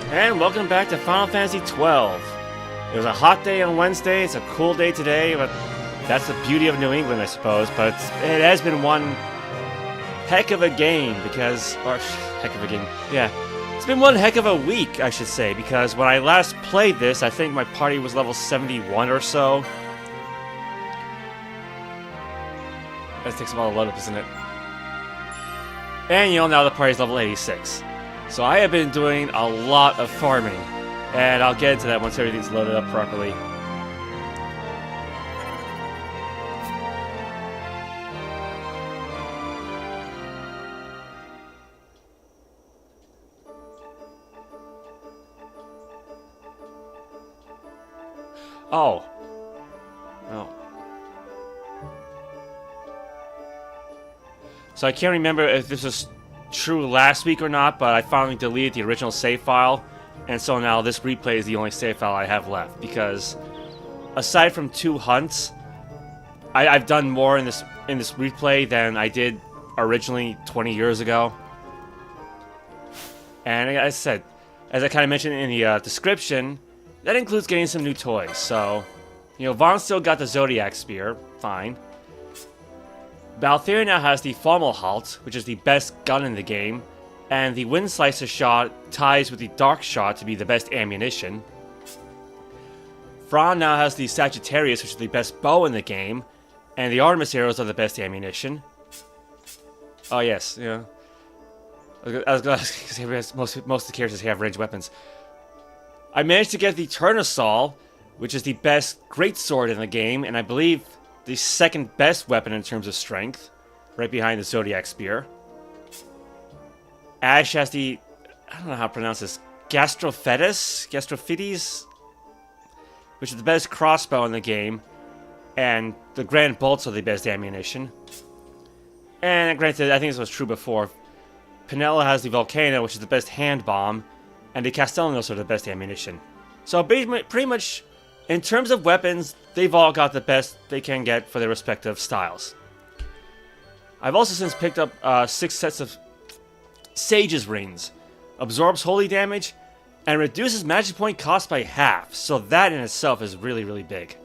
And welcome back to Final Fantasy XII. It was a hot day on Wednesday, it's a cool day today, but that's the beauty of New England, I suppose. But it has been one heck of a game it's been one heck of a week, I should say, because when I last played this, I think my party was level 71 or so. That takes a while to load up, isn't it? And now the party's level 86. So I have been doing a lot of farming, and I'll get into that once everything's loaded up properly. Oh. So I can't remember if this was true last week or not, but I finally deleted the original save file, and so now this replay is the only save file I have left, because aside from 2 hunts, I've done more in this replay than I did originally 20 years ago. And as I said, as I kind of mentioned in the description, that includes getting some new toys. So, Vaan still got the Zodiac Spear, fine. Balthier now has the Fomalhaut, which is the best gun in the game, and the Wind Slicer shot ties with the Dark Shot to be the best ammunition. Fran now has the Sagittarius, which is the best bow in the game, and the Artemis arrows are the best ammunition. Oh yes, yeah. I was gonna say most of the characters have ranged weapons. I managed to get the Turnasol, which is the best greatsword in the game, and I believe the second best weapon in terms of strength, right behind the Zodiac Spear. Ash has the, I don't know how to pronounce this, Gastrophides, which is the best crossbow in the game, and the Grand Bolts are the best ammunition. And granted, I think this was true before, Penella has the Volcano, which is the best hand bomb, and the Castellnos are the best ammunition. So pretty much, in terms of weapons, they've all got the best they can get for their respective styles. I've also since picked up 6 sets of Sage's Rings. Absorbs holy damage, and reduces magic point cost by half, so that in itself is really, really big.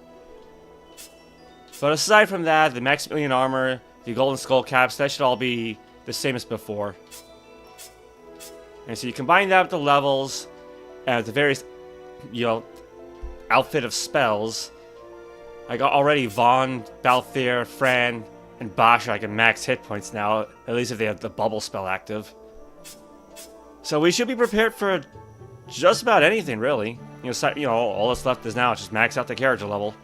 But aside from that, the Maximilian Armor, the Golden Skull Caps, that should all be the same as before. And so you combine that with the levels, and the various, outfit of spells. I got already Vaan, Balthier, Fran, and Basha. I can max hit points now, at least if they have the bubble spell active. So we should be prepared for just about anything, really. All that's left is now just max out the character level.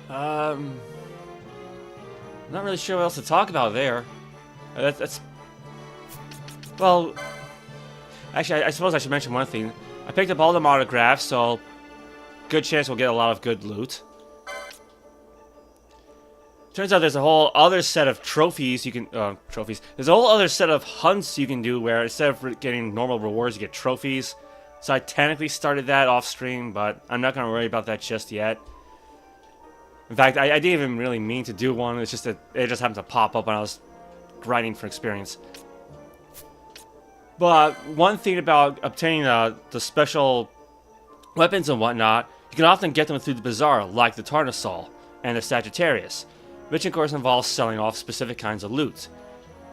Not really sure what else to talk about there. Well, actually, I suppose I should mention one thing. I picked up all the autographs, so good chance we'll get a lot of good loot. Turns out there's a whole other set of trophies you can... There's a whole other set of hunts you can do where instead of getting normal rewards, you get trophies. So I technically started that off stream, but I'm not going to worry about that just yet. In fact, I didn't even really mean to do one. It's just that it just happened to pop up when I was grinding for experience. But one thing about obtaining the special weapons and whatnot, you can often get them through the bazaar, like the Tarnasol and the Sagittarius, which of course involves selling off specific kinds of loot.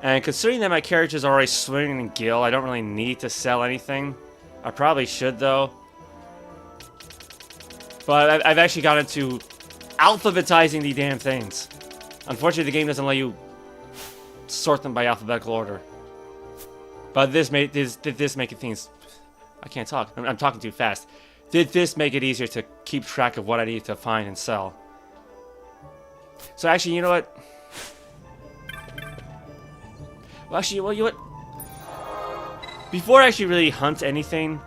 And considering that my character is already swimming in gil, I don't really need to sell anything. I probably should though. But I've actually got into alphabetizing the damn things. Unfortunately, the game doesn't let you sort them by alphabetical order. But did this make things... I can't talk. I'm talking too fast. Did this make it easier to keep track of what I need to find and sell? So actually, you know what? Well, actually, you know what? Before I actually really hunt anything,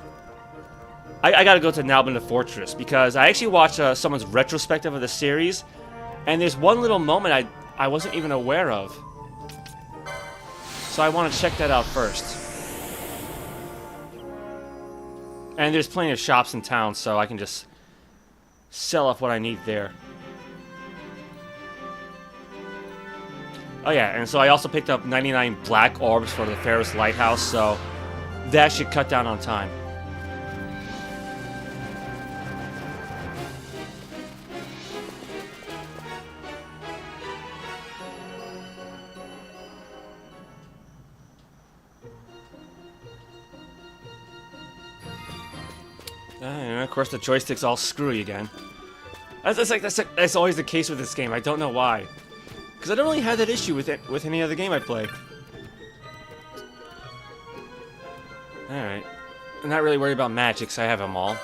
I gotta go to Nalbin the Fortress, because I actually watched someone's retrospective of the series, and there's one little moment I wasn't even aware of. So I want to check that out first. And there's plenty of shops in town, so I can just sell off what I need there. Oh yeah, and so I also picked up 99 black orbs for the Pharos Lighthouse, so that should cut down on time. And of course the joystick's all screwy again. That's always the case with this game. I don't know why. Because I don't really have that issue with any other game I play. Alright. I'm not really worried about magic, because I have them all.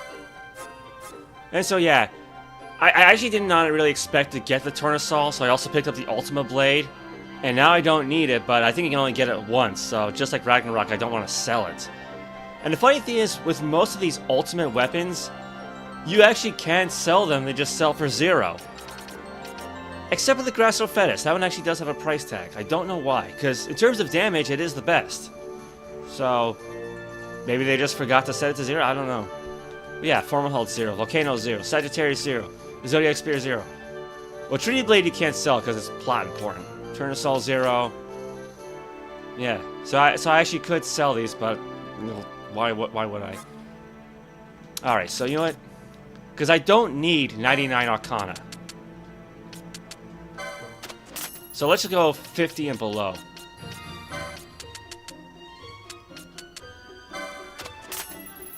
And so yeah, I actually did not really expect to get the Tornasol, so I also picked up the Ultima Blade. And now I don't need it, but I think you can only get it once, so just like Ragnarok, I don't want to sell it. And the funny thing is, with most of these ultimate weapons, you actually can sell them, they just sell for 0. Except for the Grasso Fetus, that one actually does have a price tag. I don't know why, because in terms of damage, it is the best. So, maybe they just forgot to set it to 0, I don't know. But yeah, Formalhold 0, Volcano 0, Sagittarius 0, Zodiac Spear 0. Well, Trinity Blade you can't sell because it's plot important. Turnasol 0. Yeah, so I actually could sell these, but why would I? Alright, so you know what? Because I don't need 99 Arcana. So let's just go 50 and below.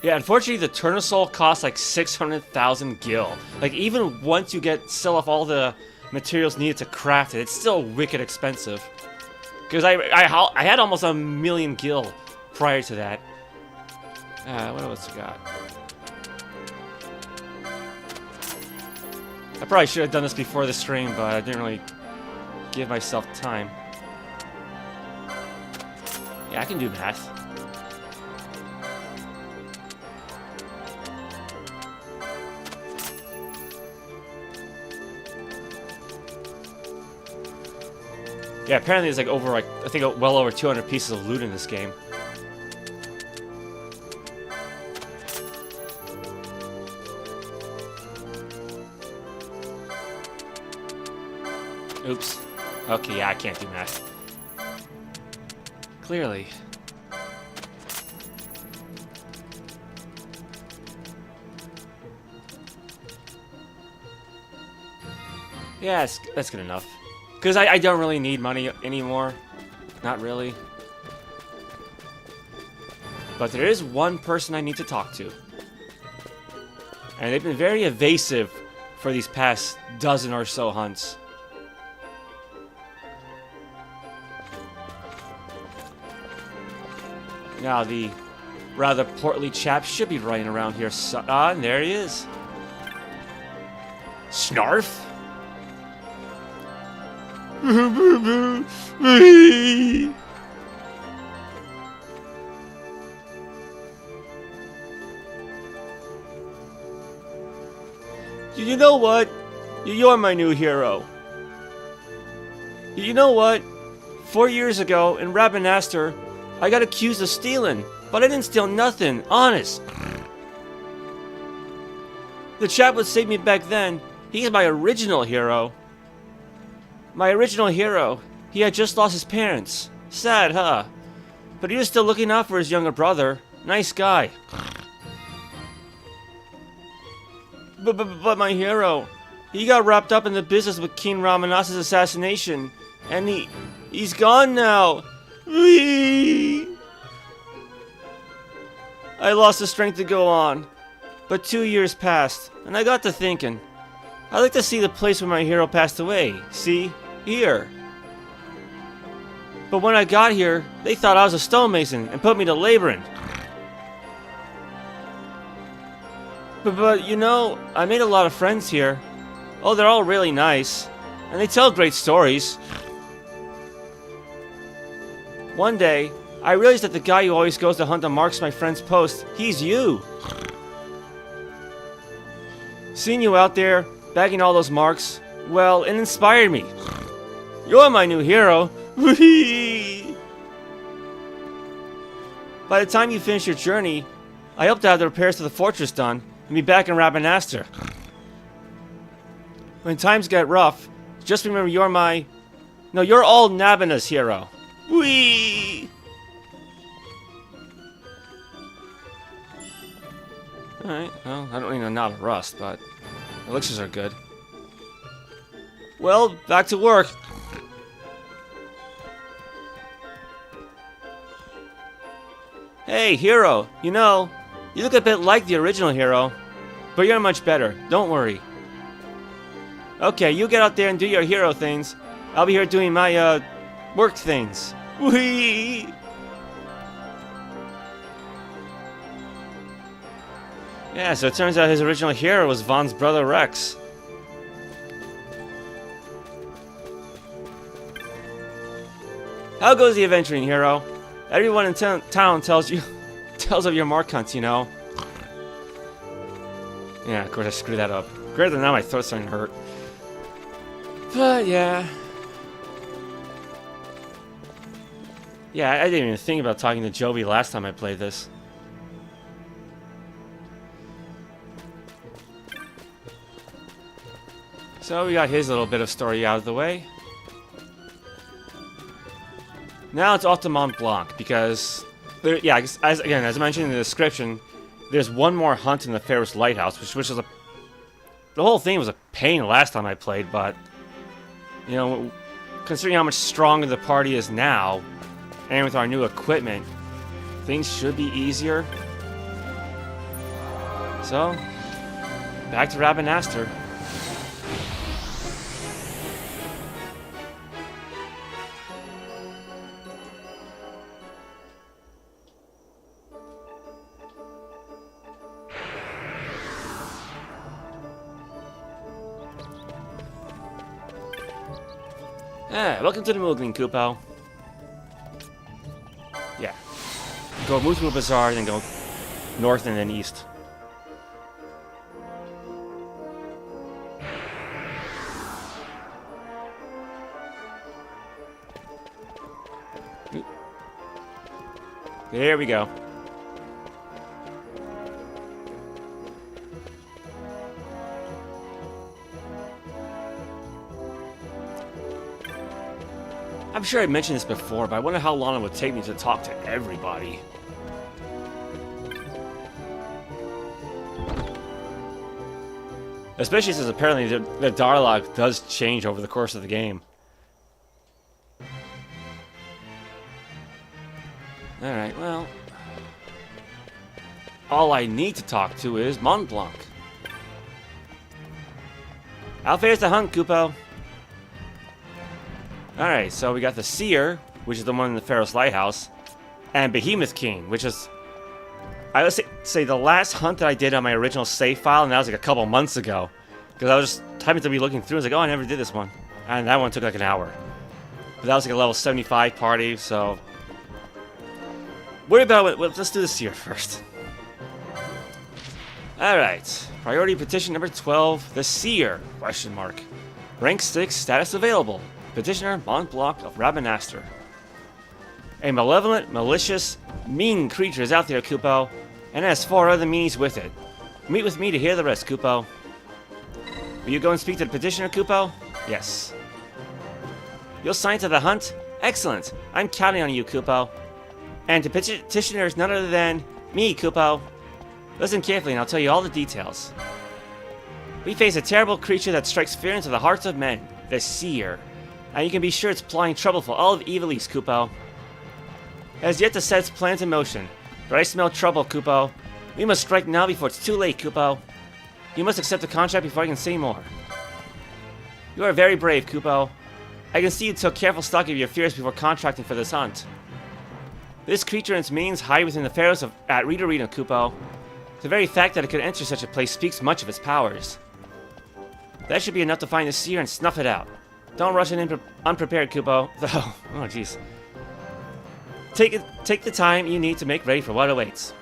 Yeah, unfortunately the Turnasol costs like 600,000 gil. Like even once you sell off all the materials needed to craft it, it's still wicked expensive. Because I had almost 1,000,000 gil prior to that. What else we got? I probably should have done this before the stream, but I didn't really give myself time. Yeah, I can do math. Yeah, apparently there's like over, like, I think well over 200 pieces of loot in this game. Oops. Okay, yeah, I can't do math. Clearly. Yeah, that's good enough. Because I don't really need money anymore. Not really. But there is one person I need to talk to. And they've been very evasive for these past dozen or so hunts. Now, the rather portly chap should be running around here. And there he is. Snarf? You know what? You're my new hero. You know what? 4 years ago in Rabanastre, I got accused of stealing, but I didn't steal nothing, honest. The chap that saved me back then, he's my original hero. My original hero. He had just lost his parents. Sad, huh? But he was still looking out for his younger brother. Nice guy. But my hero, he got wrapped up in the business with King Ramanas's assassination, and he's gone now. Whee! I lost the strength to go on, but 2 years passed, and I got to thinking. I'd like to see the place where my hero passed away. See? Here. But when I got here, they thought I was a stonemason and put me to laboring. But you know, I made a lot of friends here. Oh, they're all really nice. And they tell great stories. One day, I realized that the guy who always goes to hunt and marks my friend's post, he's you. Seeing you out there, bagging all those marks, well, it inspired me. You're my new hero. By the time you finish your journey, I hope to have the repairs to the fortress done and be back in Rabanastre. When times get rough, just remember you're my... No, you're all Nabina's hero. Whee! Alright, well, I don't need a knot of rust, but elixirs are good. Well, back to work. Hey, hero, you know, you look a bit like the original hero, but you're much better, don't worry. Okay, you get out there and do your hero things. I'll be here doing my, work things. Whee! Yeah, so it turns out his original hero was Vaan's brother Rex. How goes the adventuring, hero? Everyone in town tells of your mark hunts, you know. Yeah, of course I screwed that up. Greater than now, my throat's starting to hurt. But yeah. Yeah, I didn't even think about talking to Jovi last time I played this. So we got his little bit of story out of the way. Now it's off to Mont Blanc, because... yeah, as I mentioned in the description, there's one more hunt in the Pharos Lighthouse, which is a... The whole thing was a pain last time I played, but... You know, considering how much stronger the party is now, and with our new equipment, things should be easier. So, back to Rabanastre. Welcome to the Moogling, Kupo. Yeah. Go move through a bazaar, then go north and then east. There we go. I'm sure I mentioned this before, but I wonder how long it would take me to talk to everybody. Especially since apparently the dialogue does change over the course of the game. Alright, well... all I need to talk to is Mont Blanc. Out fares the hunt, Kupo. Alright, so we got the Seer, which is the one in the Pharos Lighthouse, and Behemoth King, which is... I would say the last hunt that I did on my original save file, and that was like a couple months ago. Because I was just typing to be looking through, I was like, oh, I never did this one. And that one took like an hour. But that was like a level 75 party, so... worry about it, let's do the Seer first. Alright, priority petition number 12, the Seer, question mark. Rank 6, status available. Petitioner Mont Blanc of Rabanastre. A malevolent, malicious, mean creature is out there, Kupo, and has 4 other meanies with it. Meet with me to hear the rest, Kupo. Will you go and speak to the petitioner, Kupo? Yes. You'll sign to the hunt? Excellent. I'm counting on you, Kupo. And the petitioner is none other than me, Kupo. Listen carefully and I'll tell you all the details. We face a terrible creature that strikes fear into the hearts of men, the Seer. And you can be sure it's plotting trouble for all of Evil East, Kupo. It has yet to set its plans in motion, but I smell trouble, Kupo. We must strike now before it's too late, Kupo. You must accept the contract before I can say more. You are very brave, Kupo. I can see you took careful stock of your fears before contracting for this hunt. This creature and its minions hide within the Pharos at Rita Rita, Kupo. The very fact that it could enter such a place speaks much of its powers. That should be enough to find the Seer and snuff it out. Don't rush in unprepared, Kupo. Oh, jeez. Take the time you need to make ready for what awaits.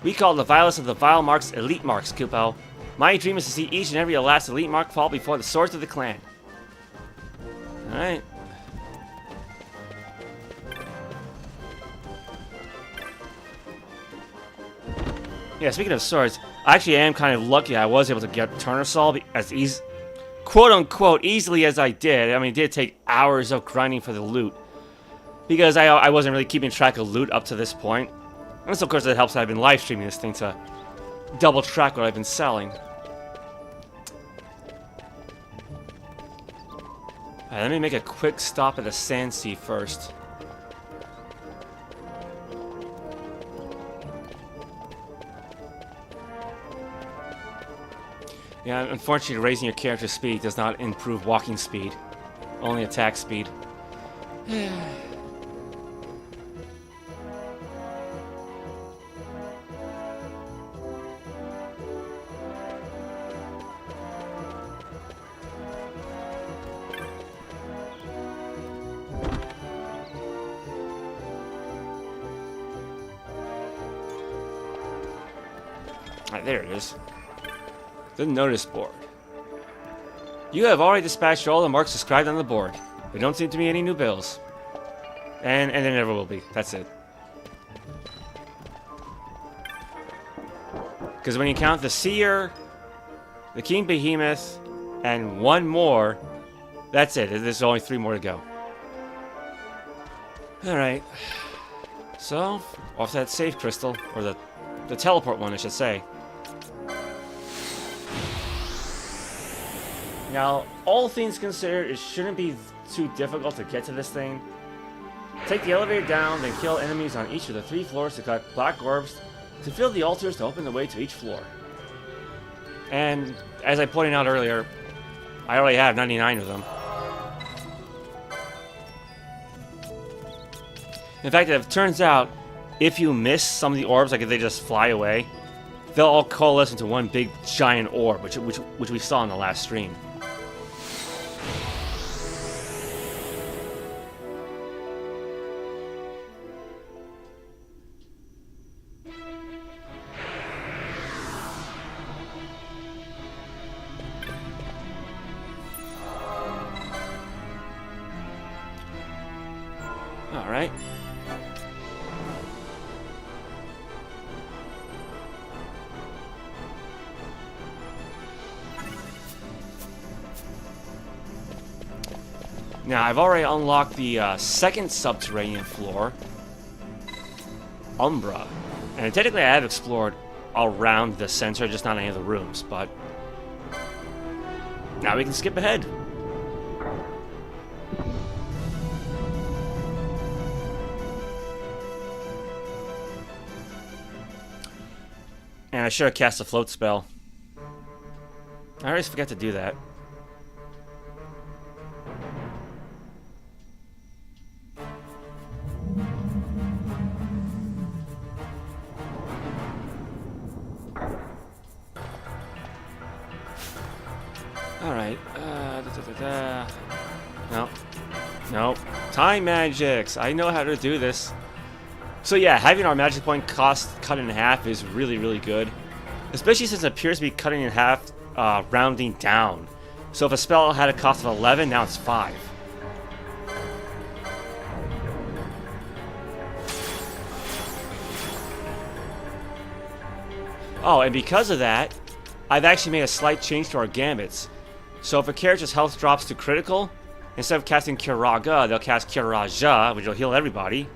We call the vilest of the vile marks elite marks, Kupo. My dream is to see each and every last elite mark fall before the swords of the clan. Alright. Yeah, speaking of swords, I actually am kind of lucky I was able to get Turnersol as quote-unquote easily as I did. I mean, it did take hours of grinding for the loot. Because I wasn't really keeping track of loot up to this point. And so, of course, it helps that I've been live streaming this thing to double track what I've been selling. Alright, let me make a quick stop at the Sand Sea first. Yeah, unfortunately, raising your character's speed does not improve walking speed. Only attack speed. Alright, there it is. The notice board. You have already dispatched all the marks described on the board. There don't seem to be any new bills. And there never will be. That's it. Because when you count the Seer, the King Behemoth, and one more, that's it. There's only 3 more to go. Alright. So, off that save crystal, or the teleport one, I should say. Now, all things considered, it shouldn't be too difficult to get to this thing. Take the elevator down, then kill enemies on each of the 3 floors to cut black orbs to fill the altars to open the way to each floor. And, as I pointed out earlier, I already have 99 of them. In fact, it turns out, if you miss some of the orbs, like if they just fly away, they'll all coalesce into one big giant orb, which we saw in the last stream. Alright. Now, I've already unlocked the second subterranean floor, Umbra. And technically I have explored around the center, just not any of the rooms, but now we can skip ahead. And I should have cast a float spell. I always forget to do that. Alright, No. No. Time magics! I know how to do this. So yeah, having our magic point cost cut in half is really, really good. Especially since it appears to be cutting in half, rounding down. So if a spell had a cost of 11, now it's 5. Oh, and because of that, I've actually made a slight change to our gambits. So if a character's health drops to critical, instead of casting Kiraga, they'll cast Kiraja, which will heal everybody.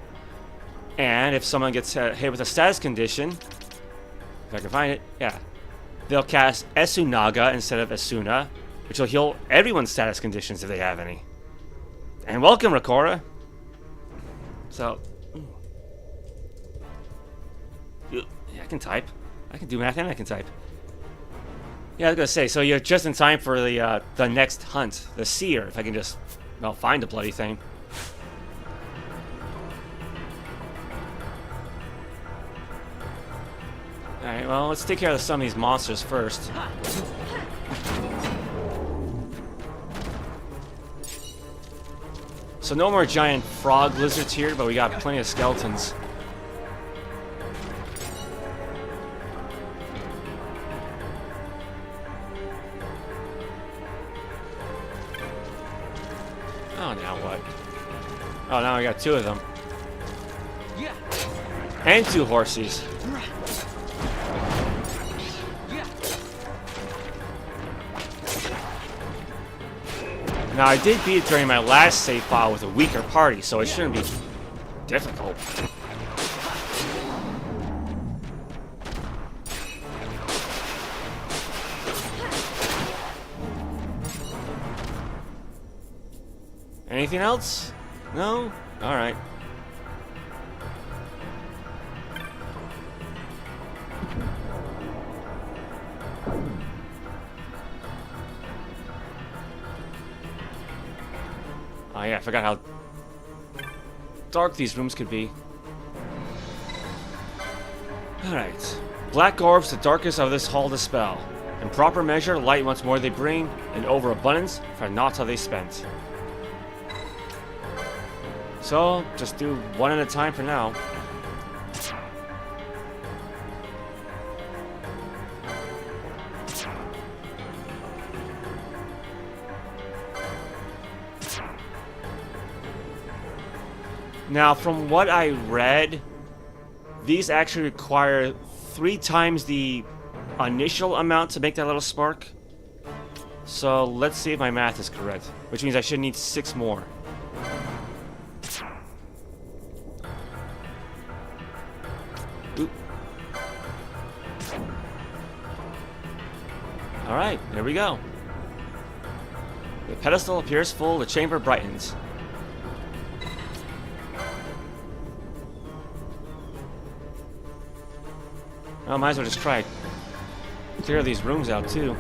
And if someone gets hit with a status condition, if I can find it, yeah, they'll cast Esunaga instead of Esuna, which will heal everyone's status conditions if they have any. And welcome, Rakora. So, yeah, I can type. I can do math and I can type. Yeah, I was gonna say, so you're just in time for the next hunt, the Seer, if I can just, well, find the bloody thing. Alright, well, let's take care of some of these monsters first. So no more giant frog lizards here, but we got plenty of skeletons. Oh, now what? Oh, now I got 2 of them. And 2 horses. Now, I did beat it during my last save file with a weaker party, so it shouldn't be difficult. Anything else? No? Alright. Oh yeah, I forgot how dark these rooms could be. Alright. Black orbs, the darkest of this hall dispel. In proper measure, light once more they bring, and overabundance, for not how they spent. So, just do one at a time for now. Now, from what I read, these actually require 3 times the initial amount to make that little spark. So, let's see if my math is correct. Which means I should need 6 more. Oop. Alright, there we go. The pedestal appears full, the chamber brightens. I might as well just try clear these rooms out too.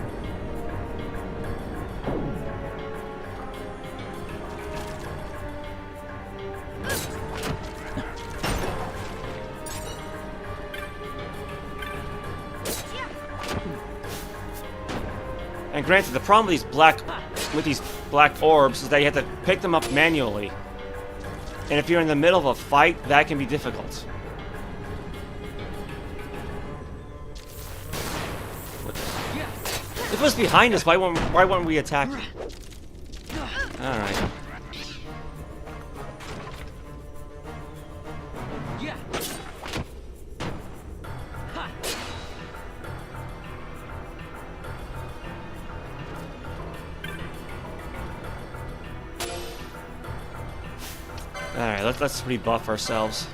And granted, the problem with these black orbs is that you have to pick them up manually. And if you're in the middle of a fight, that can be difficult. If it was behind us, why weren't we attacking? Alright. Alright, let's rebuff ourselves.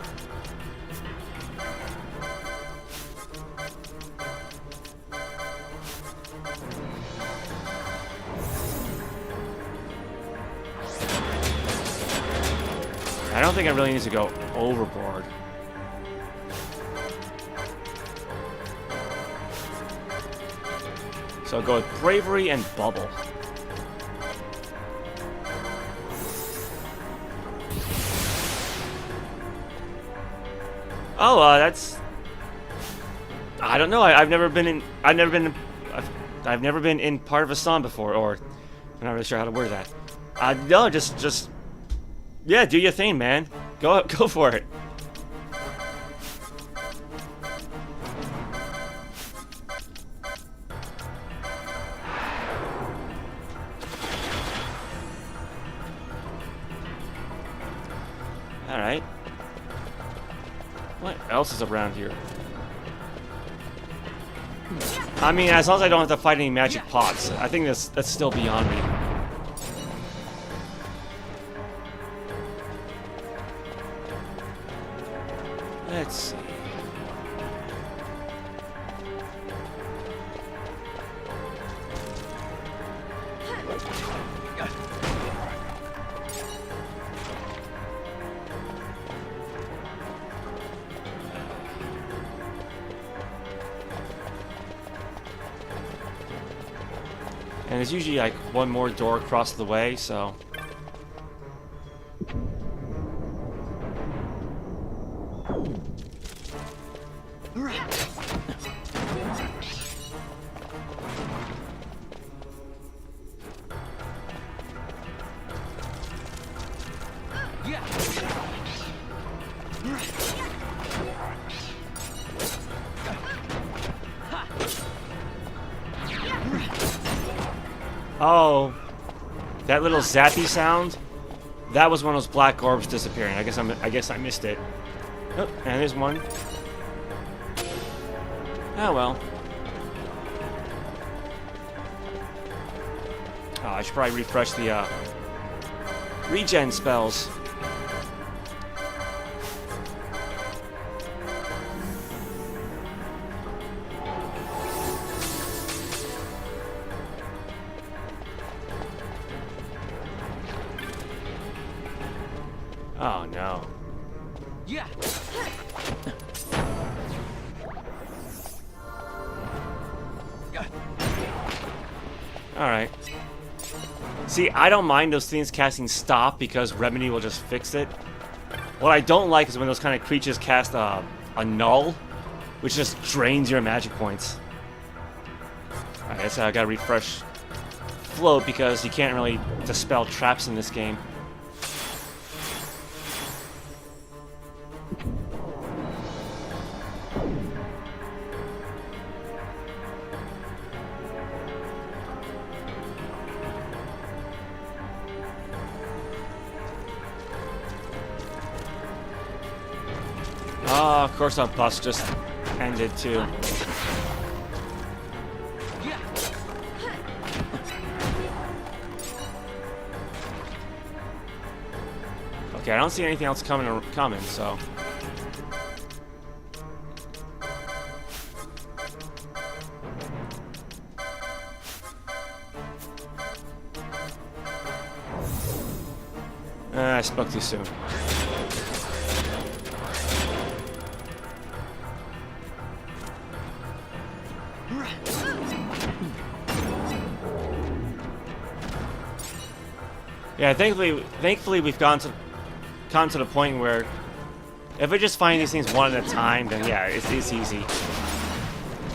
I don't think I really need to go overboard. So I'll go with Bravery and Bubble. Oh, that's... I don't know. I've never been in part of a song before, or I'm not really sure how to word that. No, just yeah, do your thing, man. Go for it. All right. What else is around here? I mean, as long as I don't have to fight any magic pots, I think that's still beyond me. Let's see. And there's usually like one more door across the way, so... Oh, that little zappy sound, that was one of those black orbs disappearing. I guess I missed it. Oh, and there's one. Oh well. Oh, I should probably refresh the regen spells. Oh no. Yeah. Alright. See, I don't mind those things casting stop because Remedy will just fix it. What I don't like is when those kind of creatures cast a null, which just drains your magic points. Alright, guess I gotta refresh float because you can't really dispel traps in this game. Oh, of course our bus just ended too. Okay, I don't see anything else coming, so... I spoke too soon. Yeah, thankfully we've gone to the point where if we just find these things one at a time, then yeah, it's easy.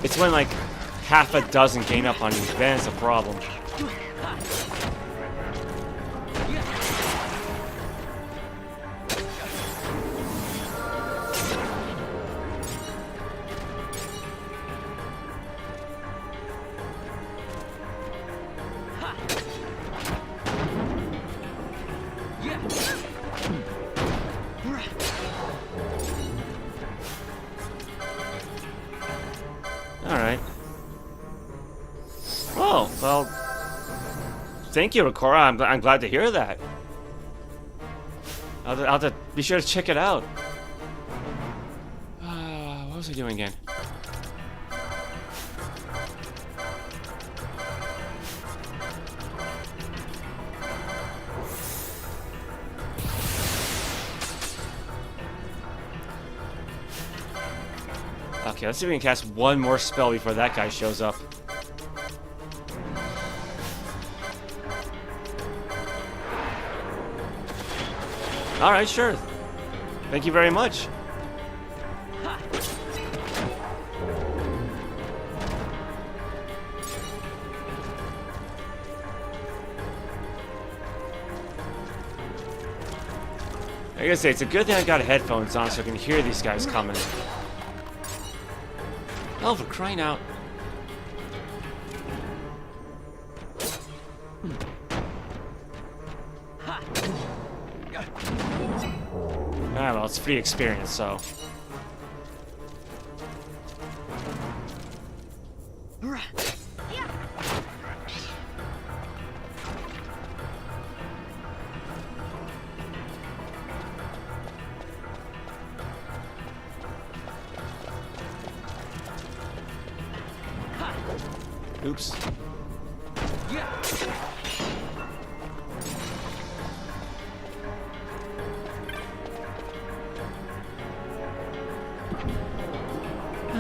It's when like half a dozen gain up on you, then it's a problem. Alright. Oh, well... Thank you, Rikora. I'm glad to hear that. I'll have to be sure to check it out. What was I doing again? Okay, let's see if we can cast one more spell before that guy shows up. Alright, sure. Thank you very much. I gotta say, it's a good thing I got headphones on so I can hear these guys coming. Oh, for crying out. Ah, well, it's free experience, so. Oops.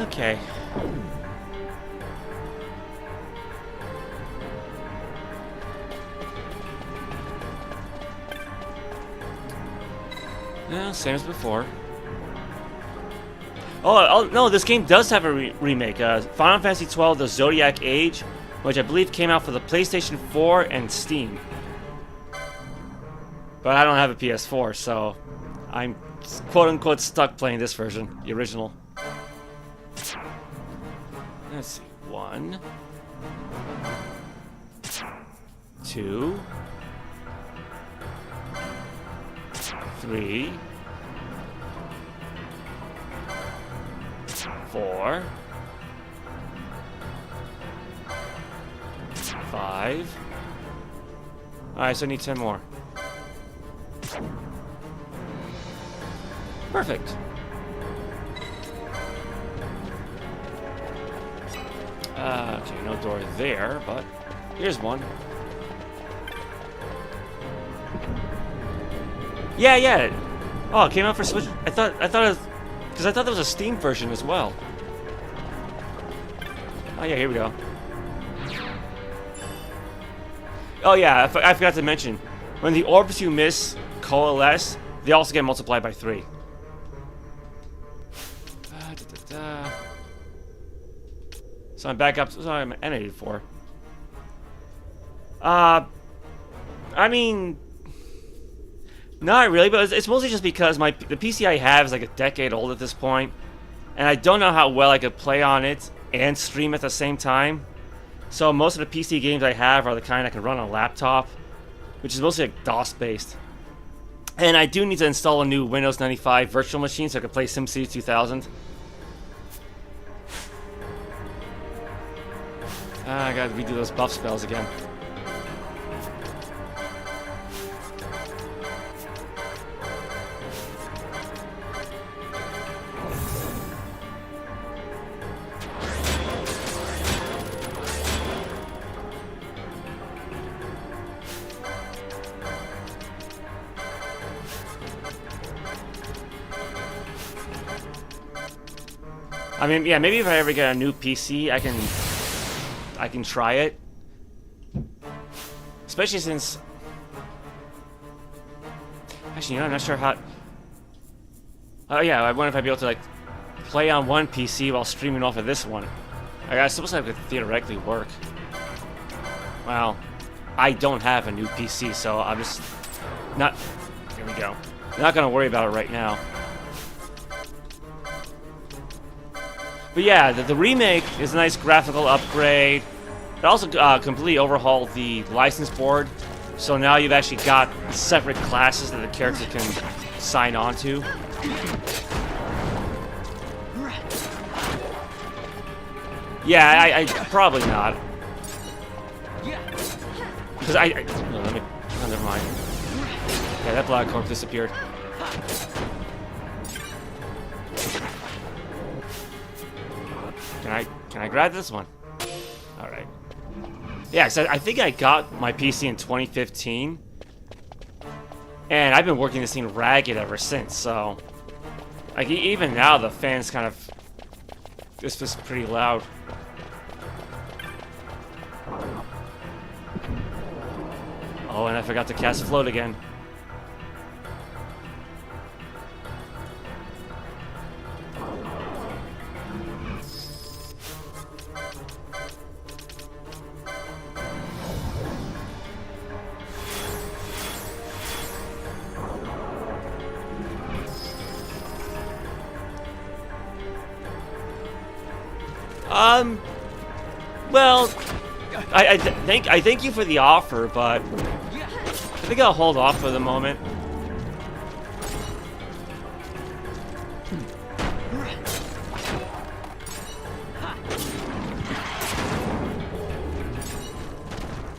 Okay. Yeah, same as before. Oh no, this game does have a remake. Final Fantasy XII: The Zodiac Age, which I believe came out for the PlayStation 4 and Steam. But I don't have a PS4, so I'm quote-unquote stuck playing this version, the original. Let's see. 1, 2, 3, 4, 5. Alright, so I need 10 more. Perfect. Okay, no door there, but here's one. Yeah. Oh, it came out for Switch. I thought it was, because I thought there was a Steam version as well. Oh yeah, here we go. Oh yeah, I forgot to mention, when the orbs you miss coalesce, they also get multiplied by 3. So I'm back up. So I'm at 4. I mean, not really, but it's mostly just because the PC I have is like a decade old at this point, and I don't know how well I could play on it and stream at the same time. So most of the PC games I have are the kind I can run on a laptop, which is mostly like DOS based. And I do need to install a new Windows 95 virtual machine so I can play SimCity 2000. I gotta redo those buff spells again. I mean, yeah, maybe if I ever get a new PC, I can try it. Especially since... Actually, you know, I'm not sure how... Oh yeah, I wonder if I'd be able to, like, play on one PC while streaming off of this one. I suppose that could theoretically work. Well, I don't have a new PC, so I'm just not... Here we go. Not gonna worry about it right now. But yeah, the remake is a nice graphical upgrade. It also completely overhauled the license board, so now you've actually got separate classes that the character can sign on to. Yeah, I probably not. Because no, let me... Oh, never mind. Yeah, that black corp disappeared. Can I grab this one? All right. Yeah, so I think I got my PC in 2015, and I've been working this thing ragged ever since. So, like, even now the fans kind of, this was pretty loud. Oh, and I forgot to cast float again. Well, I thank you for the offer, but I think I'll hold off for the moment.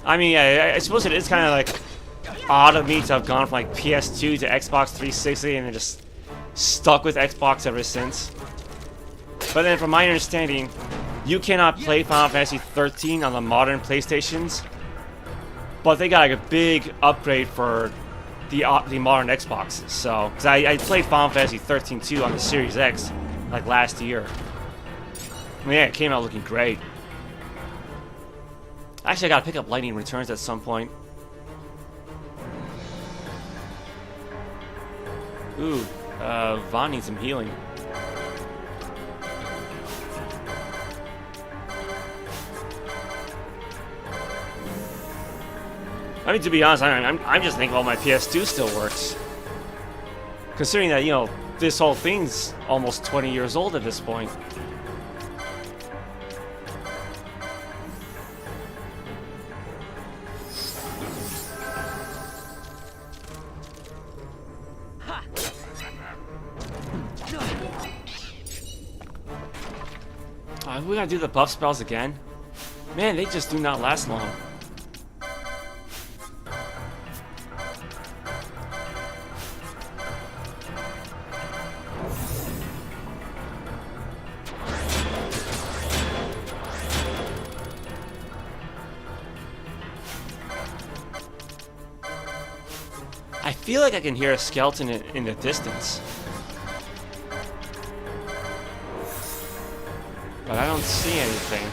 I mean, I suppose it is kind of like odd of me to have gone from like PS2 to Xbox 360 and then just stuck with Xbox ever since. But then, from my understanding, you cannot play Final Fantasy XIII on the modern PlayStations, but they got like a big upgrade for the modern Xboxes. So, cause I played Final Fantasy XIII 2 on the Series X like last year. I mean, yeah, it came out looking great. Actually, I gotta pick up Lightning Returns at some point. Ooh, Vaan needs some healing. I mean, to be honest, I'm just thankful my PS2 still works. Considering that, you know, this whole thing's almost 20 years old at this point. We gotta do the buff spells again. Man, they just do not last long. I feel like I can hear a skeleton in the distance. But I don't see anything.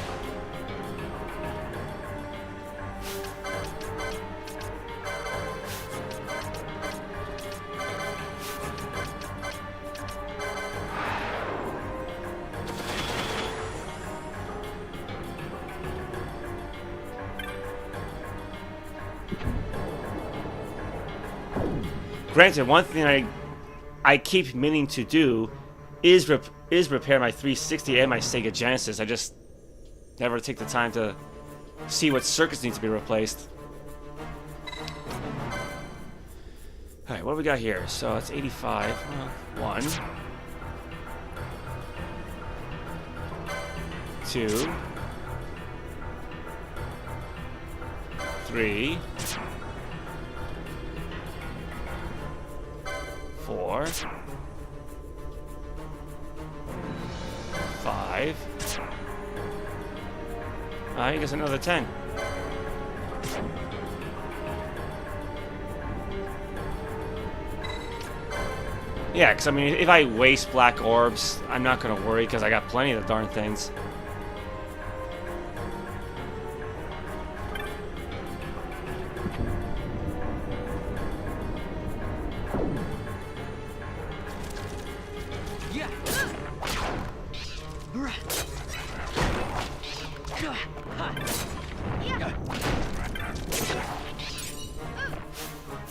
Granted, one thing I keep meaning to do is repair my 360 and my Sega Genesis. I just never take the time to see what circuits need to be replaced. Alright, what do we got here? So it's 85. 1. 2. 3. 4. 5. I guess another 10. Yeah, because I mean, if I waste black orbs, I'm not going to worry because I got plenty of the darn things.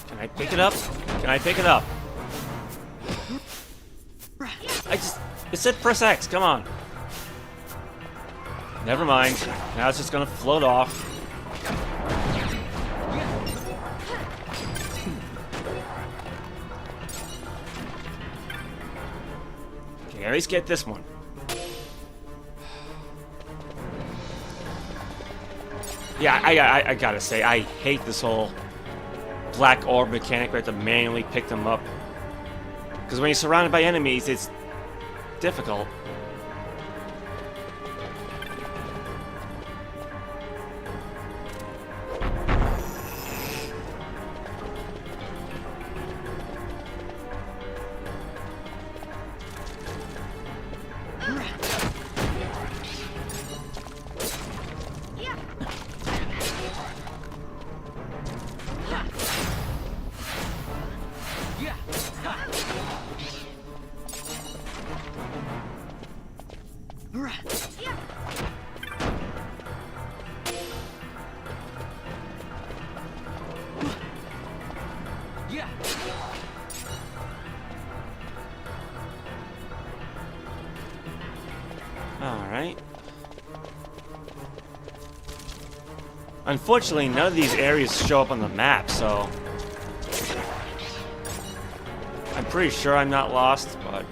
Can I pick it up? Can I pick it up? It said press X, come on. Never mind. Now it's just gonna float off. Okay, at least get this one. Yeah, I gotta say, I hate this whole black orb mechanic where I have to manually pick them up. Because when you're surrounded by enemies, it's difficult. Alright. Unfortunately, none of these areas show up on the map, so... I'm pretty sure I'm not lost, but...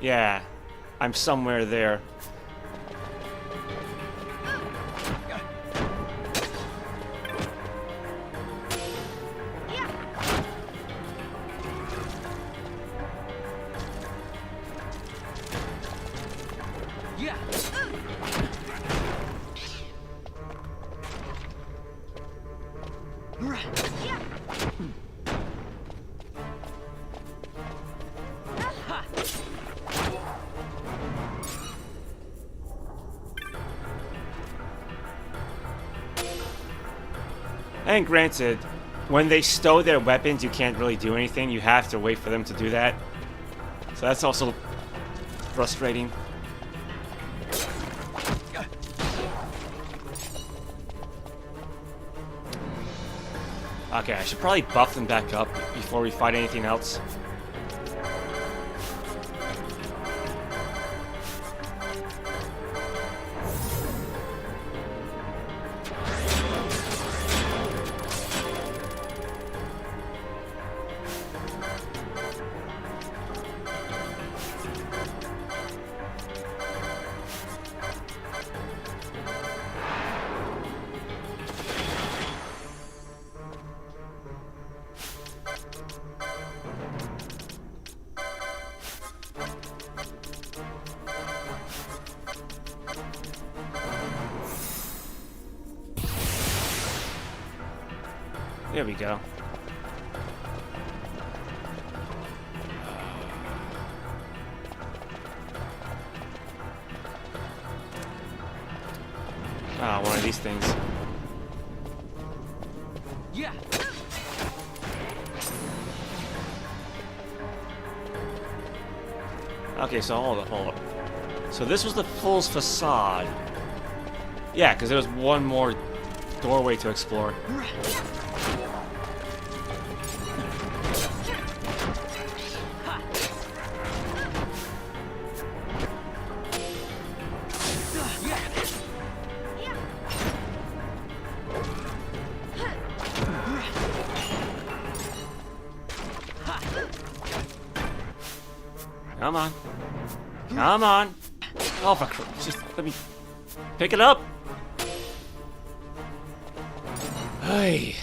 Yeah, I'm somewhere there. And granted, when they stow their weapons, you can't really do anything. You have to wait for them to do that. So that's also frustrating. Okay, I should probably buff them back up before we fight anything else. There we go. Ah, one of these things. Yeah. Okay, so hold up. So this was the Fool's Facade. Yeah, because there was one more doorway to explore. Come on. Come on. Oh, for Christ. Just let me pick it up. Hey.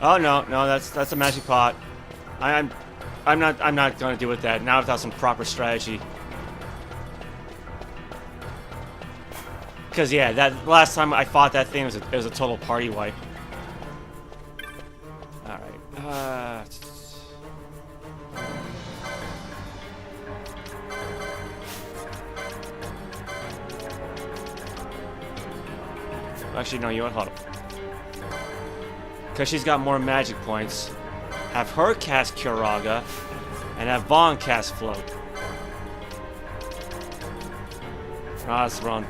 Oh no, that's a magic pot. I'm not gonna deal with that now without some proper strategy. Cause yeah, that last time I fought that thing it was a total party wipe. Alright. Actually, no, you know what? Hold up. Because she's got more magic points. Have her cast Curaga, and have Vaan cast Float. Ah, that's wrong.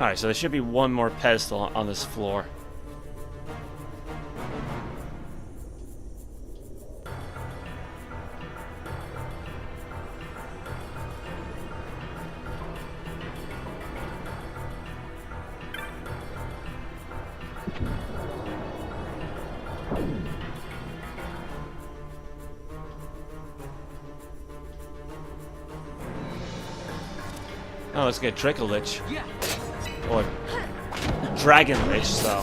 Alright, so there should be one more pedestal on this floor. Oh, let's get Draco Lich. Or Dragon Lich, so.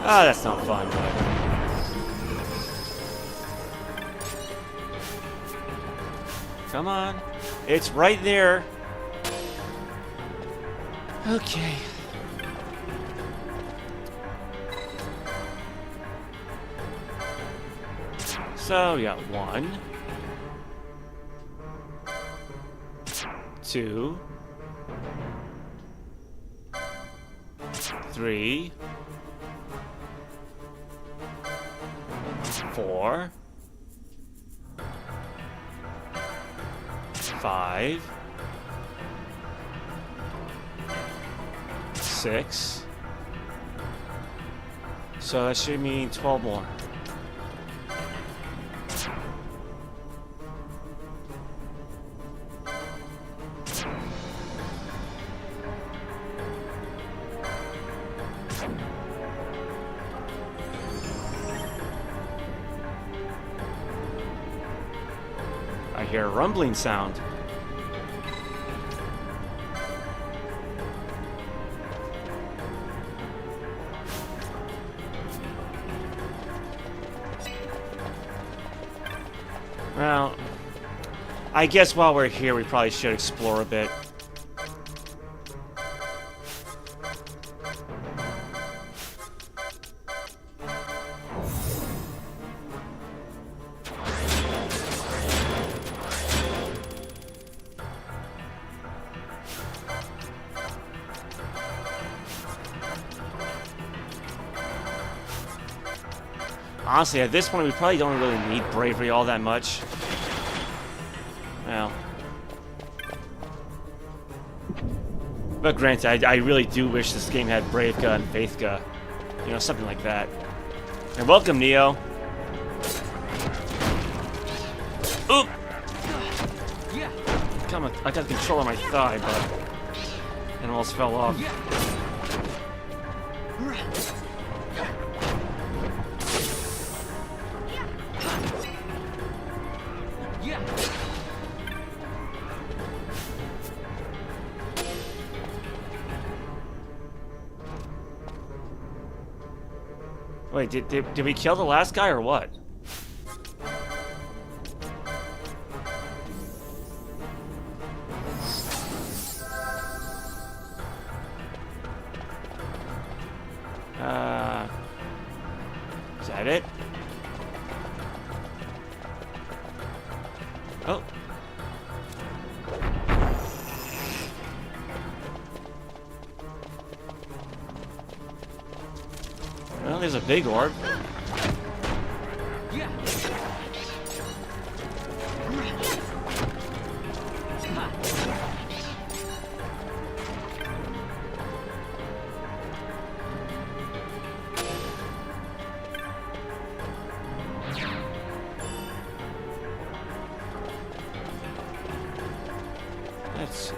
Ah, that's not fun, but. Come on. It's right there. Okay. So, yeah, 1, 2, 3, 4, 5, 6. So that should mean 12 more. I hear a rumbling sound. Well, I guess while we're here, we probably should explore a bit. Honestly, at this point, we probably don't really need bravery all that much. Well. But granted, I really do wish this game had Bravega and Faithga. You know, something like that. And welcome, Neo. Oop! Come on, I got control of my thigh, but it almost fell off. Wait, did we kill the last guy or what? Is that it? Oh. Well, there's a big orb. Let's see.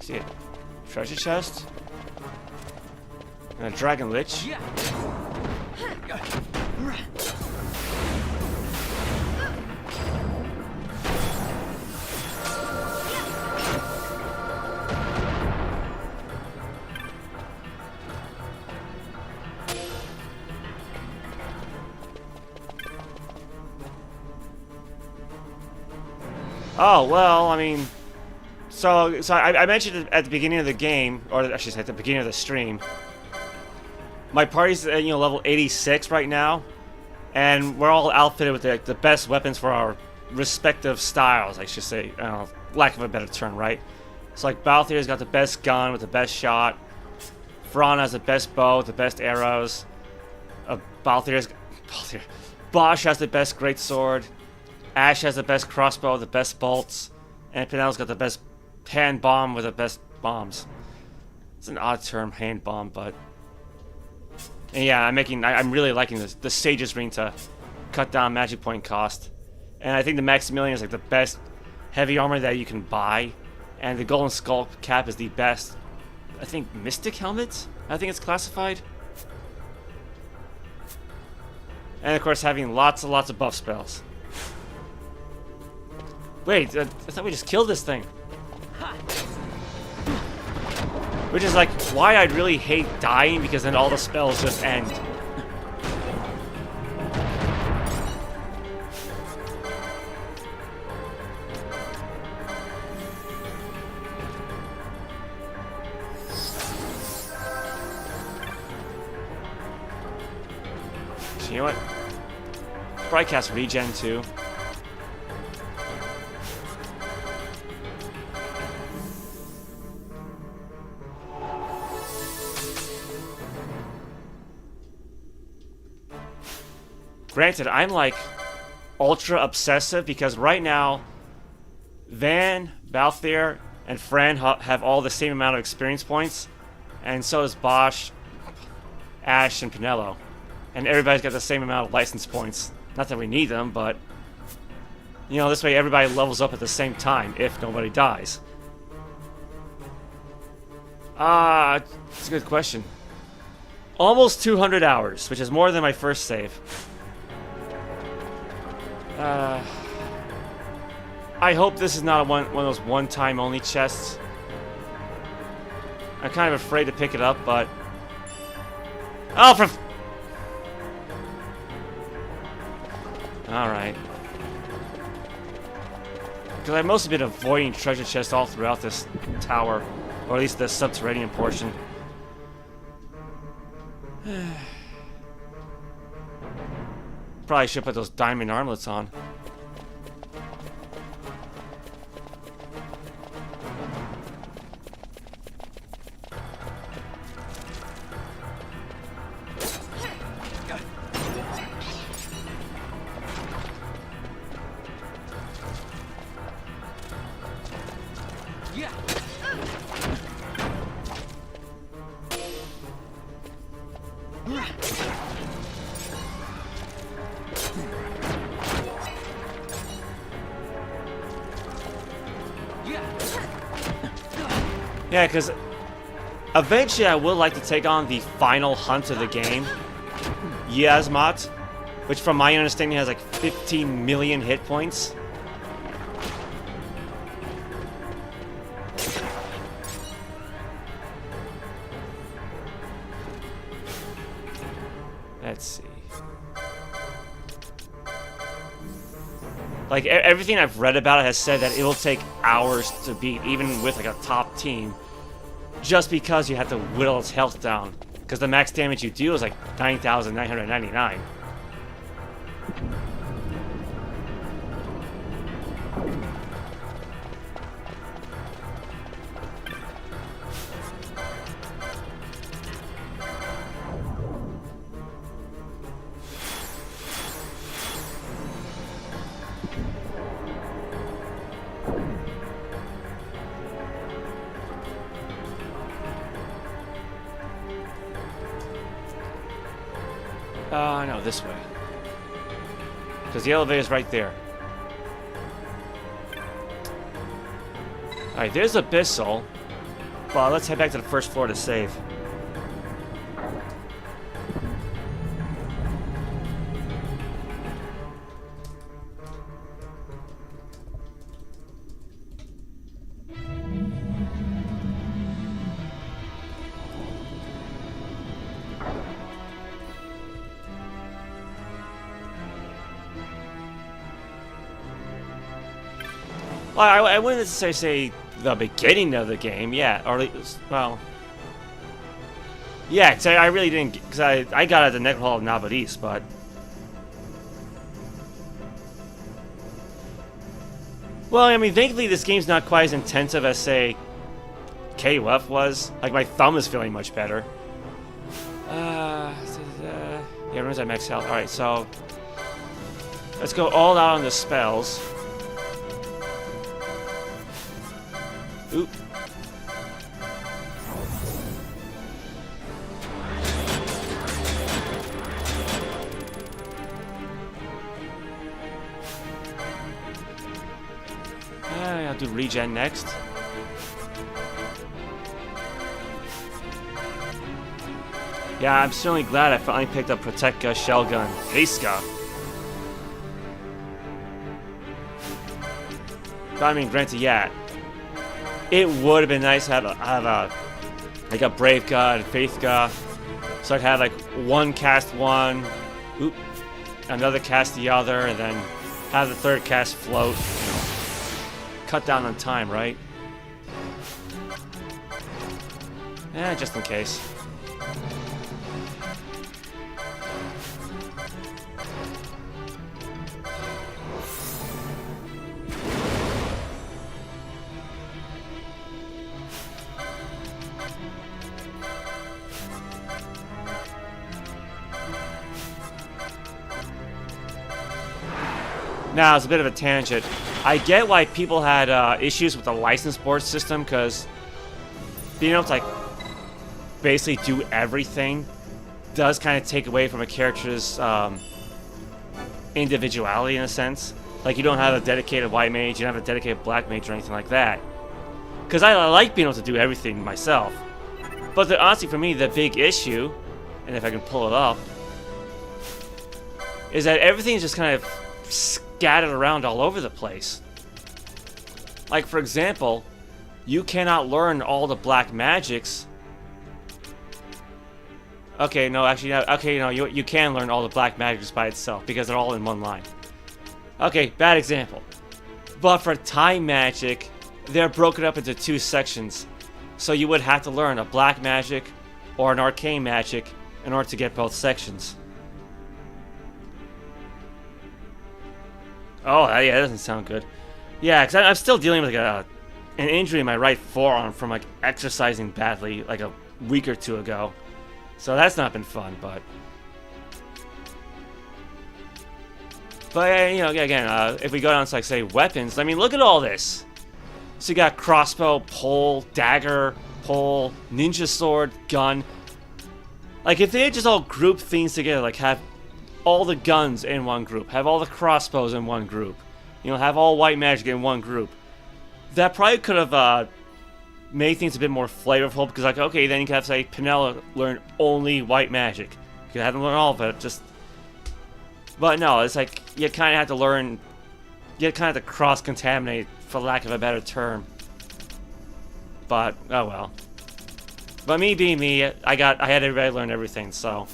See it. Treasure chest. And a dragon lich. Oh, well, I mean... So I mentioned at the beginning of the game, or I should say at the beginning of the stream, my party's at, level 86 right now, and we're all outfitted with the best weapons for our respective styles, I should say, lack of a better term, right? So like Balthier's got the best gun with the best shot, Thrawn has the best bow with the best arrows, Bosch has the best greatsword, Ash has the best crossbow with the best bolts, and Pinel's got the best hand bomb with the best bombs. It's an odd term, hand bomb, but... And yeah, I'm really liking the Sage's Ring to cut down magic point cost. And I think the Maximilian is like the best heavy armor that you can buy. And the Golden Skull Cap is the best I think, Mystic Helmet? I think it's classified. And of course, having lots and lots of buff spells. Wait, I thought we just killed this thing. Which is like why I'd really hate dying, because then all the spells just end. You know what? Probably cast regen too. Granted, I'm like ultra obsessive because right now Van, Balthier, and Fran have all the same amount of experience points, and so does Bosch, Ash, and Pinello. And everybody's got the same amount of license points. Not that we need them, but you know, this way everybody levels up at the same time if nobody dies. It's a good question. Almost 200 hours, which is more than my first save. I hope this is not one of those one-time only chests. I'm kind of afraid to pick it up, but... Oh, for... Alright. Because I've mostly been avoiding treasure chests all throughout this tower. Or at least the subterranean portion. Probably should put those diamond armlets on. Yeah, because eventually I would like to take on the final hunt of the game, Yasmat, which from my understanding has like 15 million hit points. Let's see. Like, everything I've read about it has said that it will take hours to beat, even with, like, a top team. Just because you have to whittle its health down. Because the max damage you do is, like, 9,999. No, this way. Because the elevator's right there. Alright, there's Abyssal. Well, let's head back to the first floor to save. Well, I wouldn't say the beginning of the game, yeah, or at least, well, yeah, cause I really didn't, because I got at the Necro Hall of Nabaris, but well, I mean, thankfully this game's not quite as intensive as, say, KOF was. Like, my thumb is feeling much better. Yeah, everyone's at max health. Alright, so let's go all out on the spells. Oop. I'll do regen next. Yeah, I'm certainly glad I finally picked up Protectka, Shellgun, Heiska. But I mean, granted, yeah, it would have been nice to have a like a Brave God, Faith God, so I'd have like one cast one, oop, another cast the other, and then have the third cast float. You know, cut down on time, right? Eh, just in case. Now, it's a bit of a tangent. I get why people had issues with the license board system, because being able to like basically do everything does kind of take away from a character's individuality in a sense. Like, you don't have a dedicated white mage, you don't have a dedicated black mage or anything like that. Because I like being able to do everything myself. But honestly, for me, the big issue, and if I can pull it up, is that everything's just kind of scattered around all over the place. Like, for example, you cannot learn all the black magics. Okay, no, actually, no, okay, no, you can learn all the black magics by itself because they're all in one line. Okay, bad example. But for time magic, they're broken up into two sections. So you would have to learn a black magic or an arcane magic in order to get both sections. Oh, yeah, that doesn't sound good. Yeah, because I'm still dealing with like an injury in my right forearm from like exercising badly like a week or two ago. So that's not been fun, but you know, again, if we go down to like say weapons, I mean, look at all this. So you got crossbow, pole, dagger, pole, ninja sword, gun. Like, if they just all group things together, like have all the guns in one group, have all the crossbows in one group, you know, have all white magic in one group, that probably could have made things a bit more flavorful, because like, okay, then you could have, say, Penella learn only white magic. You could have them learn all of it, just... But no, it's like, you kind of have to learn, you kind of have to cross-contaminate, for lack of a better term. But, oh well. But me being me, I had everybody learn everything, so...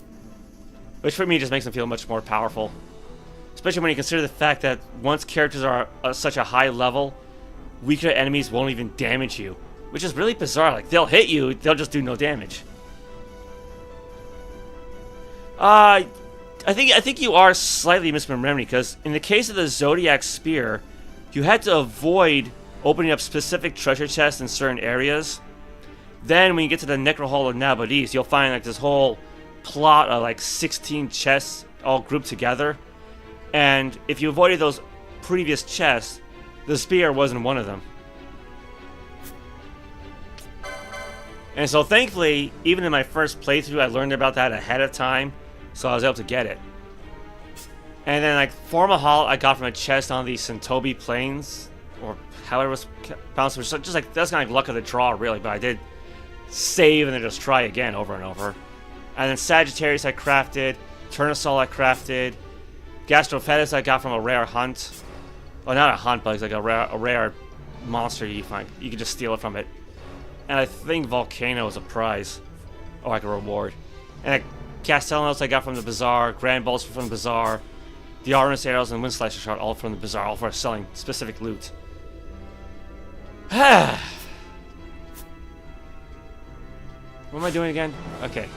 Which for me just makes them feel much more powerful. Especially when you consider the fact that once characters are such a high level, weaker enemies won't even damage you. Which is really bizarre. Like, they'll hit you, they'll just do no damage. I think you are slightly misremembering, because in the case of the Zodiac Spear, you had to avoid opening up specific treasure chests in certain areas. Then when you get to the Necro Hall of Nabodis, you'll find like this whole plot of like 16 chests all grouped together. And if you avoided those previous chests, the spear wasn't one of them. And so thankfully, even in my first playthrough, I learned about that ahead of time, so I was able to get it. And then like Formahal I got from a chest on the Sentobi Plains, or however it was pronounced, which is just like, that's kind of like luck of the draw really, but I did save and then just try again over and over. And then Sagittarius I crafted, Turnusol I crafted, Gastrophetus I got from a rare hunt. Well, not a hunt, but it's like a rare monster you find. You can just steal it from it. And I think Volcano is a prize, or like a reward. And Castellanos I got from the Bazaar, Grand Bolts from the Bazaar, the Artemis Arrows and Wind Slasher Shot all from the Bazaar, all for selling specific loot. What am I doing again? Okay.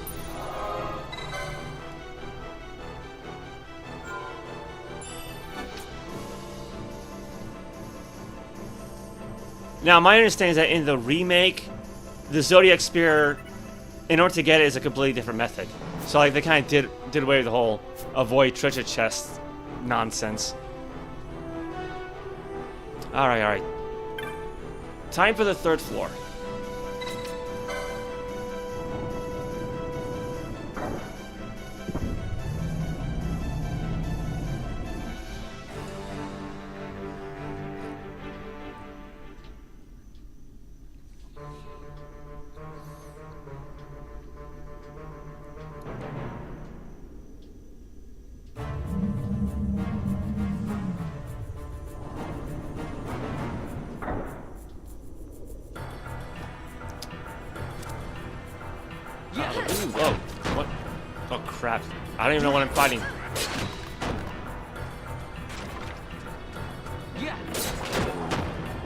Now, my understanding is that in the remake, the Zodiac Spear, in order to get it, is a completely different method. So, like, they kind of did away with the whole avoid treasure chest nonsense. Alright, alright. Time for the third floor. whoa. What? Oh, crap. I don't even know what I'm fighting.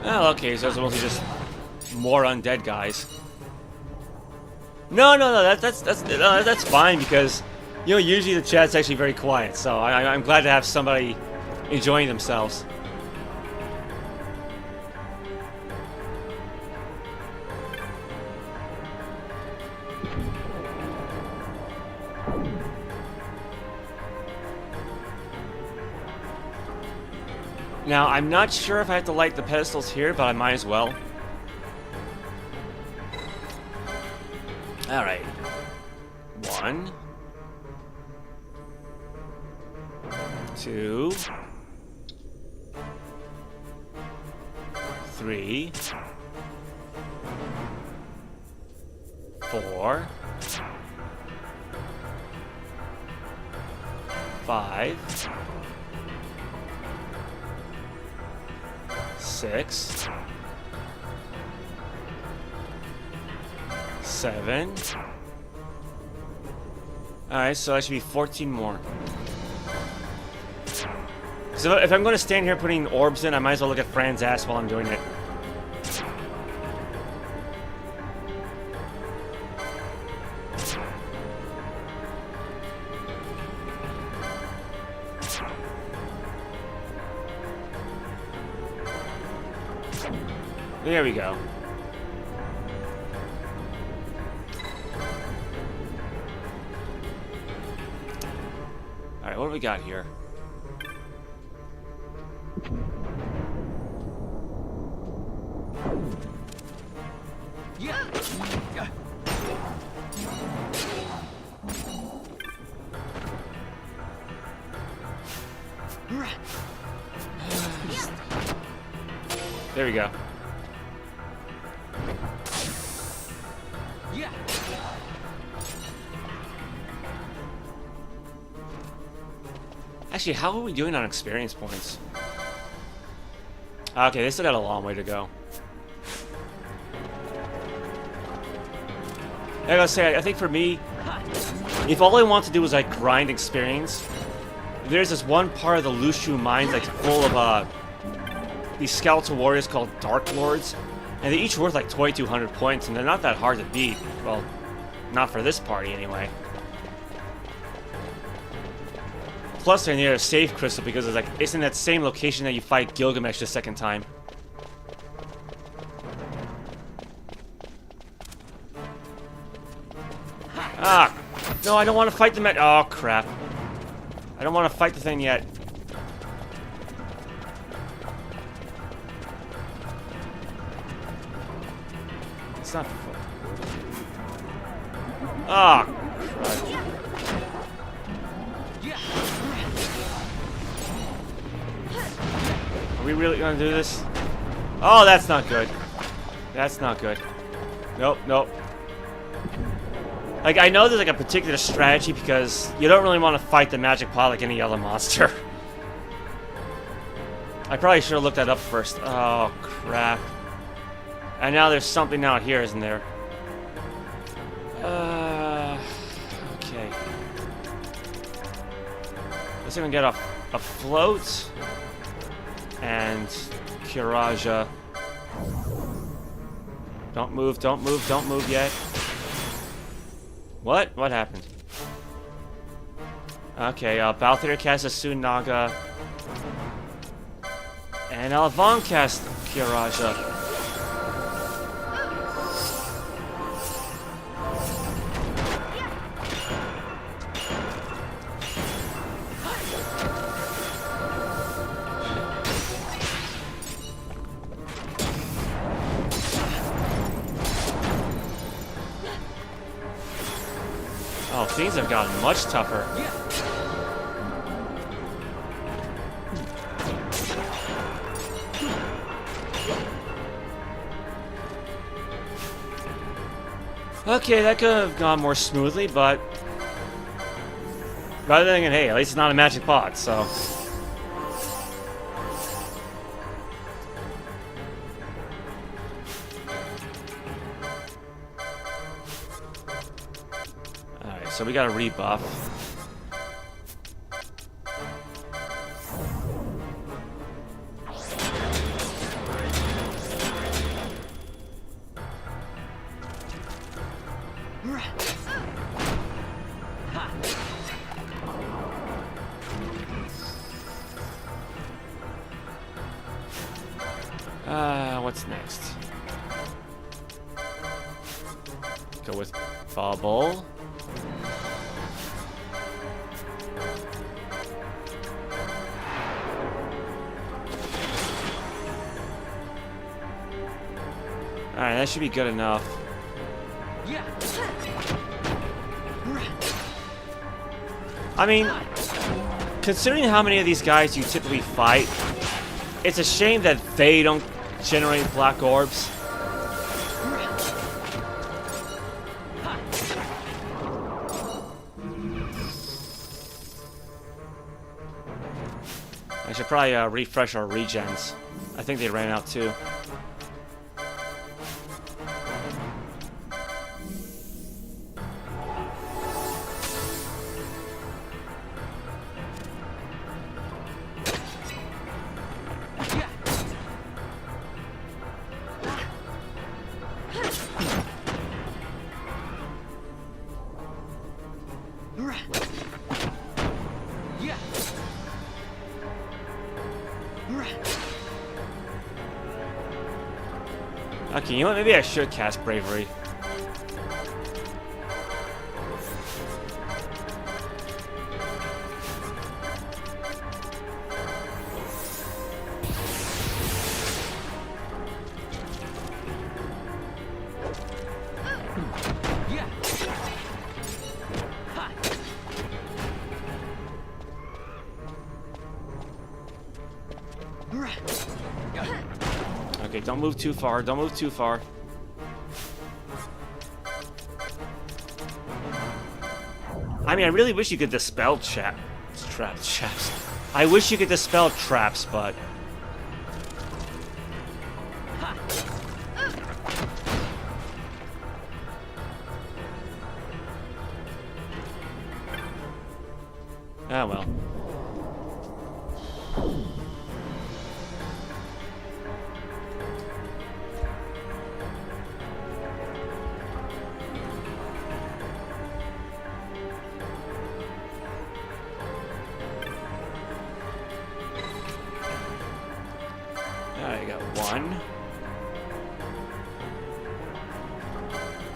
Oh, okay, so it's mostly just more undead guys. No, that's fine because, you know, usually the chat's actually very quiet, so I'm glad to have somebody enjoying themselves. Now, I'm not sure if I have to light the pedestals here, but I might as well. Alright. 1, 2, 3, 4, 5, 6, 7. Alright, so that should be 14 more. So if I'm going to stand here putting orbs in, I might as well look at Fran's ass while I'm doing it. There we go. Alright, what do we got here? There we go. Actually, how are we doing on experience points? Okay, they still got a long way to go. I gotta say, I think for me, if all I want to do is like grind experience, there's this one part of the Lushu mines like full of these skeletal warriors called Dark Lords, and they each worth like 2,200 points, and they're not that hard to beat. Well, not for this party anyway. Plus, they're near a save crystal because it's in that same location that you fight Gilgamesh the second time. Ah! No, I don't want to fight the oh, crap. I don't want to fight the thing yet. It's not... Ah! Crud. Are we really gonna do this? Oh, that's not good. That's not good. Nope, nope. Like, I know there's like a particular strategy because you don't really want to fight the magic pot like any other monster. I probably should have looked that up first. Oh, crap. And now there's something out here, isn't there? Okay. Let's even get a float. And Kiraja. Don't move, don't move, don't move yet. What? What happened? Okay, Balthier cast a Sunaga. And Vaan cast Kiraja. Oh, things have gotten much tougher. Okay, that could have gone more smoothly, but rather than hey, at least it's not a magic pot, so. so we got a rebuff. What's next? Go with Bubble. Alright, that should be good enough. I mean, considering how many of these guys you typically fight, it's a shame that they don't generate black orbs. I should probably refresh our regens. I think they ran out too. Okay, you know what? Maybe I should cast Bravery. Okay, don't move too far. Don't move too far. I mean, I really wish you could dispel traps. I wish you could dispel traps, but... ah, well. I got 1,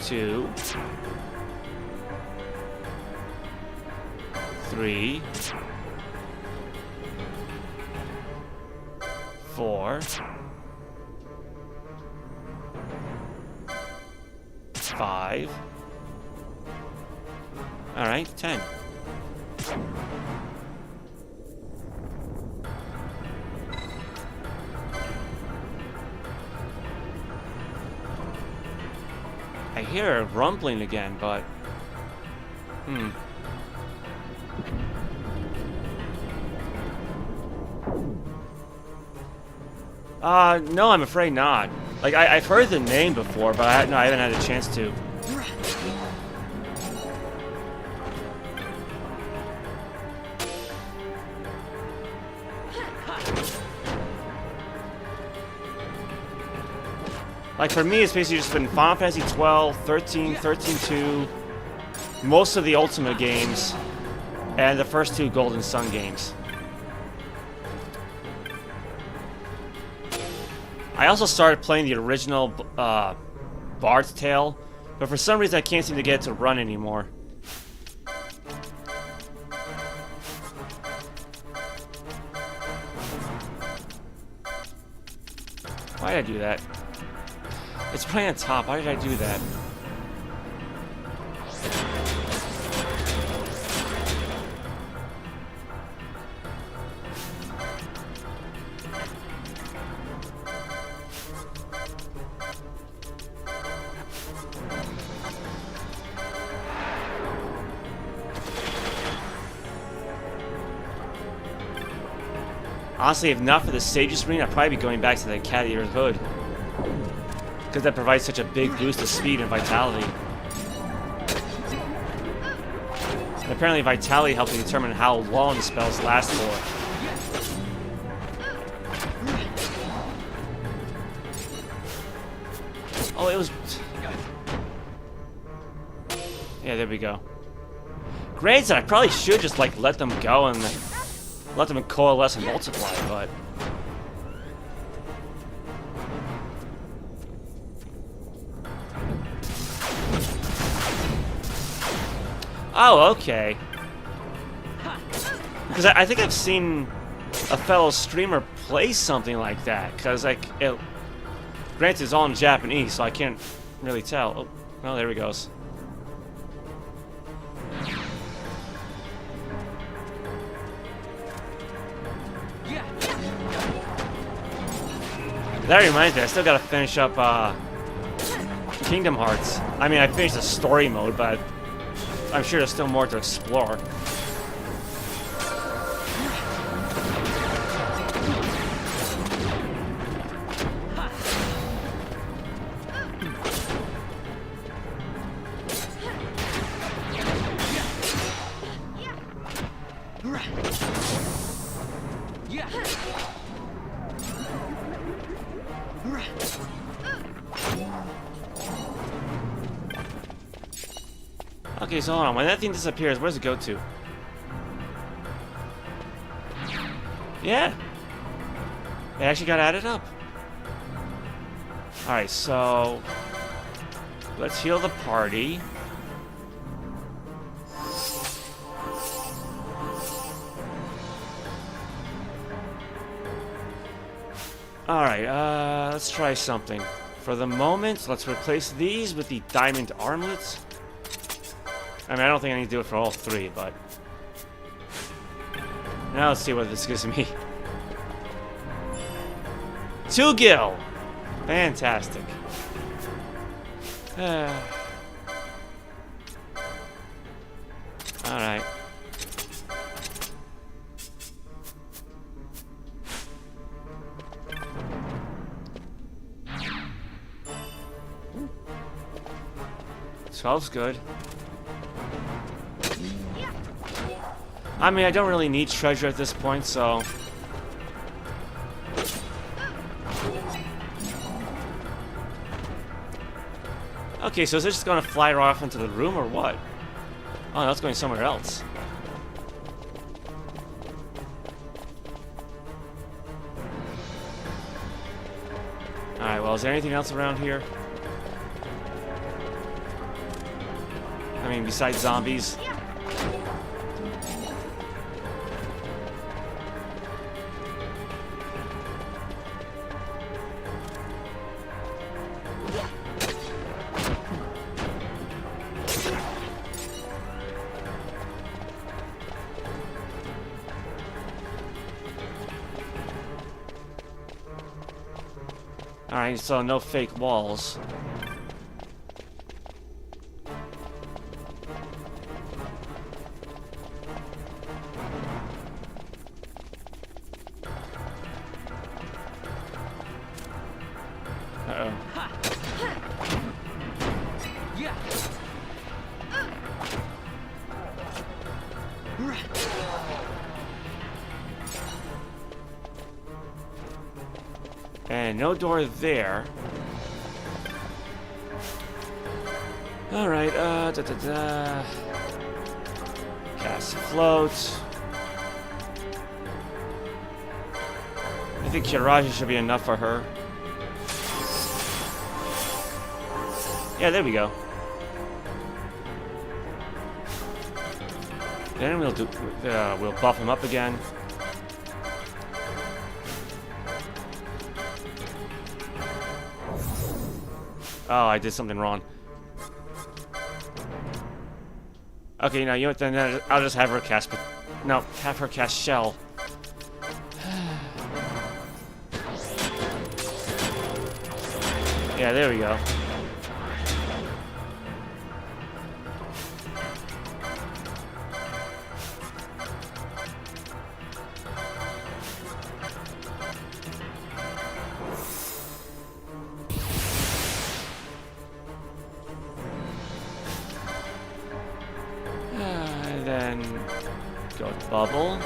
2, 3, 4, 5. All right, 10. I hear it rumbling again, but... no, I'm afraid not. Like, I've heard the name before, but I haven't had a chance to. Like, for me, it's basically just been Final Fantasy XII, 13, 13-2, most of the Ultimate games, and the first 2 Golden Sun games. I also started playing the original Bard's Tale, but for some reason I can't seem to get it to run anymore. Why did I do that? It's right on top. Why did I do that? Honestly, if not for the Sage's Ring, I'd probably be going back to the Cat Eater's Hood. Because that provides such a big boost of speed and vitality. Apparently vitality helps you determine how long the spells last for. Oh, it was... Yeah, there we go. Granted, I probably should just, like, let them go and let them coalesce and multiply, but... Oh, okay. Because I think I've seen a fellow streamer play something like that. Because, like, it... Granted, it's all in Japanese, so I can't really tell. Oh, well, there he goes. That reminds me, I still gotta finish up, Kingdom Hearts. I mean, I finished the story mode, but I'm sure there's still more to explore. Okay, so hold on. When that thing disappears, where does it go to? Yeah. It actually got added up. Alright, so... let's heal the party. Alright, let's try something. For the moment, let's replace these with the diamond armlets. I mean, I don't think I need to do it for all three, but... now let's see what this gives me. 2 gil! Fantastic. Alright. Twelve's good. I mean, I don't really need treasure at this point, so... okay, so is it just gonna fly right off into the room, or what? Oh, no, it's going somewhere else. Alright, well, is there anything else around here? I mean, besides zombies? Alright, so no fake walls. Uh-oh. And no door there. Alright, cast float. I think Kiraji should be enough for her. Yeah, there we go. Then we'll do, we'll buff him up again. Oh, I did something wrong. Okay, now you know what? Then I'll just have her cast. No, have her cast Shell. Yeah, there we go. And then Bubble.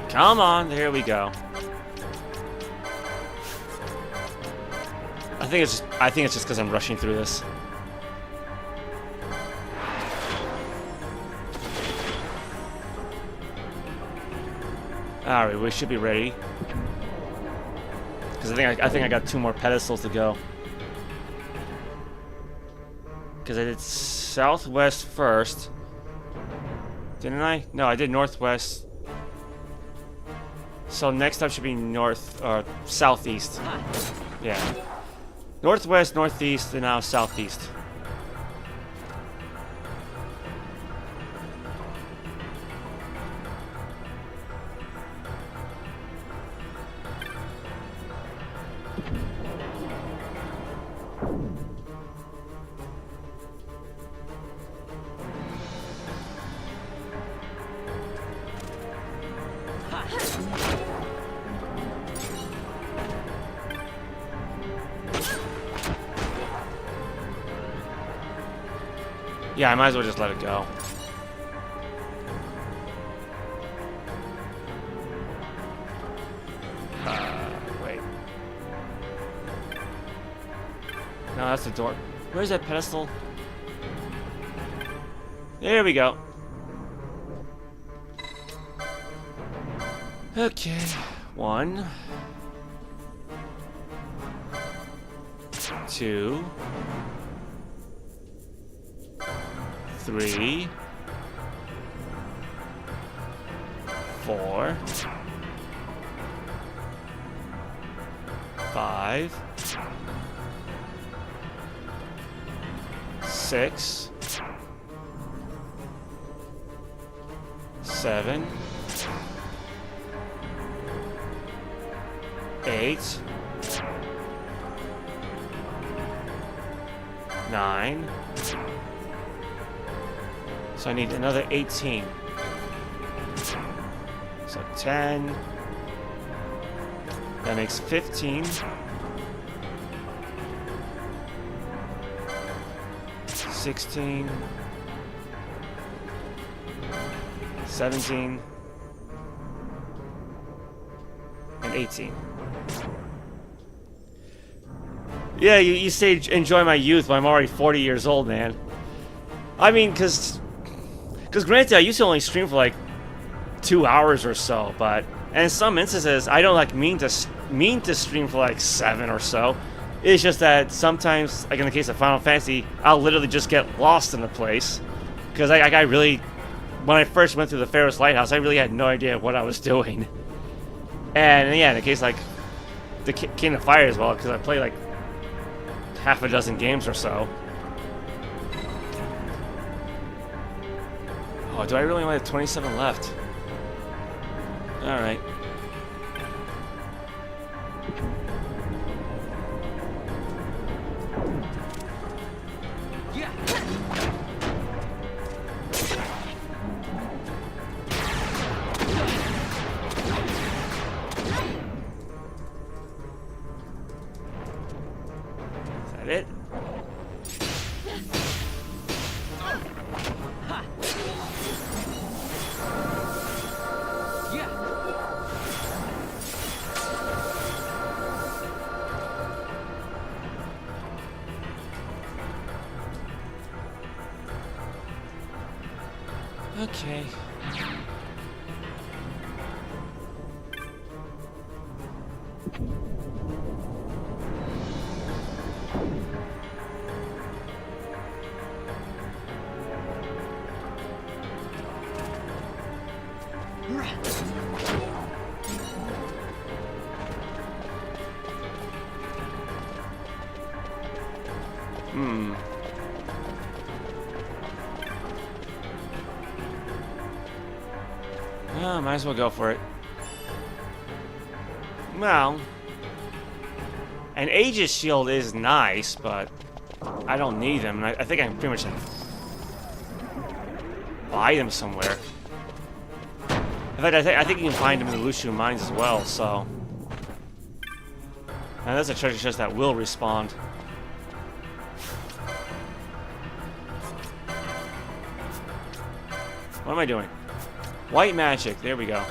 Come on, there we go. I think it's just because I'm rushing through this. Alright, we should be ready. Because I think I got 2 more pedestals to go. Because I did southwest first. Didn't I? No, I did northwest. So next up should be north or southeast. Yeah. Northwest, northeast, and now southeast. Yeah, I might as well just let it go. Wait. No, that's the door. Where's that pedestal? There we go. Okay. 1. 2. 3, 4, 5, 6, 7, 8, 9. So I need another 18. So 10. That makes 15. 16. 17. And 18. Yeah, you say enjoy my youth, but I'm already 40 years old, man. I mean, because granted, I used to only stream for like 2 hours or so, but and in some instances, I don't like mean to stream for like 7 or so. It's just that sometimes, like in the case of Final Fantasy, I'll literally just get lost in the place because I really, when I first went through the Pharos Lighthouse, I really had no idea what I was doing. And yeah, in the case like the King of Fire as well, because I played like half a dozen games or so. Oh, do I really only have 27 left? Alright. Yeah. Is that it? Okay. Might as well go for it. Well, an Aegis shield is nice, but I don't need them. I think I can pretty much buy them somewhere. In fact, I think you can find them in the Lushu mines as well. So, and that's a treasure chest that will respawn. What am I doing? White magic. There we go.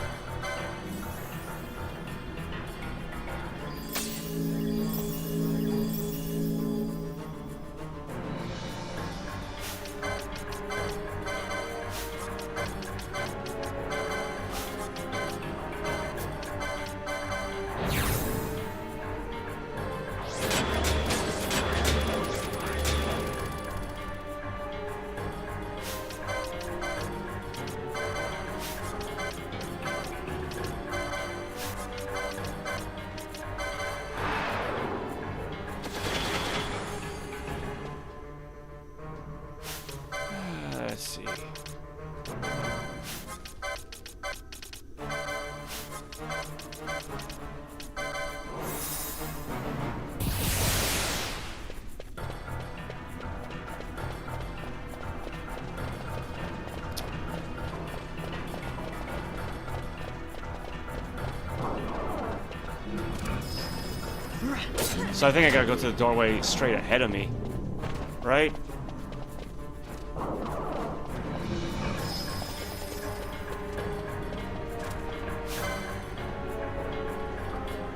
Let's see. So I think I gotta go to the doorway straight ahead of me, right?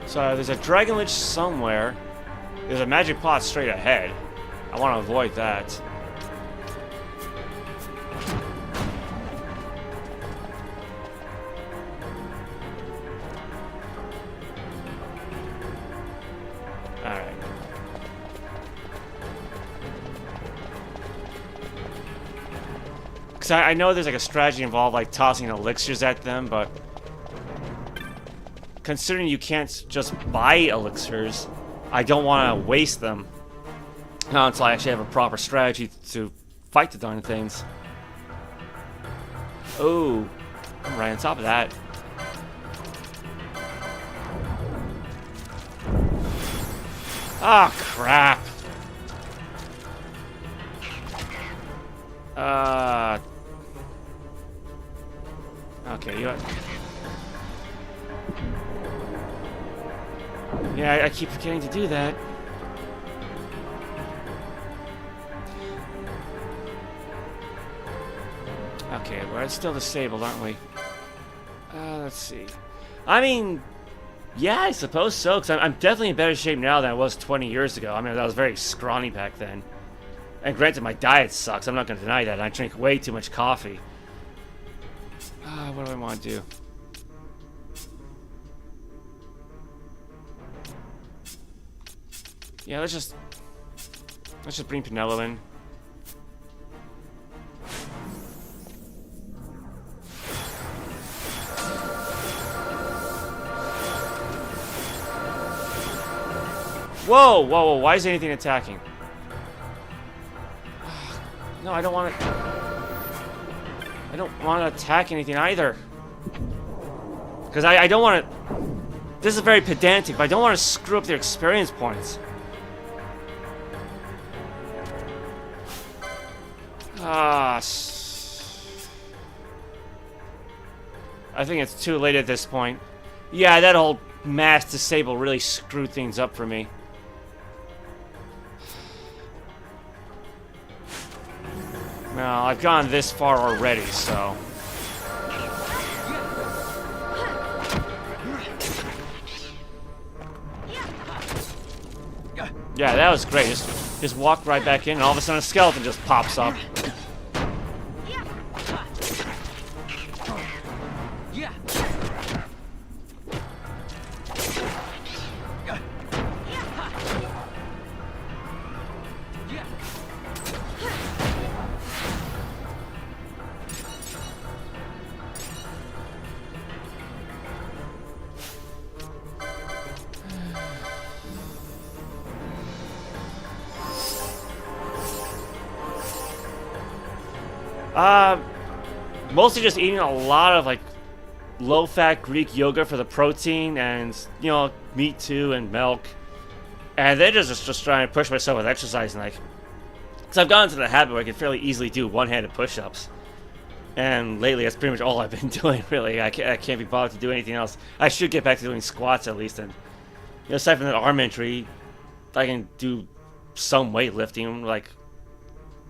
So there's a Dragon Lich somewhere. There's a magic pot straight ahead. I want to avoid that. Alright. Because I know there's like a strategy involved, like tossing elixirs at them, but considering you can't just buy elixirs, I don't want to waste them until I actually have a proper strategy to fight the darn things. Oh, I'm right on top of that. Ah, crap. Okay, you. Yeah, I keep forgetting to do that. Okay, we're still disabled, aren't we? Let's see. I mean, yeah, I suppose so, because I'm definitely in better shape now than I was 20 years ago. I mean, I was very scrawny back then. And granted, my diet sucks. I'm not going to deny that. I drink way too much coffee. What do I want to do? Yeah, let's just bring Pinello in. Whoa, whoa, whoa, why is anything attacking? No, I don't want to... I don't want to attack anything either. Because I don't want to... This is very pedantic, but I don't want to screw up their experience points. I think it's too late at this point. Yeah, that whole mass disable really screwed things up for me. Well, I've gone this far already, so... Yeah, that was great. Just walk right back in, and all of a sudden a skeleton just pops up. Mostly just eating a lot of like low-fat Greek yogurt for the protein, and you know, meat too, and milk. And then just trying to push myself with exercising, like, because I've gotten into the habit where I can fairly easily do one-handed push-ups. And lately, that's pretty much all I've been doing. Really, I can't be bothered to do anything else. I should get back to doing squats at least, and you know, aside from that arm entry, I can do some weightlifting, like.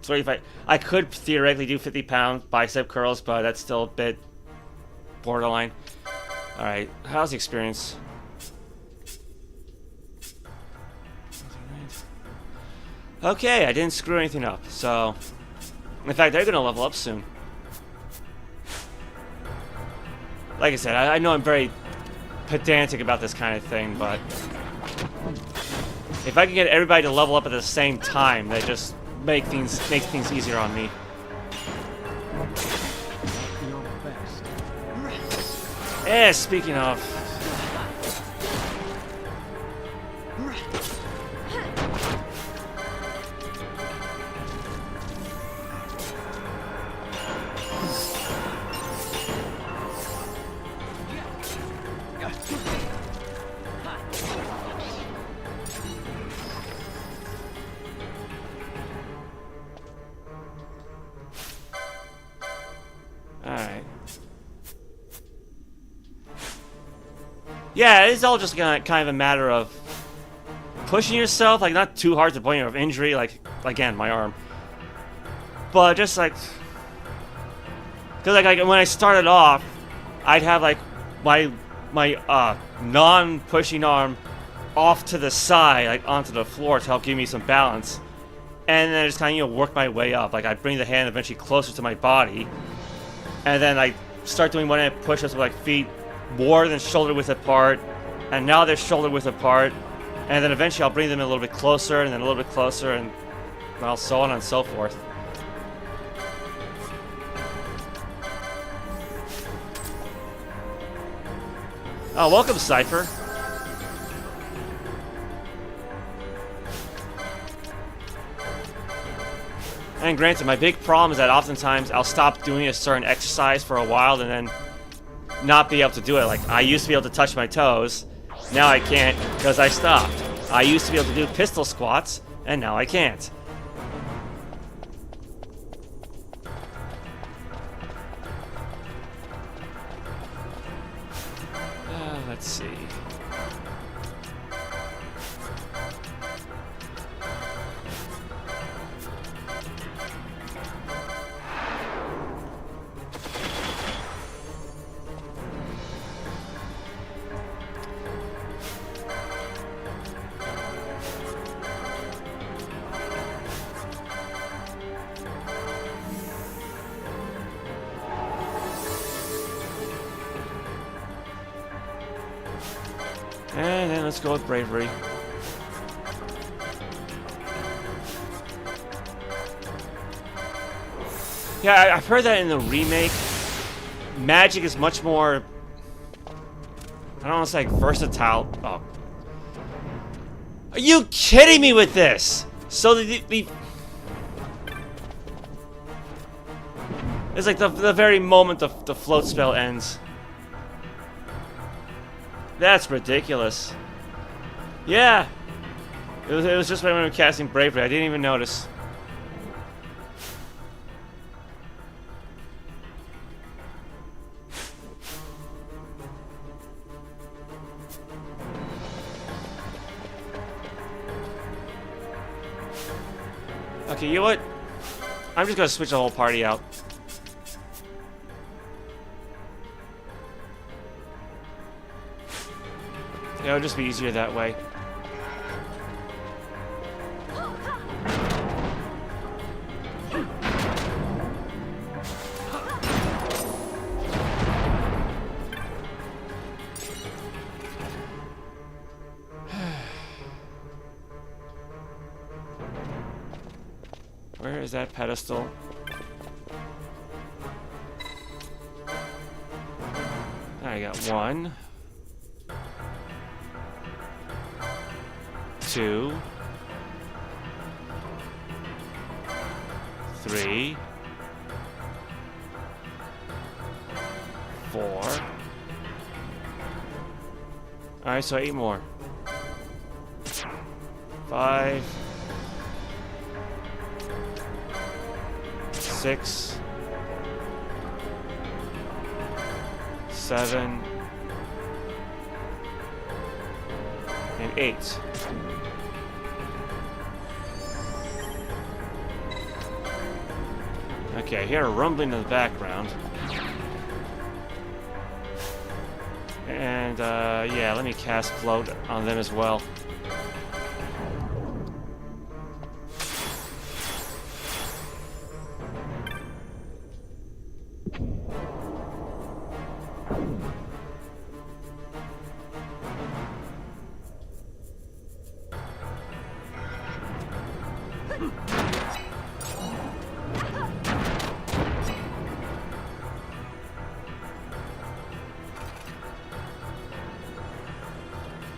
So if I could theoretically do 50-pound bicep curls, but that's still a bit borderline. Alright, how's the experience? Okay, I didn't screw anything up, so... In fact, they're gonna level up soon. Like I said, I know I'm very pedantic about this kind of thing, but... If I can get everybody to level up at the same time, that just makes things easier on me. Yeah, speaking of... Alright. Yeah, it's all just kind of a matter of pushing yourself, like not too hard to the point of injury, like, again, my arm. But just like... Because like when I started off, I'd have like my non-pushing arm off to the side, like onto the floor to help give me some balance. And then I just kind of, work my way up. Like I'd bring the hand eventually closer to my body. And then I start doing one-handed push-ups with like feet more than shoulder width apart. And now they're shoulder width apart. And then eventually I'll bring them a little bit closer, and then a little bit closer, and well, so on and so forth. Oh, welcome, Cypher. And granted, my big problem is that oftentimes I'll stop doing a certain exercise for a while and then not be able to do it. Like, I used to be able to touch my toes, now I can't because I stopped. I used to be able to do pistol squats, and now I can't. Let's see. And then let's go with Bravery. Yeah, I've heard that in the remake, magic is much more, I don't want to say versatile. Oh. Are you kidding me with this? So the it's like the very moment the float spell ends. That's ridiculous. Yeah. It was just when we were casting Bravery. I didn't even notice. Okay, you know what? I'm just gonna switch the whole party out. It'll just be easier that way. Where is that pedestal? I got 1, 2, 3, 4. Alright, so 8 more. 5, 6, 7, and 8. Okay, I hear a rumbling in the background. And, yeah, let me cast Float on them as well.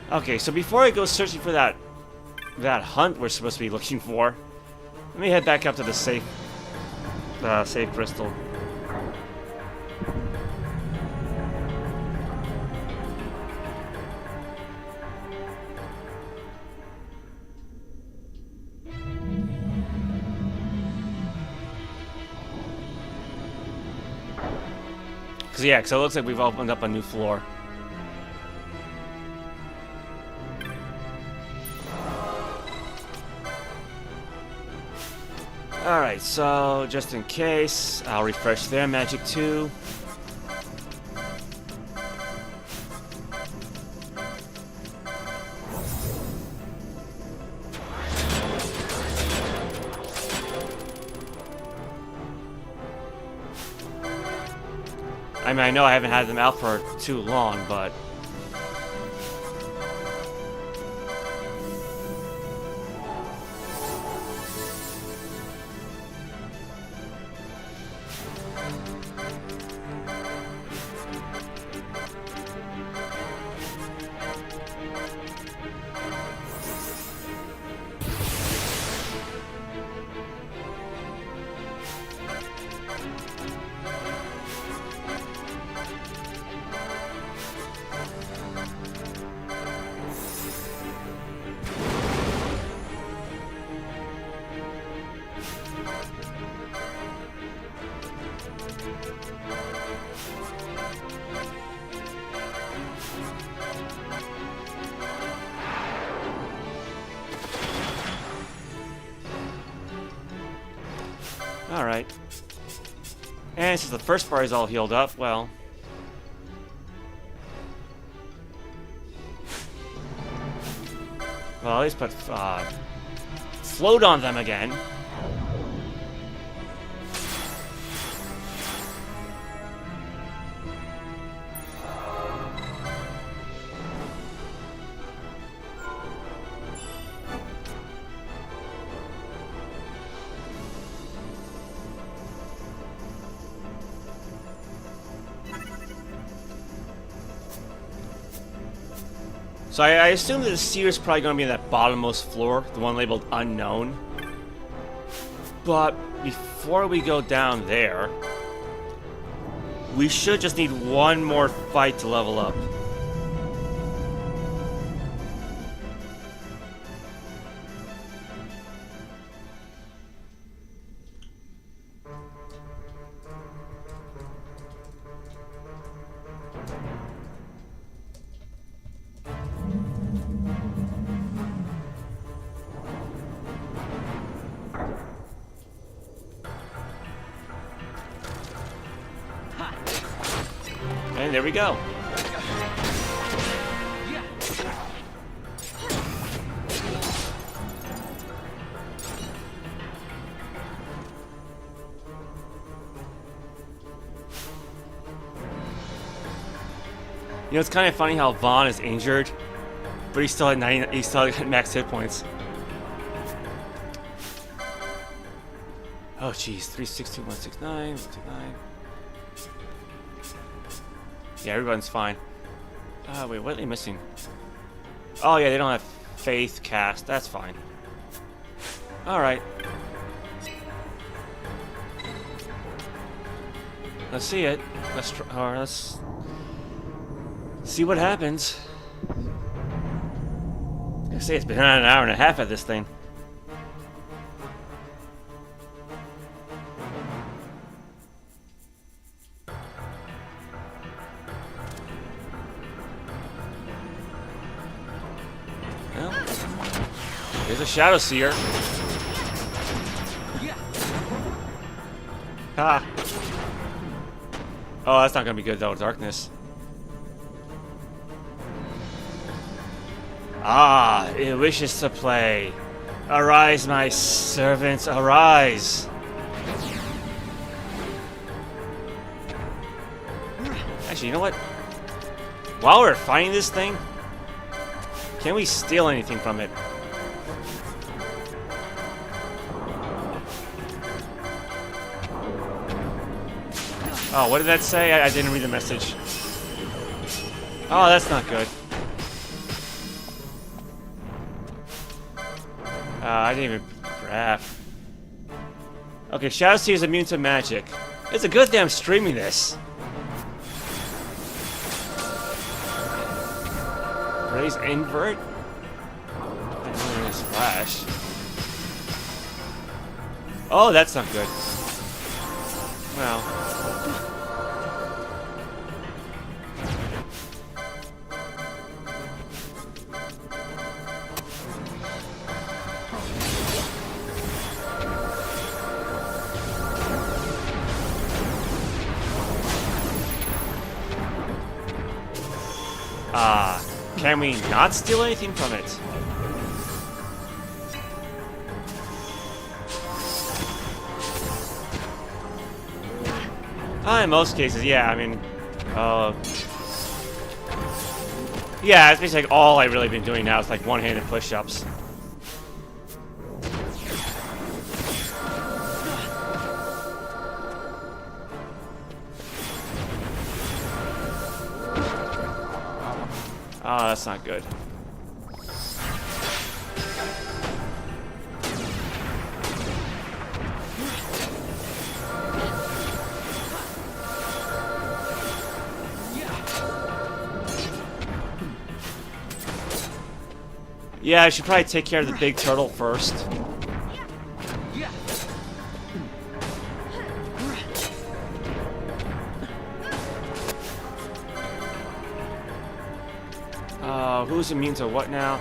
Okay, so before I go searching for that hunt we're supposed to be looking for, let me head back up to the safe crystal. Cause it looks like we've opened up a new floor. Alright, so just in case, I'll refresh their magic too. I mean, I know I haven't had them out for too long, but... Alright. And since the first bar is all healed up, well... Well, at least put float on them again. So I assume that the Seer is probably going to be in that bottommost floor, the one labeled Unknown. But before we go down there, we should just need one more fight to level up. And there we go. You know, it's kind of funny how Vaan is injured, but he's still at 90. He's still at max hit points. Oh, jeez, 362, 169, 169. Yeah, everyone's fine. Wait, what are they missing? Oh, yeah, they don't have Faith cast. That's fine. Alright. Let's see it. Let's see what happens. I say it's been an hour and a half at this thing. Well, there's a Shadow Seer. Ha! Oh, that's not gonna be good though, darkness. Ah, it wishes to play. Arise, my servants, arise. Actually, you know what? While we're fighting this thing, can we steal anything from it? Oh, what did that say? I didn't read the message. Oh, that's not good. I didn't even... Crap. Okay, Shadow Seer is immune to magic. It's a good thing I'm streaming this. Raise invert? I don't know this flash. Oh, that's not good. Well... can we not steal anything from it? In most cases, yeah, I mean... yeah, it's basically like all I've really been doing now is like one-handed push-ups. Oh, that's not good. Yeah, I should probably take care of the big turtle first. Who's immune to what now?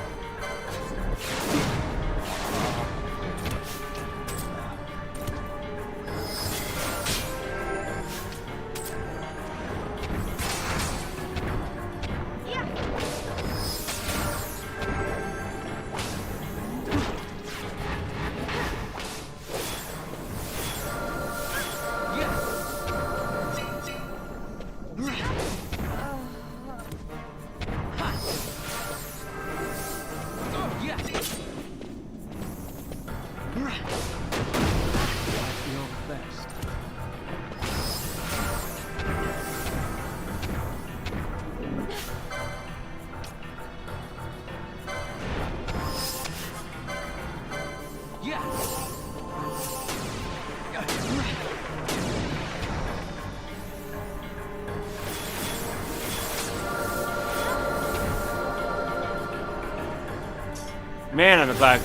Man, I'm glad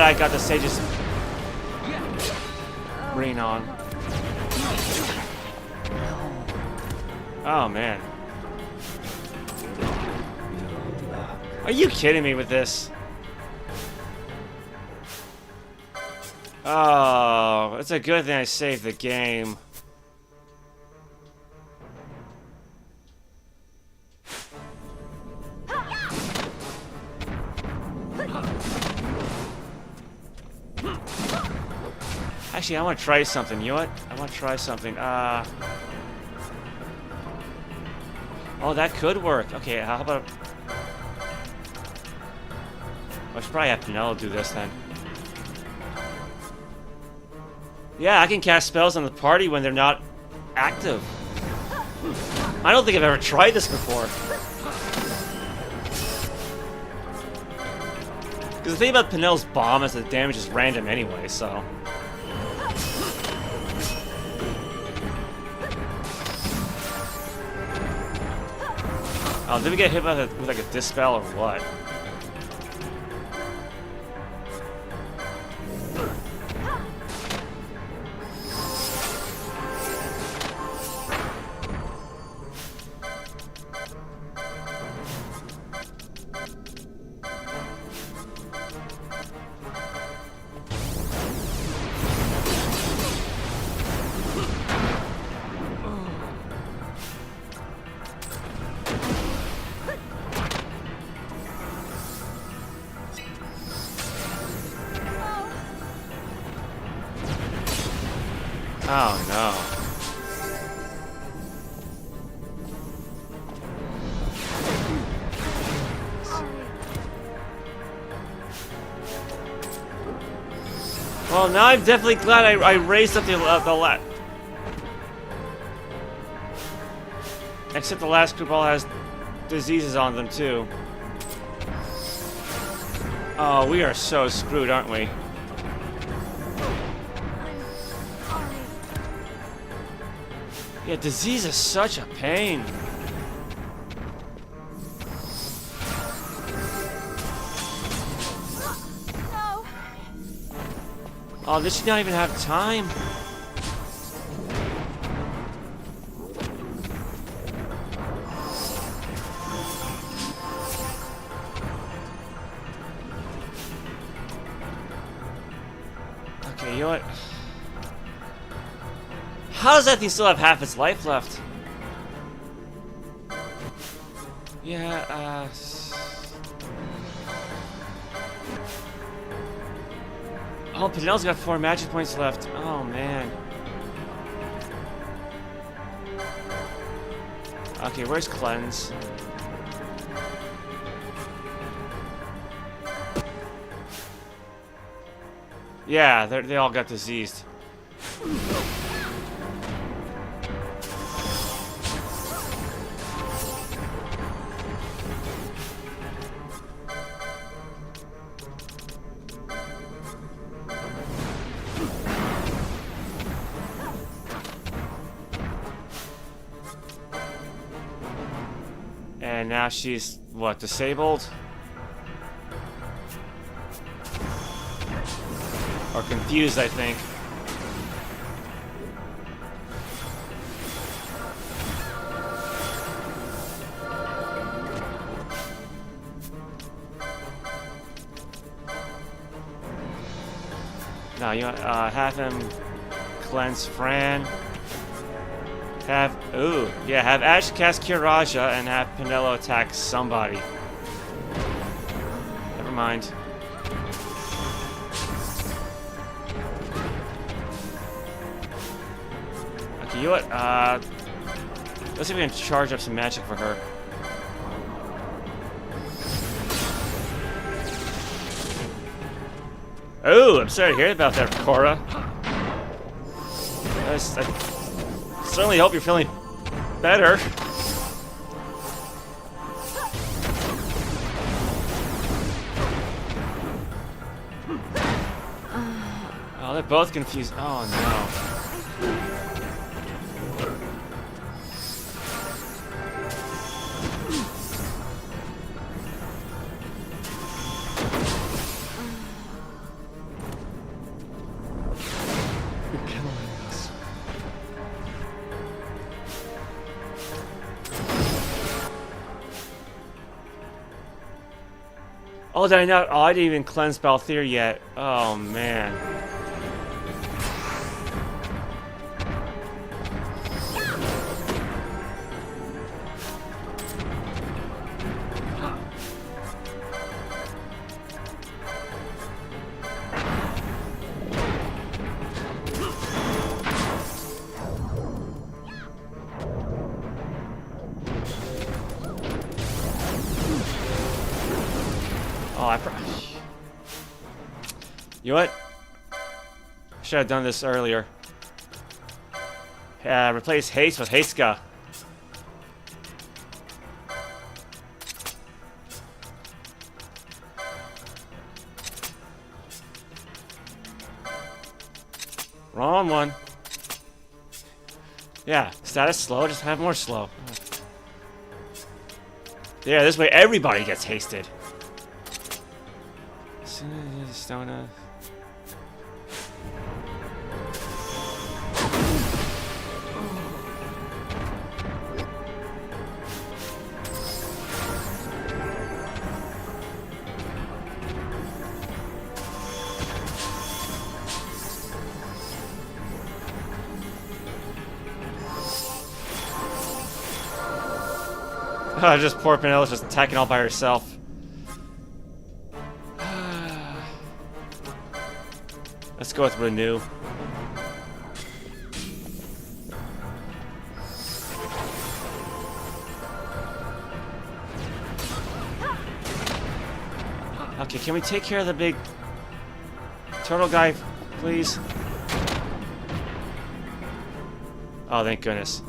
I got the Sage's ring on. Oh man. Are you kidding me with this? Oh, it's a good thing I saved the game. Actually, I want to try something. You know what? I want to try something. Oh, that could work. Okay, how about... I should probably have Penelo do this then. Yeah, I can cast spells on the party when they're not active. I don't think I've ever tried this before. Because the thing about Penelo's bomb is that the damage is random anyway, so... Oh, did we get hit with like a dispel or what? Oh no. Well, now I'm definitely glad I raised up the last. Except the last group all has diseases on them too. Oh, we are so screwed, aren't we? Yeah, disease is such a pain. No. Oh, this should not even have time. Okay, you know what? How does that thing still have half its life left? Yeah, oh, Pinel's got 4 magic points left. Oh, man. Okay, where's Cleanse? Yeah, they all got diseased. And now she's, what, disabled? Or confused, I think. No, you want, have him cleanse Fran. Have Ash cast Cure Raja and have Pinello attack somebody. Never mind. Okay, you know what? Let's see if we can charge up some magic for her. Oh, I'm sorry to hear about that, Cora. I certainly hope you're feeling better. Oh, they're both confused. Oh, no. Oh, did I not? Oh, I didn't even cleanse Balthier yet. Oh, man. You know what? I should have done this earlier. Replace Haste with Hasteska. Wrong one. Yeah, status slow, just have more slow. Yeah, this way everybody gets hasted. Stona. Just poor Penelope's just attacking all by herself. Let's go with Renew. Okay, can we take care of the big turtle guy, please? Oh, thank goodness.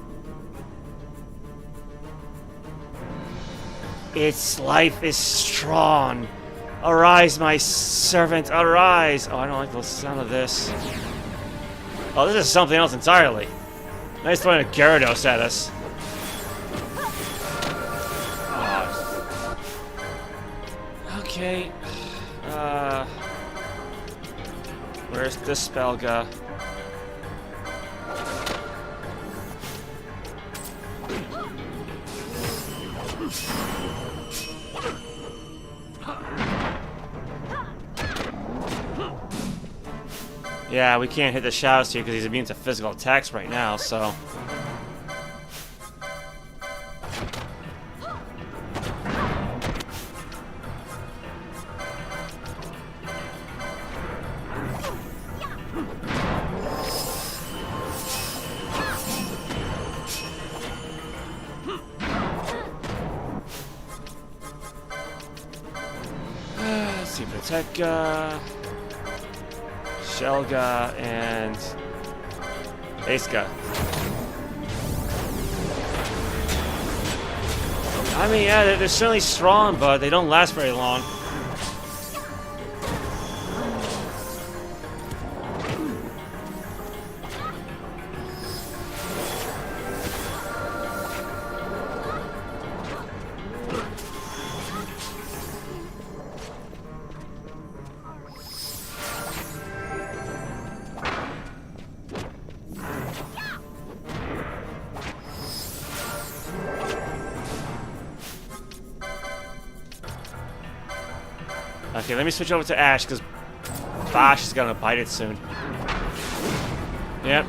Its life is strong. Arise, my servant, arise! Oh, I don't like the sound of this. Oh, this is something else entirely. Nice throwing a Gyarados at us. Oh. Okay. Where's this Spelga? Yeah, we can't hit the Shadows here because he's immune to physical attacks right now, so... Let's see, Protecga... Shelga and Aska. I mean, yeah, they're certainly strong, but they don't last very long. Okay, let me switch over to Ash, because Bosch is gonna bite it soon. Yep.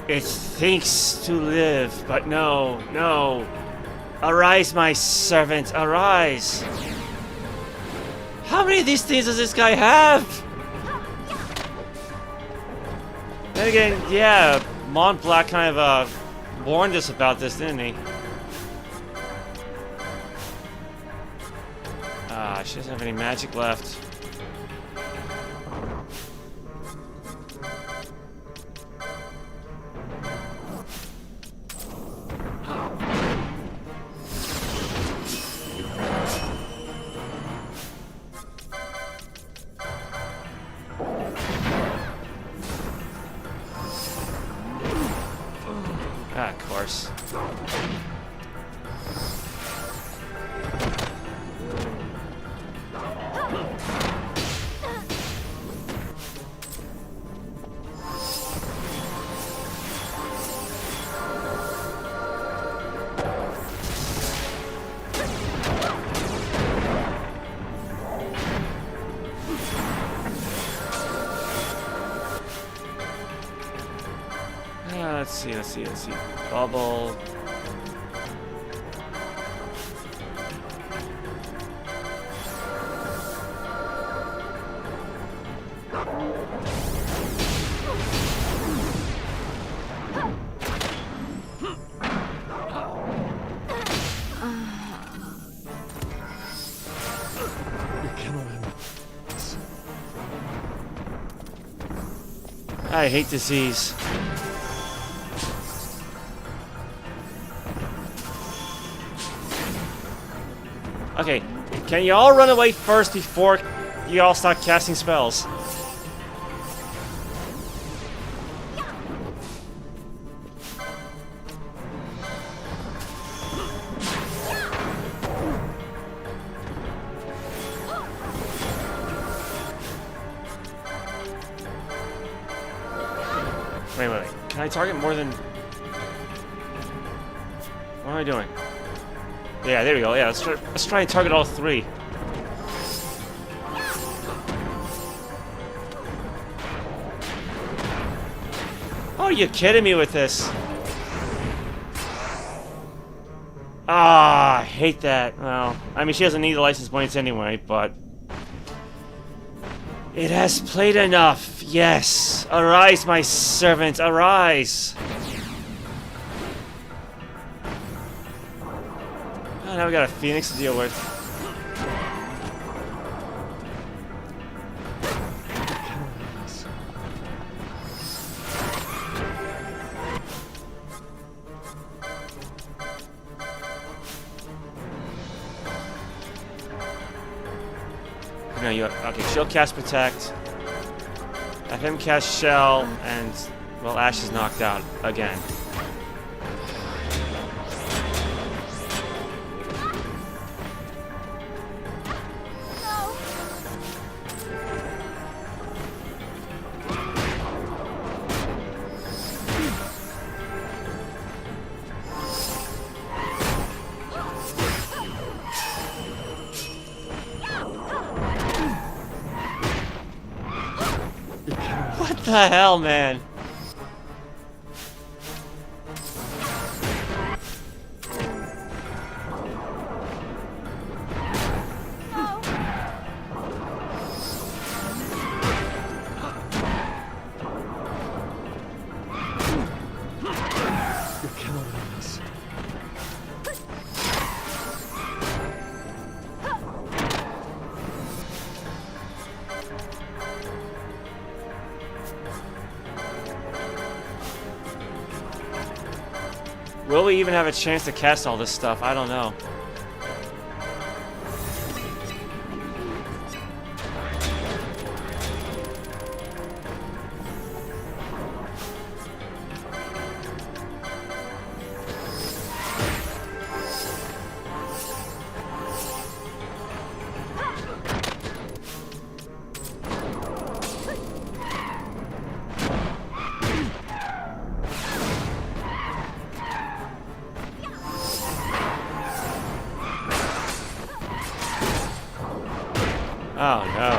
It thinks to live, but no, no. Arise, my servant, arise! How many of these things does this guy have? Then again, yeah, Mont Black kind of warned us about this, didn't he? Ah, she doesn't have any magic left. Ah, of course. Let's see. Bubble. I hate disease. Okay, can you all run away first before you all start casting spells? Wait. Can I target more than... What am I doing? Yeah, there we go. Yeah, let's try and target all three. Oh, are you kidding me with this? Ah, I hate that. Well, I mean, she doesn't need the license points anyway, but... It has played enough. Yes. Arise, my servant. Arise. Oh, now we got a Phoenix to deal with. No, you okay? She'll cast Protect. Have him cast Shell, and well, Ash is knocked out again. What the hell, man? Will we even have a chance to cast all this stuff? I don't know. Oh no.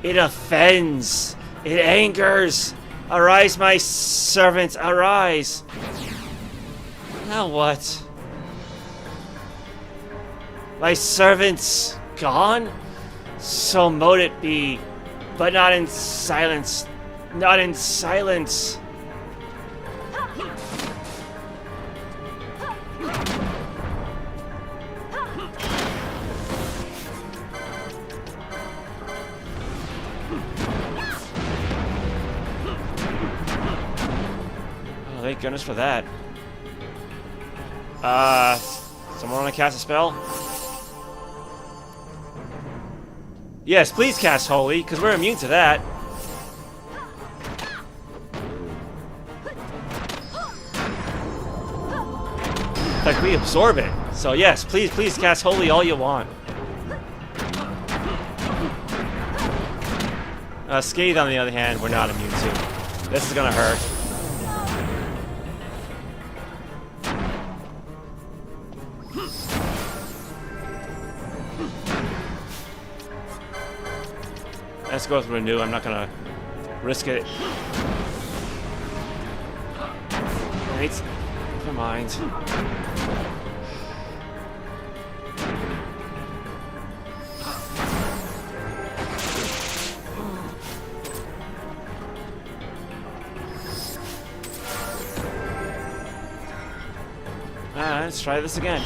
It offends. It angers. Arise, my servants, arise. Now what? My servants gone? So mote it be, but not in silence. Not in silence. Thank goodness for that. Someone want to cast a spell? Yes, please cast Holy, because we're immune to that. In fact, we absorb it. So yes, please cast Holy all you want. Scathe, on the other hand, we're not immune to. This is gonna hurt. Let's go with Renew. I'm not gonna risk it. Wait. Never mind. Let's try this again.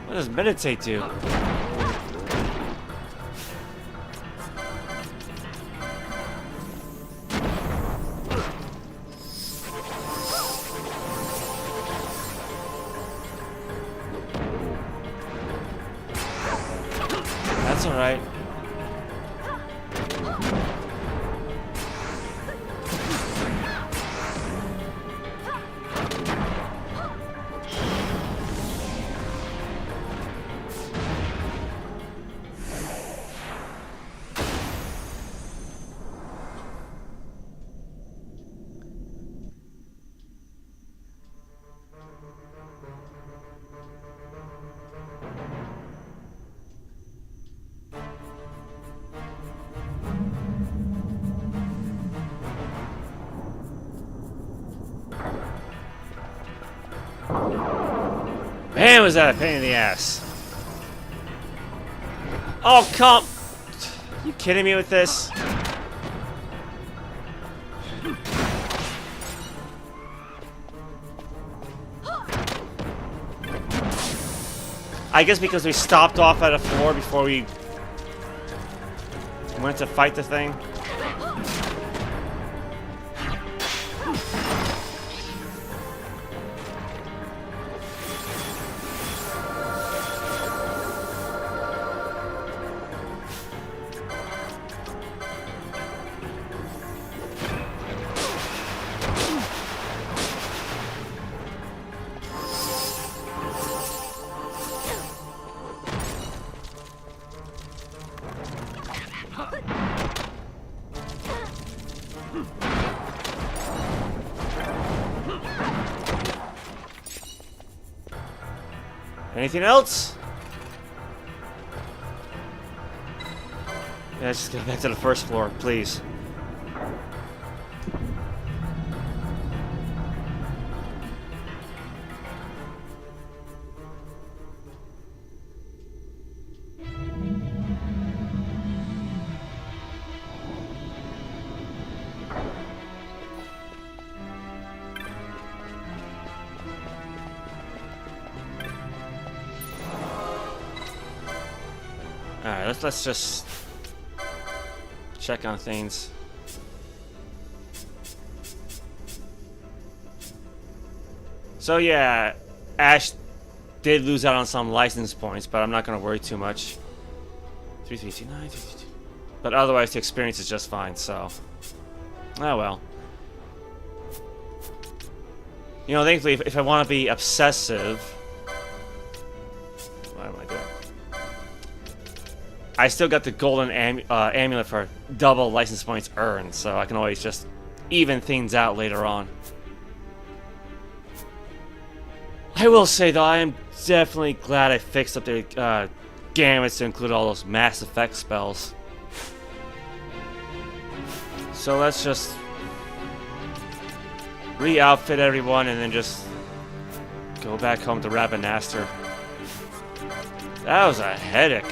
What does meditate do? That's all right. Man, was that a pain in the ass. Oh, come... You kidding me with this? I guess because we stopped off at a floor before we went to fight the thing. Anything else? Yeah, let's just get back to the first floor, please. Alright, let's just check on things. So yeah, Ash did lose out on some license points, but I'm not going to worry too much. 3329, 332. But otherwise the experience is just fine, so... Oh well. You know, thankfully, if I want to be obsessive... What am I doing? I still got the golden amulet for double license points earned, so I can always just even things out later on. I will say though, I am definitely glad I fixed up the gamuts to include all those Mass Effect spells. So let's just re-outfit everyone and then just go back home to Rabbinaster. That was a headache.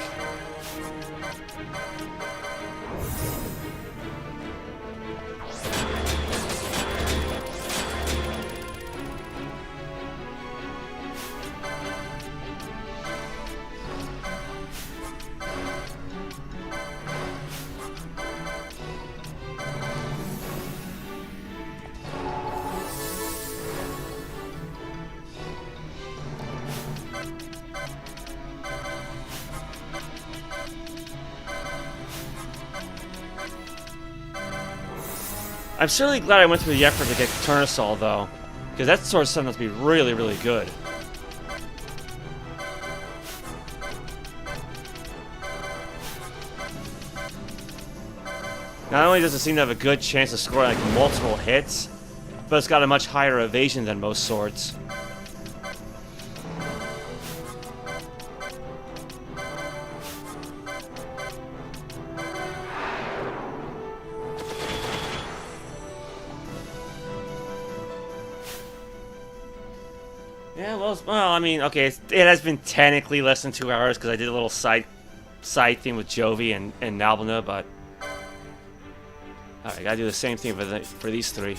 I'm certainly glad I went through the effort to get Turnusol, though, because that sword set must be really, really good. Not only does it seem to have a good chance of scoring like multiple hits, but it's got a much higher evasion than most swords. Yeah, well, I mean, okay, it has been technically less than 2 hours because I did a little side thing with Jovi and Nalbana, but alright, gotta do the same thing for these three.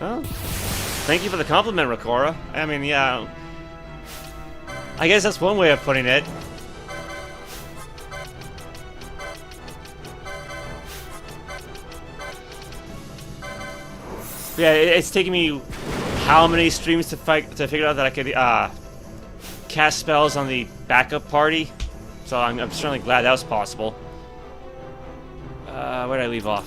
Oh, thank you for the compliment, Rakora. I mean, yeah, I guess that's one way of putting it. Yeah, it's taking me how many streams to figure out that I could cast spells on the backup party. So I'm certainly glad that was possible. Where did I leave off?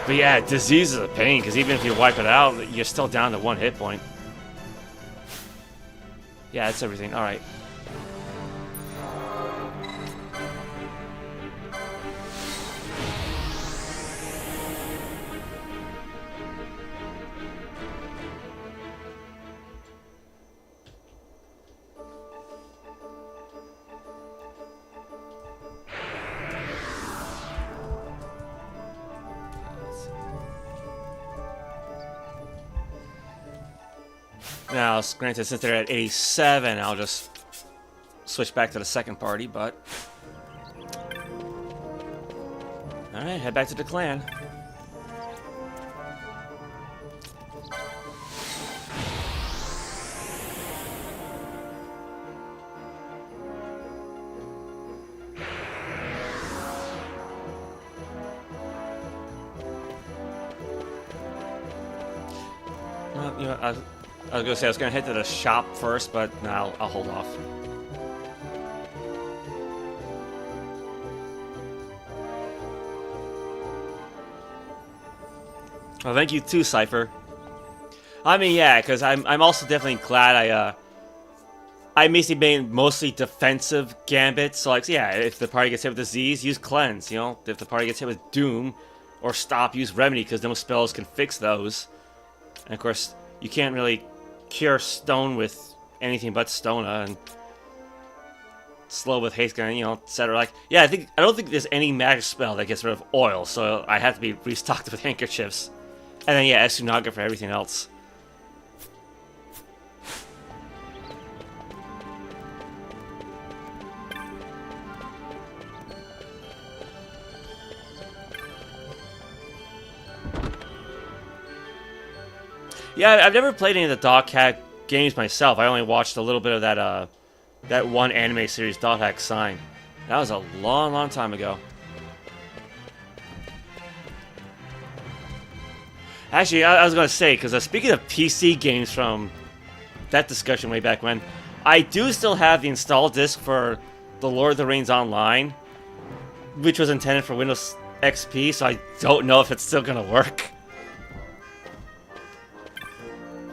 But yeah, disease is a pain, because even if you wipe it out, you're still down to 1 hit point. Yeah, that's everything. Alright. Now, granted, since they're at 87, I'll just switch back to the second party, but... Alright, head back to the clan. Well, you know, I was gonna say I was gonna head to the shop first, but no, I'll hold off. Well, thank you too, Cypher. I mean, yeah, because I'm also definitely glad I made mostly defensive gambits. So, like, yeah, if the party gets hit with disease, use cleanse. You know, if the party gets hit with doom or stop, use remedy, because those spells can fix those. And of course, you can't really cure stone with anything but stona, and slow with haste gun, you know, etc. Like, yeah, I don't think there's any magic spell that gets rid of oil, so I have to be restocked with handkerchiefs. And then yeah, Esunaga for everything else. Yeah, I've never played any of the Dog Hack games myself. I only watched a little bit of that one anime series, Dog Hack Sign. That was a long, long time ago. Actually, I was going to say, because speaking of PC games from that discussion way back when, I do still have the installed disc for The Lord of the Rings Online, which was intended for Windows XP, so I don't know if it's still going to work.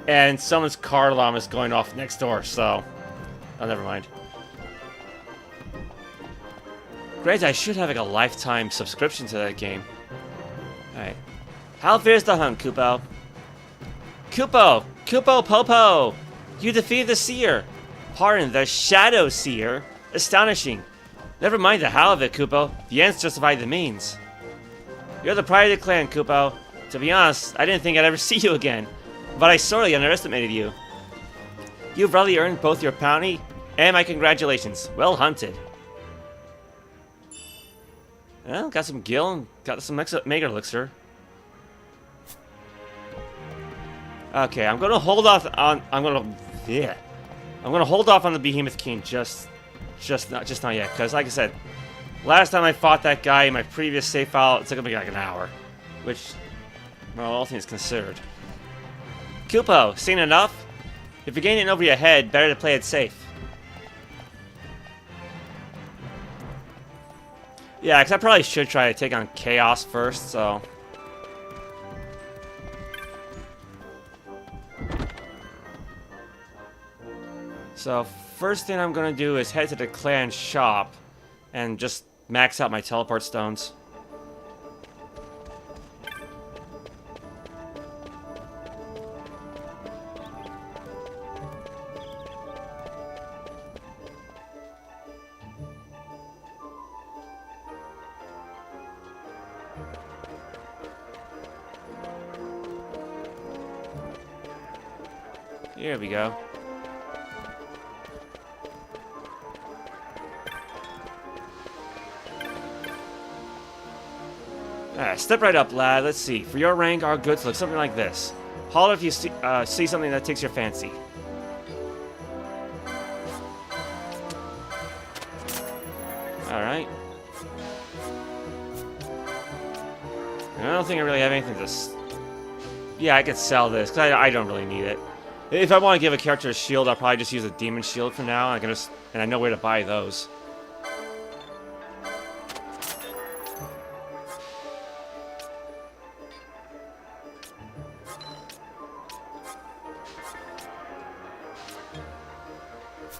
And someone's car alarm is going off next door, so... Oh, never mind. Granted, I should have like a lifetime subscription to that game. Alright. How fares the hunt, Kupo? Kupo! Kupo Popo! You defeated the Seer! Pardon, the Shadow Seer? Astonishing. Never mind the how of it, Kupo. The ends justify the means. You're the pride of the clan, Kupo. To be honest, I didn't think I'd ever see you again. But I sorely underestimated you. You've really earned both your bounty and my congratulations. Well hunted. Well, got some gil and got some mega elixir. Okay, I'm gonna hold off on. I'm gonna hold off on the Behemoth King just not yet, because like I said, last time I fought that guy in my previous save file, it took me like an hour, which, well, all things considered. Kupo, seen enough? If you're gaining over your head, better to play it safe. Yeah, because I probably should try to take on Chaos first, so... So, first thing I'm going to do is head to the clan shop and just max out my teleport stones. Here we go. Step right up, lad. Let's see. For your rank, our goods look something like this. Holler if you see something that takes your fancy. Alright. I don't think I really have anything to... Yeah, I could sell this, because I don't really need it. If I want to give a character a shield, I'll probably just use a demon shield for now. And I know where to buy those.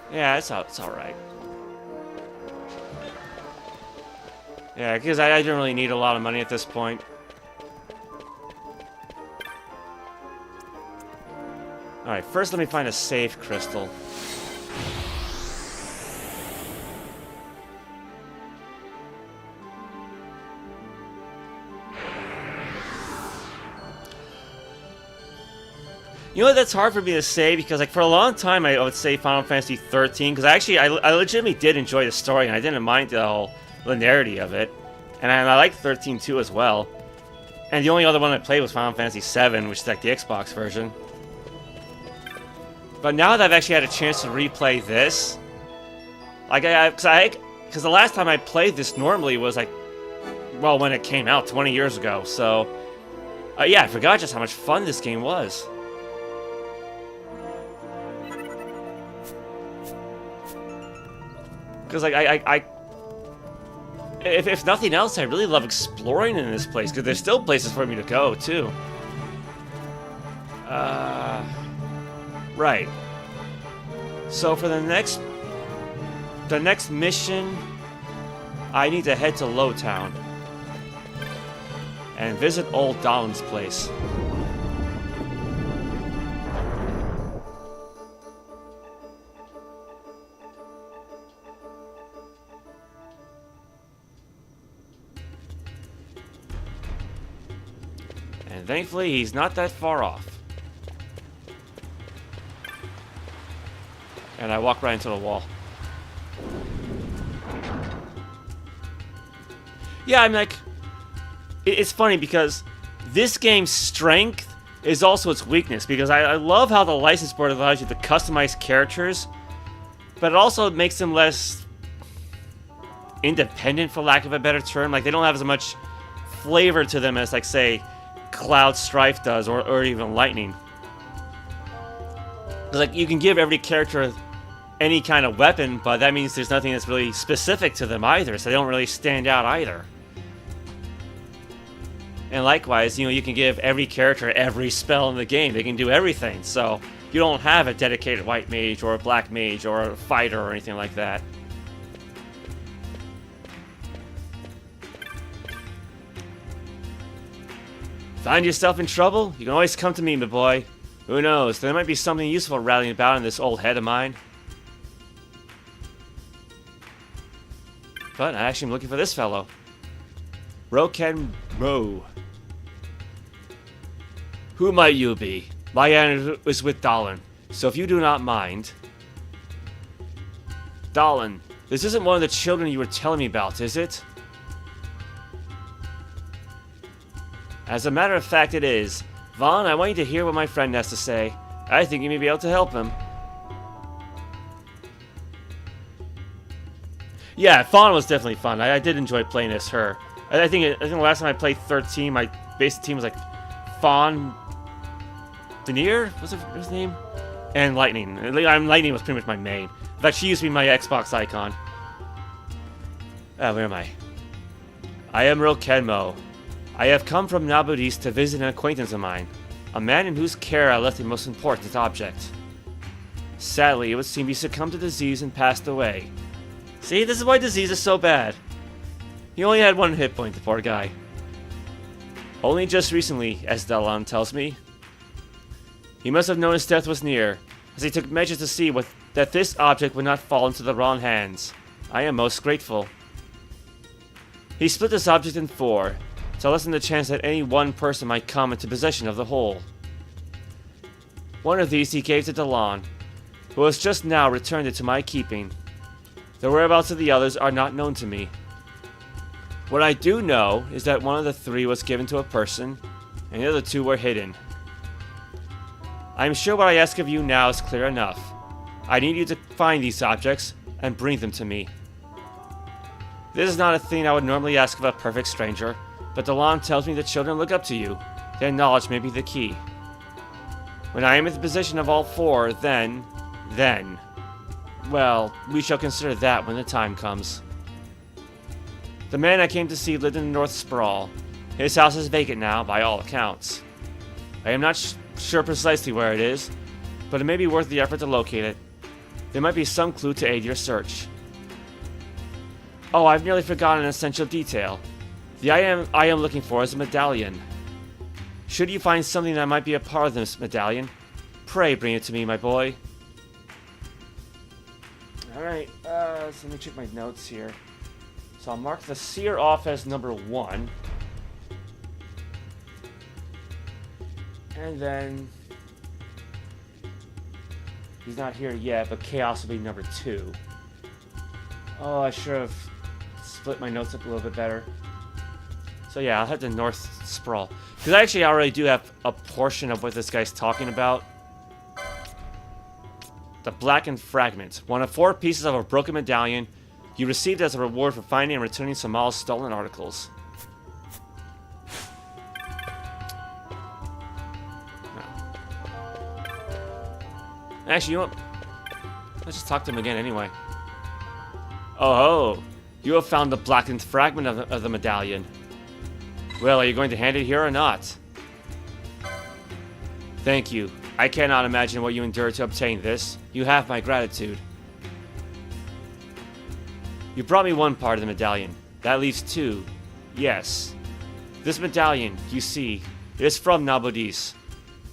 Yeah, it's alright. Yeah, because I don't really need a lot of money at this point. Alright, first let me find a safe crystal. You know what, that's hard for me to say, because like for a long time I would say Final Fantasy XIII, because I legitimately did enjoy the story, and I didn't mind the whole linearity of it. And I liked 13 too as well. And the only other one I played was Final Fantasy VII, which is like the Xbox version. But now that I've actually had a chance to replay this, like because the last time I played this normally was like, well, when it came out 20 years ago. So yeah, I forgot just how much fun this game was. Because like if nothing else, I really love exploring in this place, because there's still places for me to go too. Right. So for the next mission, I need to head to Lowtown and visit old Dalen's place. And thankfully, he's not that far off. And I walk right into the wall. Yeah, I'm like... It's funny because this game's strength is also its weakness. Because I love how the license board allows you to customize characters. But it also makes them less independent, for lack of a better term. Like, they don't have as much flavor to them as, like, say, Cloud Strife does, or even Lightning. Like, you can give every character any kind of weapon, but that means there's nothing that's really specific to them either, so they don't really stand out either. And likewise, you know, you can give every character every spell in the game. They can do everything, so you don't have a dedicated white mage or a black mage or a fighter or anything like that. Find yourself in trouble? You can always come to me, my boy. Who knows, there might be something useful rallying about in this old head of mine. But I actually am looking for this fellow. Roken Mo. Who might you be? My errand is with Dalen, so if you do not mind... Dalen, this isn't one of the children you were telling me about, is it? As a matter of fact, it is. Vaan, I want you to hear what my friend has to say. I think you may be able to help him. Yeah, Fawn was definitely fun. I did enjoy playing as her. I think the last time I played 13, my basic team was like Fawn, Veneer, was his name? And Lightning. Lightning was pretty much my main. In fact, she used to be my Xbox icon. Where am I? I am Rokenmo. I have come from Nabudis to visit an acquaintance of mine, a man in whose care I left the most important object. Sadly, it would seem he succumbed to disease and passed away. See, this is why disease is so bad. He only had one hit point, the poor guy. Only just recently, as Dalen tells me. He must have known his death was near, as he took measures to see that this object would not fall into the wrong hands. I am most grateful. He split this object in 4, to lessen the chance that any one person might come into possession of the whole. One of these he gave to Dalen, who has just now returned it to my keeping. The whereabouts of the others are not known to me. What I do know is that one of the 3 was given to a person, and the other 2 were hidden. I am sure what I ask of you now is clear enough. I need you to find these objects and bring them to me. This is not a thing I would normally ask of a perfect stranger, but the law tells me that children look up to you. Their knowledge may be the key. When I am in the position of all four, then... Well, we shall consider that when the time comes. The man I came to see lived in the North Sprawl. His house is vacant now, by all accounts. I am not sure precisely where it is, but it may be worth the effort to locate it. There might be some clue to aid your search. Oh, I've nearly forgotten an essential detail. The item I am looking for is a medallion. Should you find something that might be a part of this medallion, pray bring it to me, my boy. Alright, so let me check my notes here. So I'll mark the Seer off as number 1. And then... he's not here yet, but Chaos will be number 2. Oh, I should have split my notes up a little bit better. So yeah, I'll head to North Sprawl. Because I actually already do have a portion of what this guy's talking about. The Blackened Fragment. One of 4 pieces of a broken medallion you received as a reward for finding and returning Samal's stolen articles. No. Actually, you know what? Let's just talk to him again anyway. Oh, you have found the Blackened Fragment of the medallion. Well, are you going to hand it here or not? Thank you. I cannot imagine what you endured to obtain this. You have my gratitude. You brought me 1 part of the medallion. That leaves 2. Yes. This medallion, you see, it is from Nabodis.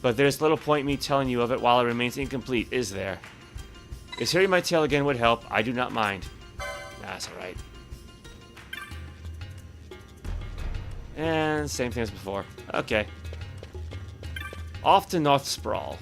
But there's little point in me telling you of it while it remains incomplete, is there? If hearing my tale again would help, I do not mind. That's alright. And same thing as before. Okay. Off to North Sprawl.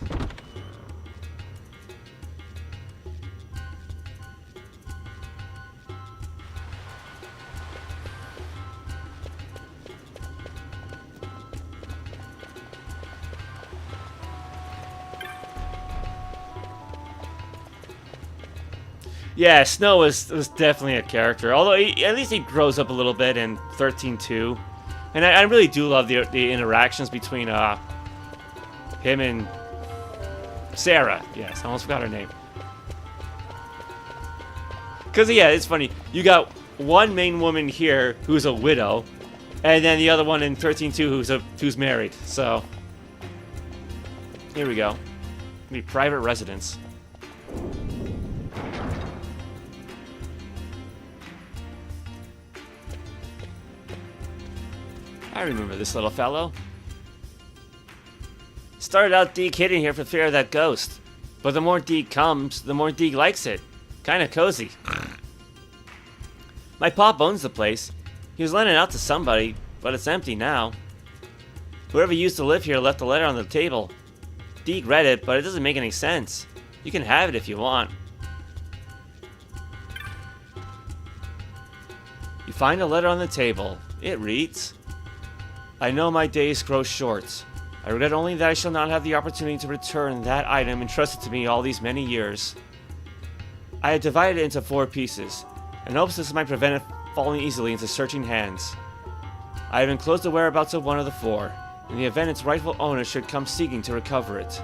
Yeah, Snow was definitely a character. Although at least he grows up a little bit in 13-2. And I really do love the interactions between him and Sarah. Yes, I almost forgot her name. Because, yeah, it's funny. You got one main woman here who's a widow, and then the other one in 13-2 who's married. So, here we go. Be private residence. I remember this little fellow. Started out Deke hidden here for fear of that ghost. But the more Deke comes, the more Deke likes it. Kinda cozy. My pop owns the place. He was lending it out to somebody, but it's empty now. Whoever used to live here left a letter on the table. Deke read it, but it doesn't make any sense. You can have it if you want. You find a letter on the table. It reads, I know my days grow short. I regret only that I shall not have the opportunity to return that item entrusted to me all these many years. I had divided it into 4 pieces, in hopes this might prevent it falling easily into searching hands. I have enclosed the whereabouts of one of the 4, in the event its rightful owner should come seeking to recover it.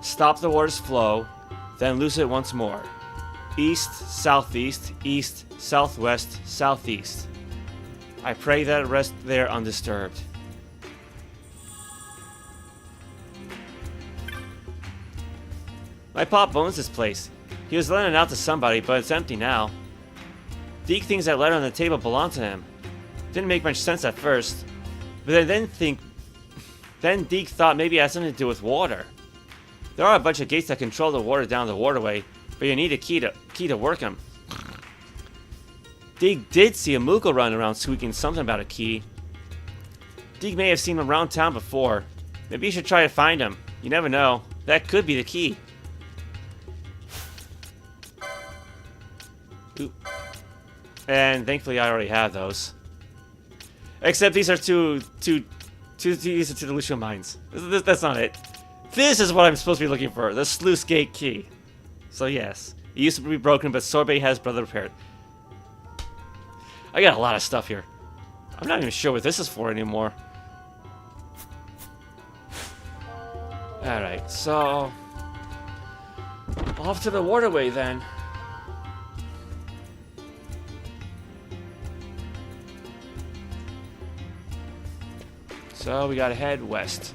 Stop the water's flow, then loose it once more. East, southeast, east, southwest, southeast. I pray that it rest there undisturbed. My pop owns this place. He was lending it out to somebody, but it's empty now. Deke thinks that letter on the table belonged to him. Didn't make much sense at first, but then Deke thought maybe it had something to do with water. There are a bunch of gates that control the water down the waterway, but you need a key to work them. Deke did see a Moogle run around squeaking something about a key. Deke may have seen him around town before. Maybe you should try to find him. You never know. That could be the key. Oop. And thankfully I already have those. Except these are two delusional mines. That's not it. This is what I'm supposed to be looking for. The sluice gate key. So yes. It used to be broken, but Sorbet has brother repaired. I got a lot of stuff here. I'm not even sure what this is for anymore. Alright, so... off to the waterway then. So we gotta head west.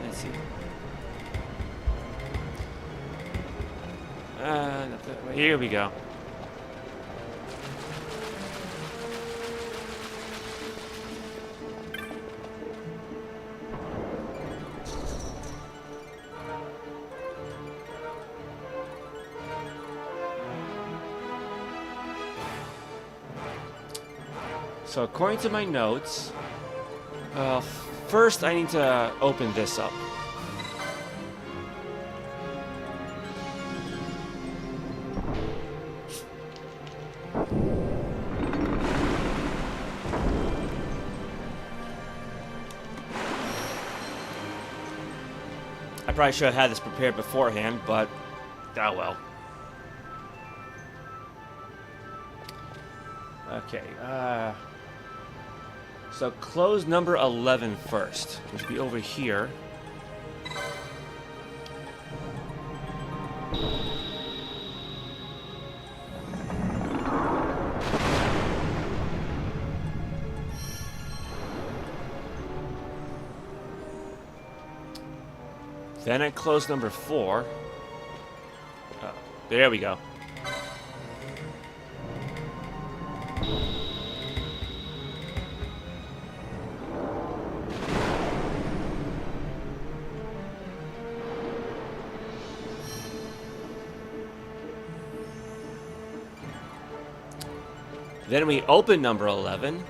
Let's see. Here we go. So according to my notes, first I need to open this up. I probably should have had this prepared beforehand, but oh well. Okay, so close number 11 first, which will be over here. Then I close number 4. Oh, there we go. Then we open number 11.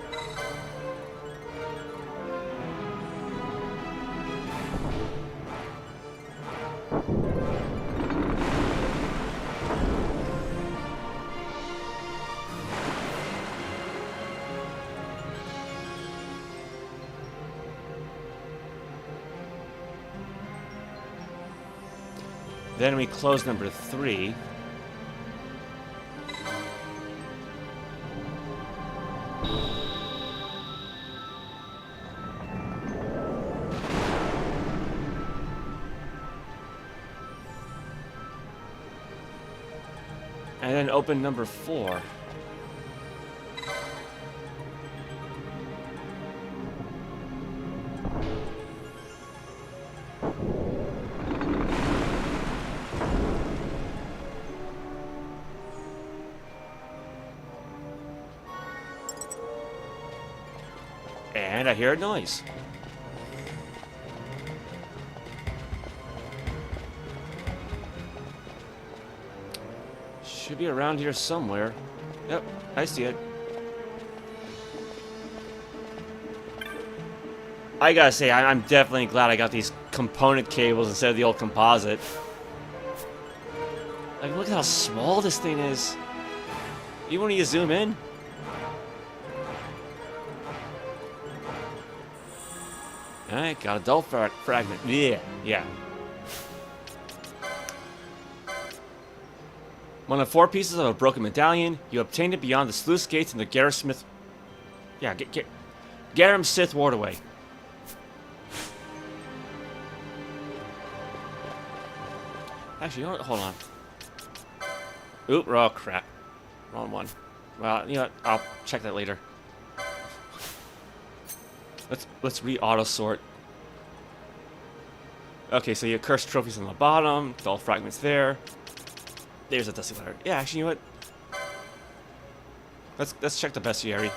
Then we close number 3. And then open number 4. And I hear a noise. Should be around here somewhere. Yep, I see it. I gotta say, I'm definitely glad I got these component cables instead of the old composite. Like, look at how small this thing is. Even when you zoom in. Alright, got a dull fragment. Yeah. One of 4 pieces of a broken medallion. You obtained it beyond the sluice gates in the Garrett-Smith... Yeah, Garum-Sith waterway. Actually, you know what? Hold on. Oop, oh crap. Wrong one. Well, you know what? I'll check that later. Let's re-auto sort. Okay, so your cursed trophies on the bottom, dull fragments there. There's a dusty letter. Yeah, actually, you know what? Let's check the bestiary.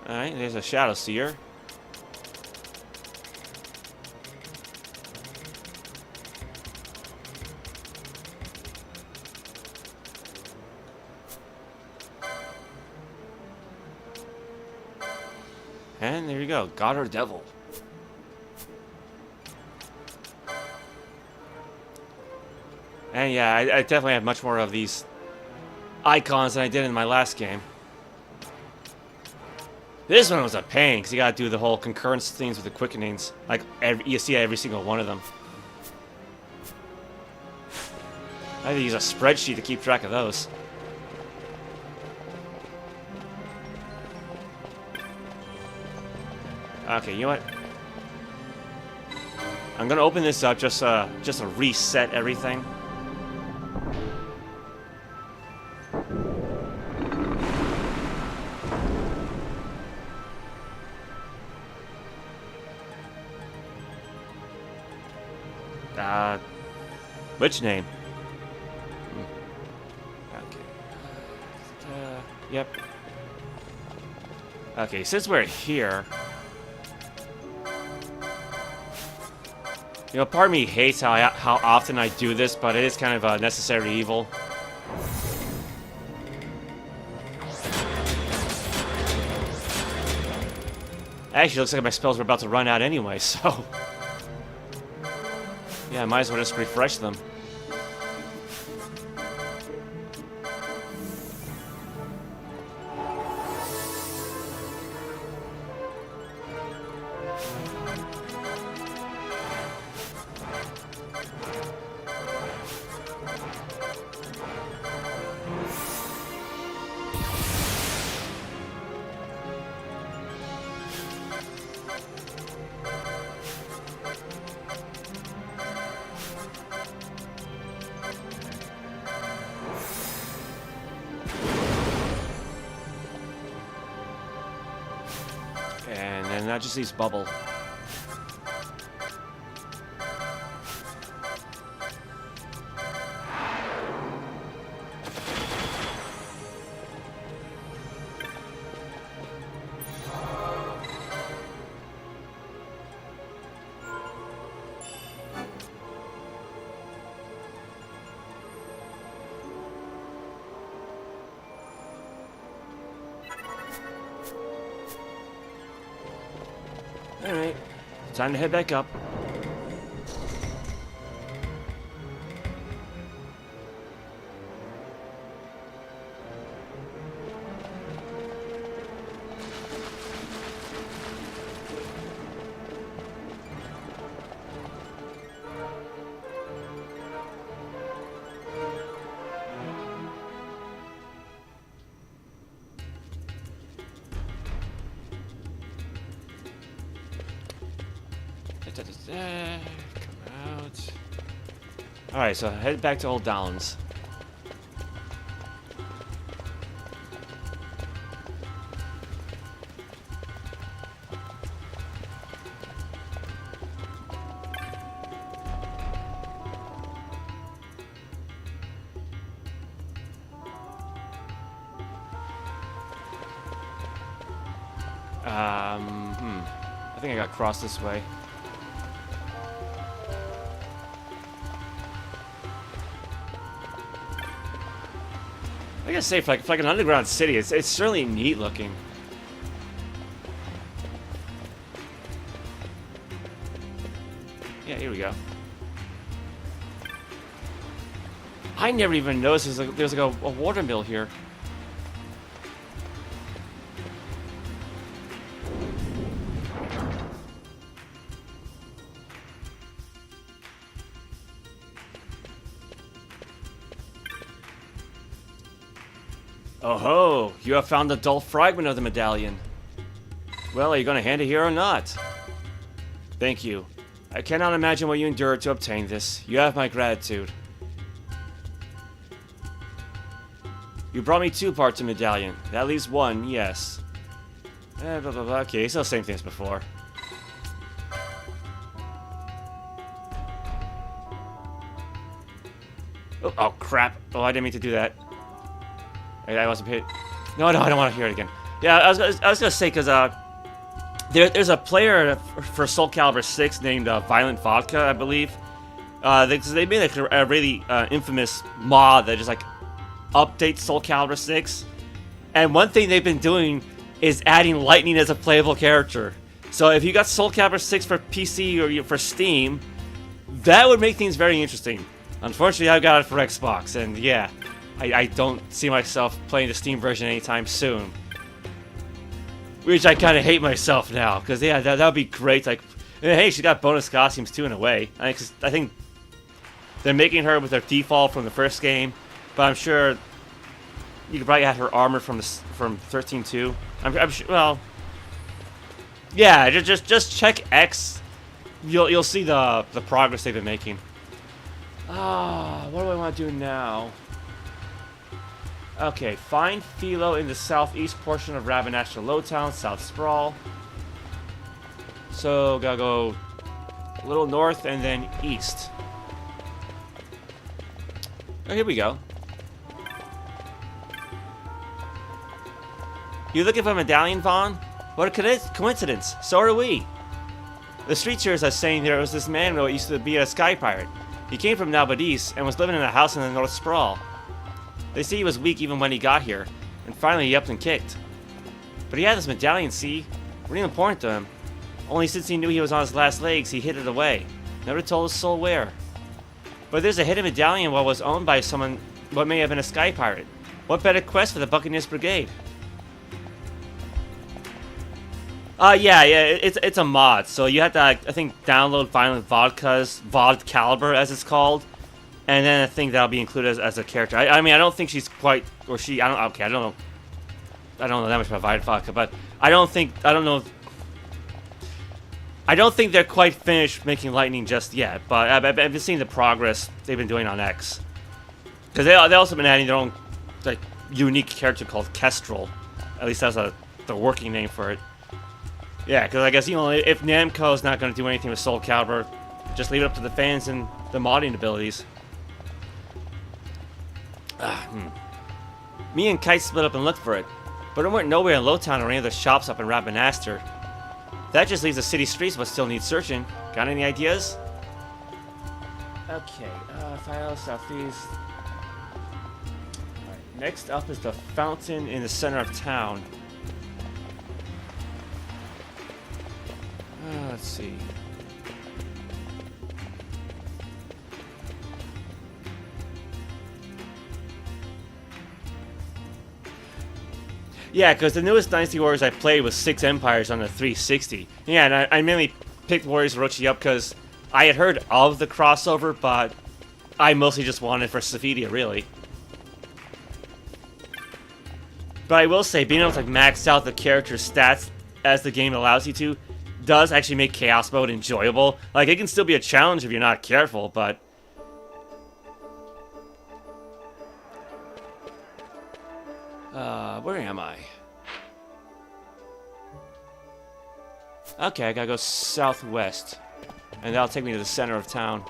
Alright, there's a shadow seer. And there you go, God or Devil. And yeah, I definitely have much more of these icons than I did in my last game. This one was a pain, because you gotta do the whole concurrence things with the quickenings. Like, you see every single one of them. I have to use a spreadsheet to keep track of those. Okay, you know what? I'm gonna open this up just to reset everything. Which name? Okay. Yep. Okay, since we're here... You know, part of me hates how often I do this, but it is kind of a necessary evil. Actually, it looks like my spells were about to run out anyway, so... Yeah, I might as well just refresh them. And then that just leaves Bubble. Alright, time to head back up. Come out. Alright, so head back to Old Downs. I think I got crossed this way. I gotta say, for like an underground city, it's certainly neat looking. Yeah, here we go. I never even noticed there's like a water mill here. Oh ho! You have found the dull fragment of the medallion. Well, are you going to hand it here or not? Thank you. I cannot imagine what you endured to obtain this. You have my gratitude. You brought me 2 parts of medallion. That leaves 1, yes. Blah, blah, blah. Okay, it's the same thing as before. Oh, crap. Oh, I didn't mean to do that. I wasn't paid. No, I don't want to hear it again. Yeah, I was gonna say, because there's a player for Soul Calibur 6 named Violent Vodka, I believe. They made like a really infamous mod that just like updates Soul Calibur 6. And one thing they've been doing is adding Lightning as a playable character. So if you got Soul Calibur 6 for PC or for Steam, that would make things very interesting. Unfortunately, I got it for Xbox, and yeah, I don't see myself playing the Steam version anytime soon. Which I kind of hate myself now, because yeah, that would be great. Like, hey, she got bonus costumes too in a way. I think they're making her with her default from the first game, but I'm sure you could probably add her armor from 13 too. I'm sure. Well, yeah, just check X. You'll see the progress they've been making. What do I want to do now? Okay, find Philo in the southeast portion of Rabanastra Lowtown, South Sprawl. So, gotta go a little north and then east. Oh, here we go. You looking for a medallion, Vaan? What a coincidence. So are we. The street cheers are saying there was this man who used to be a sky pirate. He came from Nalbadis and was living in a house in the North Sprawl. They say he was weak even when he got here, and finally he upped and kicked. But he had this medallion, see? Really important to him. Only since he knew he was on his last legs, he hid it away. Never told his soul where. But there's a hidden medallion what was owned by someone what may have been a sky pirate. What better quest for the Buccaneers Brigade? Yeah, it's a mod, so you have to, I think, download Violent Vodka's VOD Caliber, as it's called, and then I think that'll be included as a character. I mean, I don't think she's quite, or she, I don't know that much about Violent Vodka, but I don't think they're quite finished making Lightning just yet, but I've been seeing the progress they've been doing on X. Because they also been adding their own, like, unique character called Kestrel. At least that's the working name for it. Yeah, because I guess, you know, if Namco's not going to do anything with Soul Calibur, just leave it up to the fans and the modding abilities. Me and Kite split up and looked for it, but it went nowhere in Lowtown or any of the shops up in Rabanastre. That just leaves the city streets but still need searching. Got any ideas? Okay, Pharos southeast. Alright, next up is the fountain in the center of town. Let's see. Yeah, because the newest Dynasty Warriors I played was 6 Empires on the 360. Yeah, and I mainly picked Warriors Orochi up because I had heard of the crossover, but I mostly just wanted for Sephidia, really. But I will say, being able to like, max out the character's stats as the game allows you to does actually make Chaos Mode enjoyable. Like, it can still be a challenge if you're not careful, but... where am I? Okay, I gotta go southwest. And that'll take me to the center of town.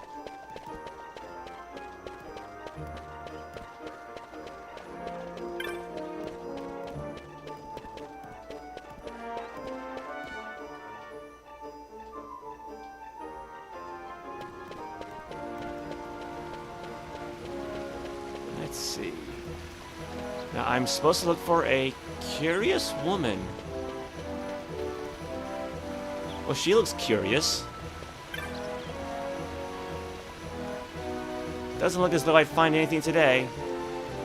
Let's see. Now, I'm supposed to look for a curious woman. Well, she looks curious. Doesn't look as though I'd find anything today.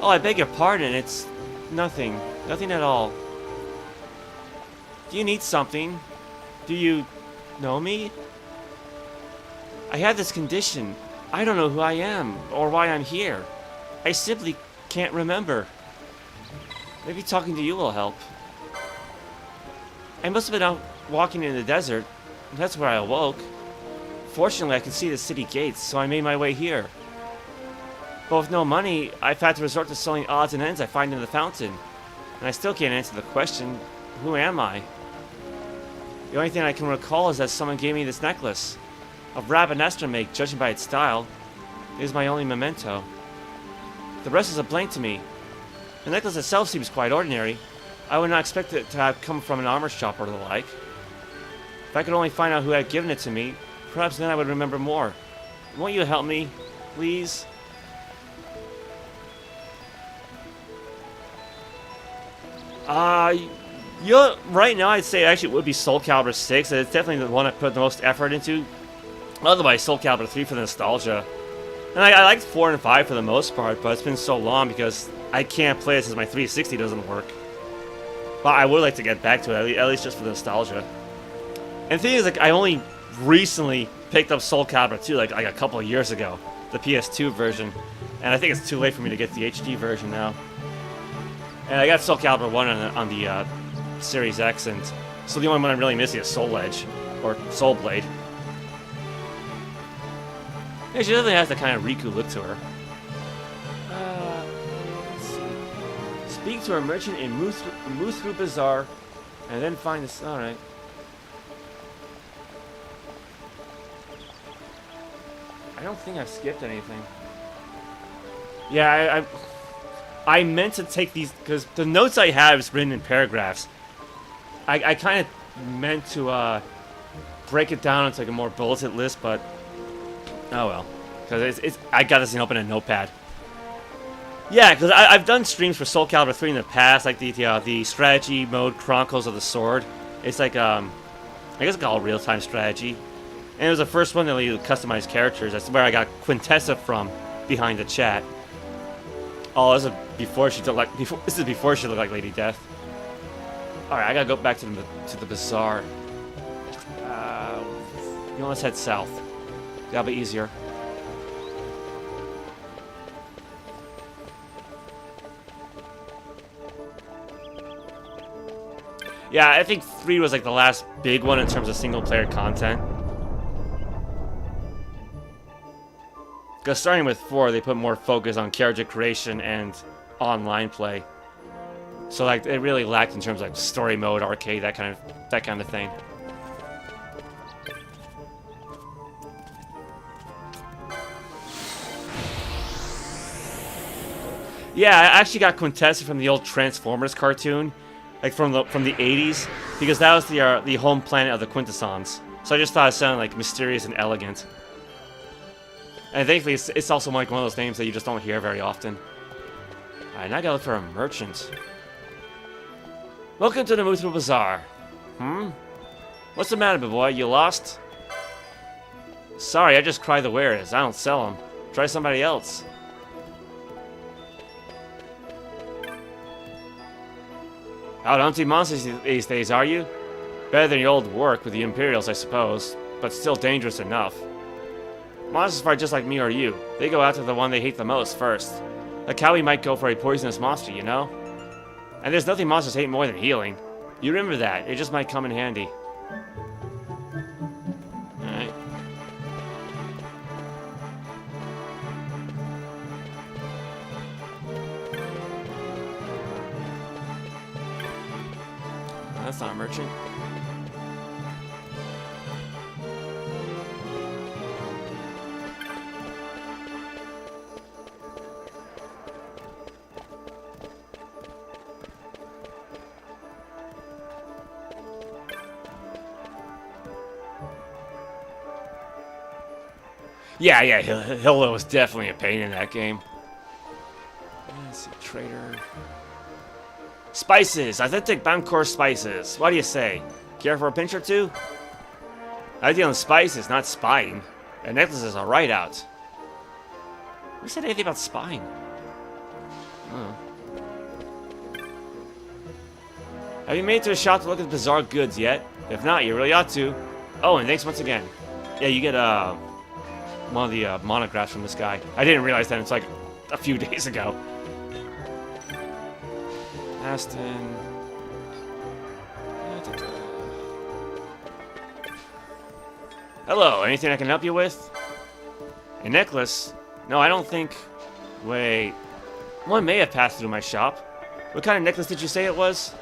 Oh, I beg your pardon, it's nothing. Nothing at all. Do you need something? Do you know me? I have this condition. I don't know who I am, or why I'm here. I simply can't remember. Maybe talking to you will help. I must have been out walking in the desert. That's where I awoke. Fortunately, I could see the city gates, so I made my way here. But with no money, I've had to resort to selling odds and ends I find in the fountain. And I still can't answer the question, who am I? The only thing I can recall is that someone gave me this necklace. Of Rabanastre make, judging by its style. It is my only memento. The rest is a blank to me. The necklace itself seems quite ordinary. I would not expect it to have come from an armor shop or the like. If I could only find out who had given it to me, perhaps then I would remember more. Won't you help me, please? You know, right now I'd say actually it would be Soul Calibur 6. It's definitely the one I put the most effort into. Otherwise, Soul Calibur 3 for the nostalgia. And I liked 4 and 5 for the most part, but it's been so long because I can't play it since my 360 doesn't work. But I would like to get back to it, at least just for the nostalgia. And the thing is, like, I only recently picked up Soul Calibur 2, like a couple of years ago. The PS2 version. And I think it's too late for me to get the HD version now. And I got Soul Calibur 1 on the Series X, and so the only one I'm really missing is Soul Edge, or Soul Blade. Yeah, she definitely has the kind of Riku look to her. Let's see. Speak to a merchant and move through Bazaar, and then find this. Alright. I don't think I've skipped anything. Yeah, I meant to take these, because the notes I have is written in paragraphs. I kind of meant to break it down into like a more bulleted list, but oh well, because I got this thing open in a notepad. Yeah, because I've done streams for Soul Calibur 3 in the past, like the strategy mode Chronicles of the Sword. It's like I guess it's called real-time strategy, and it was the first one that let you customize characters. That's where I got Quintessa from, behind the chat. Oh, this is before she looked like this is before she looked like Lady Death. All right, I gotta go back to the bazaar. You know, let's head south. That'll be easier. Yeah, I think 3 was like the last big one in terms of single-player content. Because starting with 4, they put more focus on character creation and online play. So like it really lacked in terms of like story mode, arcade, that kind of thing. Yeah, I actually got Quintessa from the old Transformers cartoon, like from the 80s, because that was the home planet of the Quintessons. So I just thought it sounded like mysterious and elegant. And thankfully, it's also like one of those names that you just don't hear very often. Alright, now I gotta look for a merchant. Welcome to the Muthra Bazaar. What's the matter, boy? You lost? Sorry, I just cry the wares. I don't sell them. Try somebody else. Out hunting monsters these days, are you? Better than your old work with the Imperials, I suppose, but still dangerous enough. Monsters fight just like me or you. They go after the one they hate the most first. Like how we might go for a poisonous monster, you know? And there's nothing monsters hate more than healing. You remember that. It just might come in handy. Alright. That's not a merchant. Yeah, Hilda was definitely a pain in that game. Let's see, trader. Spices! Authentic Bancor spices. What do you say? Care for a pinch or two? I deal in spices, not spying. And necklaces are right out. Who said anything about spying? Oh. Have you made it to a shop to look at bizarre goods yet? If not, you really ought to. Oh, and thanks once again. Yeah, you get one of the monographs from this guy. I didn't realize that until like a few days ago. Aston. Hello, anything I can help you with? A necklace? No, I don't think... Wait. One may have passed through my shop. What kind of necklace did you say it was?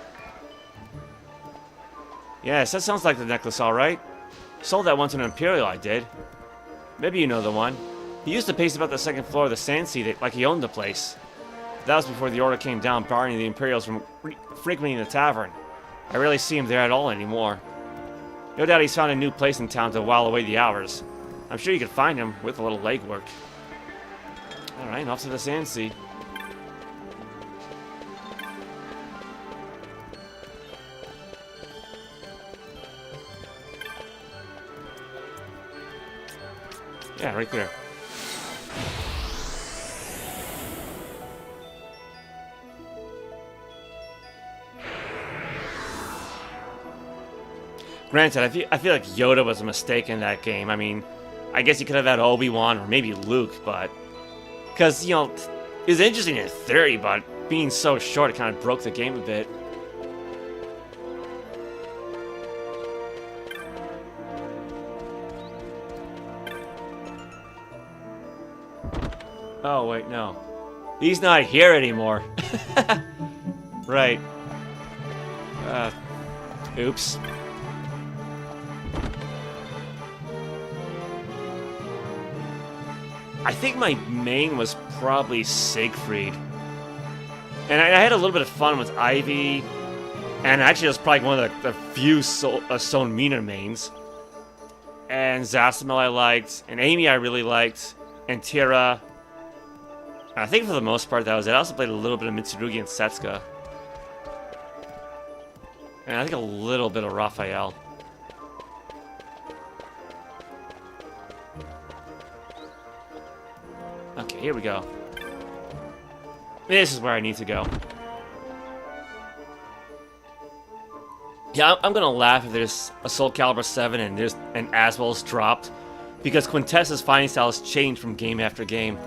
Yes, that sounds like the necklace, alright. Sold that one to an Imperial, I did. Maybe you know the one. He used to pace about the second floor of the Sand Sea like he owned the place. That was before the order came down barring the Imperials from frequenting the tavern. I rarely see him there at all anymore. No doubt he's found a new place in town to while away the hours. I'm sure you could find him with a little legwork. Alright, off to the Sand Sea. Yeah, right there. Granted, I feel like Yoda was a mistake in that game. I mean, I guess you could have had Obi-Wan or maybe Luke, but... Because, you know, it was interesting in theory, but being so short, it kind of broke the game a bit. Oh, wait, no. He's not here anymore. Right. Oops. I think my main was probably Siegfried. And I had a little bit of fun with Ivy. And actually, it was probably one of the few Stone Meaner mains. And Zasamel I liked. And Amy I really liked. And Tira. And I think for the most part that was it. I also played a little bit of Mitsurugi and Setsuka. And I think a little bit of Raphael. Okay, here we go. This is where I need to go. Yeah, I'm gonna laugh if there's a Soul Calibur 7 and there's an Aswell's dropped, because Quintessa's fighting style has changed from game after game.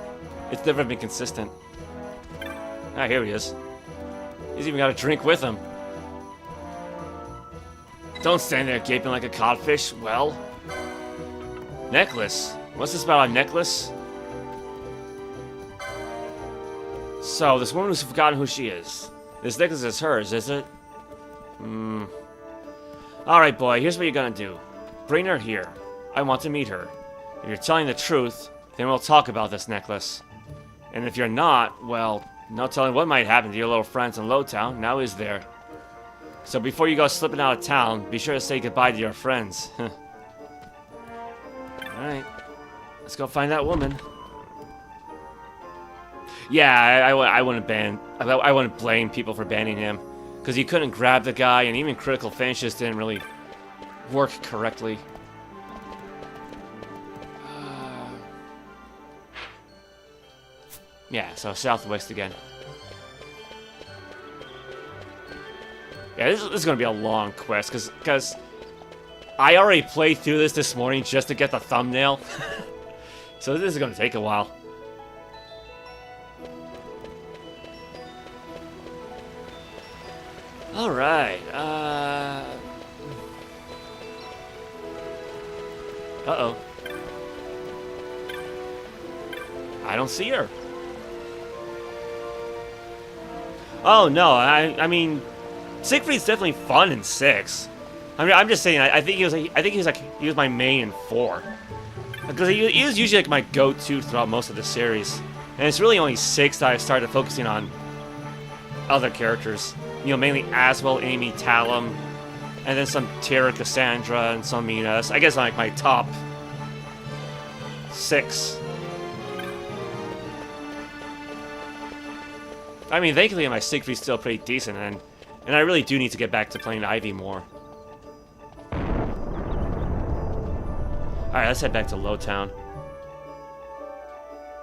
It's never been consistent. Ah, here he is. He's even got a drink with him. Don't stand there gaping like a codfish. Well, necklace. What's this about a necklace? So, this woman who's forgotten who she is. This necklace is hers, is it? Alright, boy, here's what you're gonna do. Bring her here. I want to meet her. If you're telling the truth, then we'll talk about this necklace. And if you're not, well, no telling what might happen to your little friends in Lowtown, now is there. So before you go slipping out of town, be sure to say goodbye to your friends. Alright. Let's go find that woman. Yeah, I wouldn't ban... I wouldn't blame people for banning him. Because he couldn't grab the guy, and even critical finishes didn't really work correctly. Yeah, so southwest again. Yeah, this is going to be a long quest, because I already played through this morning just to get the thumbnail. So this is going to take a while. Alright, uh-oh. I don't see her. Oh, no, I mean, Siegfried's definitely fun in 6. I mean, I'm just saying, I think he was my main in 4. Because he was usually like my go-to throughout most of the series. And it's really only 6 that I started focusing on other characters. You know, mainly Aswell, Amy, Talum, and then some Tira, Cassandra, and some Mina. I guess like my top 6. I mean, thankfully my Siegfried's still pretty decent, and I really do need to get back to playing Ivy more. Alright, let's head back to Lowtown.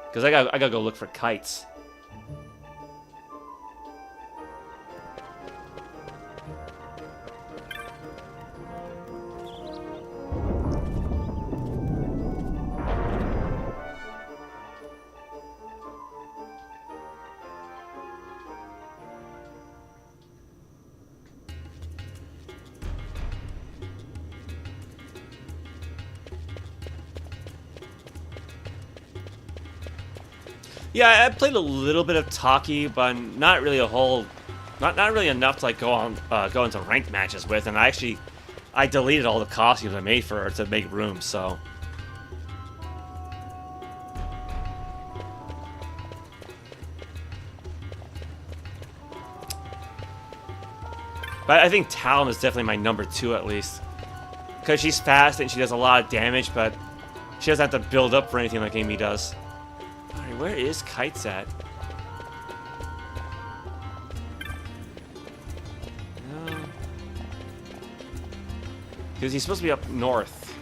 Because I gotta go look for kites. Yeah, I played a little bit of Taki, but not really a whole, not really enough to like go into ranked matches with. And I deleted all the costumes I made for her to make room. So, but I think Talon is definitely my number 2 at least, because she's fast and she does a lot of damage, but she doesn't have to build up for anything like Amy does. Alright, where is Kites at? No. Because he's supposed to be up north.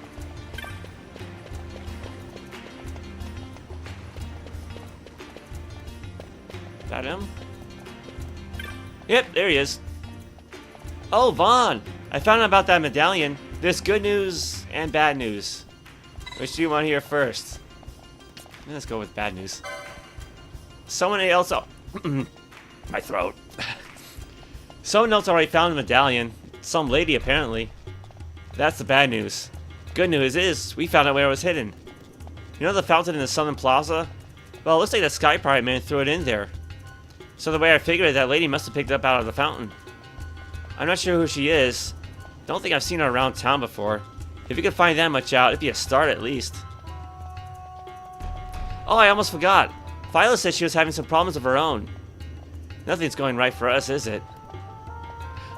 that him? Yep, there he is. Oh, Vaan! I found out about that medallion. There's good news and bad news. Which do you want to hear first? Let's go with bad news. Someone else... Oh, my throat. Someone else already found the medallion. Some lady, apparently. That's the bad news. Good news is, we found out where it was hidden. You know the fountain in the Southern Plaza? Well, it looks like the Sky Pirate Man threw it in there. So the way I figured it, that lady must have picked it up out of the fountain. I'm not sure who she is. Don't think I've seen her around town before. If you could find that much out, it'd be a start at least. Oh, I almost forgot. Philo said she was having some problems of her own. Nothing's going right for us, is it?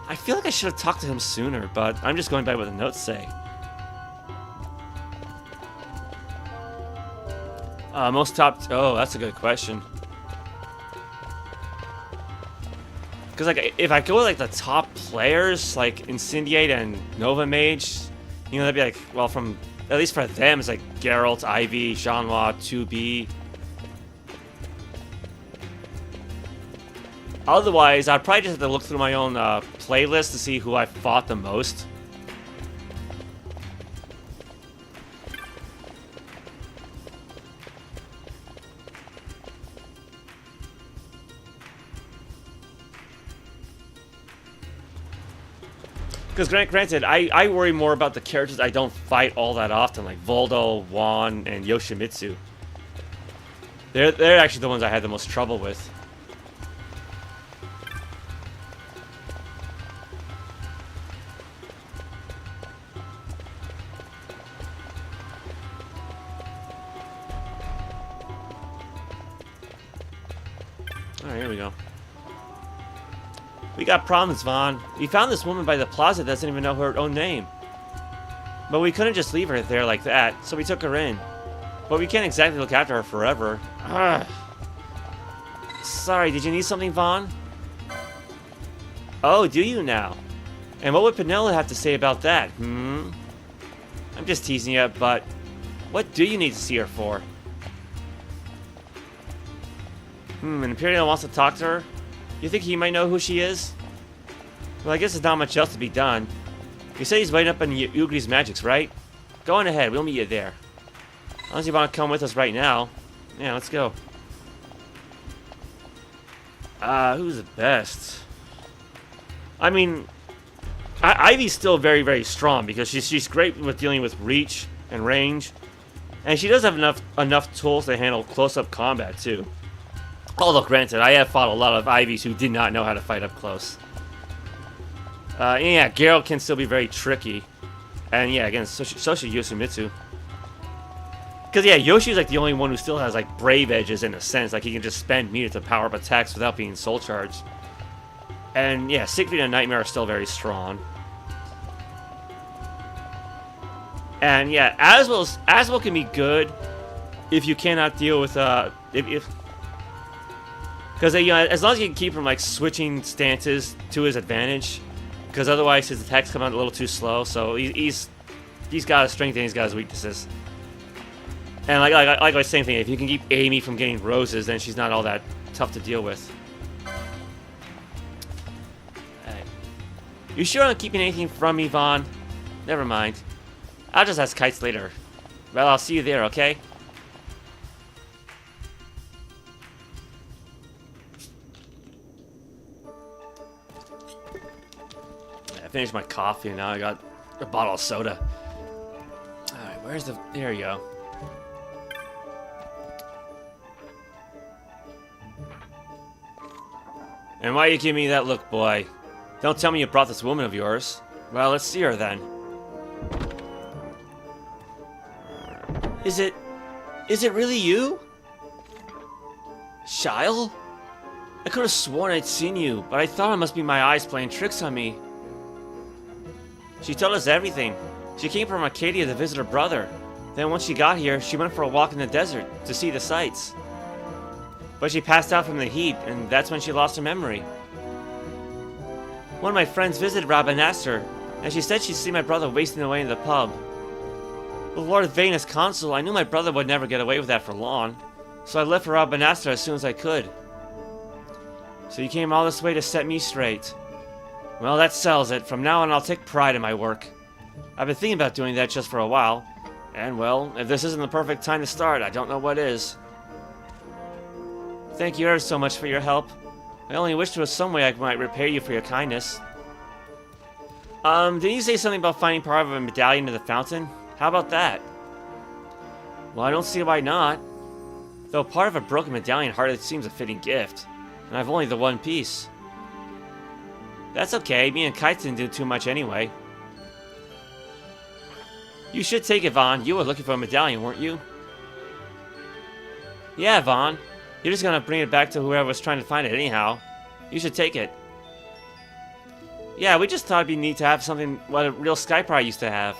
I feel like I should have talked to him sooner, but I'm just going by what the notes say. Most top... Oh, that's a good question. Because, like, if I go with, like, the top players, like Incendiate and Nova Mage, you know, that'd be like, well, from... At least for them, it's like Geralt, Ivy, Shanhua, 2B. Otherwise, I'd probably just have to look through my own playlist to see who I fought the most. Because granted, I worry more about the characters I don't fight all that often, like Voldo, Juan, and Yoshimitsu. They're actually the ones I had the most trouble with. Alright, here we go. We got problems, Vaan. We found this woman by the plaza that doesn't even know her own name. But we couldn't just leave her there like that, so we took her in. But we can't exactly look after her forever. Ugh. Sorry, did you need something, Vaan? Oh, do you now? And what would Penilla have to say about that, I'm just teasing you, but what do you need to see her for? And Imperial wants to talk to her? You think he might know who she is? Well, I guess there's not much else to be done. You said he's waiting up in Ugri's magics, right? Go on ahead, we'll meet you there. Unless you want to come with us right now. Yeah, let's go. Who's the best? I mean, Ivy's still very, very strong because she's great with dealing with reach and range. And she does have enough tools to handle close-up combat, too. Although, granted, I have fought a lot of Ivies who did not know how to fight up close. Yeah, Geralt can still be very tricky. And yeah, again, so should Yoshimitsu. Because yeah, Yoshi's like the only one who still has like brave edges in a sense. Like he can just spend meter to power up attacks without being soul charged. And yeah, Siegfried and Nightmare are still very strong. And yeah, Aswell can be good if you cannot deal with because you know, as long as you can keep him like switching stances to his advantage, because otherwise his attacks come out a little too slow. So he's got his strength and he's got his weaknesses. And like the same thing, if you can keep Amy from getting roses, then she's not all that tough to deal with. Hey. You sure aren't keeping anything from me, Vaan? Never mind. I'll just ask Kites later. Well, I'll see you there, okay? I finished my coffee and now I got a bottle of soda. Alright, where's the... There you go. And why are you giving me that look, boy? Don't tell me you brought this woman of yours. Well, let's see her then. Is it really you? Shyle? I could have sworn I'd seen you, but I thought it must be my eyes playing tricks on me. She told us everything. She came from Arcadia to visit her brother. Then once she got here, she went for a walk in the desert to see the sights. But she passed out from the heat, and that's when she lost her memory. One of my friends visited Rabanastre, and she said she'd seen my brother wasting away in the pub. With Lord Vayne as consul, I knew my brother would never get away with that for long, so I left for Rabanastre as soon as I could. So you came all this way to set me straight. Well, that settles it. From now on, I'll take pride in my work. I've been thinking about doing that just for a while. And, well, if this isn't the perfect time to start, I don't know what is. Thank you ever so much for your help. I only wish there was some way I might repay you for your kindness. Did you say something about finding part of a medallion in the fountain? How about that? Well, I don't see why not. Though part of a broken medallion hardly seems a fitting gift. And I've only the one piece. That's okay, me and Kites didn't do too much anyway. You should take it, Vaan. You were looking for a medallion, weren't you? Yeah, Vaan. You're just gonna bring it back to whoever was trying to find it anyhow. You should take it. Yeah, we just thought it'd be neat to have something what a real Sky Pirate used to have.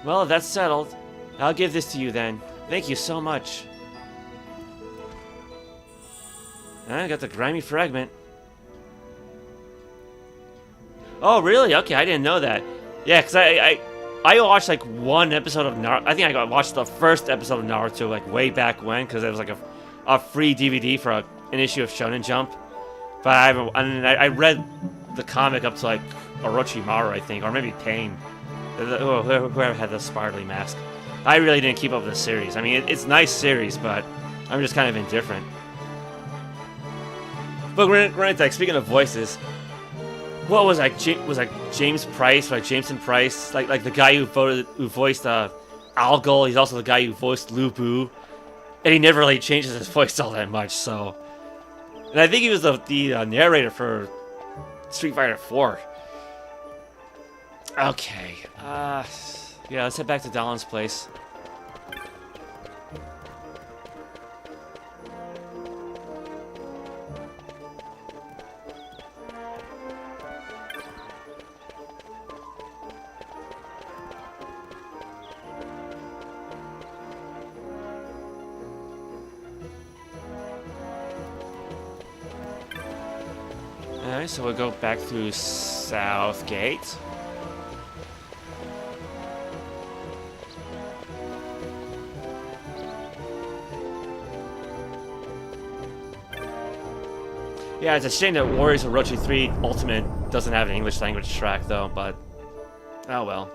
Well, if that's settled, I'll give this to you then. Thank you so much. I got the grimy fragment. Oh, really? Okay, I didn't know that. Yeah, because I watched like one episode of Naruto. I think I watched the first episode of Naruto like way back when, because it was like a free DVD for an issue of Shonen Jump. But I read the comic up to like Orochimaru, I think, or maybe Pain. Whoever had the sparkly mask. I really didn't keep up with the series. I mean, it's a nice series, but I'm just kind of indifferent. But like speaking of voices, what was like James Price, like Jameson Price, like the guy who voiced Algol. He's also the guy who voiced Lubu, and he never really changes his voice all that much. So, and I think he was the narrator for Street Fighter 4. Okay, yeah, let's head back to Dalin's place. Alright, so we'll go back through South Gate. Yeah, it's a shame that Warriors of Orochi 3 Ultimate doesn't have an English language track, though, but oh well.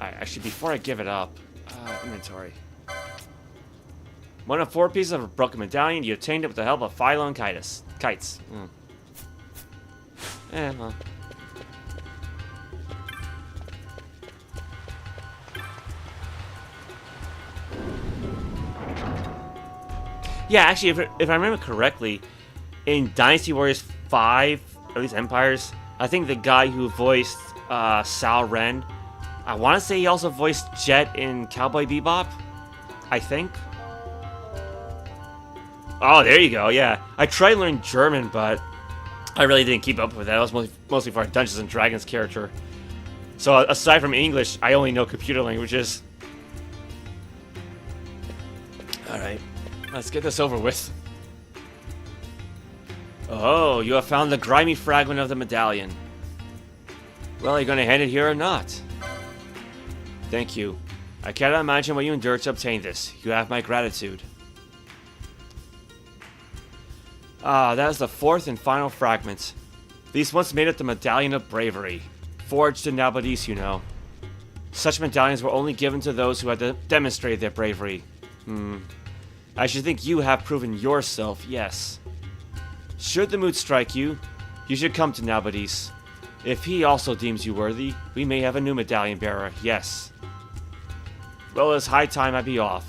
Actually, before I give it up, inventory. One of 4 pieces of a broken medallion. You obtained it with the help of Philo and Kites. Well. Yeah, actually, if I remember correctly, in Dynasty Warriors 5, or at least Empires, I think the guy who voiced Sal Ren, I want to say he also voiced Jet in Cowboy Bebop, I think. Oh, there you go, yeah. I tried to learn German, but I really didn't keep up with that. It was mostly for a Dungeons and Dragons character. So aside from English, I only know computer languages. Alright, let's get this over with. Oh, you have found the grimy fragment of the medallion. Well, are you going to hand it here or not? Thank you. I cannot imagine what you endured to obtain this. You have my gratitude. Ah, that is the 4th and final fragment. These once made up the Medallion of Bravery. Forged in Nabadis, you know. Such medallions were only given to those who had demonstrated their bravery. I should think you have proven yourself, yes. Should the mood strike you, you should come to Nabadis. If he also deems you worthy, we may have a new medallion bearer, yes. Well, it's high time I be off.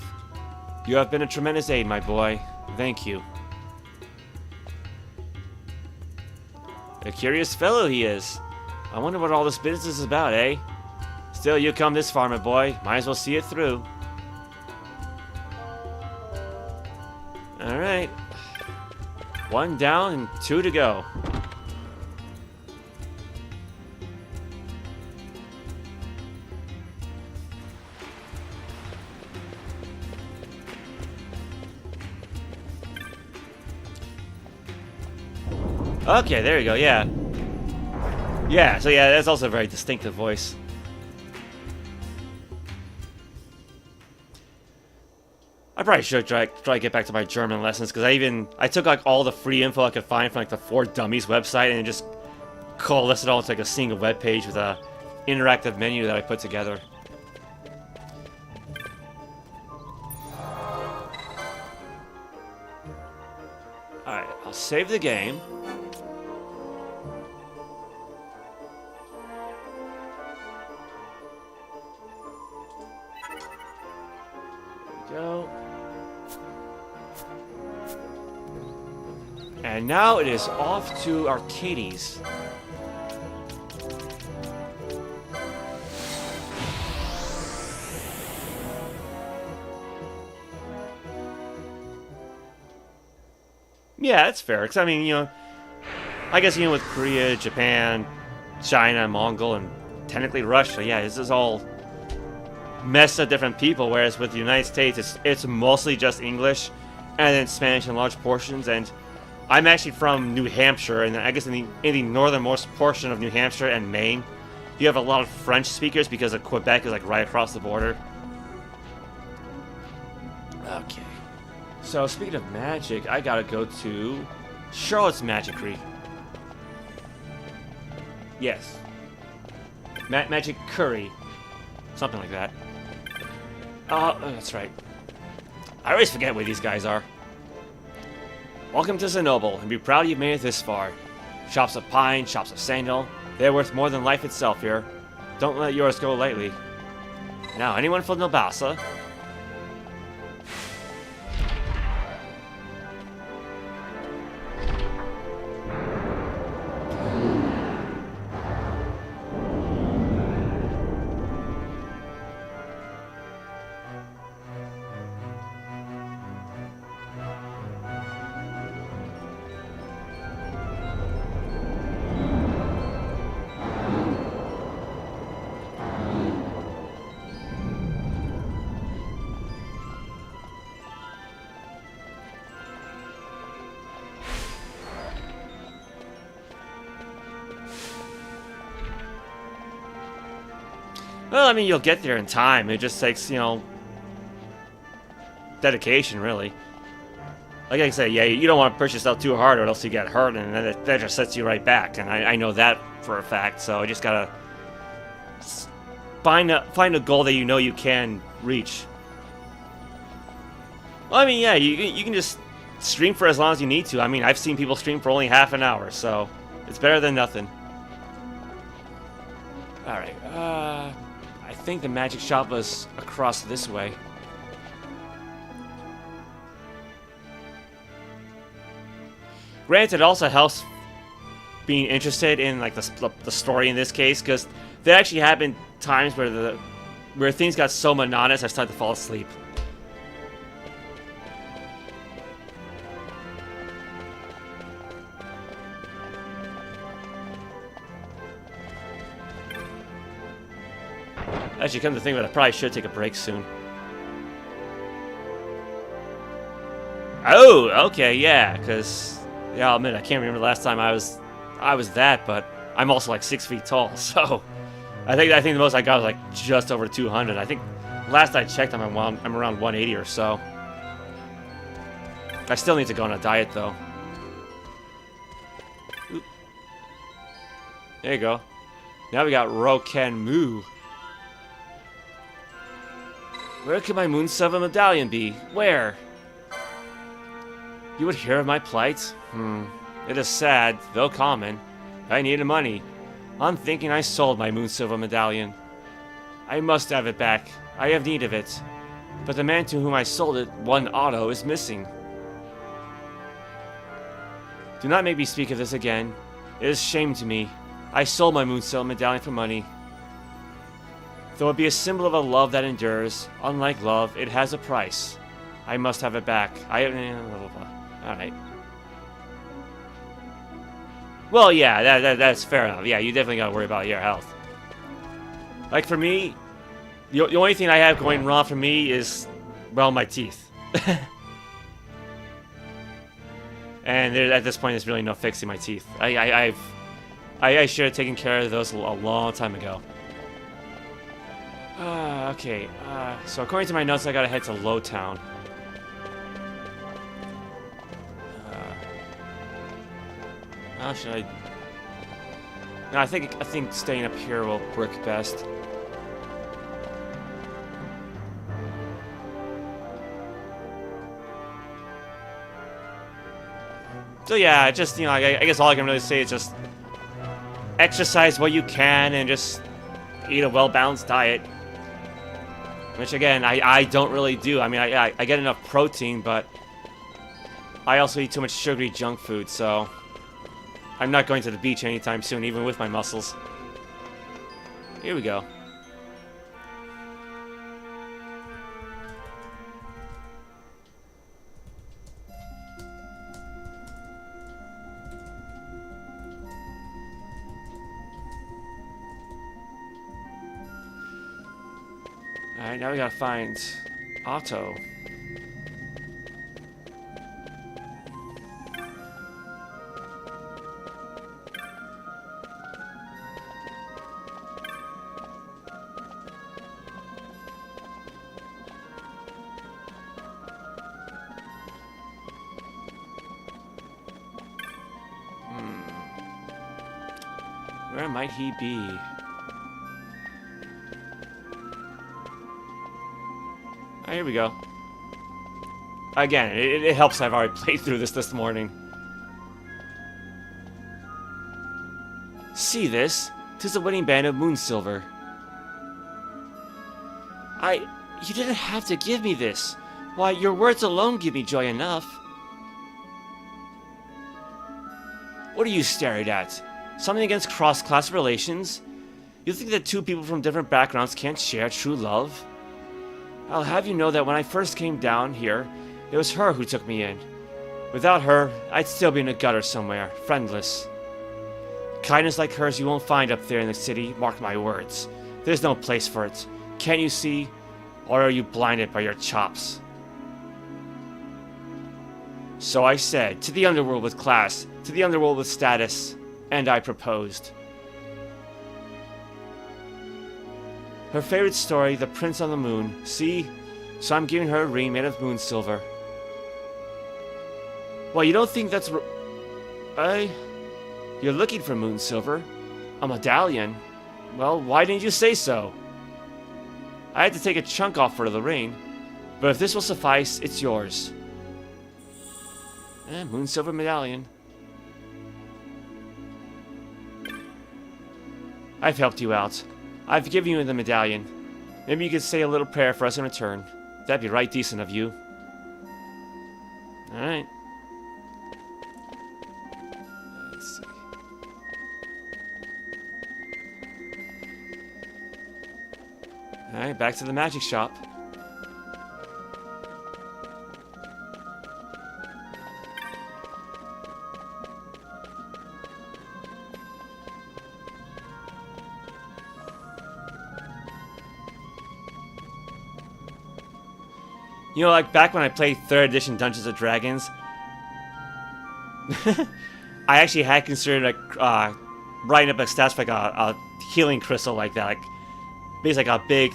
You have been a tremendous aid, my boy. Thank you. A curious fellow he is. I wonder what all this business is about, eh? Still, you come this far, my boy. Might as well see it through. Alright. 1 down and 2 to go. Okay, there you go, yeah. Yeah, so yeah, that's also a very distinctive voice. I probably should try to get back to my German lessons, because I took like all the free info I could find from like the 4Dummies website and just coalesced it all into like a single web page with a interactive menu that I put together. Alright, I'll save the game. There we go. And now it is off to Arcades. Yeah, that's fair. Because, I mean, you know, I guess, you know, with Korea, Japan, China, Mongol, and technically Russia, yeah, this is all mess of different people. Whereas with the United States, it's mostly just English and then Spanish in large portions. And I'm actually from New Hampshire, and I guess in the northernmost portion of New Hampshire and Maine, you have a lot of French speakers because of Quebec is like right across the border. Okay. So, speaking of magic, I gotta go to Charlotte's Magicry. Yes. Magic Curry. Something like that. Oh, that's right. I always forget where these guys are. Welcome to Zenobel, and be proud you've made it this far. Shops of pine, shops of sandal. They're worth more than life itself here. Don't let yours go lightly. Now, anyone from Nobasa? Well, I mean, you'll get there in time. It just takes, you know, dedication, really. Like I say, yeah, you don't want to push yourself too hard or else you get hurt, and then that just sets you right back. And I know that for a fact, so I just gotta find a goal that you know you can reach. Well, I mean, yeah, you can just stream for as long as you need to. I mean, I've seen people stream for only half an hour, so it's better than nothing. Alright, I think the magic shop was across this way. Granted, it also helps being interested in like the story in this case, because there actually have been times where things got so monotonous I started to fall asleep. Actually, come to think of it, I probably should take a break soon. Oh, okay, yeah, because yeah, I'll admit I can't remember the last time I was that, but I'm also like 6 feet tall, so I think the most I got was like just over 200. I think last I checked I'm around 180 or so. I still need to go on a diet though. Oop. There you go. Now we got Roken Mu. Where could my Moon 7 medallion be? Where? You would hear of my plight? It is sad, though common. I needed money. I'm thinking I sold my Moon Silver medallion. I must have it back. I have need of it. But the man to whom I sold it, one Otto, is missing. Do not make me speak of this again. It is shame to me. I sold my Moon Silver medallion for money. Though it be a symbol of a love that endures, unlike love, it has a price. I must have it back. Alright. Well, yeah, that's fair enough. Yeah, you definitely gotta worry about your health. Like, for me, the only thing I have going wrong for me is, well, my teeth. And at this point, there's really no fixing my teeth. I should have taken care of those a long time ago. Okay. So according to my notes, I gotta head to Lowtown. How should I? No, I think staying up here will work best. So yeah, just, you know, I guess all I can really say is just exercise what you can and just eat a well-balanced diet. Which again, I don't really do. I mean, I get enough protein, but I also eat too much sugary junk food, so I'm not going to the beach anytime soon, even with my muscles. Here we go. Alright, now we gotta find Otto. Where might he be? Oh, here we go. Again, it helps I've already played through this morning. See this? 'Tis the wedding band of Moonsilver. You didn't have to give me this. Why, your words alone give me joy enough. What are you staring at? Something against cross-class relations? You think that two people from different backgrounds can't share true love? I'll have you know that when I first came down here, it was her who took me in. Without her, I'd still be in a gutter somewhere, friendless. Kindness like hers you won't find up there in the city, mark my words. There's no place for it. Can't you see? Or are you blinded by your chops? So I said, to the underworld with class, to the underworld with status, and I proposed. Her favorite story, The Prince on the Moon. See? So I'm giving her a ring made of moon silver. Well, you don't think that's... You're looking for moon silver? A medallion? Well, why didn't you say so? I had to take a chunk off for the ring. But if this will suffice, it's yours. Moon silver medallion. I've helped you out. I've given you the medallion. Maybe you could say a little prayer for us in return. That'd be right decent of you. Alright. Let's see. Alright, back to the magic shop. You know, like back when I played 3rd edition Dungeons & Dragons, I actually had considered like writing up a stats for like a healing crystal like that, like basically like a big,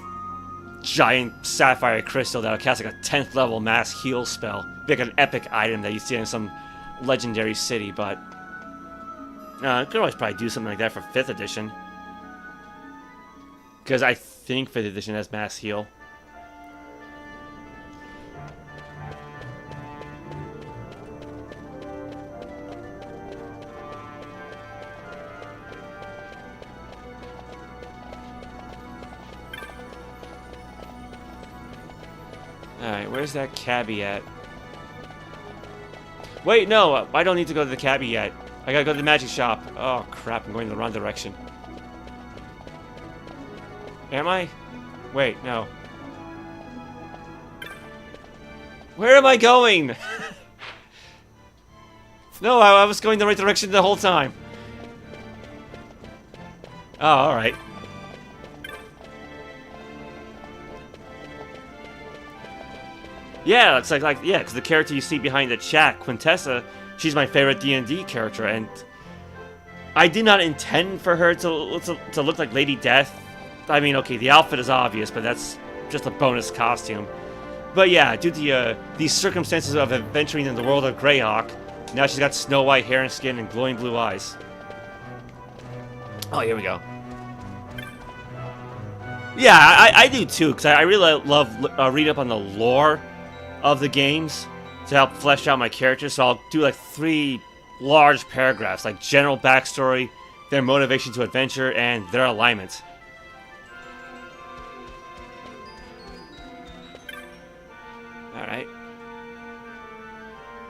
giant sapphire crystal that would cast like a 10th level mass heal spell, be like an epic item that you see in some legendary city. But I could always probably do something like that for 5th edition, because I think 5th edition has mass heal. Alright, where's that cabbie at? Wait, no! I don't need to go to the cabbie yet. I gotta go to the magic shop. Oh, crap, I'm going the wrong direction. Am I? Wait, no. Where am I going? No, I was going the right direction the whole time. Oh, alright. Yeah, it's like yeah, because the character you see behind the chat, Quintessa, she's my favorite D&D character, and I did not intend for her to look like Lady Death. I mean, okay, the outfit is obvious, but that's just a bonus costume. But yeah, due to these circumstances of adventuring in the world of Greyhawk, now she's got snow white hair and skin and glowing blue eyes. Oh, here we go. Yeah, I do too, because I really love reading up on the lore of the games to help flesh out my characters. So I'll do like 3 large paragraphs, like general backstory, their motivation to adventure, and their alignment. Alright.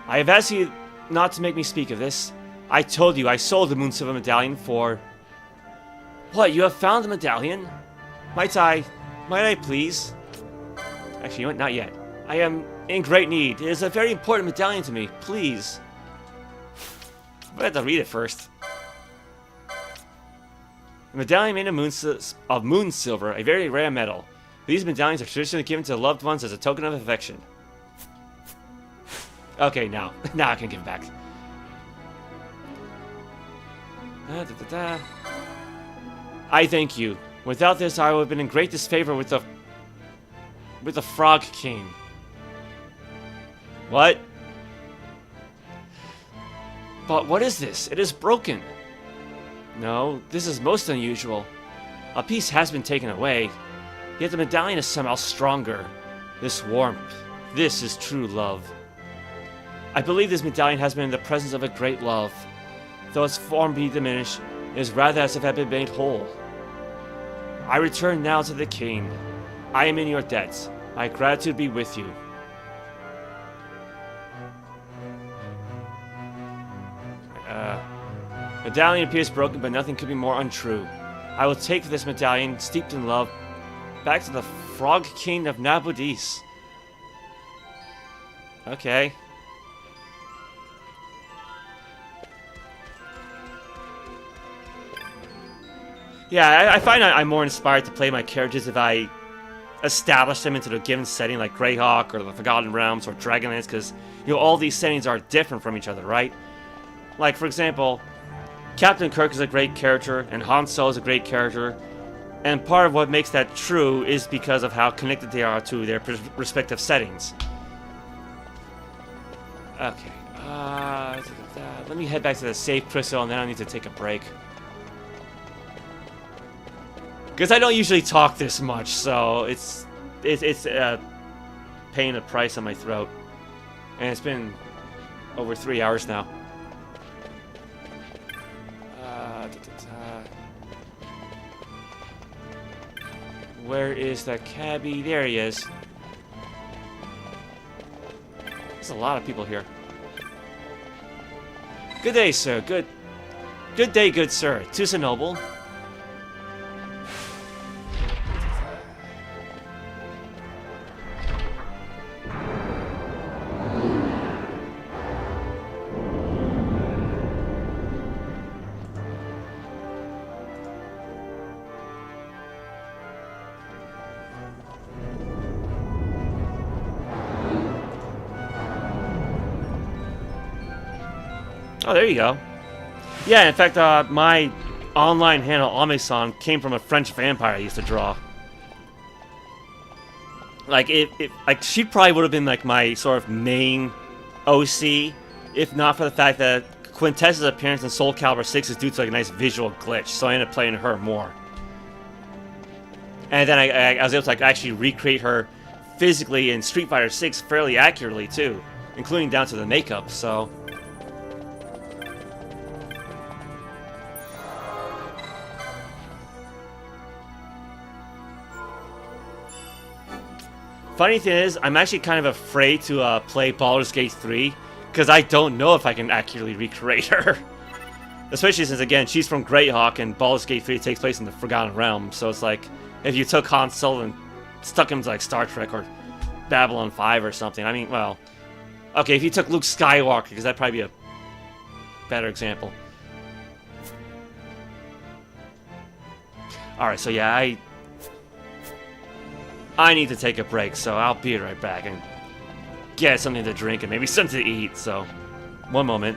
I have asked you not to make me speak of this. I told you I sold the Moonsilver Medallion for... What, you have found the medallion? Might I please? Actually, you know what? Not yet. I am in great need. It is a very important medallion to me. Please. I have to read it first. A medallion made of moonsilver, a very rare metal. These medallions are traditionally given to loved ones as a token of affection. Okay, now I can give it back. I thank you. Without this, I would have been in great disfavor with the Frog King. What? But what is this? It is broken. No, this is most unusual. A piece has been taken away, yet the medallion is somehow stronger. This warmth, this is true love. I believe this medallion has been in the presence of a great love. Though its form be diminished, it is rather as if it had been made whole. I return now to the king. I am in your debt. My gratitude be with you. Medallion appears broken, but nothing could be more untrue. I will take this medallion, steeped in love, back to the Frog King of Nabudis. Okay. Yeah, I find I'm more inspired to play my characters if I establish them into a given setting, like Greyhawk or the Forgotten Realms or Dragonlance, because all these settings are different from each other, right? Like, for example, Captain Kirk is a great character, and Han Solo is a great character, and part of what makes that true is because of how connected they are to their respective settings. Okay, let me head back to the safe crystal, and then I need to take a break. Because I don't usually talk this much, so it's paying a price on my throat. And it's been over 3 hours now. Where is the cabbie? There he is. There's a lot of people here. Good day, sir. Good day, good sir. Tusa Noble. Oh, there you go. Yeah, in fact, my online handle, Ame-san, came from a French vampire I used to draw. Like, like she probably would have been like my sort of main OC, if not for the fact that Quintessa's appearance in Soul Calibur 6 is due to like a nice visual glitch, so I ended up playing her more. And then I was able to like actually recreate her physically in Street Fighter 6 fairly accurately too, including down to the makeup, so... Funny thing is, I'm actually kind of afraid to play Baldur's Gate 3, because I don't know if I can accurately recreate her. Especially since, again, she's from Greyhawk, and Baldur's Gate 3 takes place in the Forgotten Realm, so it's like, if you took Han Solo and stuck him to, like, Star Trek or Babylon 5 or something, I mean, well... Okay, if you took Luke Skywalker, because that'd probably be a better example. Alright, so yeah, I need to take a break, so I'll be right back and get something to drink and maybe something to eat, so... One moment.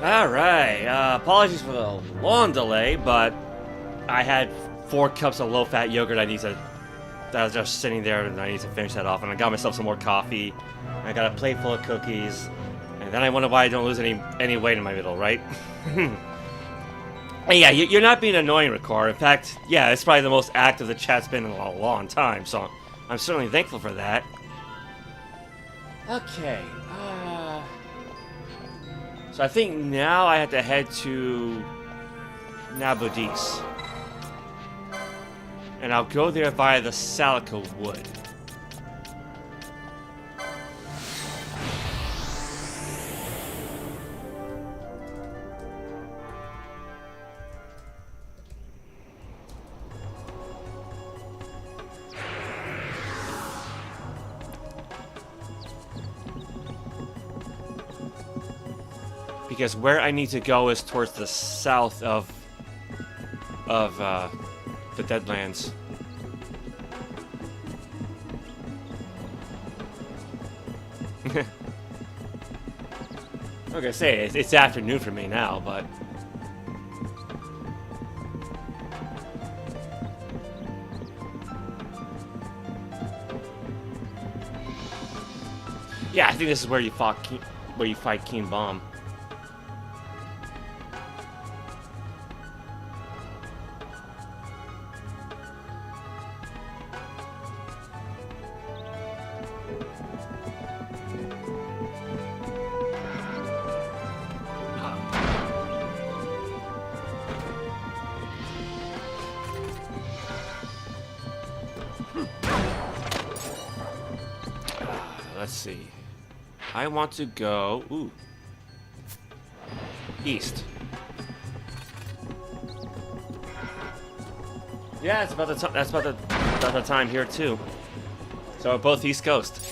Alright, apologies for the long delay, but I had 4 cups of low-fat yogurt that was just sitting there, and I need to finish that off. And I got myself some more coffee, and I got a plate full of cookies, and then I wonder why I don't lose any weight in my middle, right? And yeah, you're not being annoying, Ricard. In fact, yeah, it's probably the most active the chat's been in a long time, so I'm certainly thankful for that. Okay, so I think now I have to head to Nabudis. And I'll go there via the Salica Wood. Because where I need to go is towards the south of the Deadlands. I'm gonna say it's afternoon for me now, but yeah, I think this is where you fight Keen Bomb. Let's see. I want to go east. Yeah, it's about the time here too. So we're both East Coast.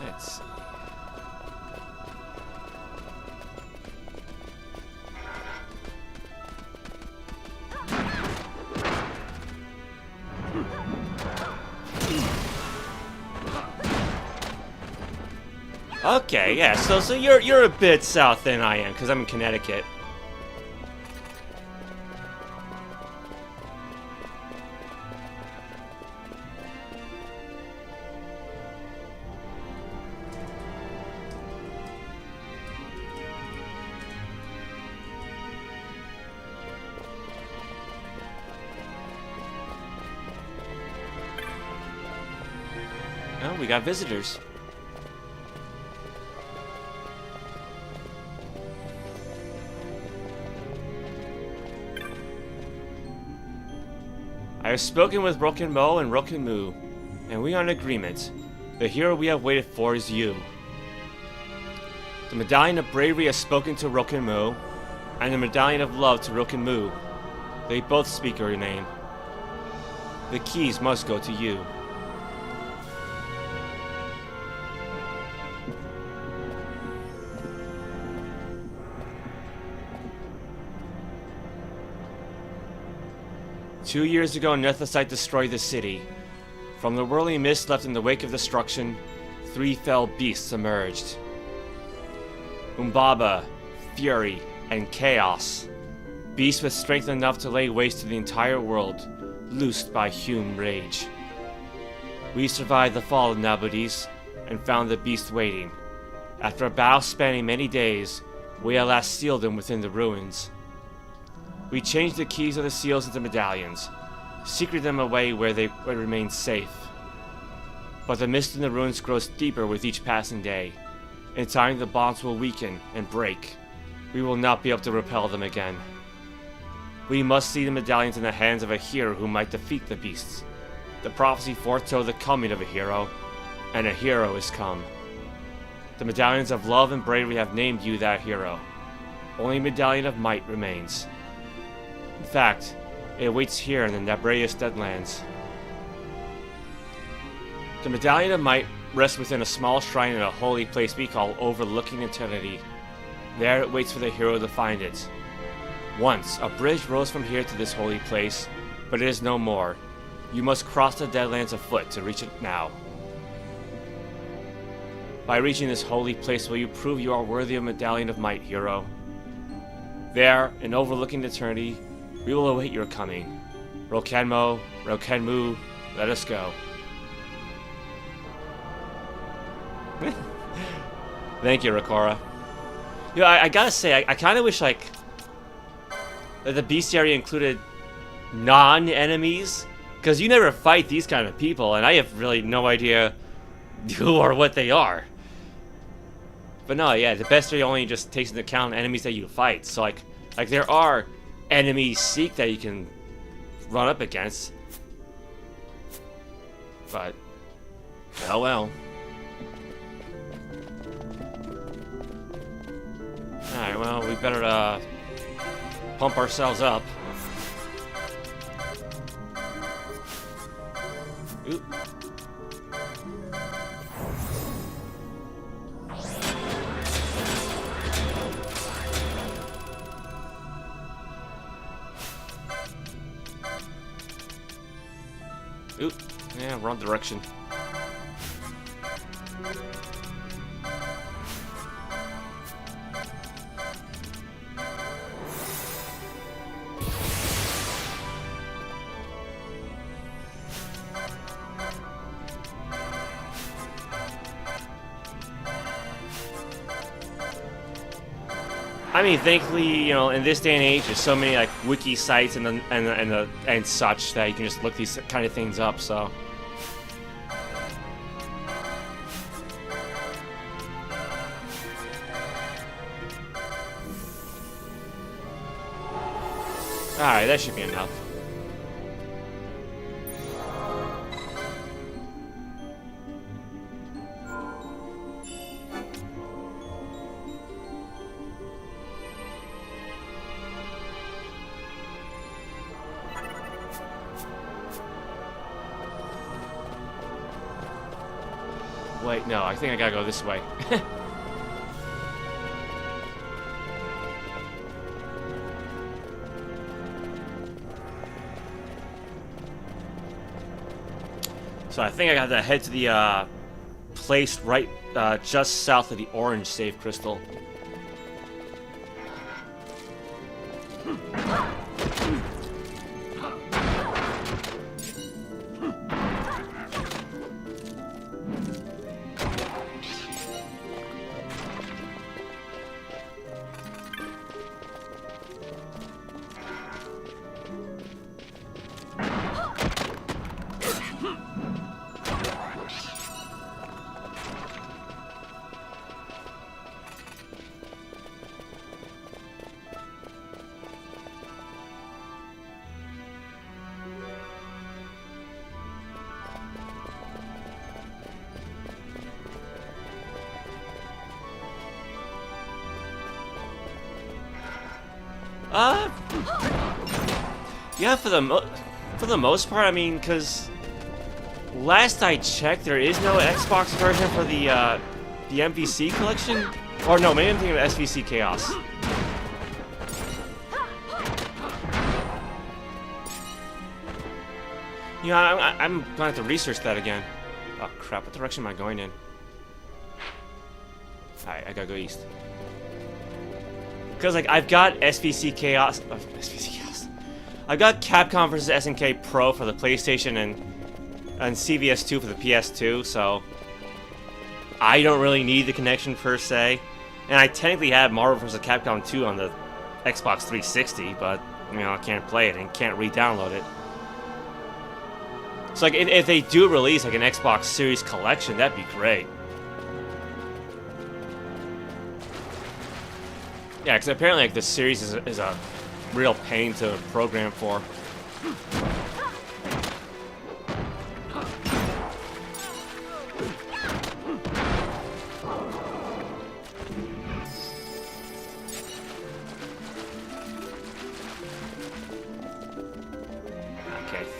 Let's see. Okay, yeah. So you're a bit south than I am, because I'm in Connecticut. Oh, we got visitors. I have spoken with Roken Mo and Roken Mu, and we are in agreement. The hero we have waited for is you. The Medallion of Bravery has spoken to Roken Mo, and the Medallion of Love to Roken Mu. They both speak your name. The keys must go to you. "2 years ago, Nethicite destroyed the city. From the whirling mist left in the wake of destruction, 3 fell beasts emerged. Humbaba, Fury, and Chaos. Beasts with strength enough to lay waste to the entire world, loosed by Hume rage. We survived the fall of Nabudis, and found the beast waiting. After a battle spanning many days, we at last sealed them within the ruins. We changed the keys of the seals into medallions, secreted them away where they would remain safe. But the mist in the ruins grows deeper with each passing day. In time, the bonds will weaken and break. We will not be able to repel them again. We must see the medallions in the hands of a hero who might defeat the beasts. The prophecy foretold the coming of a hero, and a hero is come. The Medallions of Love and Bravery have named you that hero. only Medallion of Might remains. In fact, it waits here in the Nabrius Deadlands. The Medallion of Might rests within a small shrine in a holy place we call Overlooking Eternity. There it waits for the hero to find it. Once, a bridge rose from here to this holy place, but it is no more. You must cross the Deadlands afoot to reach it now. By reaching this holy place will you prove you are worthy of Medallion of Might, hero. There, in Overlooking Eternity, we will await your coming. Rokenmo, Rokenmu, let us go. Thank you, Rakora. You know, I gotta say, I kind of wish, like, that the bestiary included non-enemies, because you never fight these kind of people, and I have really no idea who or what they are. But no, yeah, the bestiary only just takes into account enemies that you fight. So, like there are enemies Seek that you can run up against. But, oh well. Alright, well, we better, pump ourselves up. Oop. Oop. Yeah, wrong direction. I mean, thankfully, you know, in this day and age, there's so many like wiki sites and such that you can just look these kind of things up. So, all right, that should be enough. Wait, no, I think I gotta go this way. So I think I gotta head to the place right just south of the orange save crystal. Yeah, for the most part, I mean, because last I checked, there is no Xbox version for the MVC collection, or no, maybe I'm thinking of SVC Chaos. You know, I'm gonna have to research that again. Oh crap! What direction am I going in? Alright, I gotta go east. Because, like, I've got SVC Chaos. SVC Chaos. I've got Capcom vs. SNK Pro for the PlayStation and CVS2 for the PS2, so I don't really need the connection per se. And I technically have Marvel vs. Capcom 2 on the Xbox 360, but, you know, I can't play it and can't re-download it. So, like, if they do release, like, an Xbox Series collection, that'd be great. Yeah, because apparently, like, this series is a real pain to program for.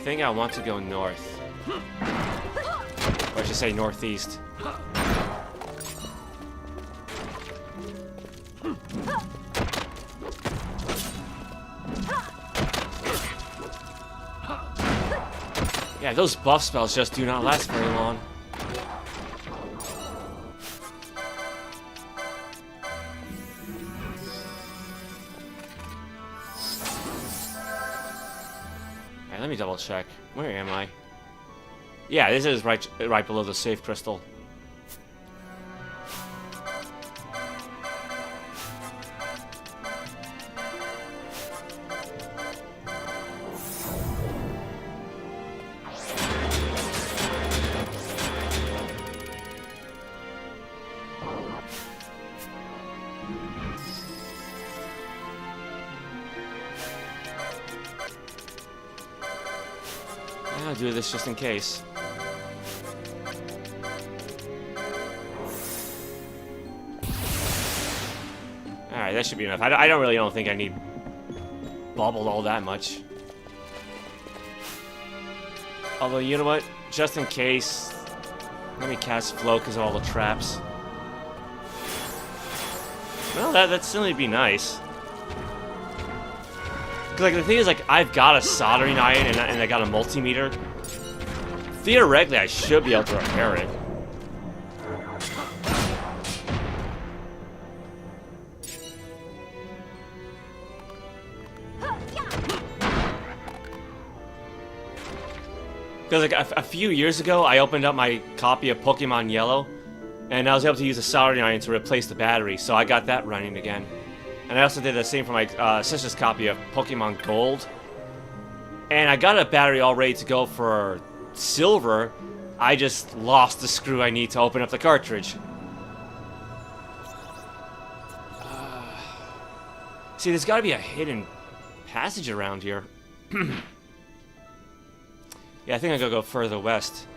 think I want to go north. Or I should say northeast. Yeah, those buff spells just do not last very long. Alright, let me double check. Where am I? Yeah, this is right below the safe crystal. I'll do this just in case. Alright, that should be enough. I don't think I need bubbled all that much. Although, you know what? Just in case, let me cast Flow because of all the traps. Well, that'd certainly be nice. Because, like, the thing is, like, I've got a soldering iron and I got a multimeter. Theoretically, I should be able to repair it. Because, like, a few years ago, I opened up my copy of Pokemon Yellow, and I was able to use a soldering iron to replace the battery, so I got that running again. And I also did the same for my sister's copy of Pokemon Gold. And I got a battery all ready to go for Silver. I just lost the screw I need to open up the cartridge. See, there's got to be a hidden passage around here. Yeah, I think I'm going to go further west.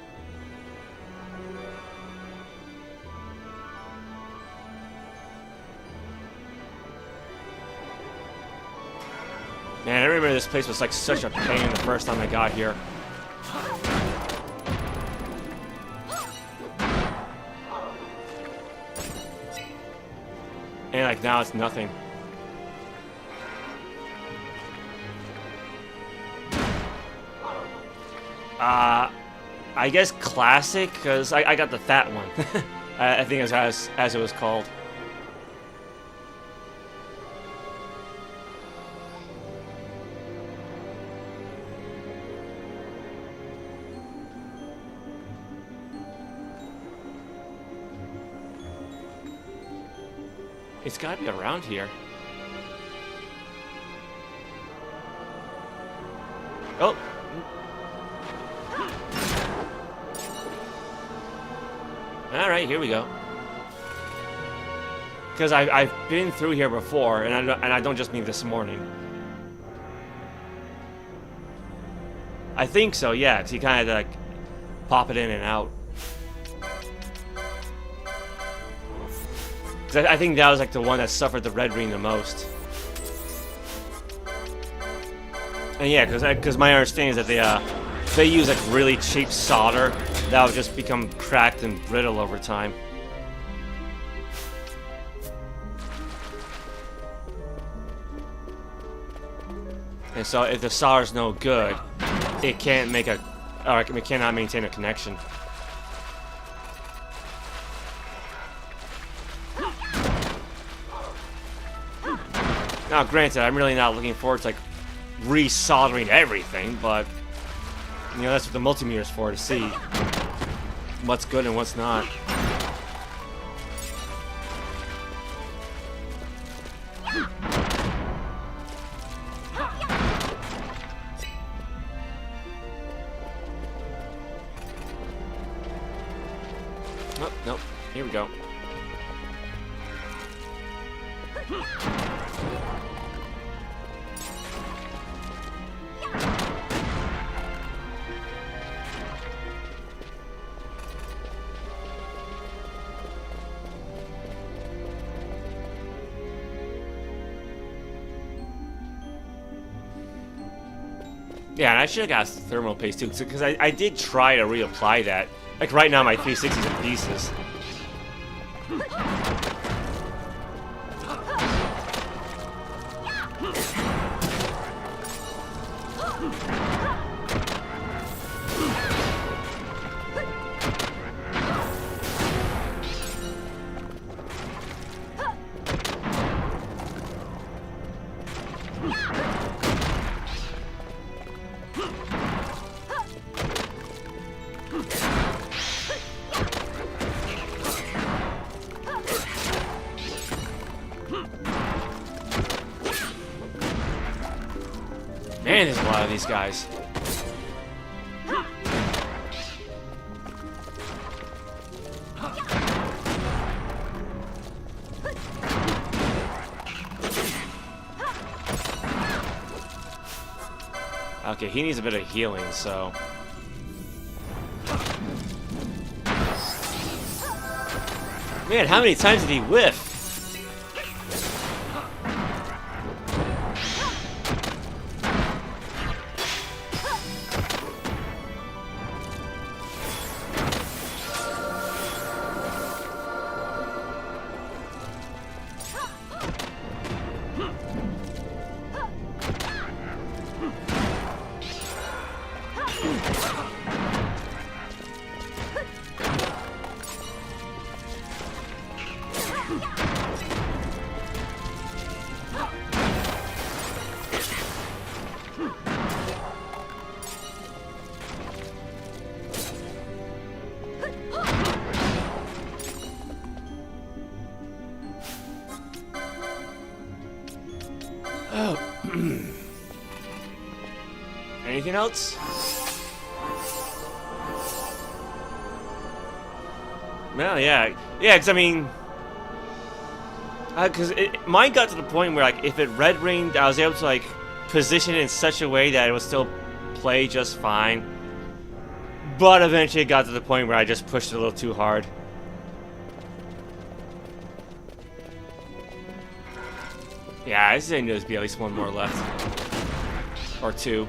Man, I remember this place was like such a pain the first time I got here. And like now it's nothing. I guess classic, because I got the fat one. I think it's as it was called. It's gotta be around here. Oh! Alright, here we go. Because I've been through here before, and I don't just mean this morning. I think so, yeah, because you kind of like pop it in and out. I think that was like the one that suffered the red ring the most. And yeah, because my understanding is that they use like really cheap solder that will just become cracked and brittle over time. And so if the solder's no good, it can't make it cannot maintain a connection. Now, granted, I'm really not looking forward to like re-soldering everything, but you know that's what the multimeter's for, to see what's good and what's not. Oh, nope. Here we go. Yeah, and I should have got thermal paste too, because I did try to reapply that. Like right now, my 360's in pieces. Man, there's a lot of these guys. Okay, he needs a bit of healing, so... Man, how many times did he whiff? Anything else? Well, yeah, because I mean, because mine got to the point where like if it red ringed, I was able to like position it in such a way that it would still play just fine. But eventually, it got to the point where I just pushed it a little too hard. Yeah, I think there's be at least one more left, or two.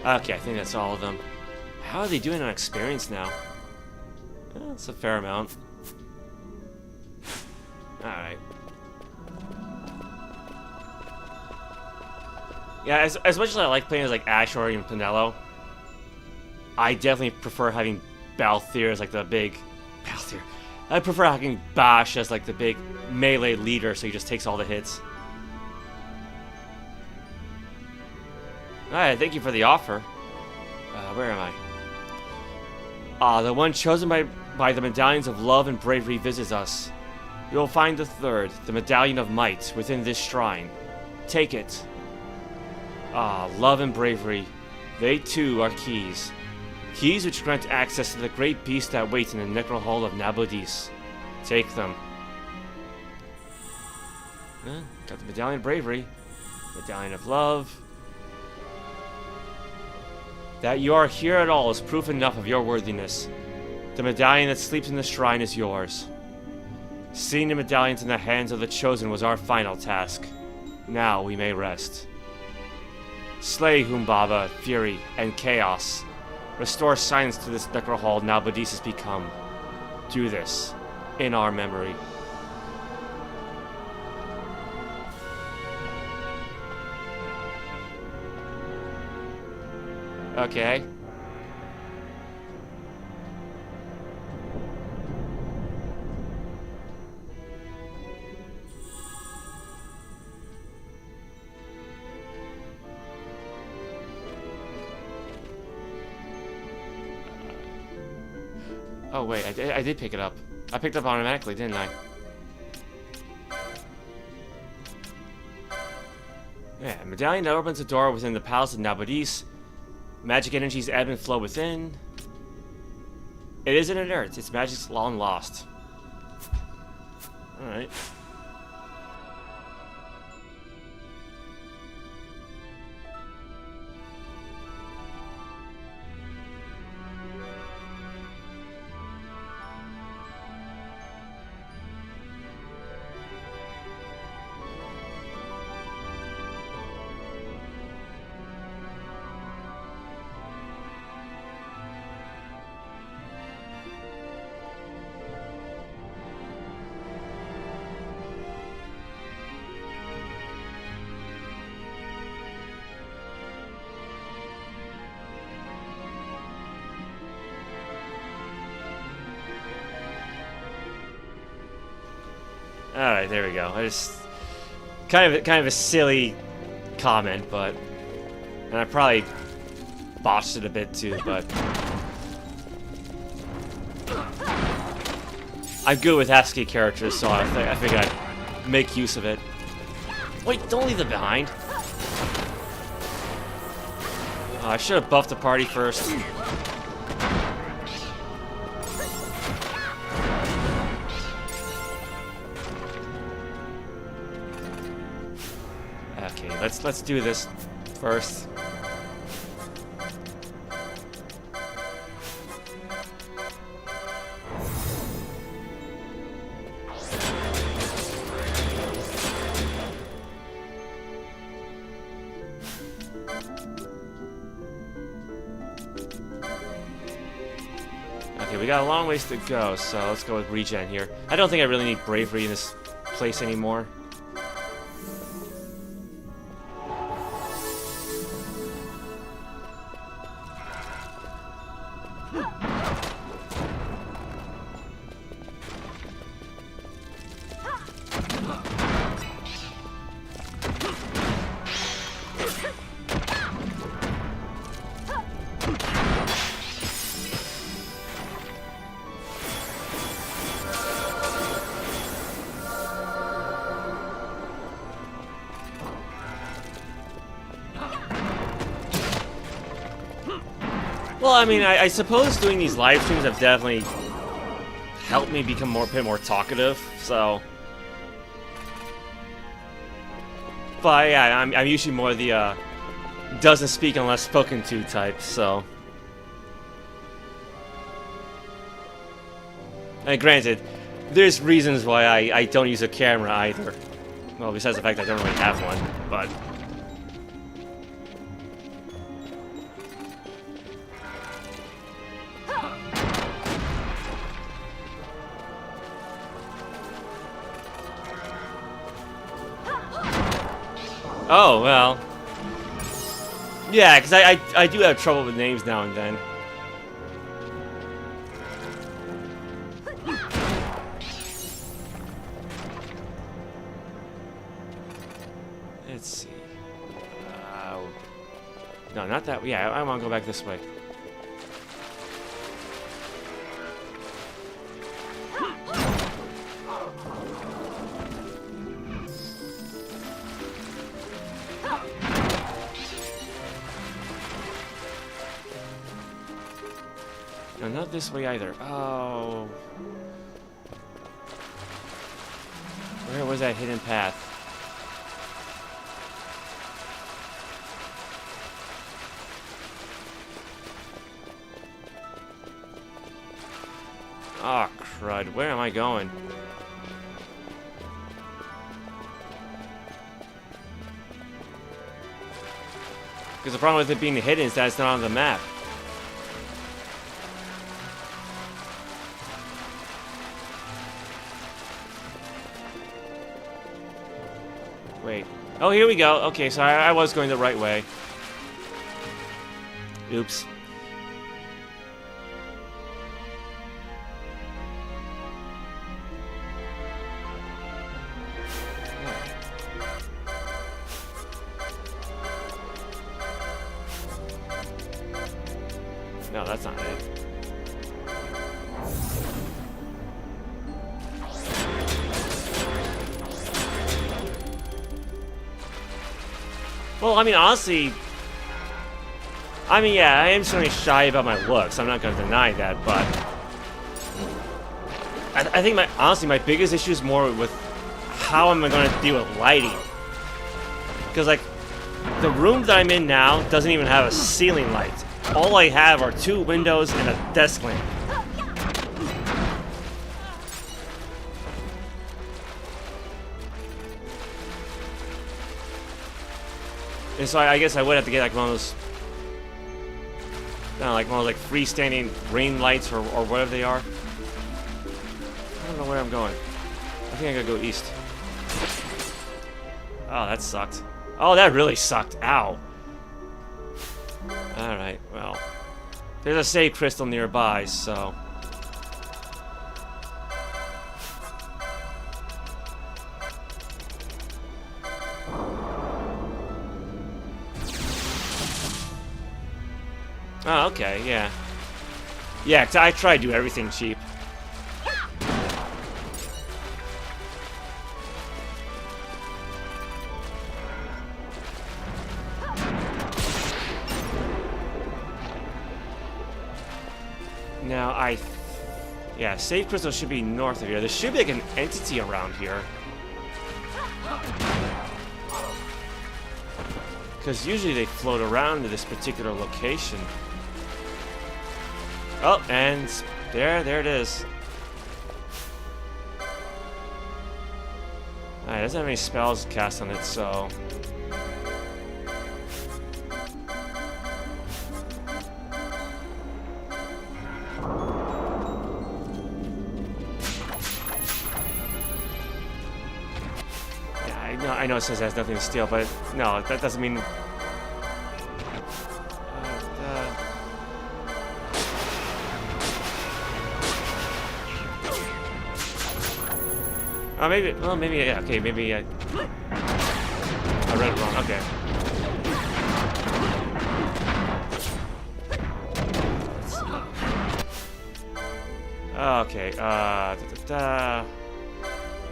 Okay, I think that's all of them. How are they doing on experience now? That's a fair amount. Alright. Yeah, as much as I like playing as like Ash or even Pinello, I definitely prefer having Balthier as like the big... Balthier. I prefer having Bash as like the big melee leader so he just takes all the hits. Alright, thank you for the offer. Where am I? The one chosen by the Medallions of Love and Bravery visits us. You will find the third, the Medallion of Might, within this shrine. Take it. Love and Bravery. They too are keys. Keys which grant access to the great beast that waits in the Necro Hall of Nabodis. Take them. Got the Medallion of Bravery. Medallion of Love. That you are here at all is proof enough of your worthiness. The medallion that sleeps in the shrine is yours. Seeing the medallions in the hands of the chosen was our final task. Now we may rest. Slay Humbaba, Fury, and Chaos. Restore silence to this Necro Hall Nabodis has become. Do this in our memory. Okay. Oh wait, I did pick it up. I picked it up automatically, didn't I? Yeah, medallion that opens a door within the Palace of Nabodis. Magic energies ebb and flow within. It isn't inert, its magic's long lost. Alright. Alright, there we go. I just... Kind of a silly comment, but... And I probably botched it a bit too, but... I'm good with ASCII characters, so I figured I'd make use of it. Wait, don't leave them behind. Oh, I should have buffed the party first. Okay, let's do this first. Okay, we got a long ways to go, so let's go with regen here. I don't think I really need bravery in this place anymore. Well, I mean, I suppose doing these live streams have definitely helped me become a bit more talkative, so... But yeah, I'm usually more the, doesn't speak unless spoken to type, so... And granted, there's reasons why I don't use a camera either. Well, besides the fact I don't really have one, but... Oh, well. Yeah, because I do have trouble with names now and then. Let's see. No, not that. Yeah, I want to go back this way. No, not this way either. Oh. Where was that hidden path? Ah, oh, crud. Where am I going? Because the problem with it being hidden is that it's not on the map. Wait. Oh, here we go. Okay, so I was going the right way. Oops. No, that's not it. Well, I mean, honestly... I mean, yeah, I am certainly shy about my looks. I'm not going to deny that, but... I think, honestly, my biggest issue is more with how am I going to deal with lighting. Because, like, the room that I'm in now doesn't even have a ceiling light. All I have are 2 windows and a desk lamp. And so I guess I would have to get like one of those, like one of those like freestanding rain lights or whatever they are. I don't know where I'm going. I think I gotta go east. Oh, that sucked. Oh, that really sucked. Ow. Alright, well. There's a save crystal nearby, so... Oh, okay, yeah. Yeah, 'cause I try to do everything cheap. Now, yeah, save crystal should be north of here. There should be like an entity around here. Because usually they float around to this particular location. Oh, and there it is. Alright, it doesn't have any spells cast on it, so... I know it says it has nothing to steal, but no, that doesn't mean... Oh, maybe... Well, maybe... Yeah, okay, maybe I read it wrong. Okay. Okay,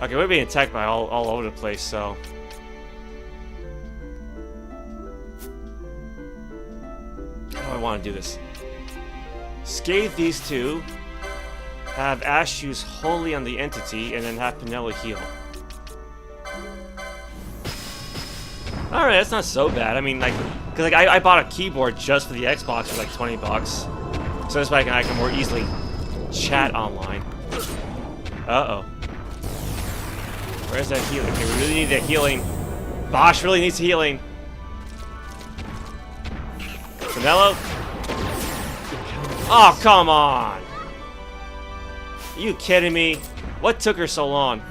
Okay, we're being attacked by all over the place, so... How do I want to do this? Scathe these two, have Ash use Holy on the entity, and then have Penella heal. Alright, that's not so bad. I mean, like... Because like, I bought a keyboard just for the Xbox for like 20 bucks. So this way I can more easily chat online. Uh-oh. Where's that healing? Okay, we really need that healing. Bosch really needs healing. Penella? Oh, come on! Are you kidding me? What took her so long?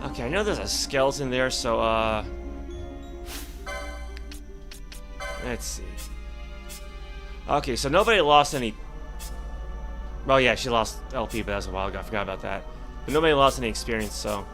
Okay, I know there's a skeleton there, so, let's see. Okay, so nobody lost any... Well, yeah, she lost LP, but that was a while ago. I forgot about that. But nobody lost any experience, so...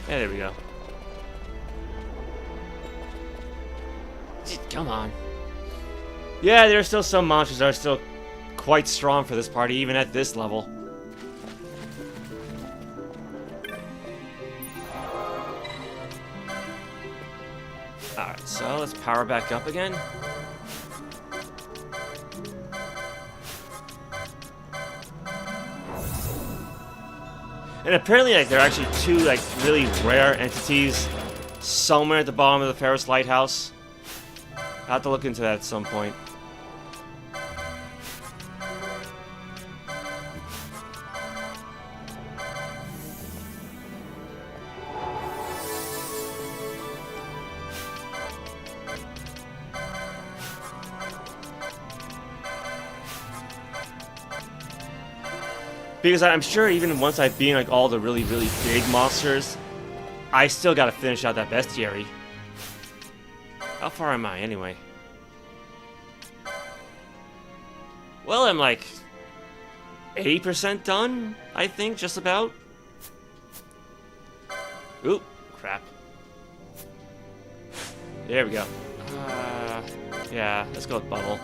Yeah, there we go. Come on. Yeah, there are still some monsters that are still quite strong for this party, even at this level. Alright, so let's power back up again. And apparently, like, there are actually two, like, really rare entities somewhere at the bottom of the Pharos Lighthouse. I'll have to look into that at some point. Because I'm sure even once I've beaten like all the really big monsters, I still gotta finish out that bestiary. How far am I anyway? Well, I'm like 80% done, I think, just about. Oop, crap. There we go. Yeah, let's go with Bubble.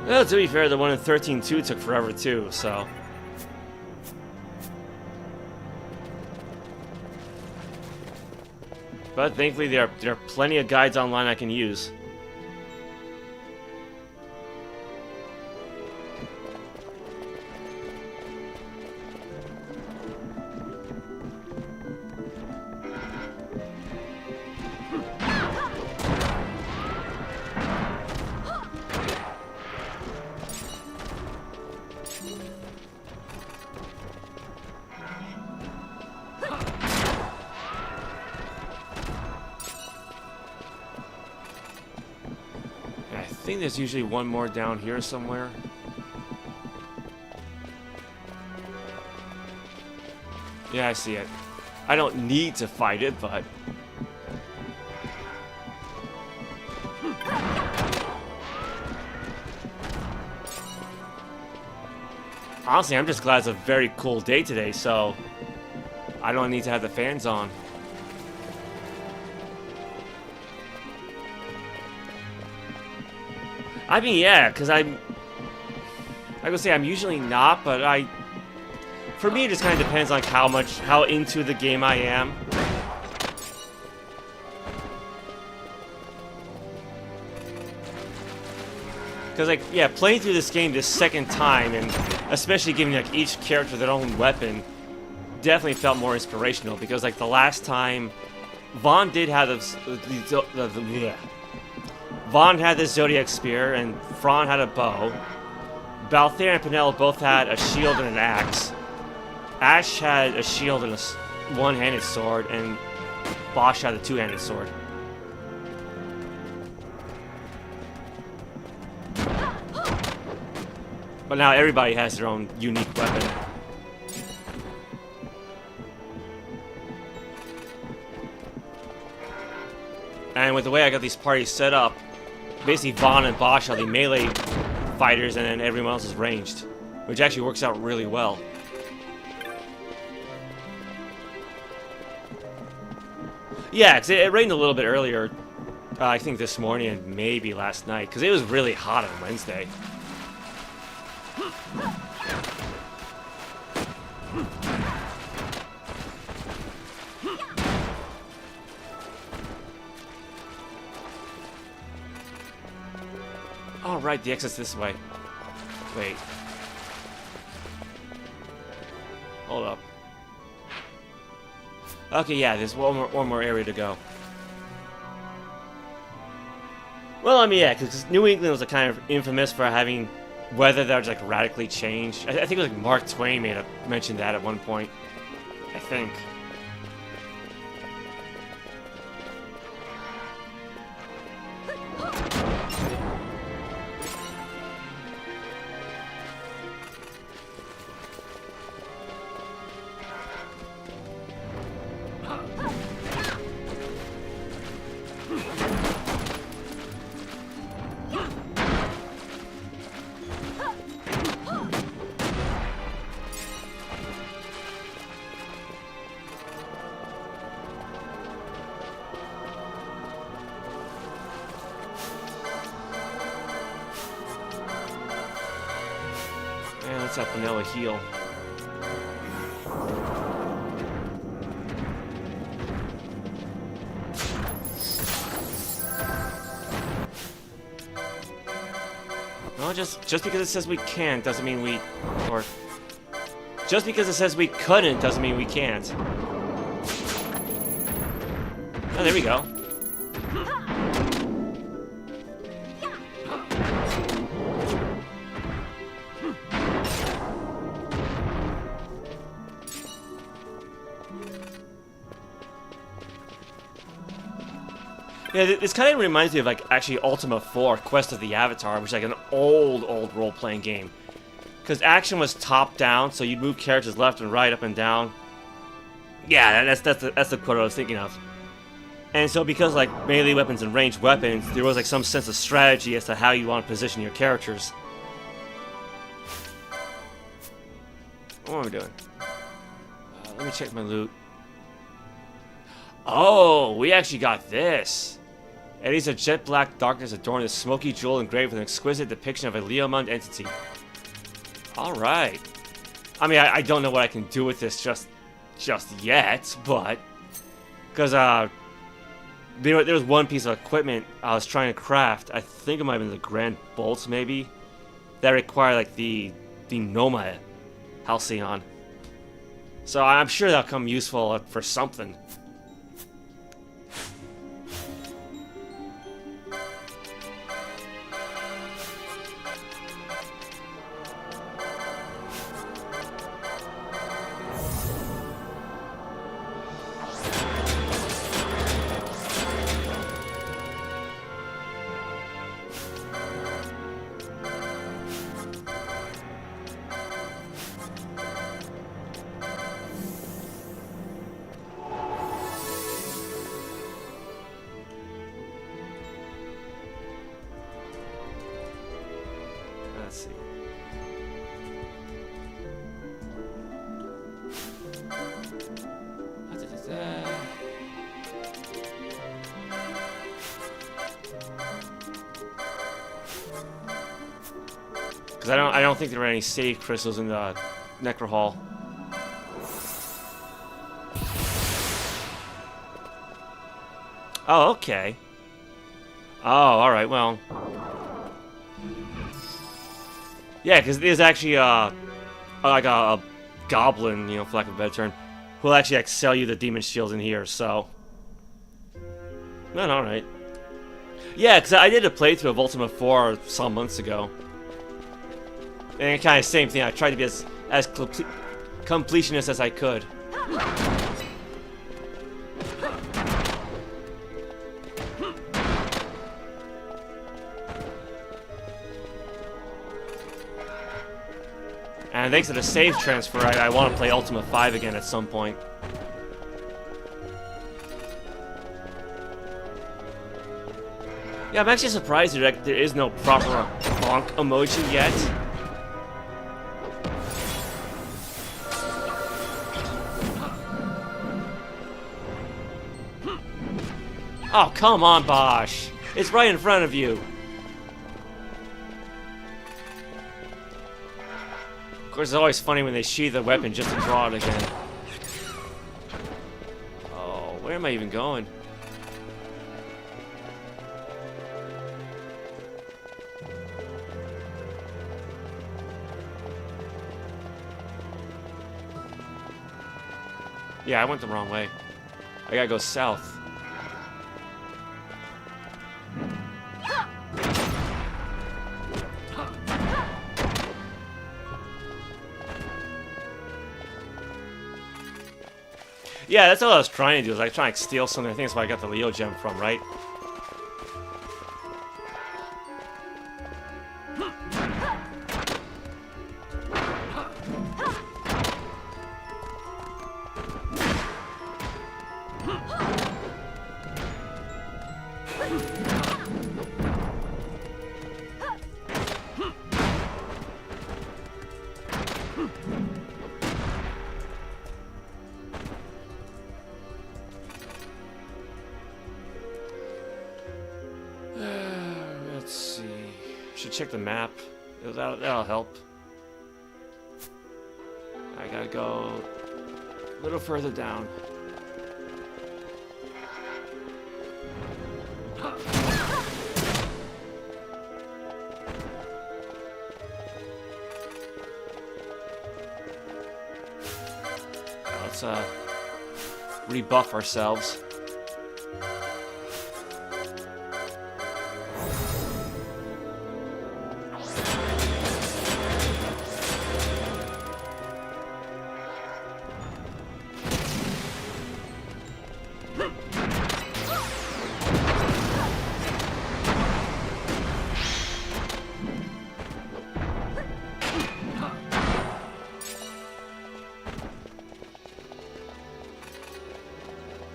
Well, to be fair, the one in 13-2 took forever too, so... But thankfully there are plenty of guides online I can use. I think there's usually one more down here somewhere. Yeah, I see it. I don't need to fight it, but... honestly, I'm just glad it's a very cool day today, so... I don't need to have the fans on. I mean, yeah, because I would say I'm usually not, but for me, it just kind of depends on how into the game I am. Because, like, yeah, playing through this game this second time, and especially giving, like, each character their own weapon, definitely felt more inspirational, because, like, the last time, Vaan did have Vaan had the Zodiac Spear, and Thrawn had a bow. Balthier and Penel both had a shield and an axe. Ashe had a shield and a one-handed sword, and Bosch had a two-handed sword. But now everybody has their own unique weapon. And with the way I got these parties set up, basically Vaan and Bosch are the melee fighters, and then everyone else is ranged, which actually works out really well. Yeah, because it rained a little bit earlier, I think this morning and maybe last night, because it was really hot on Wednesday. Oh, right, the exit's this way. Wait. Hold up. Okay, yeah, there's one more area to go. Well, I mean, yeah, because New England was kind of infamous for having weather that was, like, radically changed. I think it was, like, Mark Twain mentioned that at one point. I think. Let's have Vanilla heal. Well, just because it says we can't doesn't mean we... Or... Just because it says we couldn't doesn't mean we can't. Oh, there we go. Yeah, this kind of reminds me of, like, actually Ultima 4, Quest of the Avatar, which is like an old role-playing game. Because action was top-down, so you'd move characters left and right, up and down. Yeah, that's the quote I was thinking of. And so because, like, melee weapons and ranged weapons, there was, like, some sense of strategy as to how you want to position your characters. What am I doing? Let me check my loot. Oh, we actually got this. Eddies of jet black darkness adorn the smoky jewel engraved with an exquisite depiction of a Leomund entity. Alright. I mean, I don't know what I can do with this just yet, but... Because, There was one piece of equipment I was trying to craft. I think it might have been the Grand Bolts, maybe, that require like the Noma Halcyon. So I'm sure that'll come useful for something. Let's see. Because I don't think there are any save crystals in the Necro Hall. Oh, okay. Oh, all right. Well. Yeah, because there's actually like a goblin, you know, for lack of a better term, who'll actually like sell you the demon shield in here. So, well, all right. Yeah, because I did a playthrough of Ultima 4 some months ago, and kind of same thing. I tried to be as completionist as I could. And thanks to the save transfer, I want to play Ultima 5 again at some point. Yeah, I'm actually surprised that there is no proper bonk emoji yet. Oh, come on, Bosch. It's right in front of you. Of course, it's always funny when they sheath the weapon just to draw it again. Oh, where am I even going? Yeah, I went the wrong way. I gotta go south. Yeah, that's what I was trying to do. I was like trying to steal something. I think that's where I got the Leo gem from, right? Check the map. That'll help. I gotta go a little further down. Let's rebuff ourselves.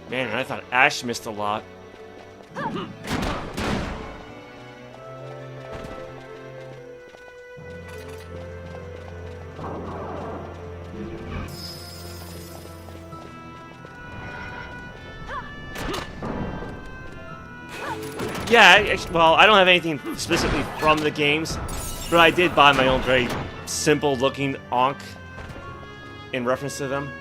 Man, I thought Ash missed a lot. Yeah, well, I don't have anything specifically from the games, but I did buy my own very simple-looking Ankh in reference to them.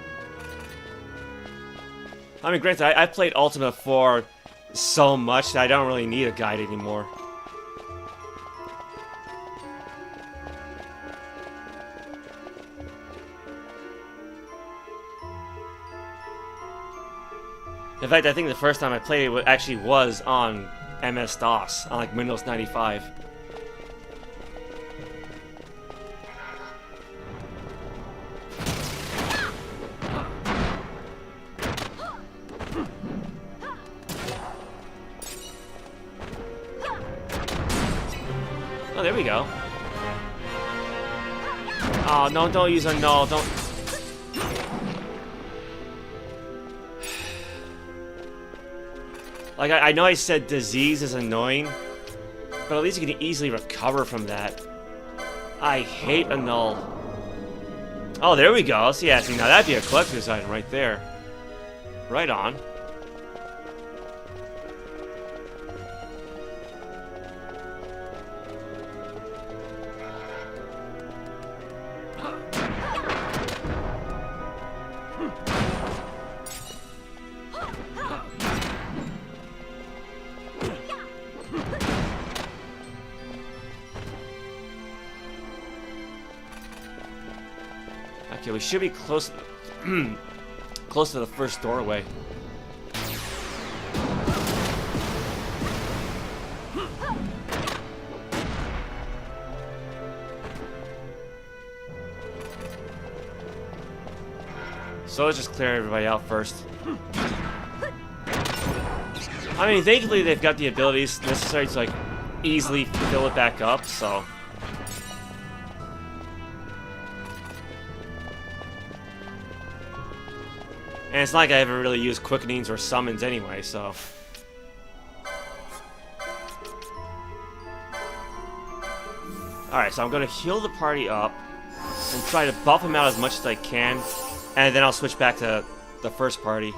I mean, granted, I played Ultima 4 so much that I don't really need a guide anymore. In fact, I think the first time I played it actually was on MS-DOS, on like Windows 95. Oh, there we go. Oh, no, don't use a no, don't. Like, I know I said disease is annoying, but at least you can easily recover from that. I hate a null. Oh, there we go. So, yeah, see, now that'd be a collector's item right there. Right on. Okay, we should be close, close to the first doorway. So let's just clear everybody out first. I mean, thankfully they've got the abilities necessary to like easily fill it back up, so. And it's not like I ever really used quickenings or summons anyway, so. Alright, so I'm gonna heal the party up and try to buff them out as much as I can, and then I'll switch back to the first party.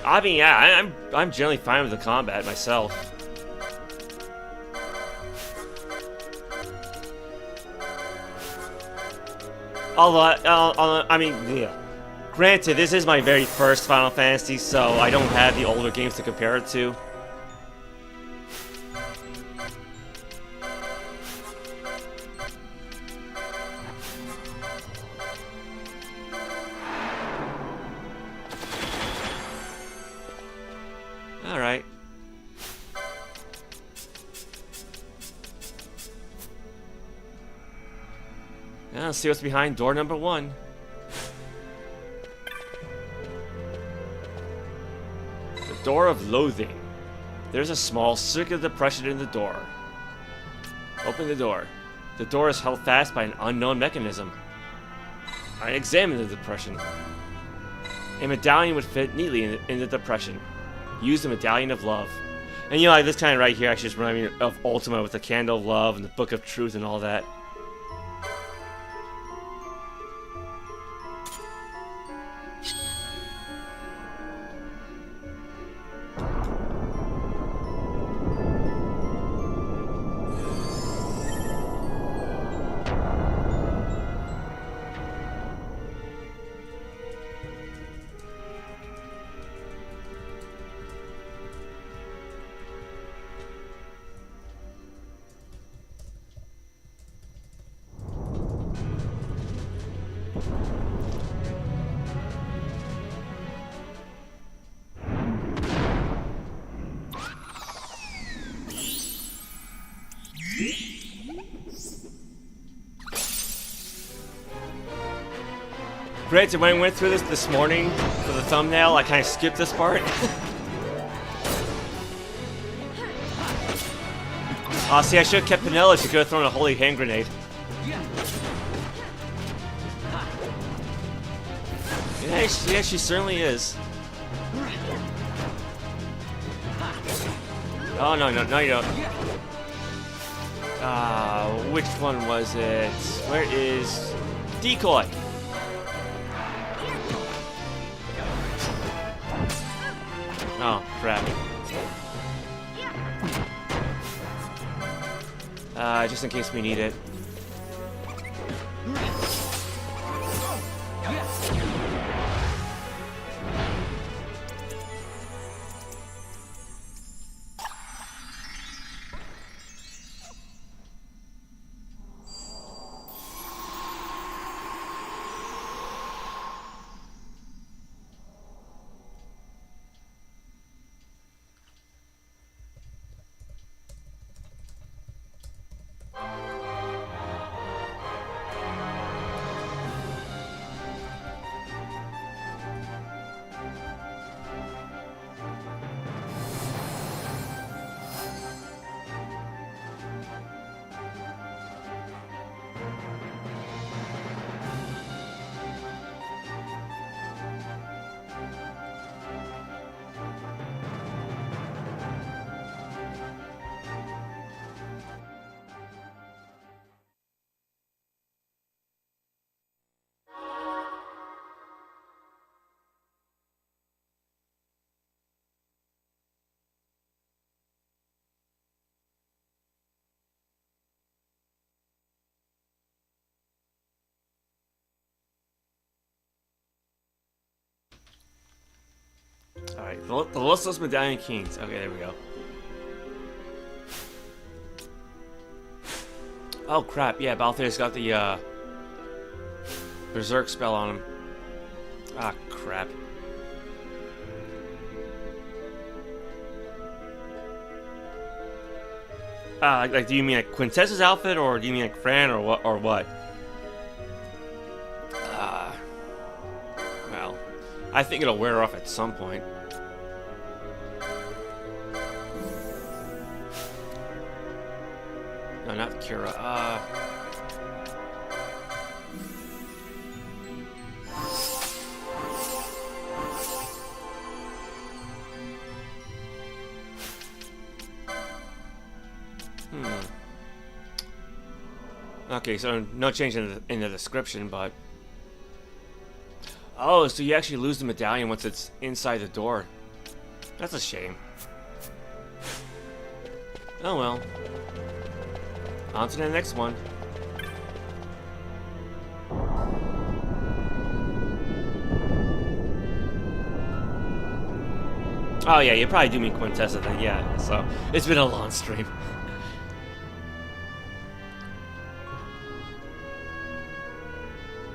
I mean, yeah, I'm generally fine with the combat myself. Although, I mean, yeah. Granted, this is my very first Final Fantasy, so I don't have the older games to compare it to. Alright. Now let's see what's behind door number 1. The Door of Loathing. There's a small circular depression in the door. Open the door. The door is held fast by an unknown mechanism. I examine the depression. A medallion would fit neatly in the depression. Use the Medallion of Love. And you know, like this kind of right here actually just reminds me of Ultima with the Candle of Love and the Book of Truth and all that. Granted, when I went through this morning for the thumbnail, I kind of skipped this part. Oh, see, I should have kept Penella. She could have thrown a holy hand grenade. Yeah, she certainly is. Oh, no, you don't. Which one was it? Where is Decoy? Oh, crap. Just in case we need it. Alright, the Lustrous Medallion Kings. Okay, there we go. Oh crap, yeah, Balthazar's got the Berserk spell on him. Ah, crap. Like, do you mean like Quintessa's outfit, or do you mean like Fran, or what? Well, I think it'll wear off at some point. No, not Kira. Okay, so no change in the description, but... Oh, so you actually lose the medallion once it's inside the door. That's a shame. Oh well. On to the next one. Oh yeah, you probably do mean Quintessa then, yeah. So, it's been a long stream.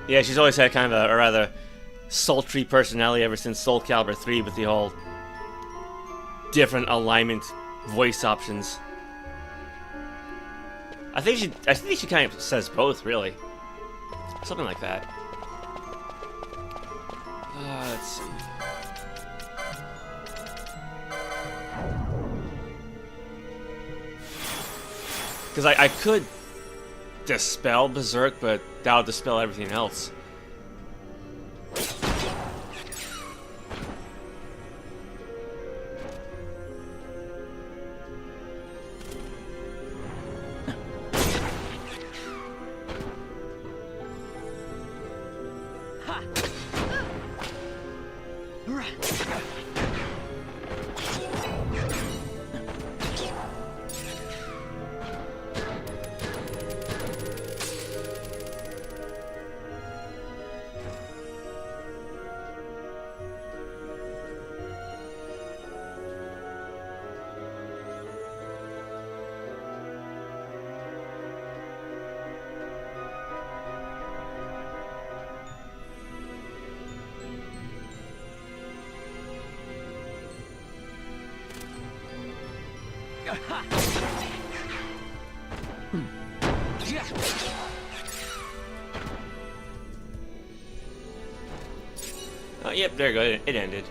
Yeah, she's always had kind of a rather sultry personality ever since Soul Calibur 3 with the whole different alignment voice options. I think she kind of says both, really. Something like that. Let's see. Because I could dispel Berserk, but that would dispel everything else. Oh, yep, there you go. It ended.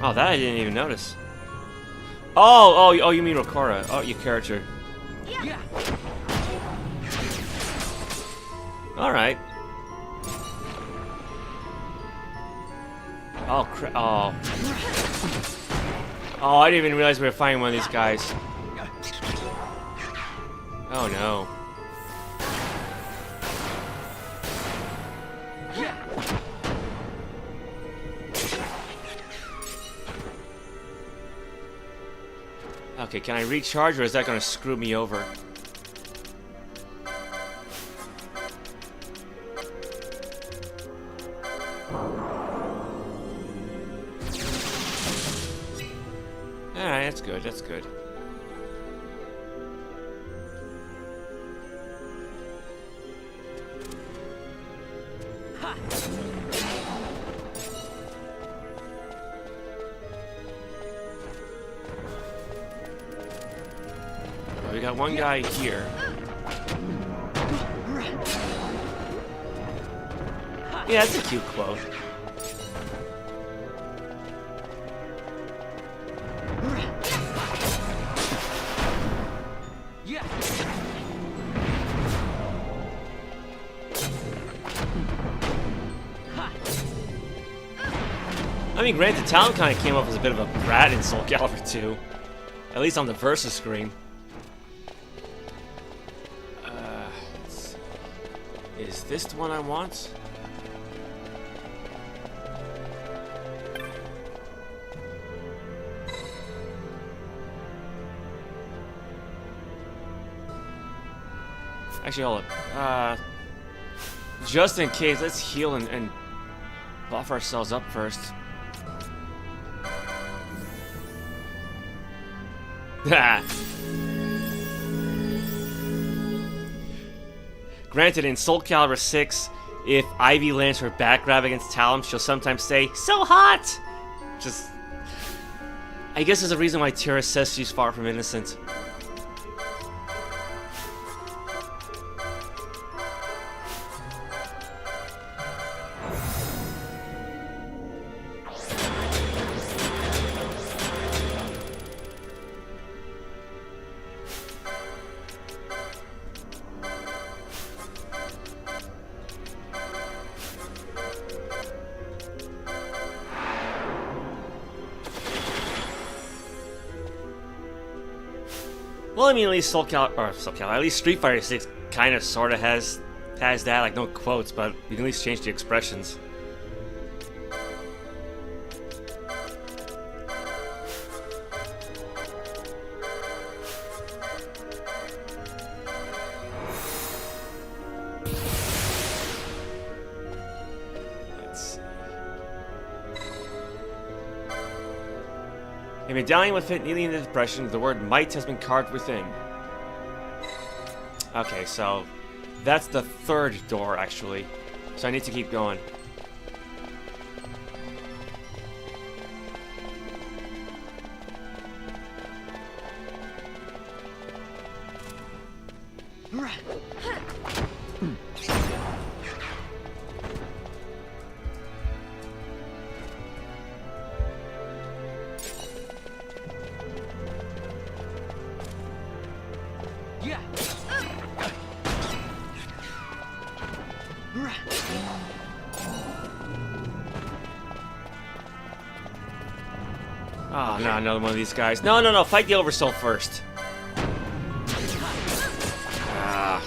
Oh, that I didn't even notice. Oh, you mean Rokora. Oh, your character. Yeah. Alright. Oh, oh. Oh, I didn't even realize we were fighting one of these guys. Oh, no. Okay, can I recharge, or is that going to screw me over? Alright, that's good, that's good. We got one guy here. Yeah, that's a cute quote. I mean, granted, Talon kind of came off as a bit of a brat in Soul Calibur 2. At least on the Versus screen. Is this the one I want? Actually, hold up. Just in case, let's heal and buff ourselves up first. Granted, in Soul Calibur 6, if Ivy lands her back grab against Talon, she'll sometimes say, "So hot!" Just... I guess there's a reason why Tira says she's far from innocent. Well, I mean, at least at least Street Fighter 6 kind of, sort of has that, like, no quotes, but you can at least change the expressions. A medallion with fit neatly in the depression, the word might has been carved within. Okay, so that's the third door, actually. So I need to keep going. Oh, no, another one of these guys. No, fight the Oversoul first. Ah.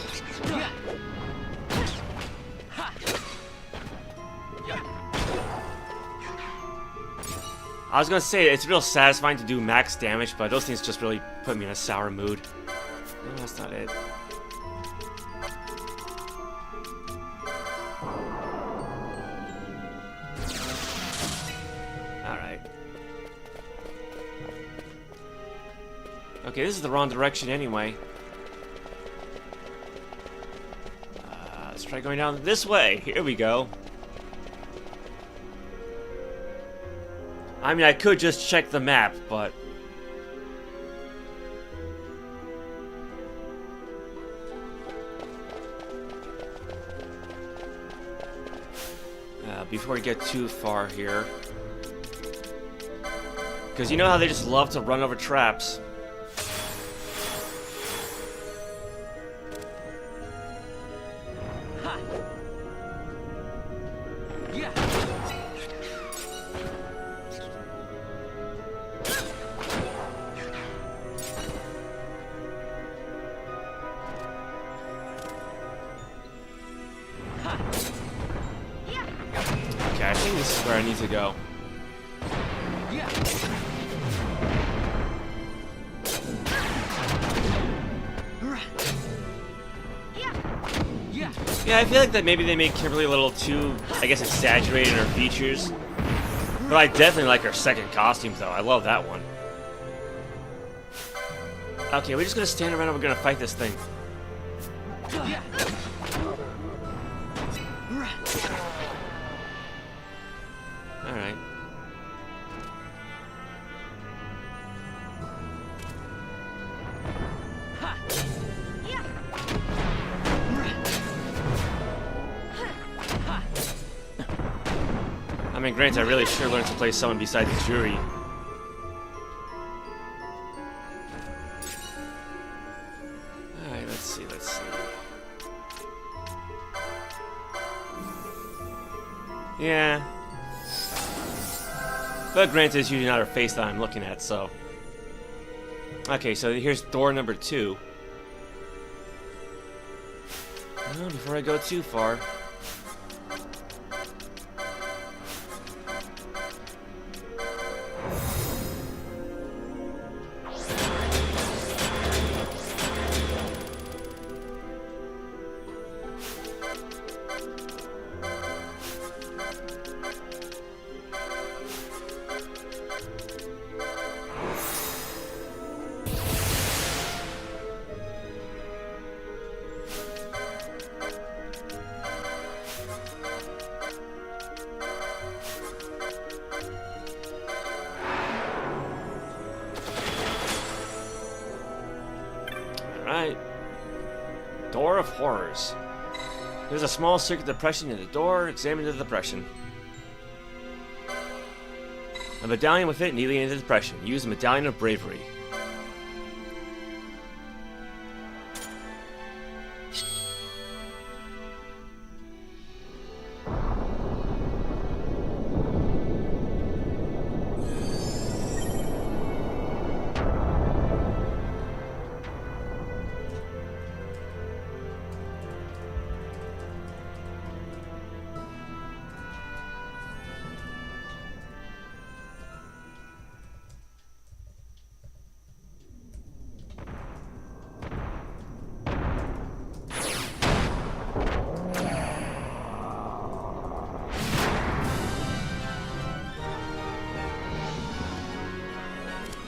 I was gonna say, it's real satisfying to do max damage, but those things just really put me in a sour mood. No, that's not it. Okay, this is the wrong direction anyway. Let's try going down this way. Here we go. I mean, I could just check the map, but... before we get too far here. Because you know how they just love to run over traps. Okay, I think this is where I need to go. Yeah, I feel like that maybe they made Kimberly a little too, I guess, exaggerated in her features. But I definitely like her second costume, though. I love that one. Okay, we're just gonna stand around and we're gonna fight this thing. Alright. I mean, granted, I really should learn to play someone besides Jury. Alright, let's see. Yeah. But granted, it's usually not her face that I'm looking at, so... Okay, so here's door number 2. Well, before I go too far... Alright. Door of Horrors. There's a small circuit depression in the door. Examine the depression. A medallion with it neatly in the depression. Use the Medallion of Bravery.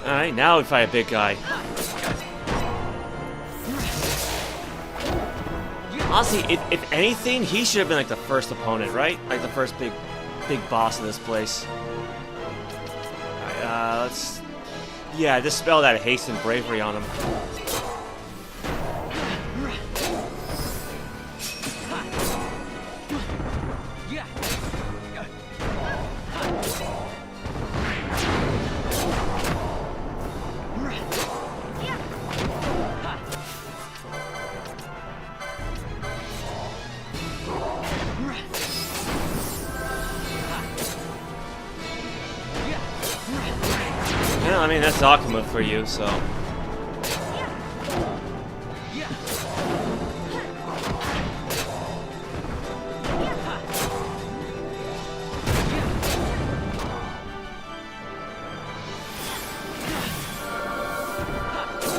Alright, now we fight a big guy. Honestly, if anything, he should have been like the first opponent, right? Like the first big boss of this place. Alright, let's... Yeah, dispel that haste and bravery on him. I mean, that's Akuma for you, so...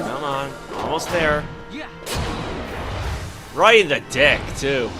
Come on, almost there. Right in the dick, too.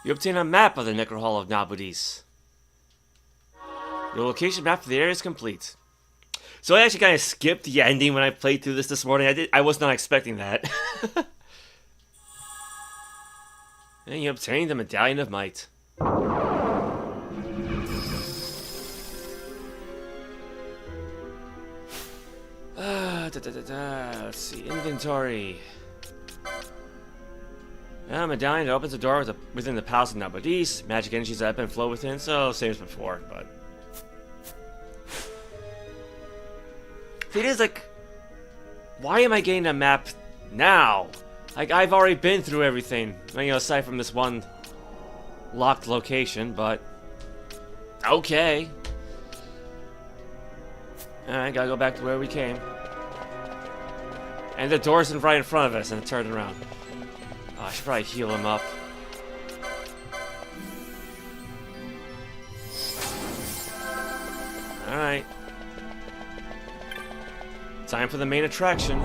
You obtain a map of the Necro Hall of Nabudis. Your location map for the area is complete. So I actually kind of skipped the ending when I played through this morning. I was not expecting that. And you obtain the Medallion of Might. Let's see, inventory. Medallion opens the door within the Palace of Nabudis. Magic energies ebb and flow within, so same as before, but... It is like... Why am I getting a map now? Like, I've already been through everything. You know, aside from this one locked location, but... Okay. Alright, gotta go back to where we came. And the door's right in front of us, and it turned around. Oh, I should probably heal him up. Alright. Time for the main attraction.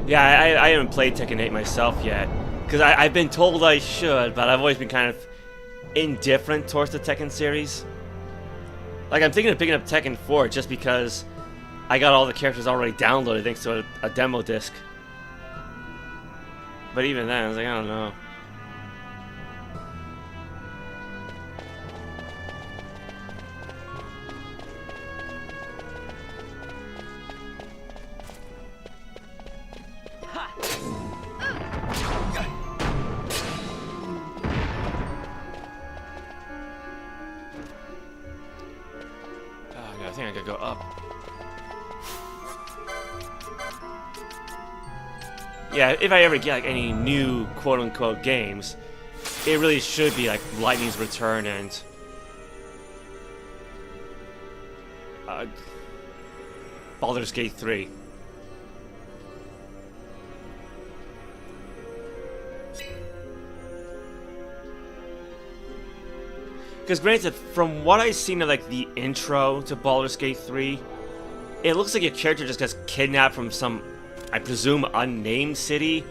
Yeah, I haven't played Tekken 8 myself yet. Because I've been told I should, but I've always been kind of indifferent towards the Tekken series. Like, I'm thinking of picking up Tekken 4 just because I got all the characters already downloaded thanks to a demo disc. But even then, I was like, I don't know. I think I could go up. Yeah, if I ever get like any new quote-unquote games, it really should be like Lightning's Return and Baldur's Gate 3. Because granted, from what I've seen of like the intro to Baldur's Gate 3, it looks like your character just gets kidnapped from some, I presume, unnamed city.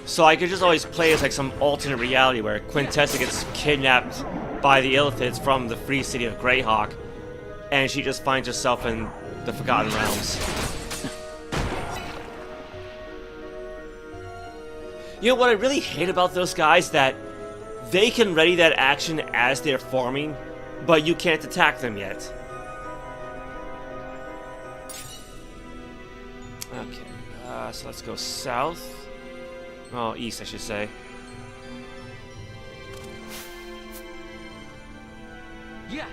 So I could just always play as like some alternate reality where Quintessa gets kidnapped by the Illithids from the free city of Greyhawk, and she just finds herself in the Forgotten Realms. You know what I really hate about those guys? That they can ready that action as they're forming, but you can't attack them yet. Okay, so let's go south. Oh, east, I should say. Yeah.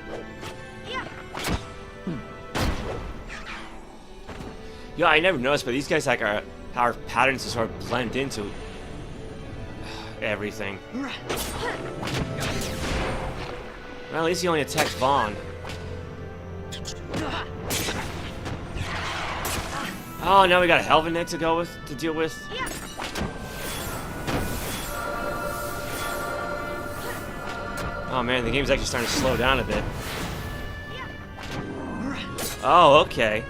Yeah, I never noticed, but these guys like are how patterns to sort of blend into everything. Well, at least he only attacked Vaan. Oh, now we got a Helvenet to deal with. Oh man, the game's actually starting to slow down a bit. Oh, okay.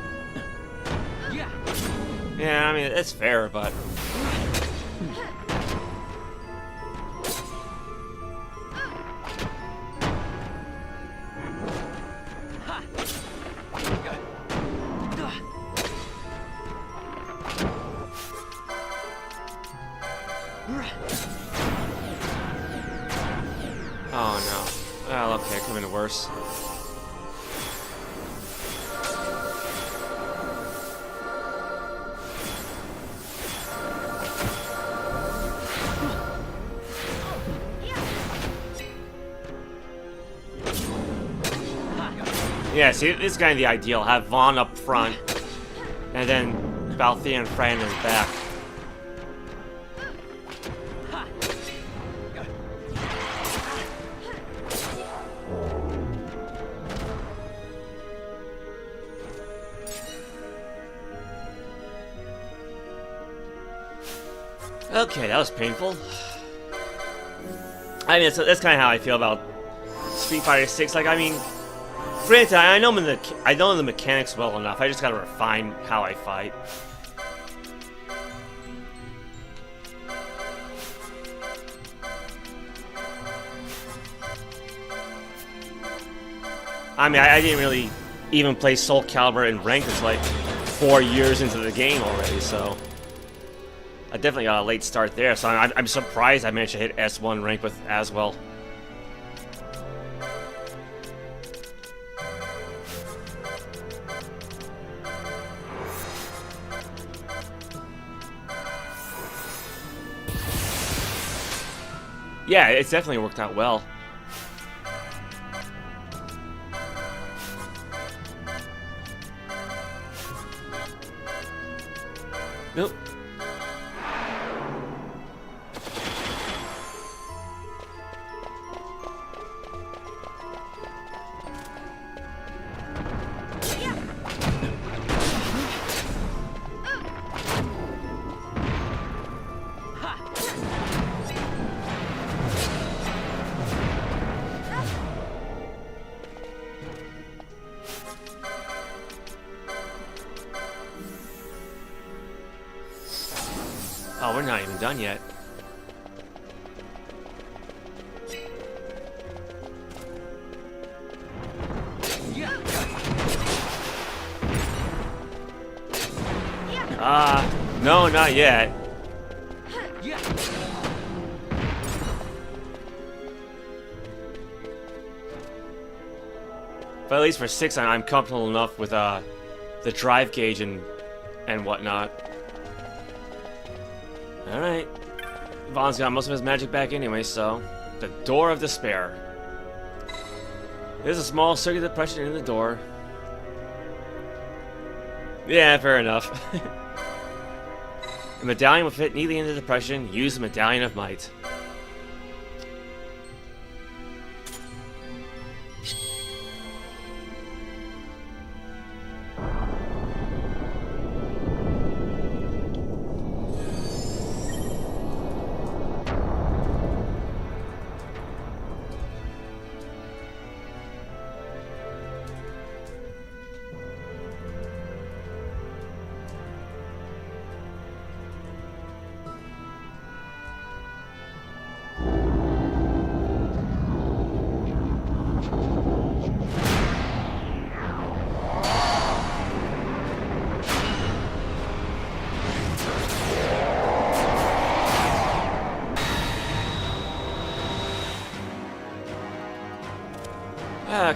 Yeah, I mean, it's fair, but... Oh no. Well, okay, coming to worse. Yeah, see, this is kind of the ideal. Have Vaan up front, and then Balthea and Fran in the back. Okay, that was painful. I mean, that's kind of how I feel about Street Fighter 6. Like, I mean, granted, I know the mechanics well enough. I just gotta refine how I fight. I mean, I didn't really even play Soul Calibur in ranked. It's like 4 years into the game already, so I definitely got a late start there. So I'm surprised I managed to hit S1 rank with as well. Yeah, it's definitely worked out well. Nope. Oh, we're not even done yet. No, not yet. But at least for 6, I'm comfortable enough with the drive gauge and whatnot. Alright. Vaan's got most of his magic back anyway, so... The Door of Despair. There's a small circular depression in the door. Yeah, fair enough. The medallion will fit neatly into the depression. Use the Medallion of Might.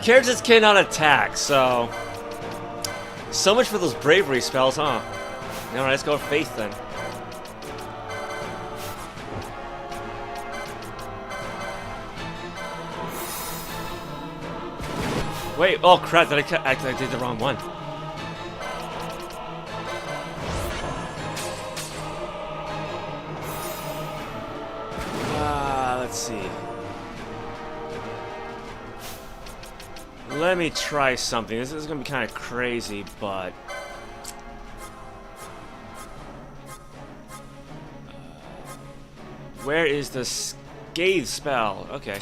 Characters cannot attack, so much for those bravery spells, huh? Now let's go with faith then. Wait, oh crap! I did the wrong one. Let's see. Let me try something. This is gonna be kind of crazy, but where is the Scathe spell? Okay.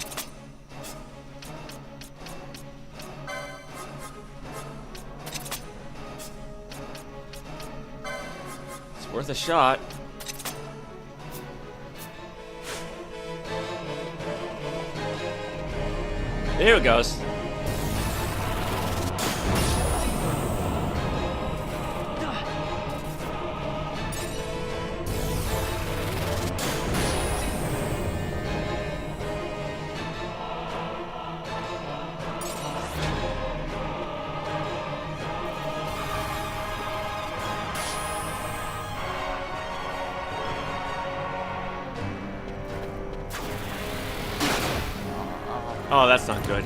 It's worth a shot. There it goes. Oh, that's not good.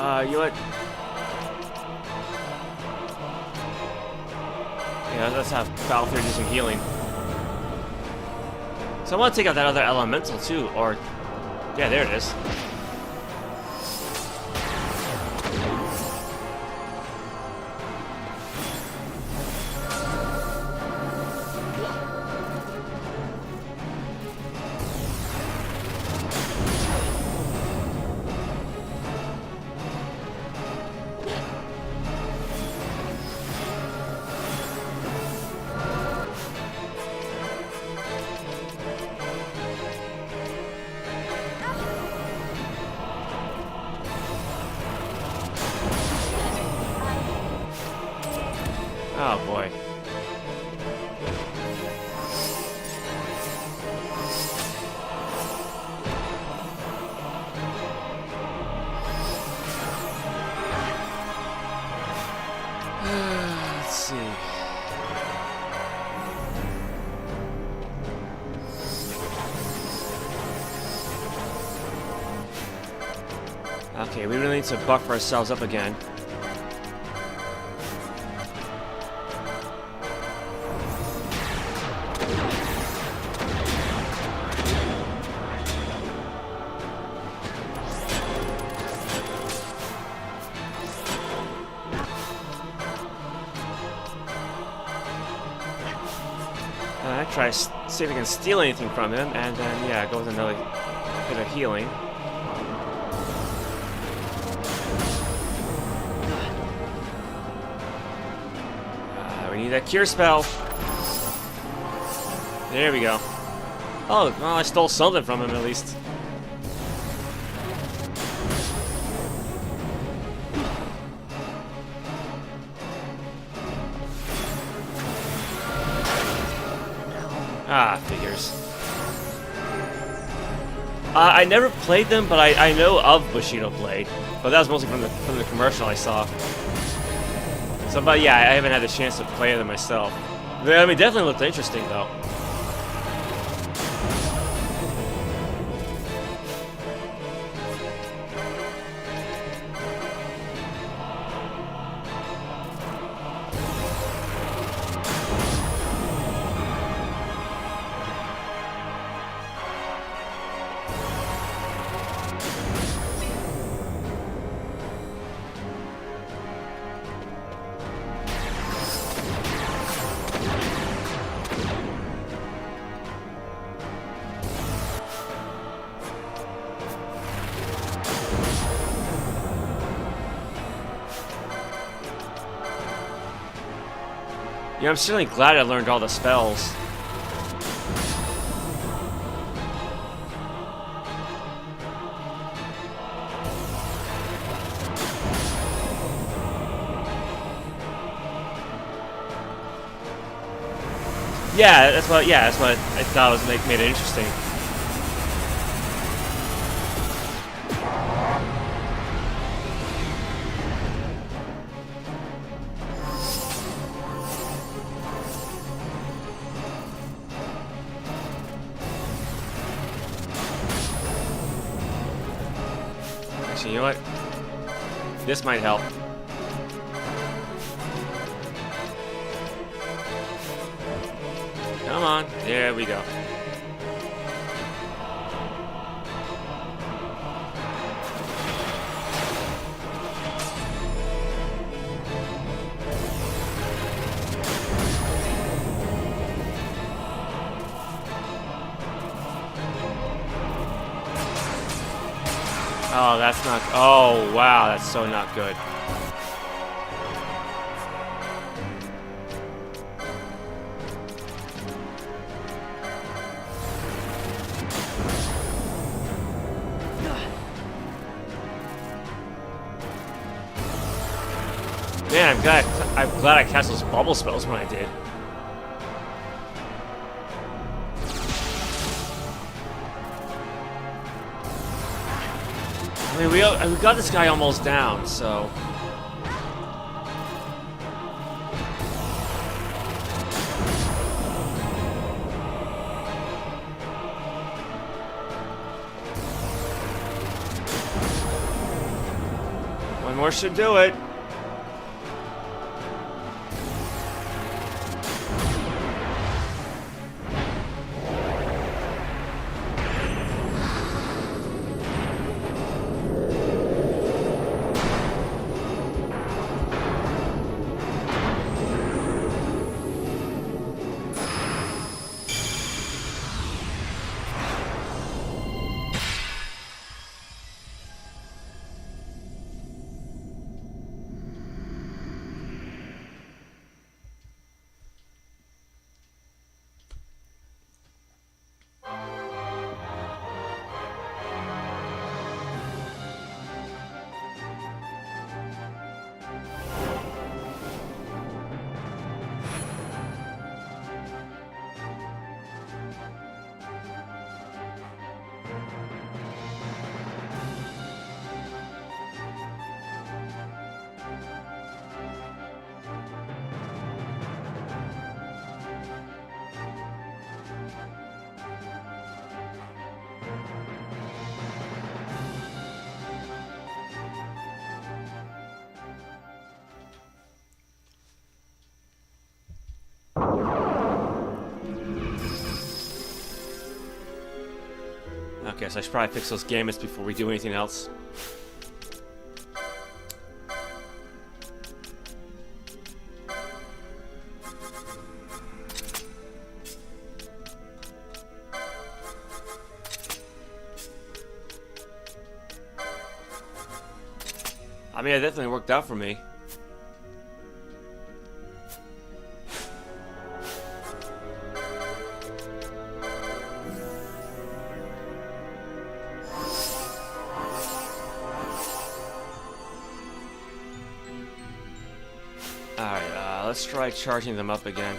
Oh, you know what? Yeah, let's have Balfour do some healing. So I want to take out that other elemental too, or... Yeah, there it is. Oh boy. Let's see. Okay, we really need to buff ourselves up again. Try to see if we can steal anything from him, and then, yeah, go with another bit of healing. We need that cure spell. There we go. Oh, well, I stole something from him at least. Ah, figures. I never played them, but I know of Bushido Blade. But that was mostly from the commercial I saw. So, but yeah, I haven't had the chance to play them myself. I mean, definitely looked interesting though. Yeah, I'm certainly glad I learned all the spells. Yeah, that's what I thought was made it interesting. Actually, you know what? This might help. Come on, there we go. Oh, that's not... Oh, wow, that's so not good. Man, I'm glad I cast those bubble spells when I did. I mean, we got this guy almost down, so... One more should do it. Okay, so I should probably fix those gambits before we do anything else. I mean, it definitely worked out for me. Alright, let's try charging them up again.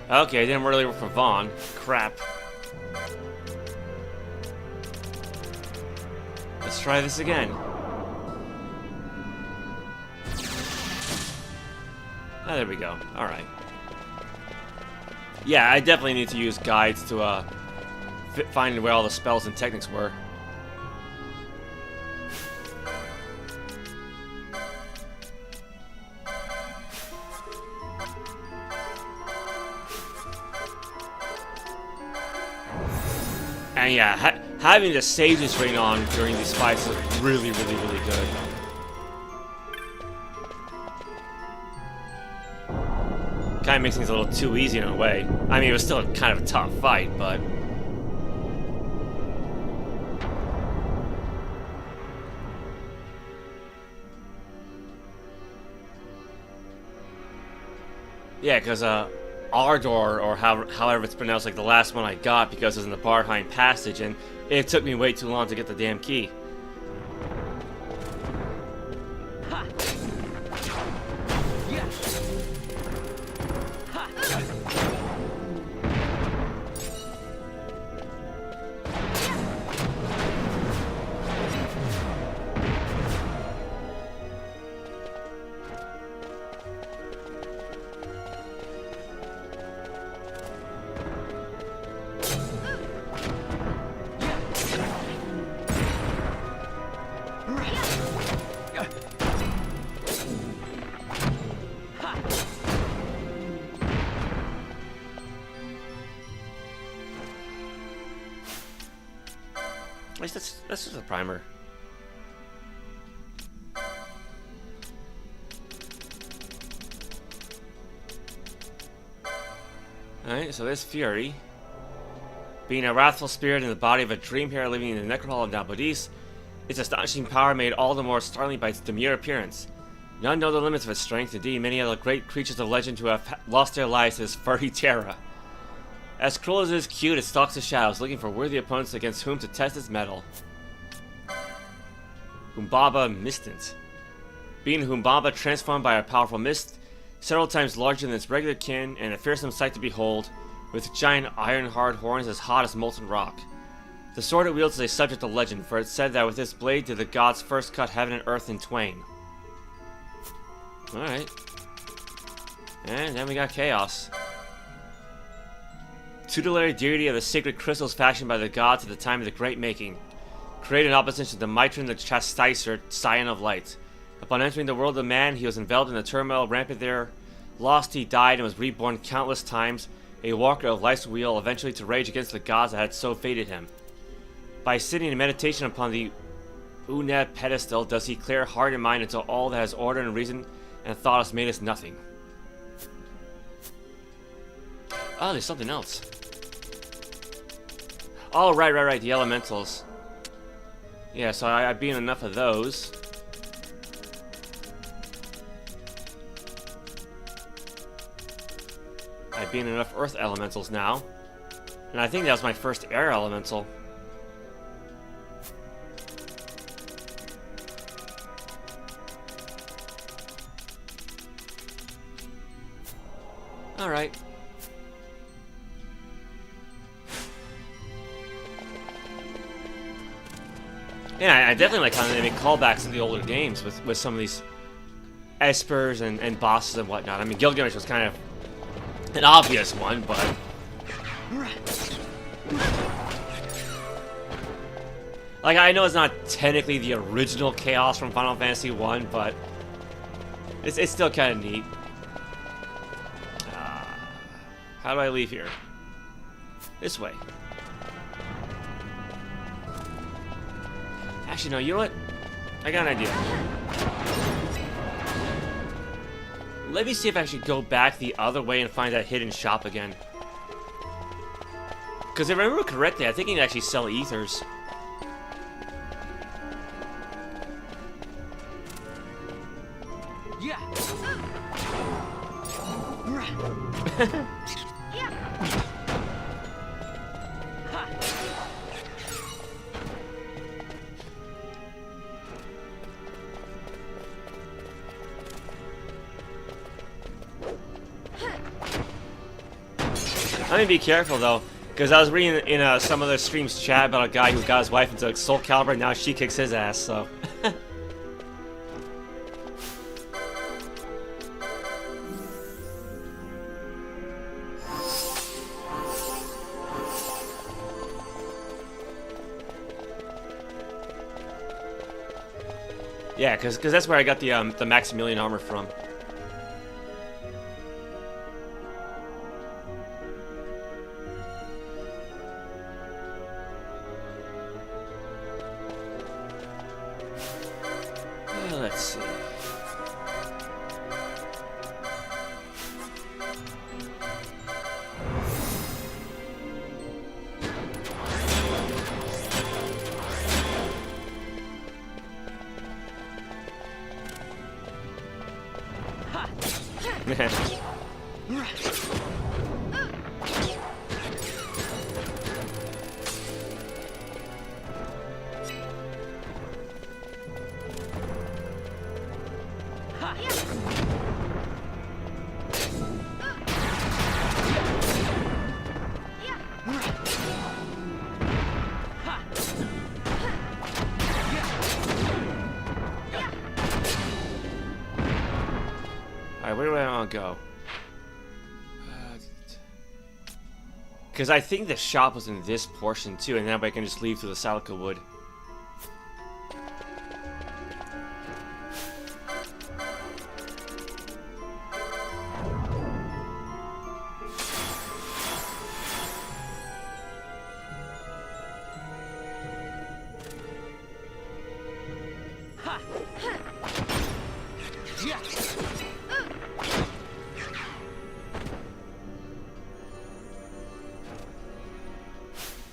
Okay, it didn't really work for Vaan. Crap. Let's try this again. Oh, there we go. Alright. Yeah, I definitely need to use guides to find where all the spells and techniques were. And yeah, having the Sage's Ring on during these fights is really, really, really good. Kind of makes things a little too easy in a way. I mean, it was still kind of a tough fight, but... yeah, because, Ardor, or however it's pronounced, like the last one I got because it was in the Barheim Passage, and it took me way too long to get the damn key. At least that's just a primer. Alright, so there's Fury. Being a wrathful spirit in the body of a dream hare living in the necropole of Nabodis, its astonishing power made all the more startling by its demure appearance. None know the limits of its strength, indeed many are the great creatures of legend who have lost their lives to this furry terror. As cruel as it is cute, it stalks the shadows, looking for worthy opponents against whom to test its mettle. Humbaba Mistant. Being Humbaba transformed by a powerful mist, several times larger than its regular kin, and a fearsome sight to behold, with giant iron-hard horns as hot as molten rock. The sword it wields is a subject of legend, for it's said that with this blade did the gods first cut heaven and earth in twain. Alright. And then we got Chaos. Tutelary deity of the sacred crystals fashioned by the gods at the time of the Great Making. Created in opposition to Mitron the Chastiser, Scion of Light. Upon entering the world of man, he was enveloped in the turmoil rampant there. Lost, he died and was reborn countless times, a walker of life's wheel, eventually to rage against the gods that had so fated him. By sitting in meditation upon the Uneb pedestal, does he clear heart and mind until all that has order and reason and thought has made us nothing. Oh, there's something else. Oh, right, the elementals. Yeah, so I've been enough of those. I've been enough earth elementals now. And I think that was my first air elemental. Alright. Yeah, I definitely like how they make callbacks in the older games with some of these Espers and bosses and whatnot. I mean, Gilgamesh was kind of an obvious one, but... Like, I know it's not technically the original Chaos from Final Fantasy 1, but it's still kind of neat. How do I leave here? This way. Actually, no, you know what? I got an idea. Let me see if I should go back the other way and find that hidden shop again. Because if I remember correctly, I think you can actually sell ethers. Yeah. I'm gonna be careful though, because I was reading in some other stream's chat about a guy who got his wife into Soul Calibur, and now she kicks his ass, so. Yeah, because that's where I got the Maximilian armor from. Let's see. Alright, where do I want to go? Because I think the shop was in this portion too, and then I can just leave through the Salica Wood.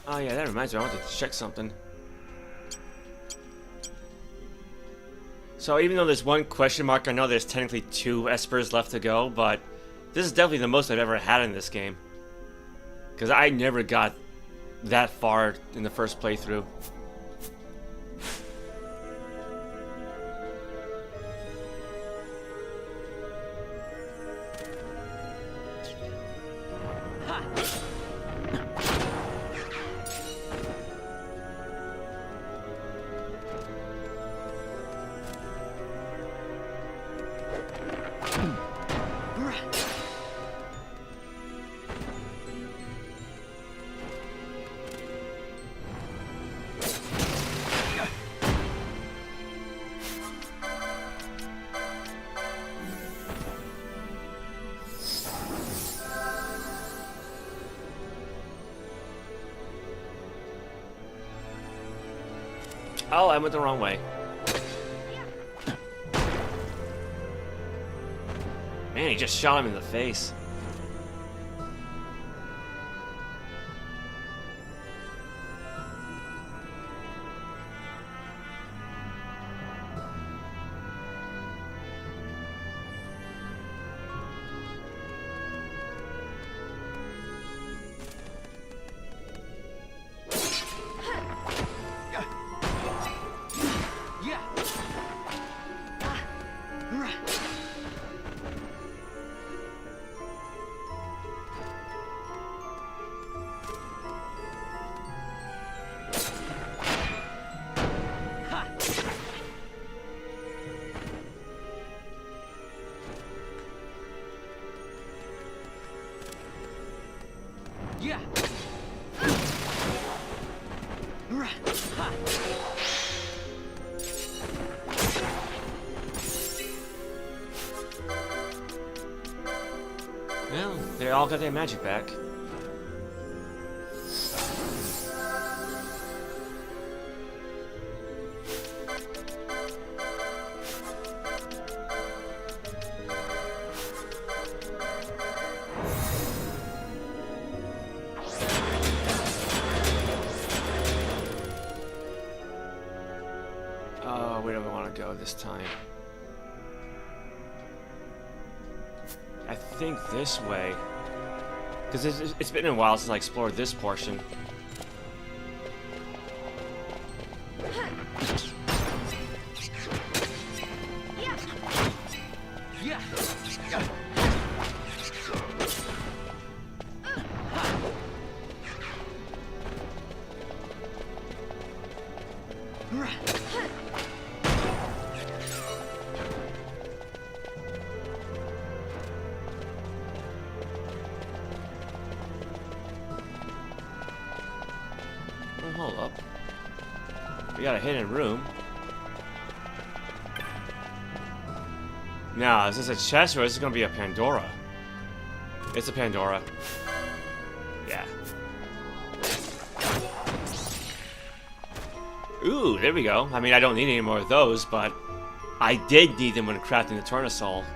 Oh yeah, that reminds me, I wanted to check something. So even though there's one question mark, I know there's technically 2 Espers left to go, but this is definitely the most I've ever had in this game. Because I never got that far in the first playthrough. Oh, I went the wrong way. Man, he just shot him in the face. they all got their magic back. Oh, where do I want to go this time? I think this way. Because it's been a while since I explored this portion. Hold up. We got a hidden room. Now, is this a chest or is this gonna be a Pandora? It's a Pandora. Yeah. Ooh, there we go. I mean, I don't need any more of those, but I did need them when crafting the Tournesol.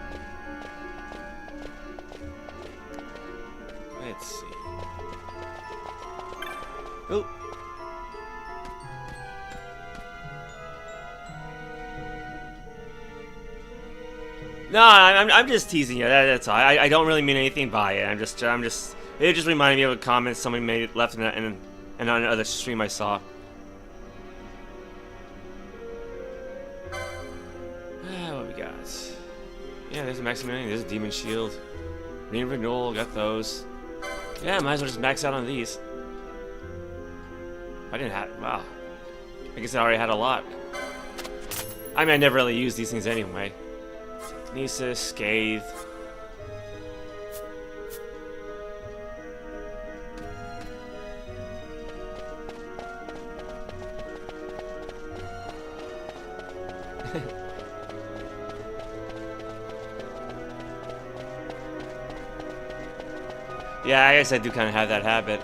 Let's see. Ooh. No, I'm just teasing you. That's all. I don't really mean anything by it. I'm just. It just reminded me of a comment somebody made left in another stream I saw. What we got? Yeah, there's a Maximilian. There's a Demon Shield. Ring of Renewal. Got those. Yeah, might as well just max out on these. I didn't have. Wow. I guess I already had a lot. I mean, I never really use these things anyway. Kinesis, Scathe. Yeah, I guess I do kind of have that habit.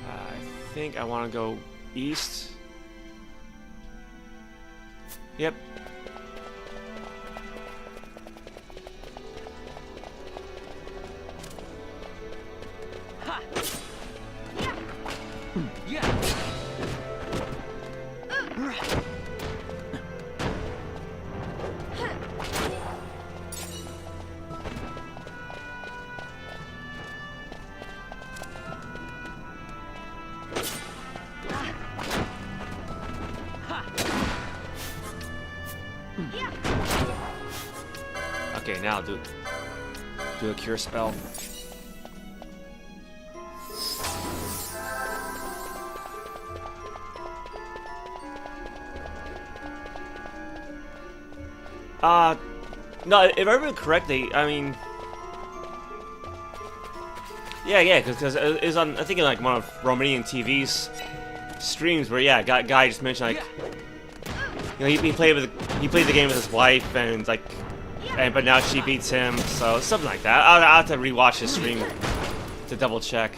I think I want to go east. Yep. Ha. Yeah. Yeah. Okay, now do a cure spell. No, if I remember correctly, I mean, yeah, because it was on, I think in like one of Romanian TV's streams where, yeah, guy just mentioned like, you know, he played the game with his wife and like, but now she beats him, so something like that. I'll have to rewatch his stream to double check.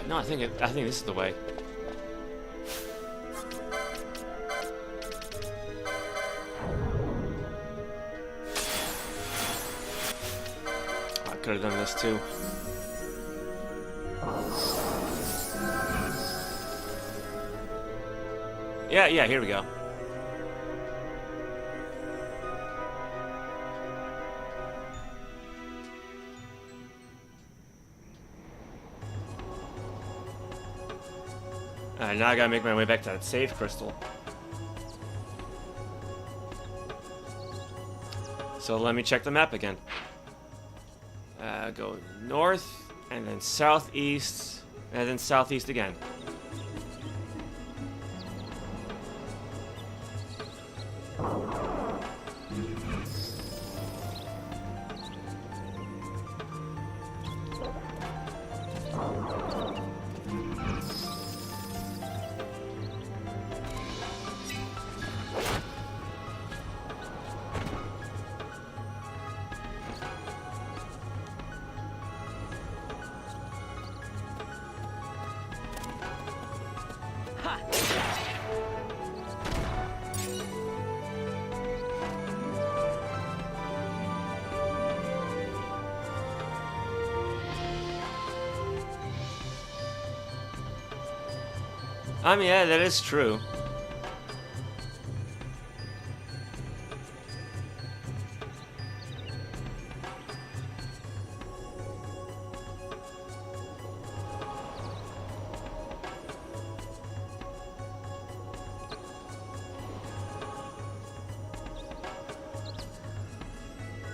No, I think this is the way. I could have done this too. Yeah, here we go. Alright, now I gotta make my way back to that save crystal. So let me check the map again. Go north, and then southeast, and then southeast again. I mean, yeah, that is true.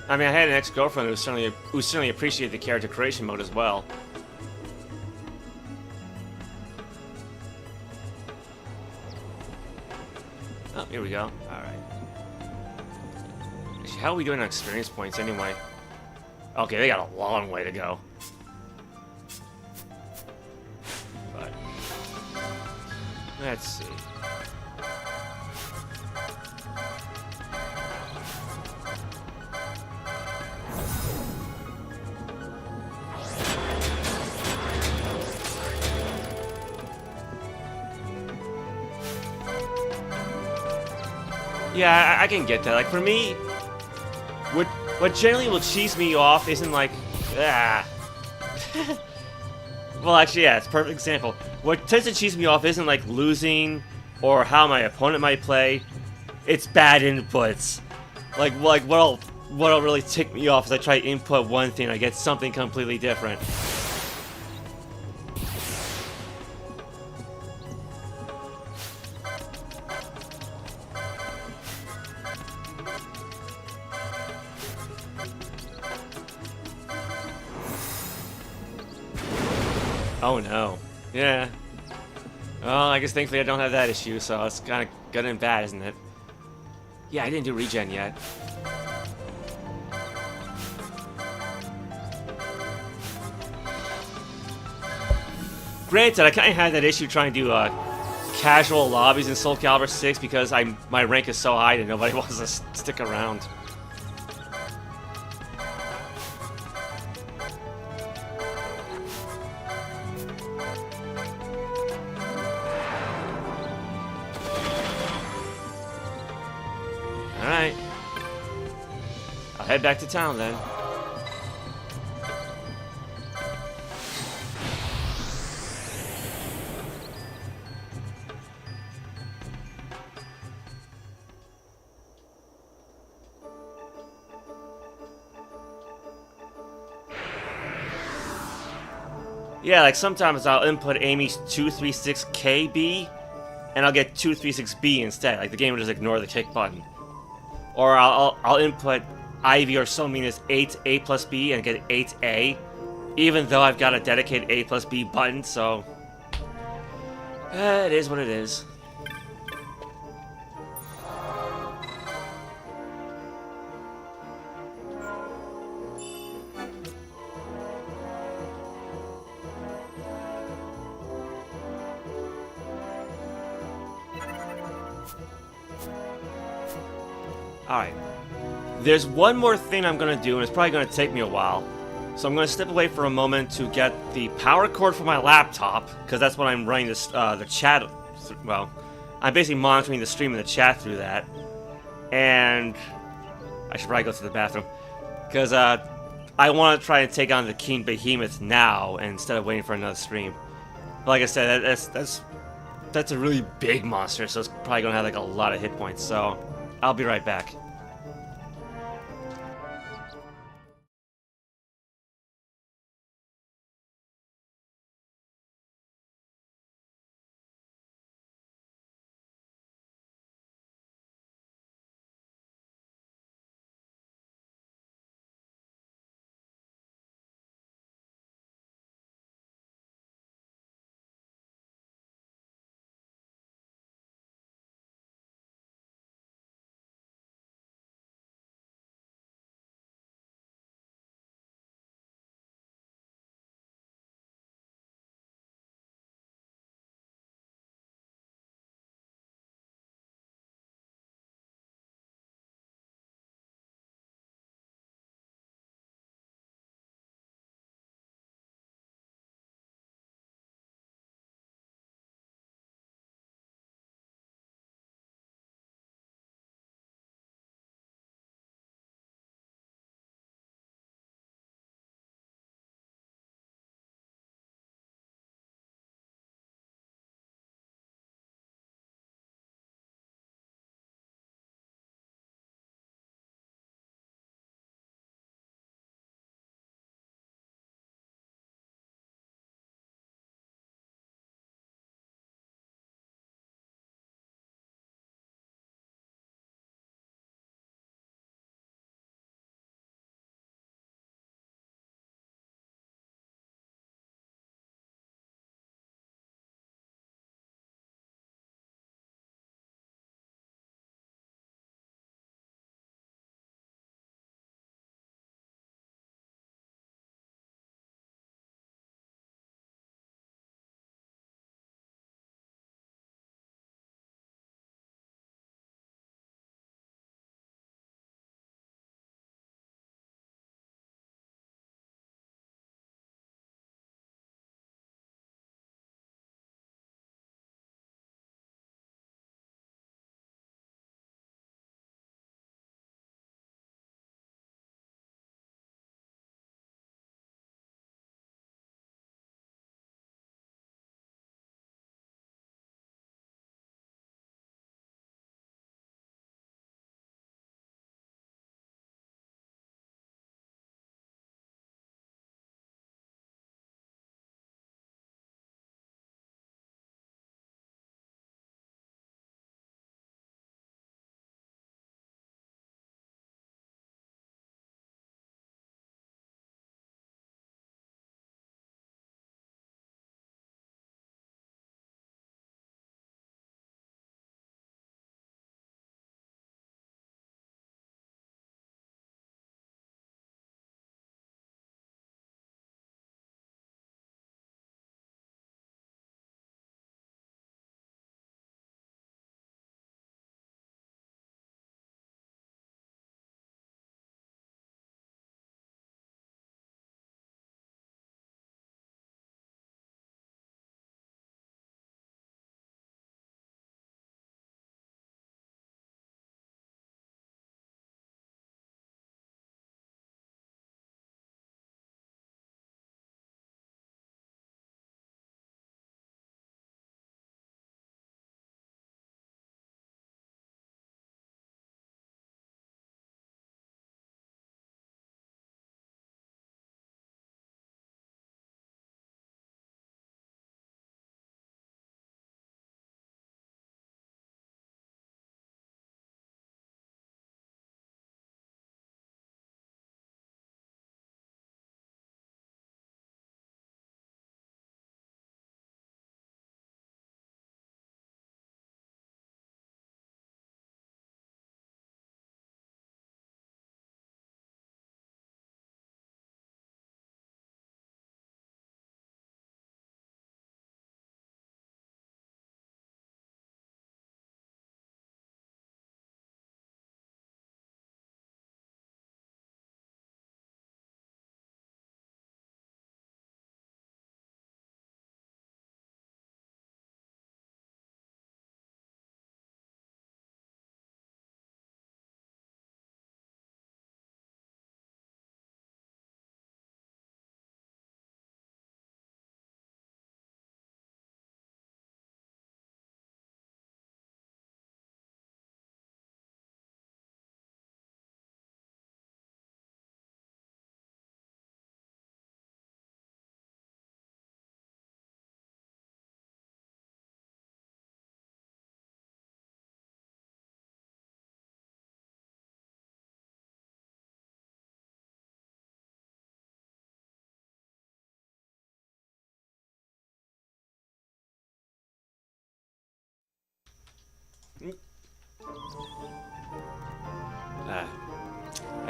I mean, I had an ex-girlfriend who certainly appreciated the character creation mode as well. Oh, here we go. All right. Actually, how are we doing on experience points anyway? Okay, they got a long way to go. But let's see. Yeah, I can get that. Like, for me, what generally will cheese me off isn't like, ah. Well, actually, yeah, it's a perfect example. What tends to cheese me off isn't like losing or how my opponent might play. It's bad inputs. Like what'll really tick me off is I try to input one thing, I get something completely different. Oh no. Yeah. Well, I guess thankfully I don't have that issue, so it's kind of good and bad, isn't it? Yeah, I didn't do regen yet. Granted, I kind of had that issue trying to do casual lobbies in Soul Calibur 6 because my rank is so high that nobody wants to stick around. Alright. I'll head back to town then. Yeah, like sometimes I'll input Amy's 236KB and I'll get 236B instead. Like the game will just ignore the kick button. Or I'll input Ivy or Somina's 8A plus B and get 8A, even though I've got a dedicated A plus B button, so it is what it is. Alright. There's one more thing I'm going to do, and it's probably going to take me a while. So I'm going to step away for a moment to get the power cord for my laptop, because that's what I'm running this, the chat... Well, I'm basically monitoring the stream and the chat through that. And I should probably go to the bathroom. Because I want to try and take on the King Behemoth now, instead of waiting for another stream. But like I said, that's a really big monster, so it's probably going to have like a lot of hit points, so I'll be right back.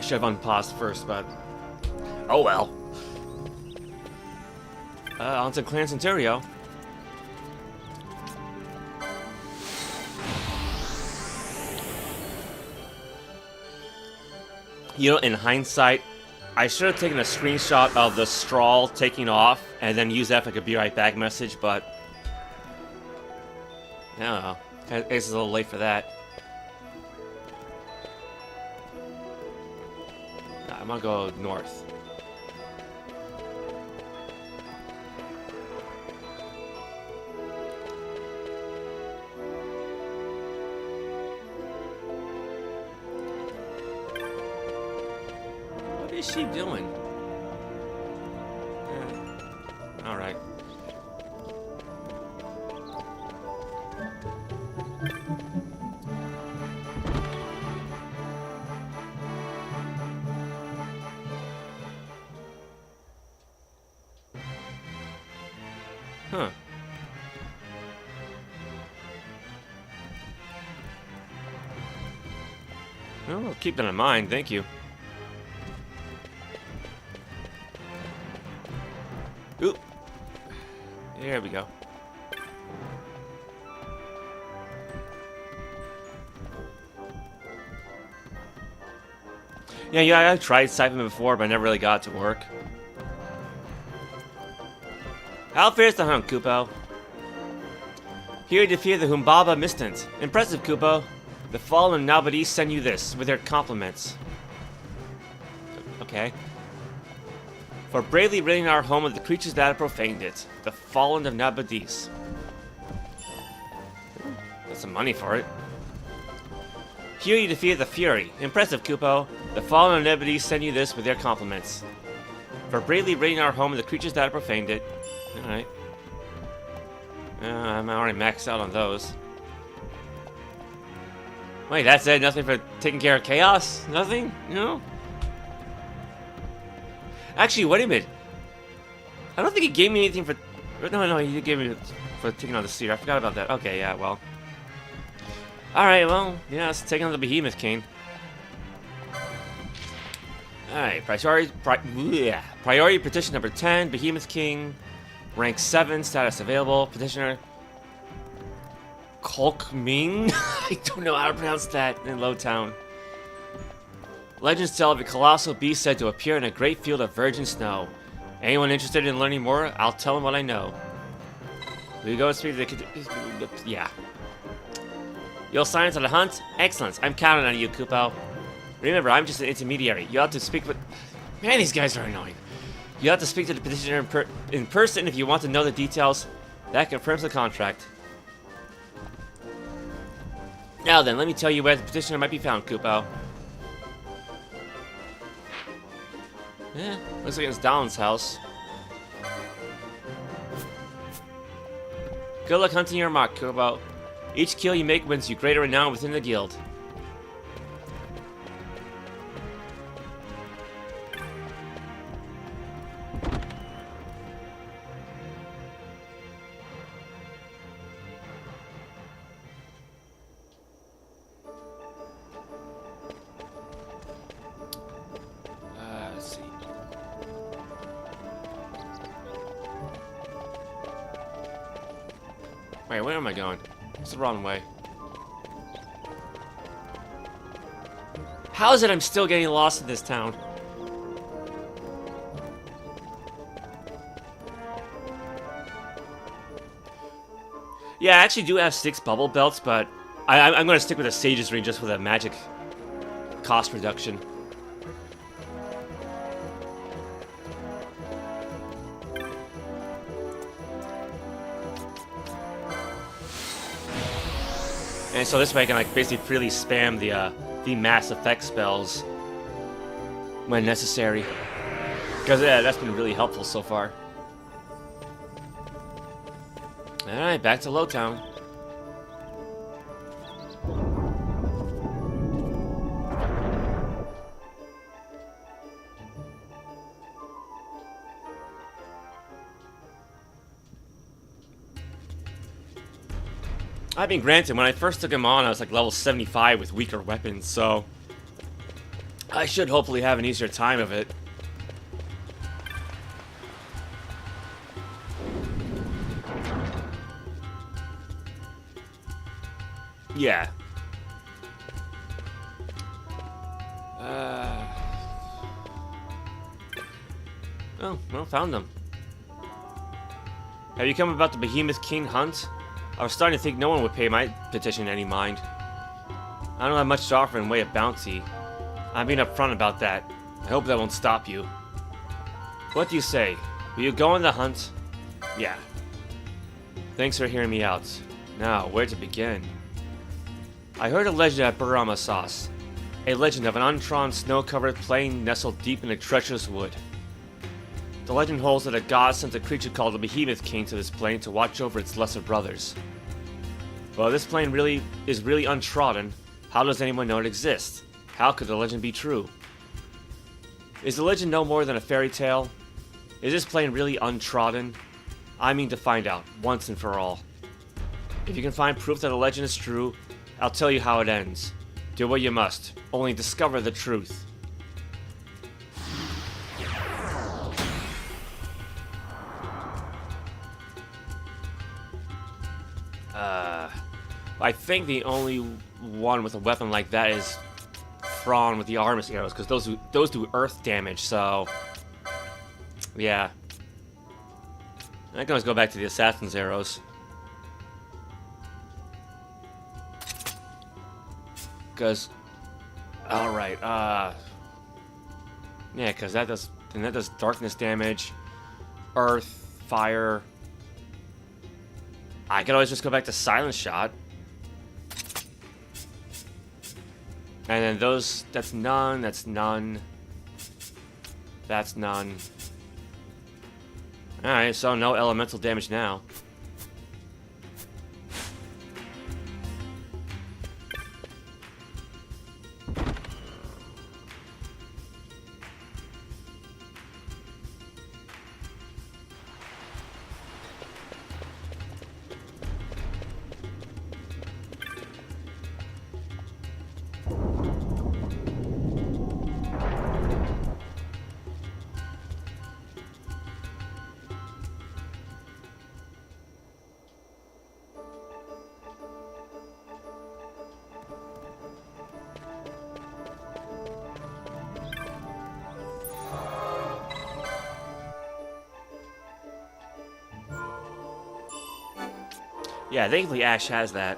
should have unpaused first, but oh well. On to Clan Centurio. You know, in hindsight, I should have taken a screenshot of the straw taking off and then used that for like a be right back message, but I don't know. I guess it's a little late for that. I'm gonna go north. What is she doing? All right. Huh. Oh, I'll keep that in mind, thank you. Oop. There we go. Yeah, I tried siphon before, but I never really got it to work. How fares the hunt, Kupo? Here you defeat the Humbaba Mistant. Impressive, Kupo. The fallen Nabadis send you this, with their compliments. Okay. For bravely ridding our home of the creatures that have profaned it. The fallen of Nabadis. That's some money for it. Here you defeat the Fury. Impressive, Kupo. The fallen of Nabadis send you this, with their compliments. For bravely ridding our home of the creatures that have profaned it. Alright. I'm already maxed out on those. Wait, that's it? Nothing for taking care of chaos? Nothing? No? Actually, wait a minute. I don't think he gave me anything for... No, he did give me for taking on the Seer. I forgot about that. Okay, yeah, well. Alright, well, yeah, let's take on the Behemoth King. Alright, priority petition number 10, Behemoth King. Rank 7, status available. Petitioner Kolk Ming? I don't know how to pronounce that in Lowtown. Legends tell of a colossal beast said to appear in a great field of virgin snow. Anyone interested in learning more? I'll tell them what I know. We go speak to the... Yeah. You'll sign us on the hunt? Excellent. I'm counting on you, Kupo. Remember, I'm just an intermediary. You have to speak with... Man, these guys are annoying. You have to speak to the petitioner in person if you want to know the details. That confirms the contract. Now then, let me tell you where the petitioner might be found, Kupo. Yeah, looks like it's Dawn's house. Good luck hunting your mark, Kupo. Each kill you make wins you greater renown within the guild. Let's see. Wait, where am I going? It's the wrong way. How is it I'm still getting lost in this town? Yeah, I actually do have 6 bubble belts, but I'm going to stick with a Sage's Ring just for the magic cost reduction. And so this way I can like basically freely spam the mass effect spells when necessary. Because yeah, that's been really helpful so far. Alright, back to Lowtown. I've been granted, when I first took him on, I was like level 75 with weaker weapons, so... I should hopefully have an easier time of it. Yeah. Oh, well, found them. Have you come about the Behemoth King hunt? I was starting to think no one would pay my petition any mind. I don't have much to offer in way of bounty. I'm being upfront about that. I hope that won't stop you. What do you say? Will you go on the hunt? Yeah. Thanks for hearing me out. Now, where to begin? I heard a legend at Burama Sauce. A legend of an untrodden, snow-covered plain nestled deep in a treacherous wood. The legend holds that a god sent a creature called the Behemoth King to this plain to watch over its lesser brothers. Well, this plain is really untrodden. How does anyone know it exists? How could the legend be true? Is the legend no more than a fairy tale? Is this plain really untrodden? I mean to find out, once and for all. If you can find proof that the legend is true, I'll tell you how it ends. Do what you must, only discover the truth. I think the only one with a weapon like that is Thrawn with the Artemis arrows, because those do earth damage, so... Yeah. I can always go back to the Assassin's arrows. Because... Alright, yeah, because that does darkness damage, earth, fire... I could always just go back to Silent Shot. And then those, that's none, that's none. That's none. Alright, so no elemental damage now. Yeah, thankfully Ash has that.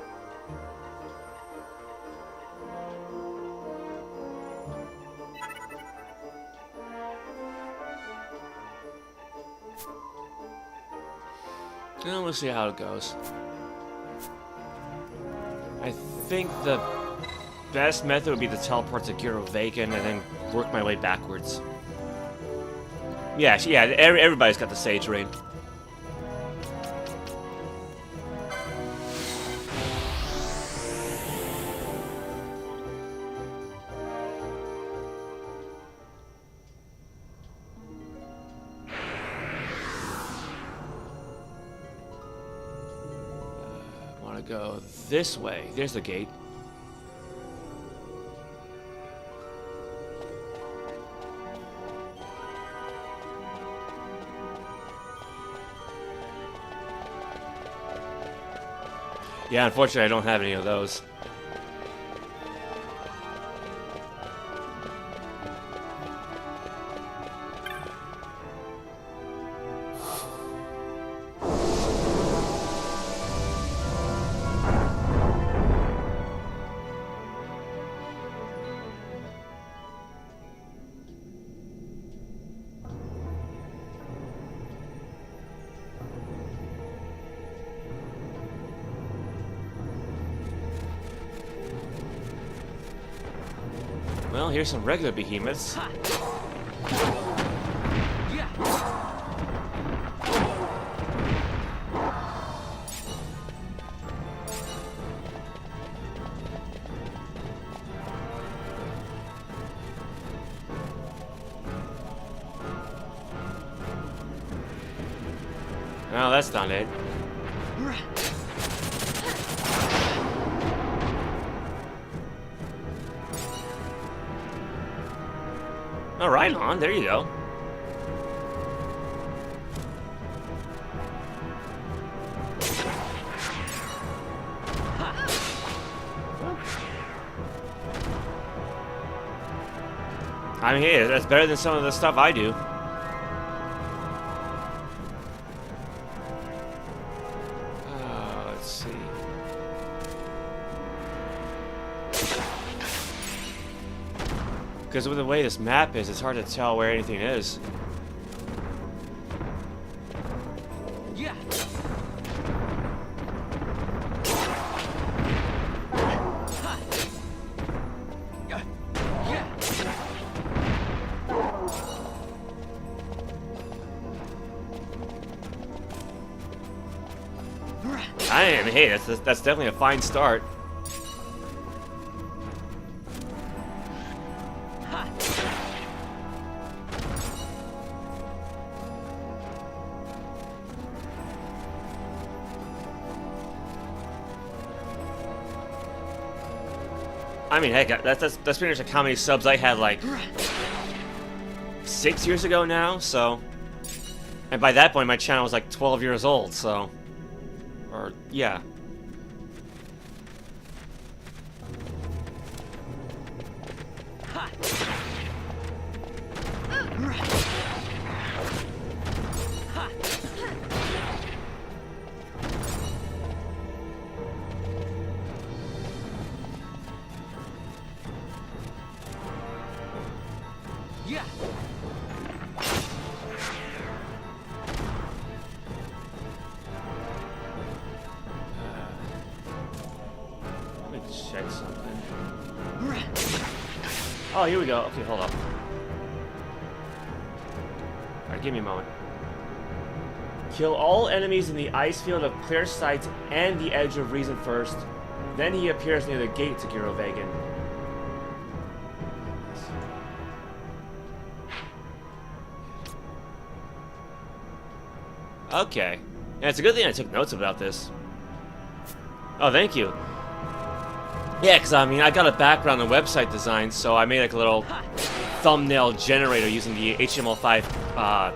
Well, we'll see how it goes. I think the best method would be to teleport to Giro Vegan and then work my way backwards. Yeah, everybody's got the Sage Ring. Go this way. There's the gate. Yeah, unfortunately I don't have any of those. Well, here's some regular behemoths. No, that's not it. Oh, right on. There you go. I mean, hey, that's better than some of the stuff I do. Let's see. Because with the way this map is, it's hard to tell where anything is. Yeah. I mean, hey, that's definitely a fine start. I mean, heck, that's pretty much like how many subs I had like 6 years ago now. So, and by that point, my channel was like 12 years old. So. Or, yeah. Yeah. Check something. Oh, here we go. Okay, hold up. Alright, give me a moment. Kill all enemies in the ice field of clear sight and the edge of reason first. Then he appears near the gate to Girovagan. Okay. Yeah, it's a good thing I took notes about this. Oh, thank you. Yeah, because I mean, I got a background in website design, so I made like a little thumbnail generator using the HTML5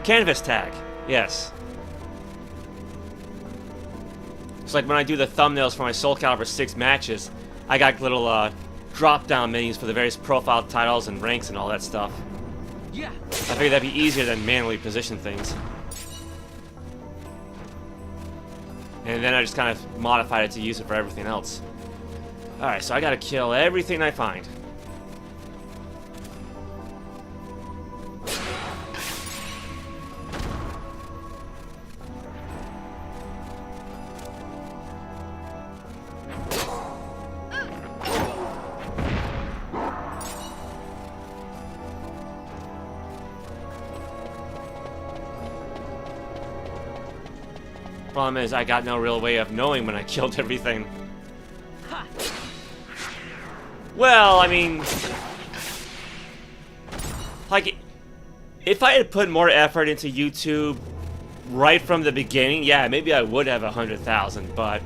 canvas tag. Yes. So like when I do the thumbnails for my Soul Calibur 6 matches, I got little drop-down menus for the various profile titles and ranks and all that stuff. Yeah. I figured that'd be easier than manually position things. And then I just kind of modified it to use it for everything else. Alright, so I gotta kill everything I find. Problem is, I got no real way of knowing when I killed everything. Well, I mean, like, if I had put more effort into YouTube right from the beginning, yeah, maybe I would have 100,000, but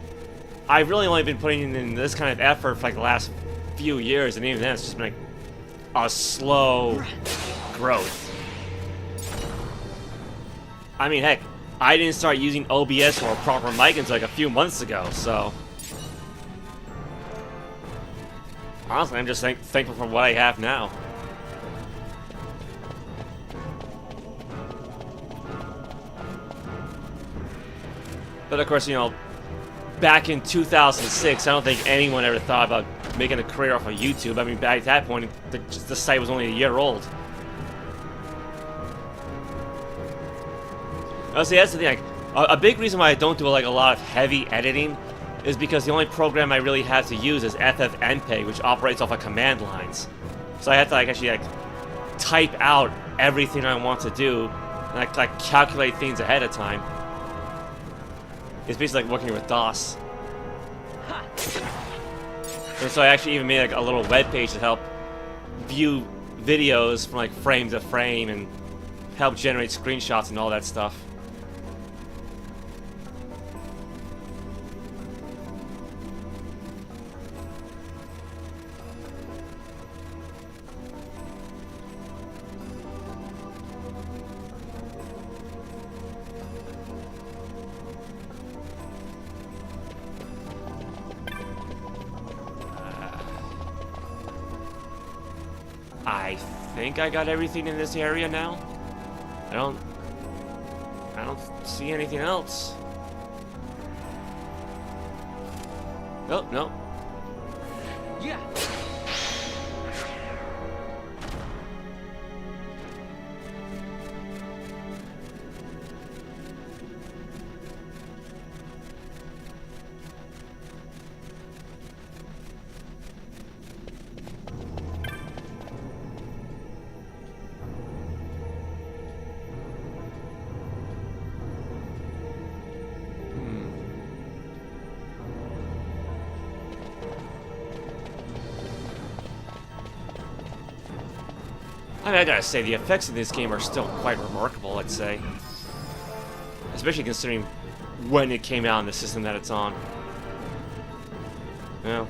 I've really only been putting in this kind of effort for like the last few years, and even then it's just been like a slow growth. I mean, heck, I didn't start using OBS or a proper mic until like a few months ago, so honestly, I'm just thankful for what I have now. But of course, you know, back in 2006, I don't think anyone ever thought about making a career off of YouTube. I mean, back at that point, the site was only a year old. Oh, see, that's the thing. Like, a big reason why I don't do like a lot of heavy editing is because the only program I really have to use is FFmpeg, which operates off of command lines. So I have to like actually like type out everything I want to do and like calculate things ahead of time. It's basically like working with DOS. And so I actually even made like a little web page to help view videos from like frame to frame and help generate screenshots and all that stuff. think I got everything in this area now. I don't see anything else. Oh, no. Yeah. I mean, I gotta say, the effects in this game are still quite remarkable, I'd say. Especially considering when it came out and the system that it's on. Well,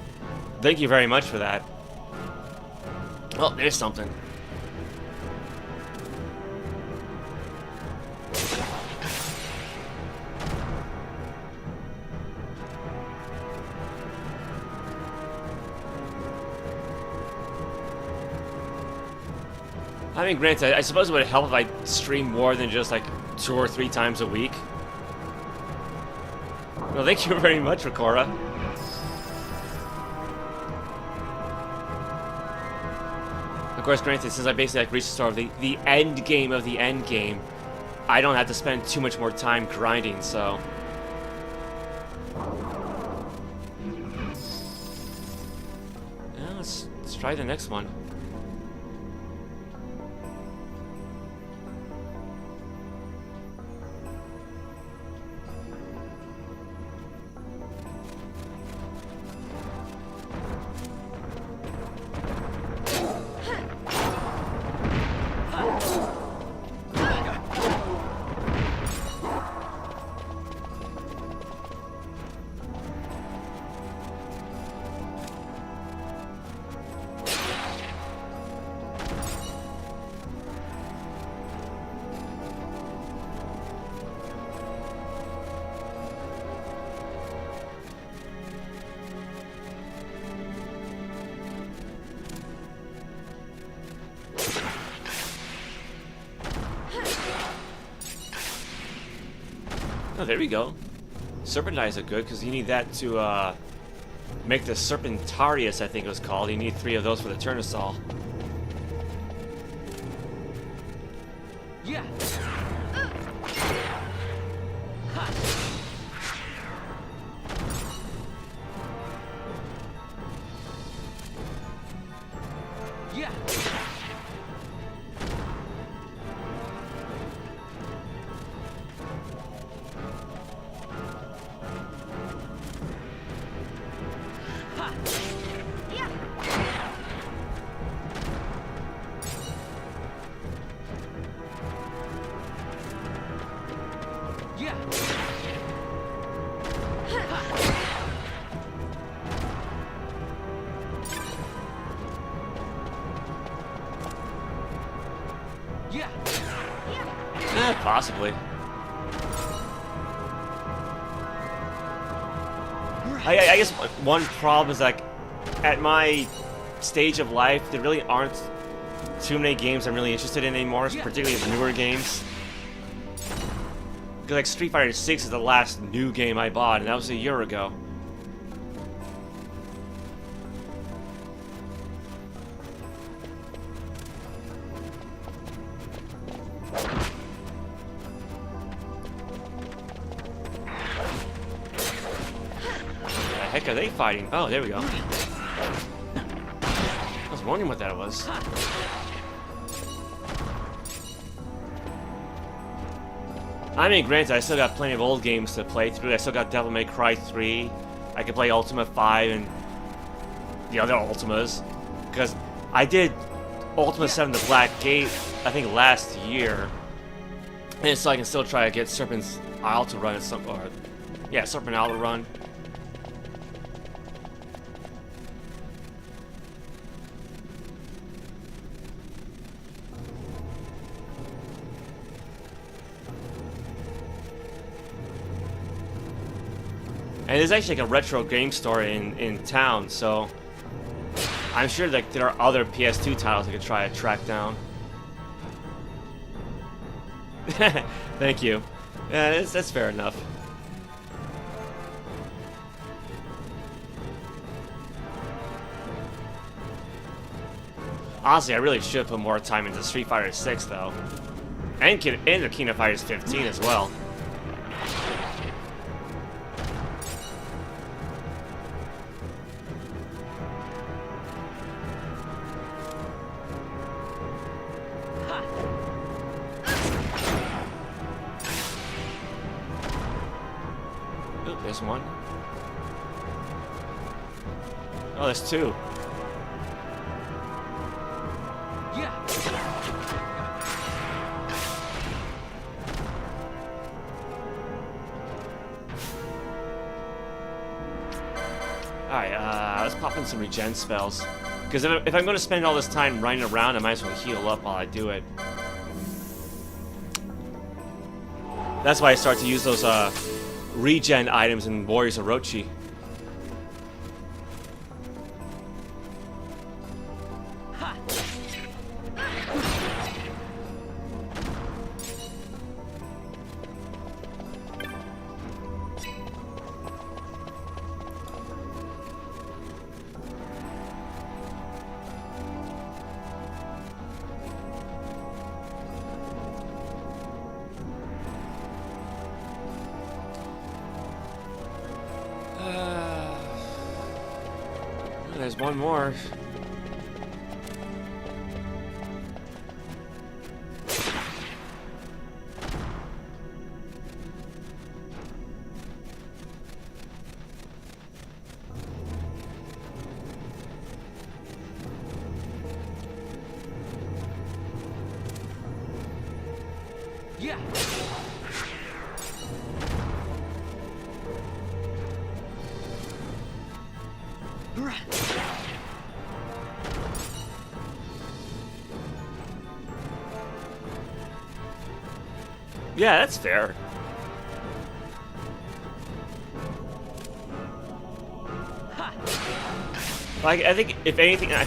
thank you very much for that. Oh, there's something. I mean, granted, I suppose it would help if I stream more than just like 2 or 3 times a week. Well, thank you very much, Ricora. Of course, granted, since I basically like reached the start of the end game of the end game, I don't have to spend too much more time grinding, so. Yeah, let's try the next one. Oh, there we go. Serpent eyes are good because you need that to make the Serpentarius, I think it was called. You need 3 of those for the Turnusol. Yeah. Yeah. Possibly. I guess one problem is like, at my stage of life, there really aren't too many games I'm really interested in anymore, particularly the newer games. Because like Street Fighter 6 is the last new game I bought, and that was a year ago. Heck are they fighting? Oh, there we go. I was wondering what that was. I mean, granted, I still got plenty of old games to play through. I still got Devil May Cry 3. I can play Ultima 5 and the other Ultimas. Because I did Ultima 7 The Black Gate, I think, last year. And so I can still try to get Serpent's Isle to run at some... Or, yeah, Serpent Isle to run. And there's actually like a retro game store in town, so I'm sure like there are other PS2 titles I could try to track down. Thank you. Yeah, that's fair enough. Honestly, I really should put more time into Street Fighter 6 though, and the King of Fighters 15 as well. Oop, there's one. Oh, there's two. Alright, let's pop in some regen spells. Because if I'm going to spend all this time running around, I might as well heal up while I do it. That's why I start to use those regen items in Warriors Orochi. There's one more. Yeah. Yeah, that's fair. Like, I think if anything, I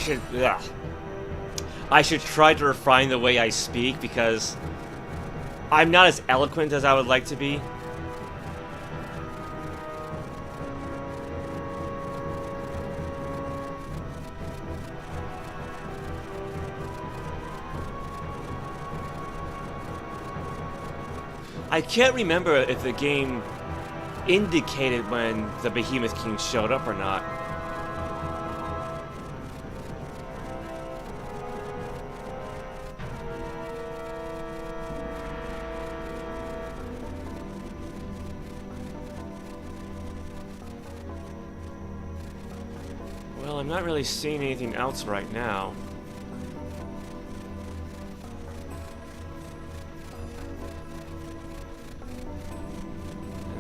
should try to refine the way I speak because I'm not as eloquent as I would like to be. I can't remember if the game indicated when the Behemoth King showed up or not. Well, I'm not really seeing anything else right now.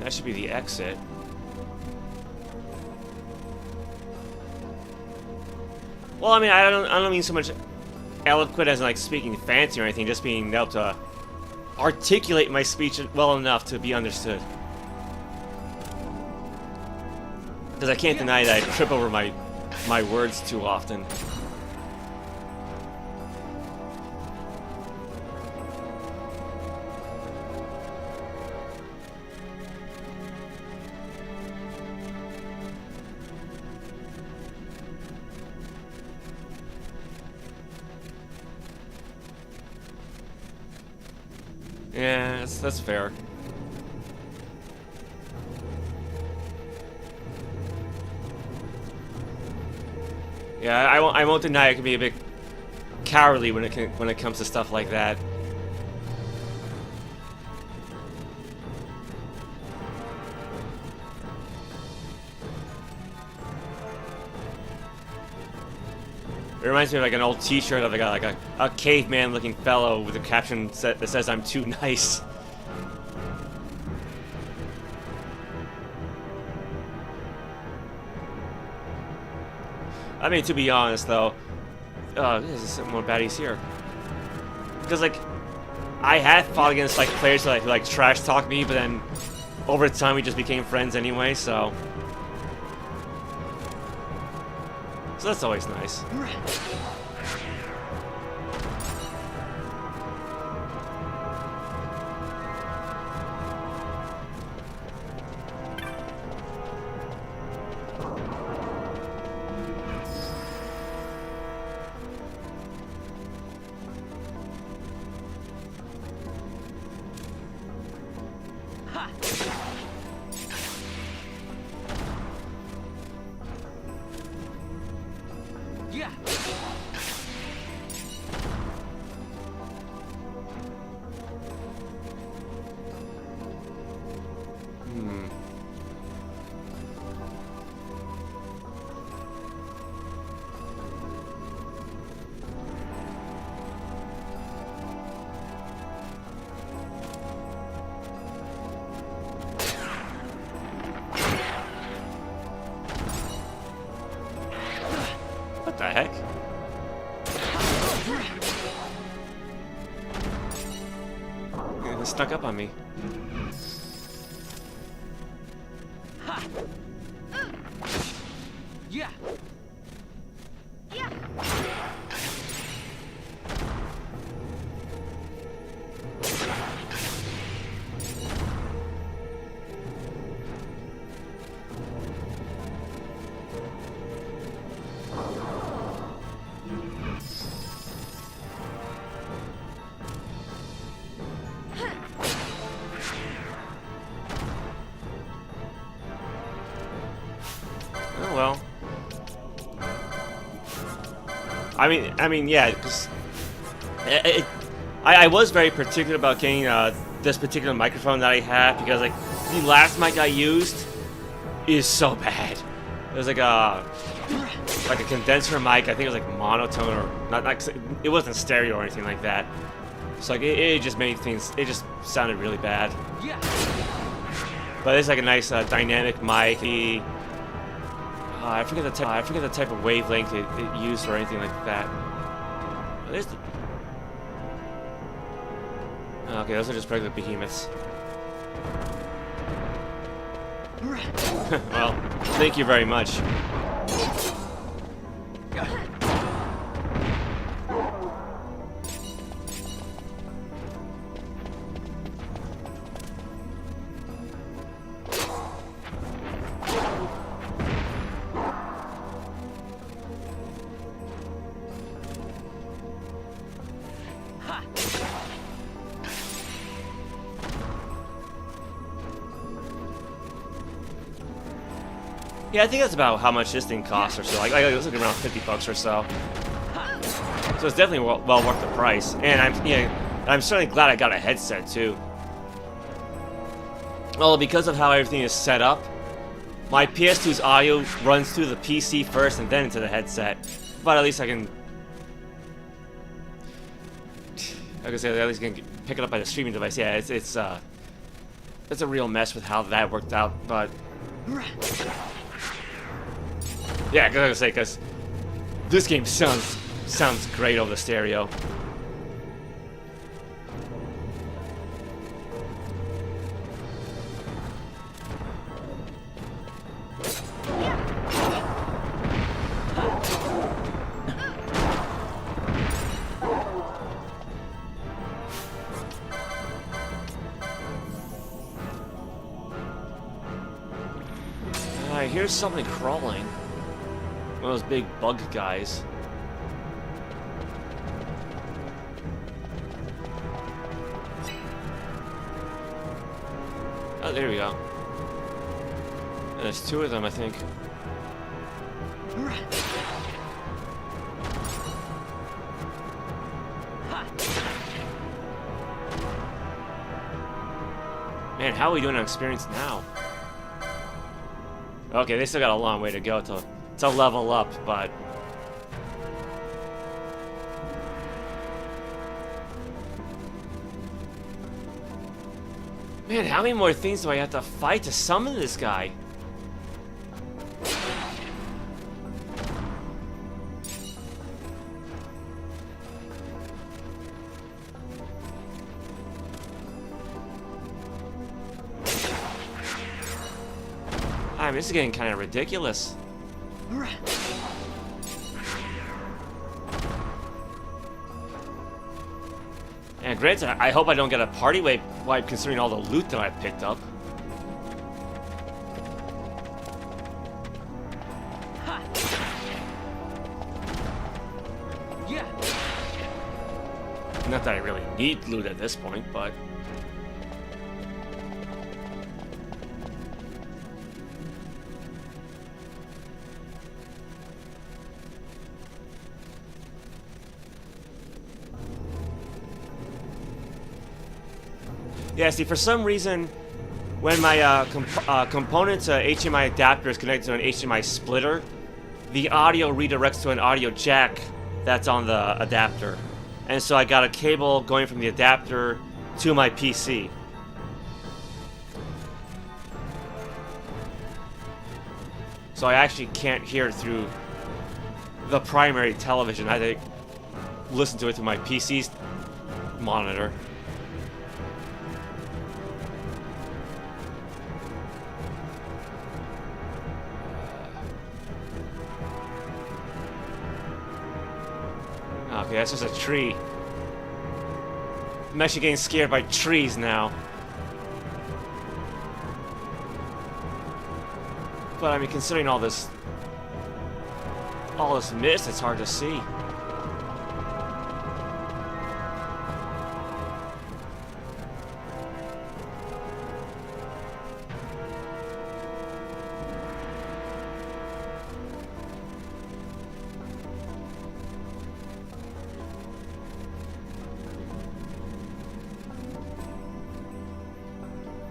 That should be the exit. Well, I mean, I don't mean so much eloquent as in, like, speaking fancy or anything, just being able to articulate my speech well enough to be understood. Because I can't deny that I trip over my words too often. Yeah, that's fair. Yeah, I won't deny it can be a bit cowardly when it comes to stuff like that. It reminds me of like an old T-shirt of like a caveman-looking fellow with a caption that says "I'm too nice." I mean, to be honest, though, this is some more baddies here. Because like, I had fought against like players who like trash talk me, but then over time we just became friends anyway. So So that's always nice. Yeah. What the heck? It snuck up on me. Yeah. Oh well. I mean, yeah, because I was very particular about getting this particular microphone that I have because like the last mic I used is so bad. It was like a condenser mic. I think it was like monotone or not. It wasn't stereo or anything like that. So like it just made things. It just sounded really bad. Yeah. But it's like a nice dynamic mic. I forget the type of wavelength it used or anything like that. There's the... Okay, those are just regular behemoths. Well, thank you very much. Yeah, I think that's about how much this thing costs or so. Like it was like around $50 or so. So it's definitely well worth the price. And I'm certainly glad I got a headset too. Well, because of how everything is set up, my PS2's audio runs through the PC first and then into the headset. But at least I can, like I said, at least I can pick it up by the streaming device. Yeah, it's a real mess with how that worked out, but. Yeah, like I say, because this game sounds great over the stereo. I hear something crawling. One of those big bug guys. Oh, there we go. And there's two of them, I think. Man, how are we doing on experience now? Okay, they still got a long way to go to level up, but man, how many more things do I have to fight to summon this guy? I mean, this is getting kind of ridiculous. And granted, I hope I don't get a party wipe considering all the loot that I picked up. Ha! Yeah. Not that I really need loot at this point, but... Yeah, see, for some reason, when my component HDMI adapter is connected to an HDMI splitter, the audio redirects to an audio jack that's on the adapter. And so I got a cable going from the adapter to my PC. So I actually can't hear it through the primary television. I had to listen to it through my PC's monitor. Okay, that's just a tree. I'm actually getting scared by trees now. But I mean, considering all this mist, it's hard to see.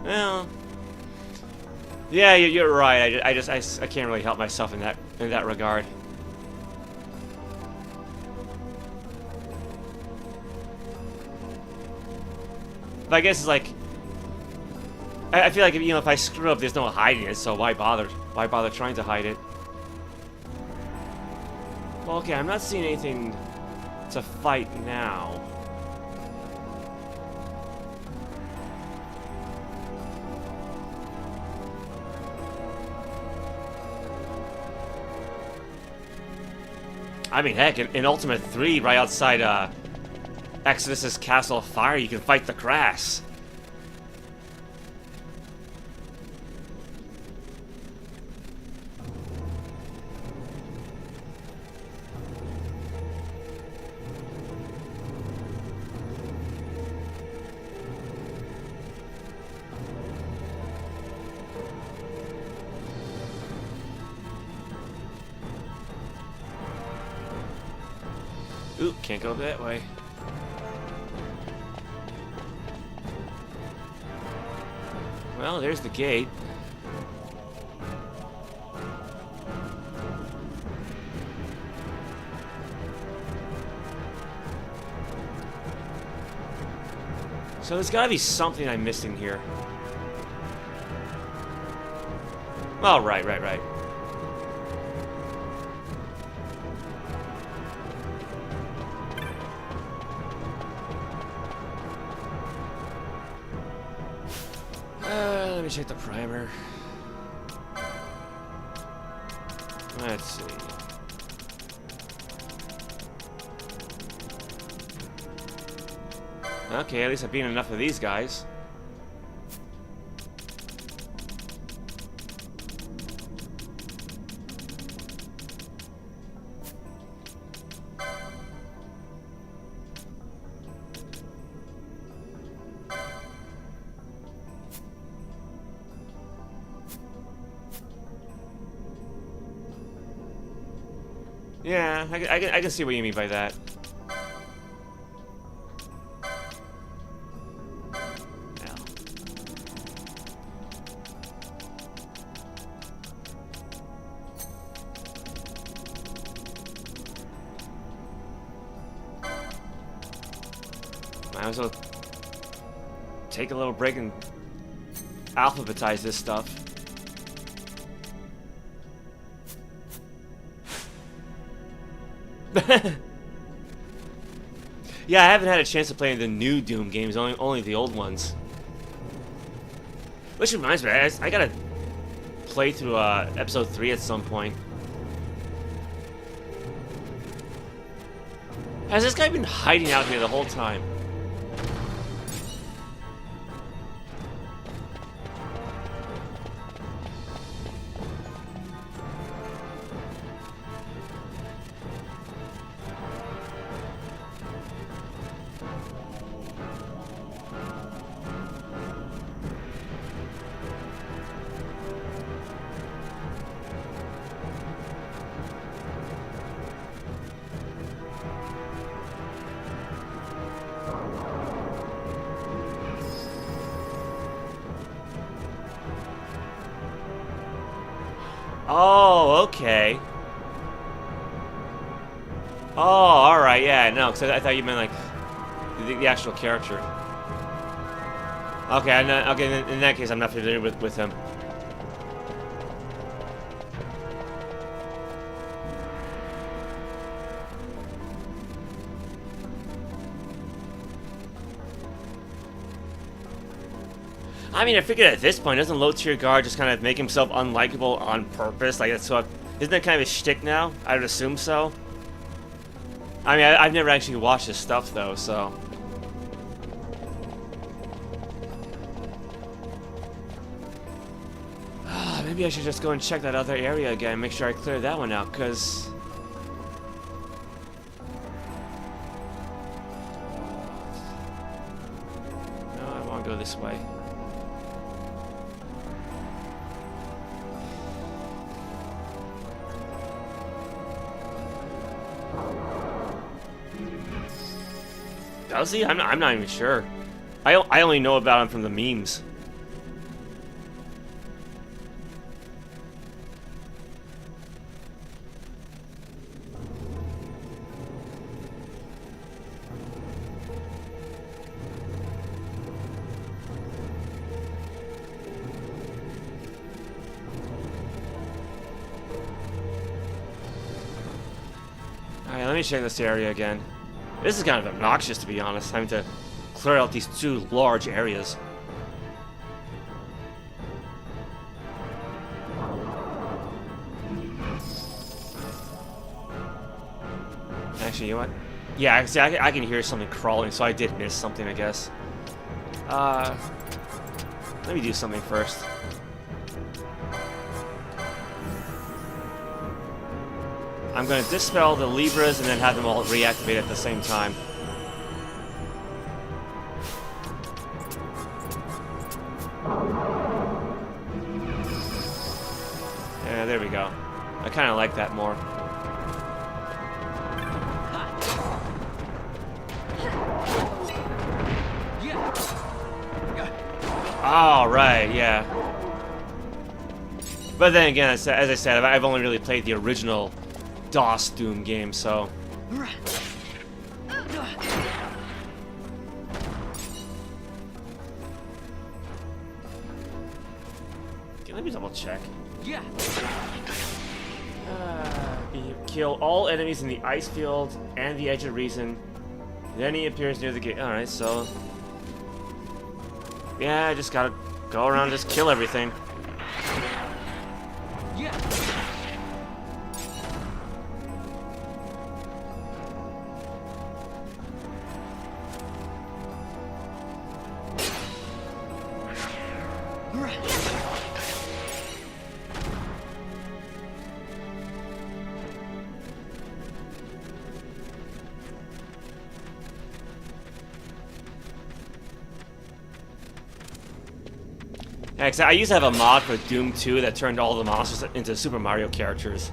Well, yeah, you're right. I can't really help myself in that regard. But I guess it's like I feel like if I screw up, there's no hiding it. So why bother? Why bother trying to hide it? Well, okay, I'm not seeing anything to fight now. I mean, heck, in Ultimate 3, right outside Exodus's Castle of Fire, you can fight the grass. Ooh, can't go that way. Well, there's the gate. So there's gotta be something I'm missing here. Oh, right. Let me check the primer. Let's see. Okay, at least I've beaten enough of these guys. Yeah, I can see what you mean by that. Now. Might as well take a little break and alphabetize this stuff. Yeah, I haven't had a chance to play the new Doom games, only the old ones. Which reminds me, I gotta play through episode 3 at some point. Has this guy been hiding out here the whole time? Oh, okay. Oh, alright, yeah, no, because I thought you meant, like, the actual character. Okay, okay, in that case, I'm not familiar with him. I mean, I figured at this point, doesn't low-tier guard just kind of make himself unlikable on purpose? Like, that's what... Isn't that kind of a shtick now? I would assume so. I mean, I've never actually watched his stuff, though, so... Maybe I should just go and check that other area again, make sure I clear that one out, because... No, I want to go this way. Does he? I'm not even sure. I only know about him from the memes. Alright, let me check this area again. This is kind of obnoxious, to be honest, having to clear out these two large areas. Actually, you know what? Yeah, see, I can hear something crawling, so I did miss something, I guess. Let me do something first. I'm going to dispel the Libras and then have them all reactivate at the same time. Yeah, there we go. I kind of like that more. All right, yeah. But then again, as I said, I've only really played the original DOS Doom game, so... Okay, let me double check. Yeah. Kill all enemies in the ice field and the edge of reason. Then he appears near the gate. Alright, so... Yeah, I just gotta go around and just kill everything. Yeah. I used to have a mod for Doom 2 that turned all the monsters into Super Mario characters.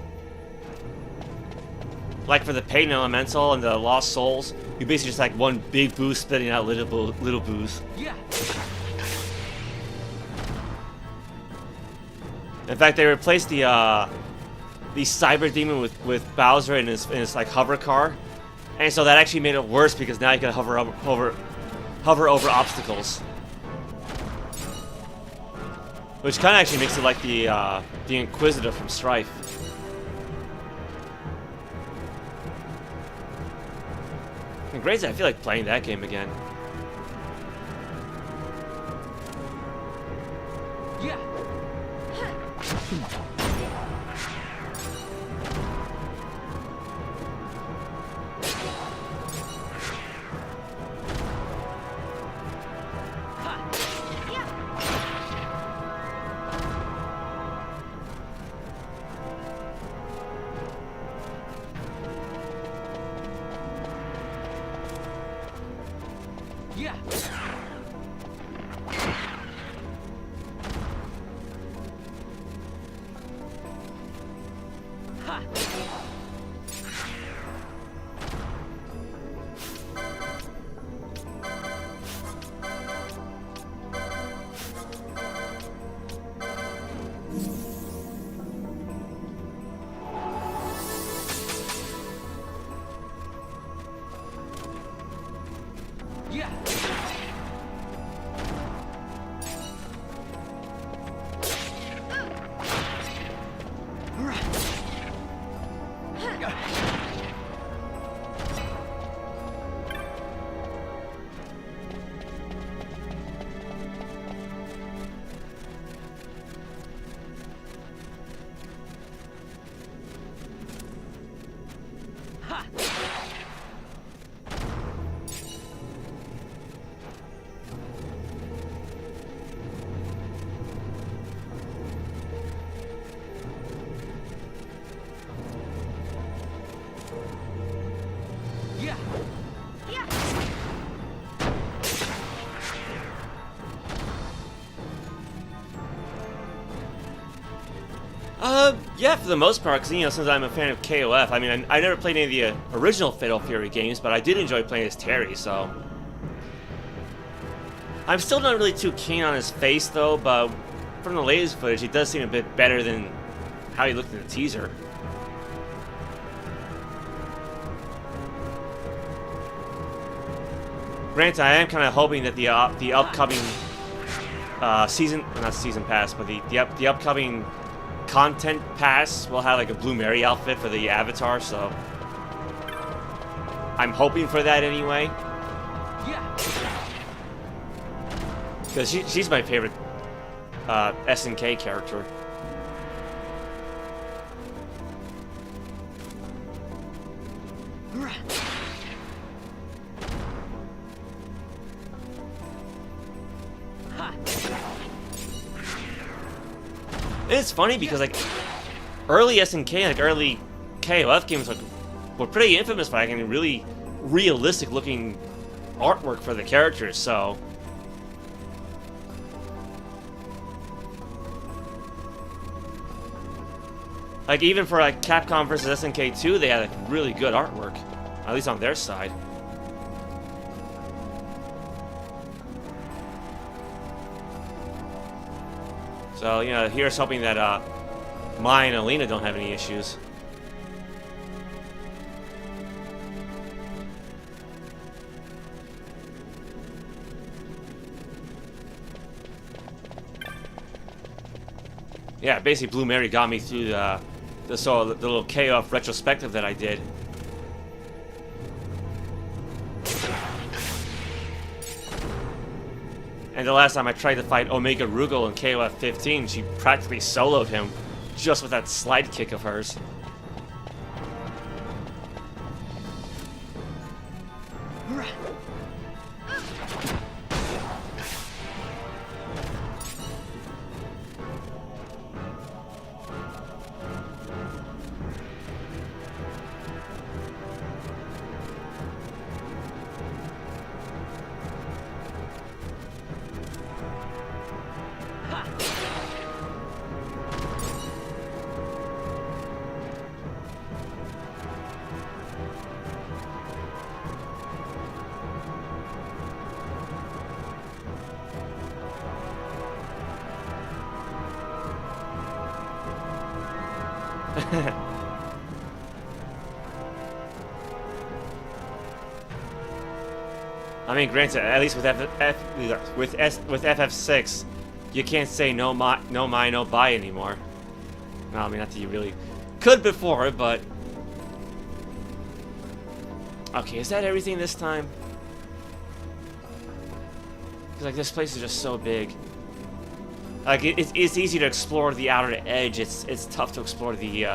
Like for the Pain Elemental and the Lost Souls, you basically just like one big boo spitting out little boos. Yeah. In fact, they replaced the Cyber Demon with Bowser in his like hover car, and so that actually made it worse because now you can hover over obstacles. Which kind of actually makes it like the Inquisitor from Strife. And great, I feel like playing that game again. Yeah. Yeah. Yeah, for the most part, because, you know, since I'm a fan of KOF, I mean, I never played any of the original Fatal Fury games, but I did enjoy playing as Terry, so... I'm still not really too keen on his face, though, but from the latest footage, he does seem a bit better than how he looked in the teaser. Granted, I am kind of hoping that the upcoming season, not season pass, but the upcoming content pass will have like a Blue Mary outfit for the avatar, so I'm hoping for that anyway. Yeah. Because she's my favorite SNK character. It's funny because like early SNK, like early KOF games, like were pretty infamous for having really realistic looking artwork for the characters. So like even for like Capcom versus SNK 2, they had like really good artwork, at least on their side. So, you know, here's hoping that Mai and Alina don't have any issues. Yeah, basically Blue Mary got me through the little KOF retrospective that I did. And the last time I tried to fight Omega Rugal in KOF 15, she practically soloed him just with that slide kick of hers. I mean, granted, at least with FF6, you can't say no mai, no buy anymore. Well, I mean, not that you really could before, but okay, is that everything this time? Because like this place is just so big. Like it's easy to explore the outer edge. It's tough to explore the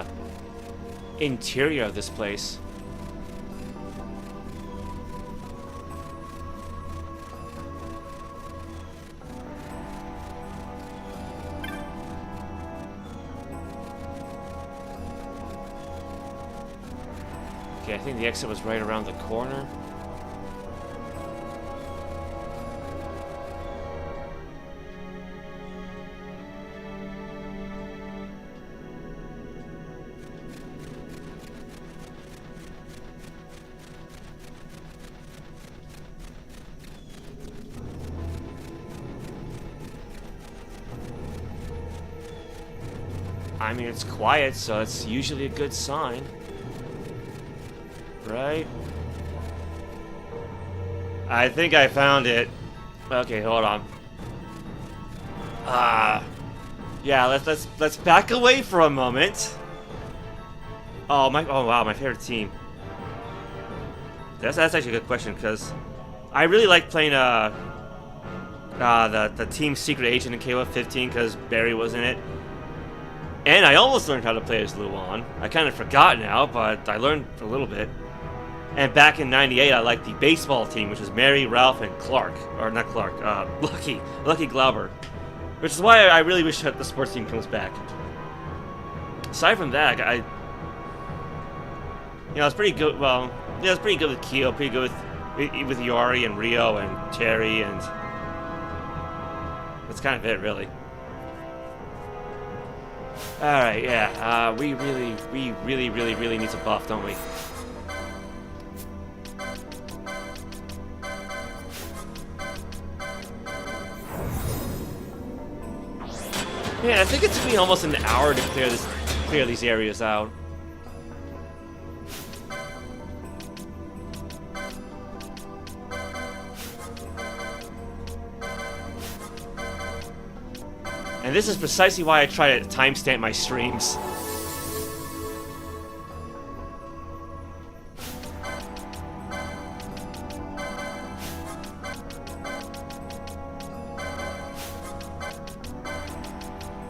interior of this place. Okay, I think the exit was right around the corner. I mean, it's quiet, so it's usually a good sign. Right? I think I found it. Okay, hold on. Yeah, let's back away for a moment. Oh wow, my favorite team. That's actually a good question because I really like playing the team secret agent in KOF 15 because Barry was in it. And I almost learned how to play as Luan. I kind of forgot now, but I learned a little bit. And back in '98, I liked the baseball team, which was Mary, Ralph, and Clark. Or not Clark, Lucky Glauber. Which is why I really wish that the sports team comes back. Aside from that, it's pretty good. Well, yeah, it's pretty good with Kyo, pretty good with Yori and Rio and Terry, and that's kind of it, really. Alright, yeah. We really need to buff, don't we? Yeah, I think it took me almost an hour to clear these areas out. And this is precisely why I try to timestamp my streams.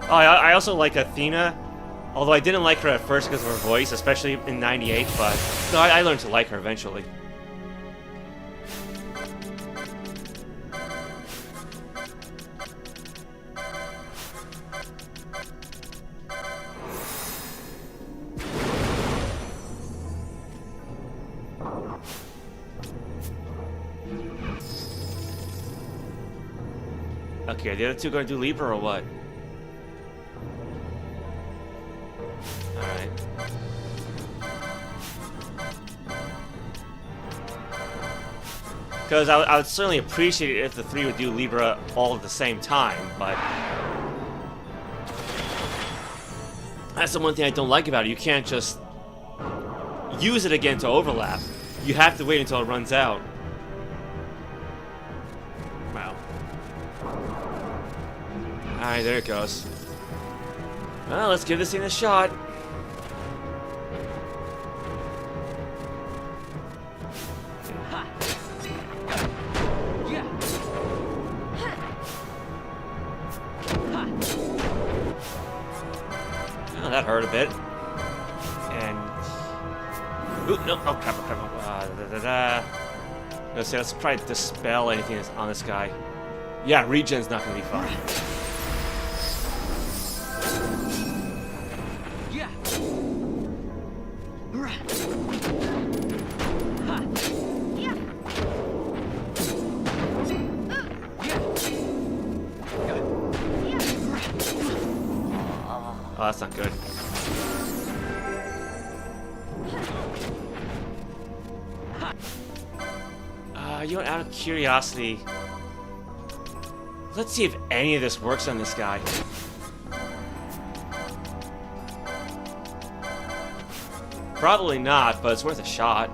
Oh, I also like Athena, although I didn't like her at first because of her voice, especially in '98, but no, I learned to like her eventually. Okay, are the other two going to do Libra or what? Alright. Because I would certainly appreciate it if the three would do Libra all at the same time, but... that's the one thing I don't like about it. You can't just use it again to overlap. You have to wait until it runs out. Wow. Alright, there it goes. Well, let's give this thing a shot. Oh, that hurt a bit. And... ooh, no, oh, crap. Let's try to dispel anything that's on this guy. Yeah, regen's not gonna be fun. Oh, that's not good. You know, out of curiosity, let's see if any of this works on this guy. Probably not, but it's worth a shot.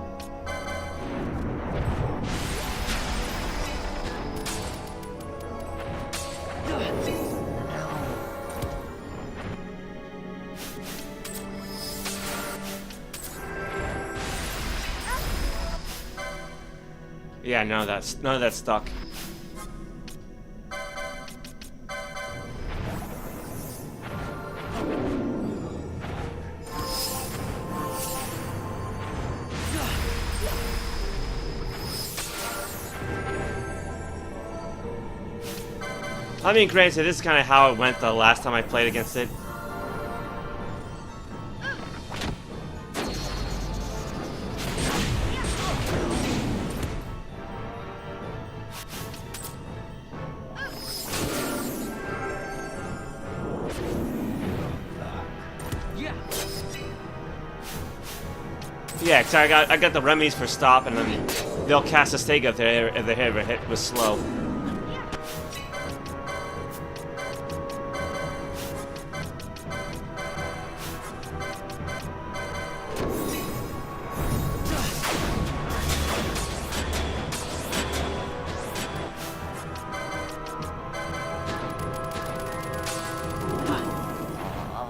Yeah, none of that stuck. I mean, granted, this is kind of how it went the last time I played against it. Yeah, cause I got the remedies for stop, and then they'll cast a stake if their hit was slow.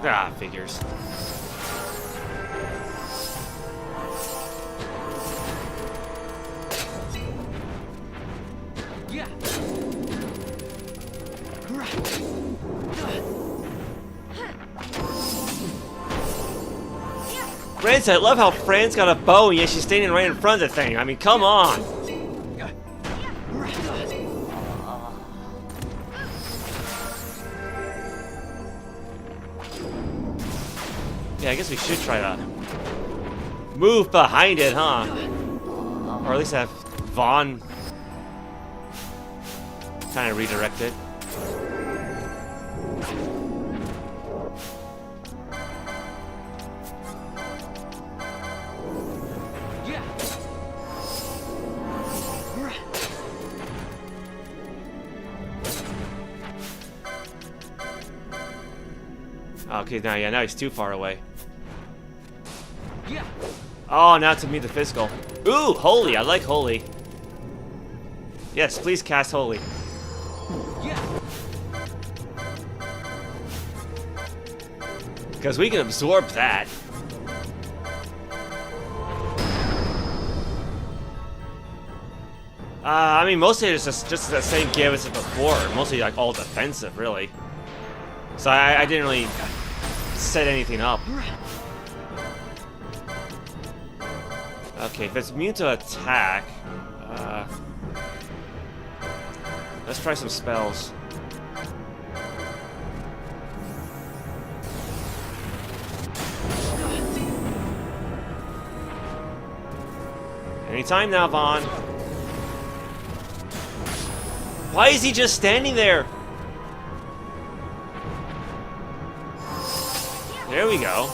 Ah, figures. Franz, I love how Fran's got a bow and yet she's standing right in front of the thing. I mean, come on. Yeah, I guess we should try to move behind it, huh? Or at least have Vaan kind of redirect it. Okay, now he's too far away. Yeah. Oh, now to meet the physical. Ooh, holy! I like holy. Yes, please cast holy. Yeah. Because we can absorb that. I mean, mostly it's just the same game as before. Mostly like all defensive, really. So I didn't really set anything up. Okay, if it's immune to attack, let's try some spells. Anytime now, Vaan. Why is he just standing there? There we go.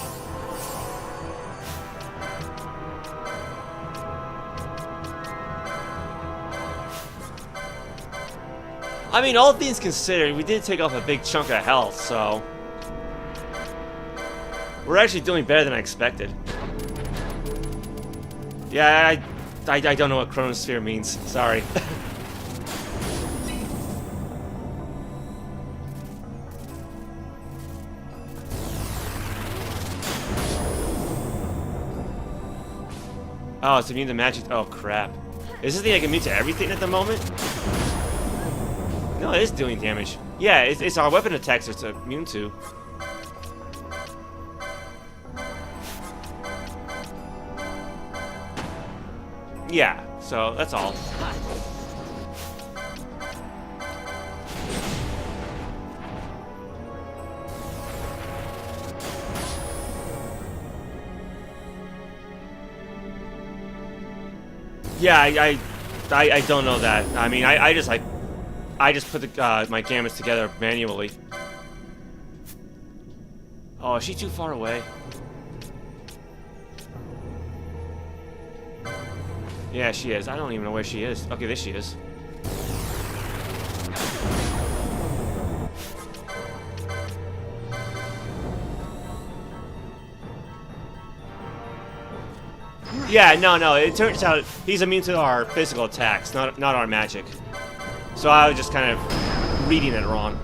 I mean, all things considered, we did take off a big chunk of health, so... We're actually doing better than I expected. Yeah, I don't know what Chronosphere means. Sorry. Oh, it's immune to magic. Oh, crap. Is this thing like immune to everything at the moment? No, it is doing damage. Yeah, it's our weapon attacks it's immune to. Yeah, so that's all. Yeah, I don't know that. I mean, I just put the my gambits together manually. Oh, is she too far away? Yeah, she is. I don't even know where she is. Okay, there she is. Yeah, no. It turns out he's immune to our physical attacks, not our magic. So I was just kind of reading it wrong.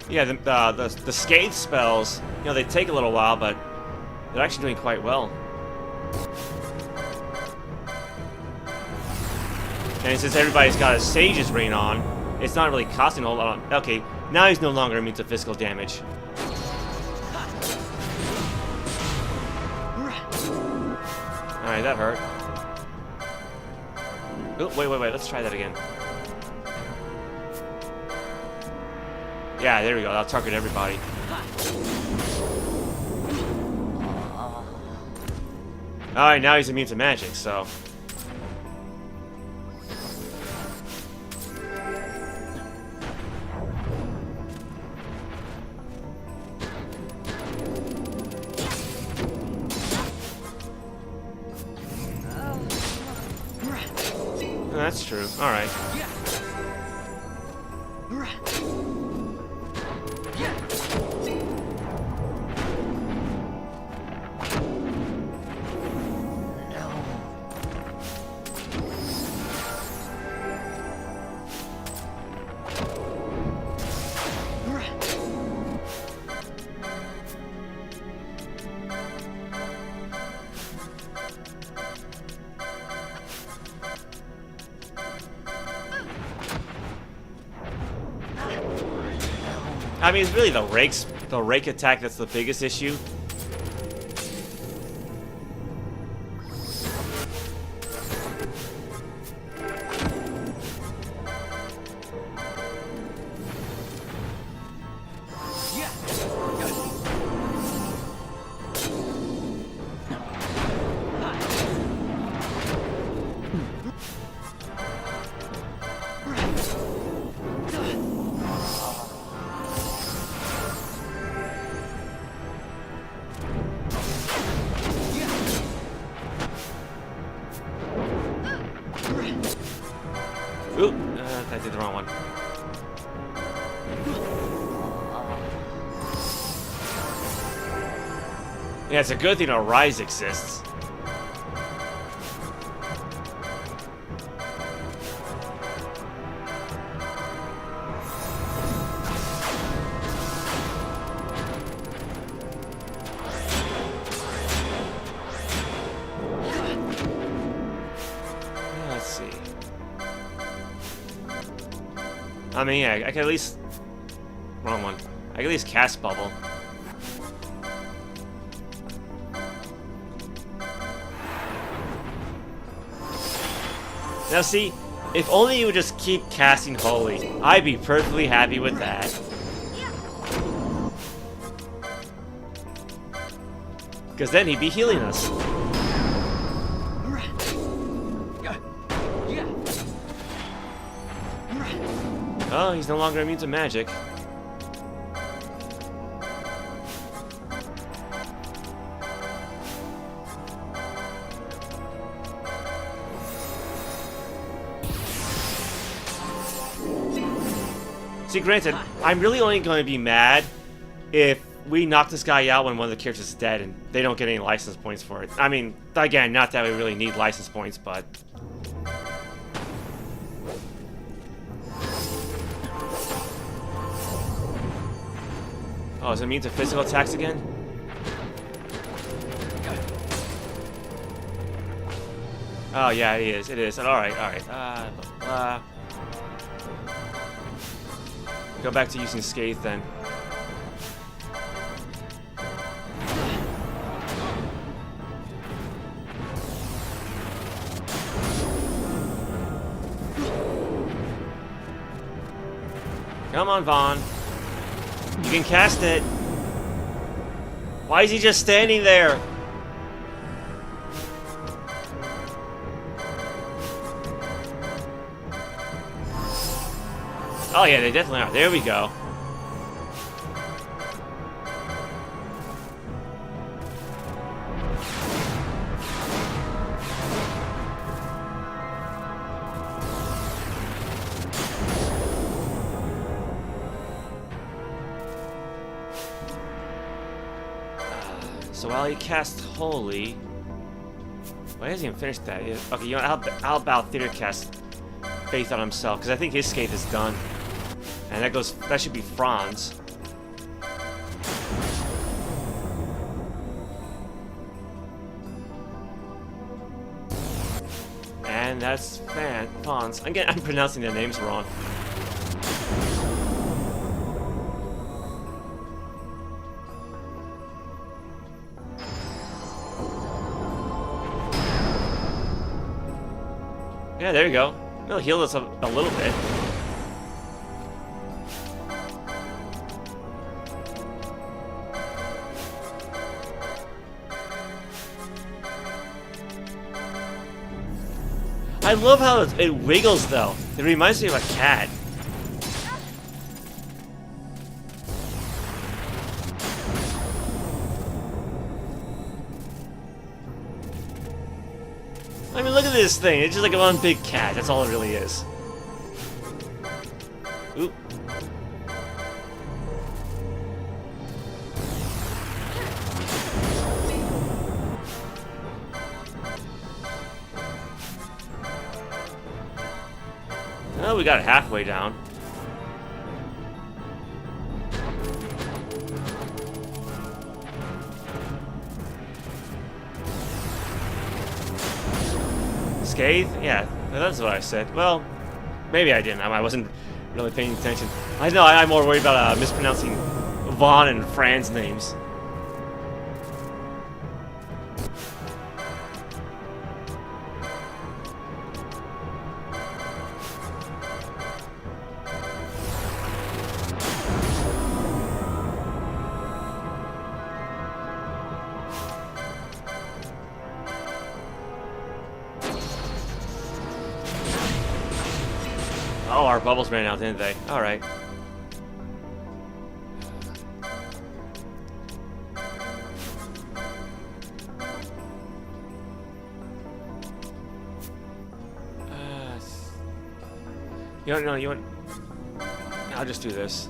Yeah, the scathe spells, you know, they take a little while, but they're actually doing quite well. And since everybody's got a Sage's Ring on, it's not really costing a whole lot. Okay, now he's no longer immune to physical damage. Alright, that hurt. Oh, wait, let's try that again. Yeah, there we go. I'll target everybody. Alright, now he's immune to magic, so... That's true. Alright. I mean, it's really the rake attack that's the biggest issue. the wrong one. Yeah, it's a good thing Rise exists. Let's see. I mean, yeah, I can at least... Wrong one. I can at least cast Bubble. Now see, if only you would just keep casting Holy, I'd be perfectly happy with that. Because then he'd be healing us. Oh, he's no longer immune to magic. See, granted, I'm really only going to be mad if we knock this guy out when one of the characters is dead and they don't get any license points for it. I mean, again, not that we really need license points, but... Oh, is it immune to physical attacks again? Oh, yeah, it is. It is. Alright, alright. Blah, blah. Go back to using Scathe then. Come on, Vaan. You can cast it. Why is he just standing there? Oh yeah, they definitely are. There we go. So while he casts Holy... Why hasn't he even finished that? Okay, you know, how about Theater cast Faith on himself? Because I think his Scathe is done. And that should be Franz. And that's Franz. I'm pronouncing their names wrong. Yeah, there you go. It'll heal us a little bit. I love how it wiggles, though. It reminds me of a cat. I mean, look at this thing. It's just like one big cat. That's all it really is. Oop. Oh, we got it halfway down. Scathe? Yeah, that's what I said. Well, maybe I didn't. I wasn't really paying attention. I know I'm more worried about mispronouncing Vaan and Fran's names. Oh, our bubbles ran out, didn't they? Alright. You want... I'll just do this.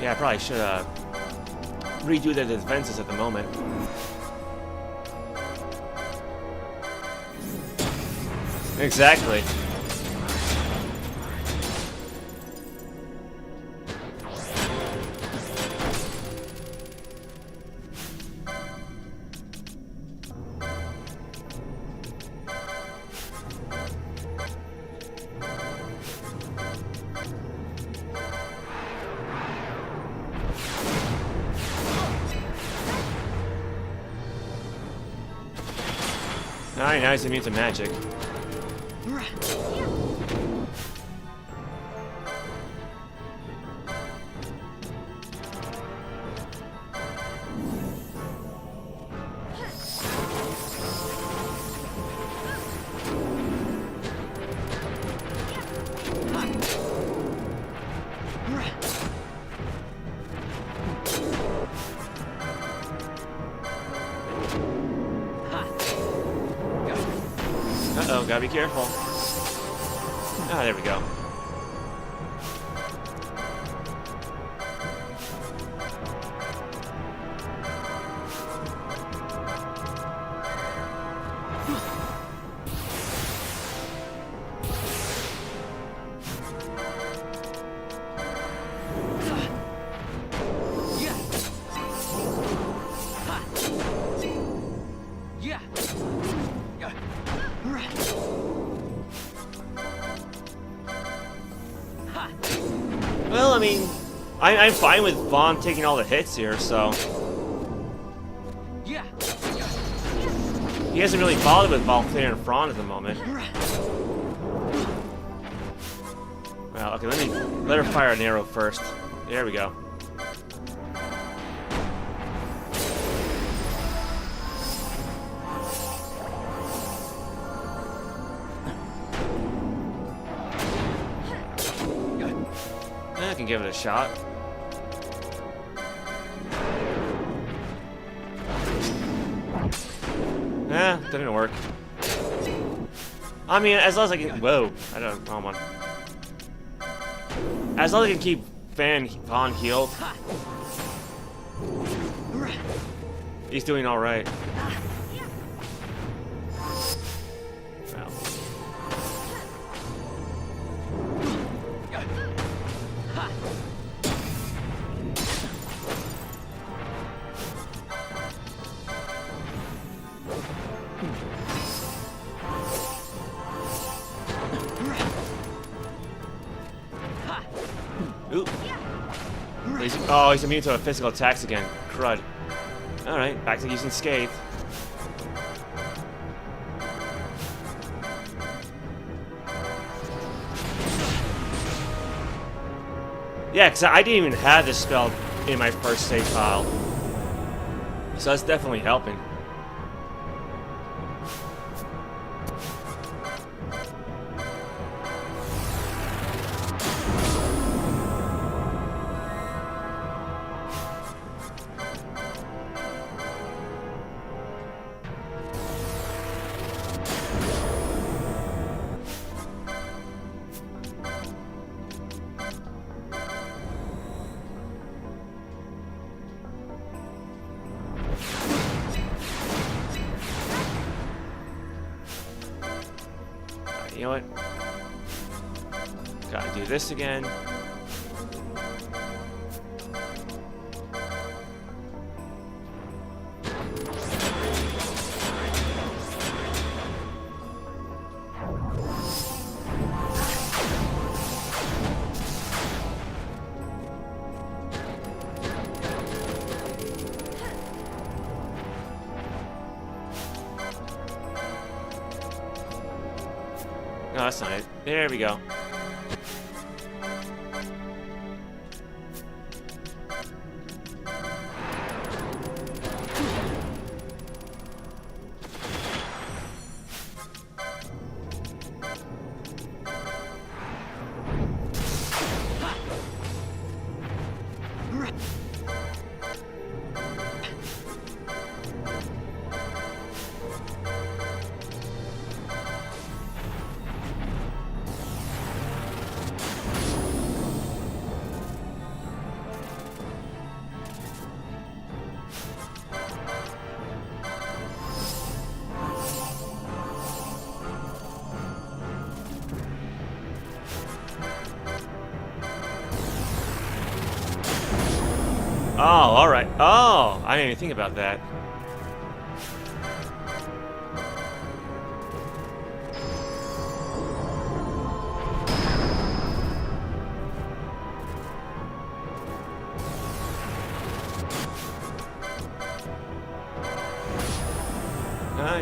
Yeah, I probably should redo the defenses at the moment. Exactly. Alright, now he's immune to magic. Uh-oh, gotta be careful. Ah, there we go. Well, I mean, I'm fine with Vaan taking all the hits here, so... He hasn't really bothered with Valkyrie and Fran at the moment. Well, okay, let her fire an arrow first. There we go. I can give it a shot. Didn't work. I mean, as long as I can... Whoa. I don't... Hold on. As long as I can keep Vaan healed. He's doing alright. Well. Ooh. Oh, he's immune to physical attacks again. Crud. Alright, back to using Scathe. Yeah, because I didn't even have this spell in my first save file. So that's definitely helping. You know what? Gotta do this again. No, that's not it. There we go. Oh, alright. Oh, I didn't even think about that.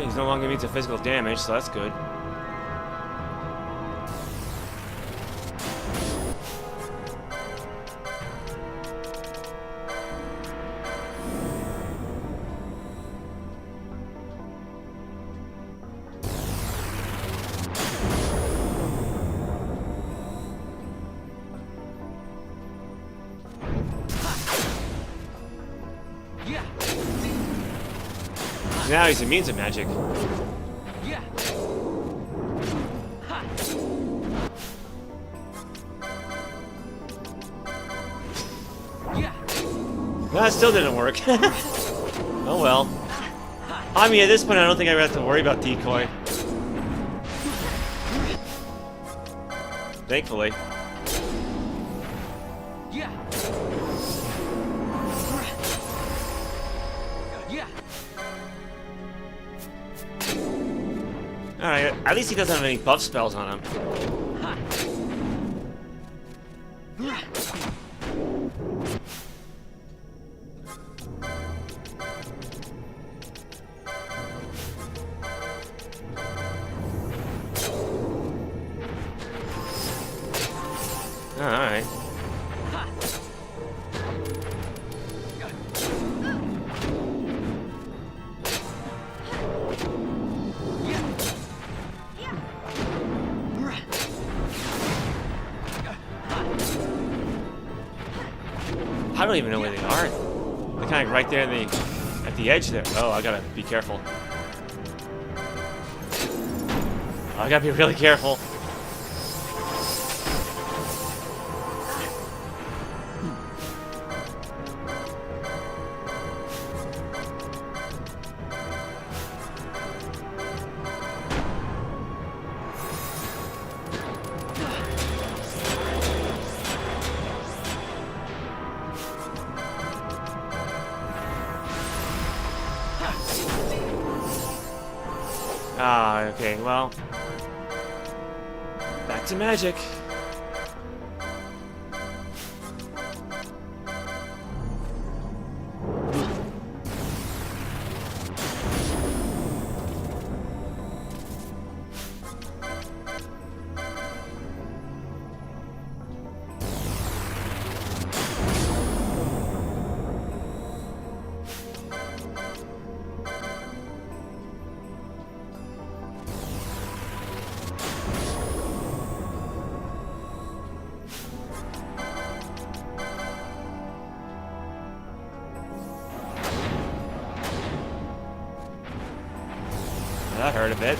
He's no longer immune to physical damage, so that's good. Now he's immune to magic. Yeah. Ha. Yeah. That still didn't work. Oh well. I mean, at this point, I don't think I have to worry about decoy. Thankfully. Yeah. Yeah. Alright, at least he doesn't have any buff spells on him. Ha. Alright. I don't even know where they are. They're kind of right there in the, at the edge there. Oh, I gotta be careful. I gotta be really careful. Ah, okay, well. Back to magic. That hurt a bit.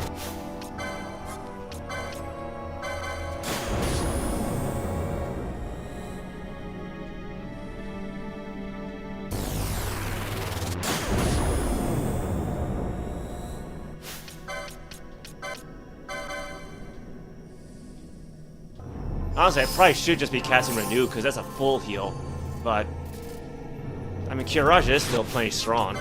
Honestly, I probably should just be casting Renew, because that's a full heal. But, I mean, Kiraja is still plenty strong.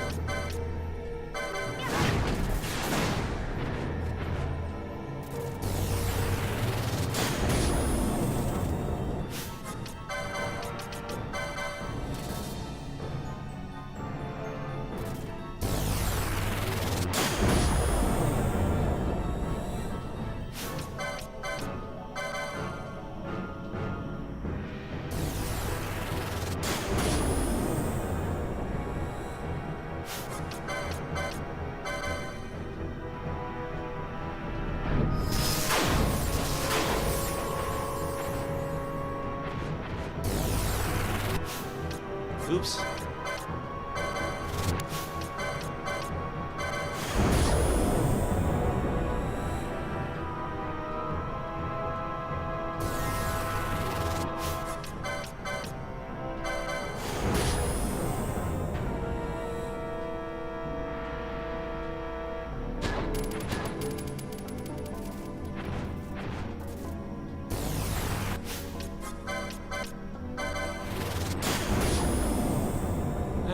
Oops.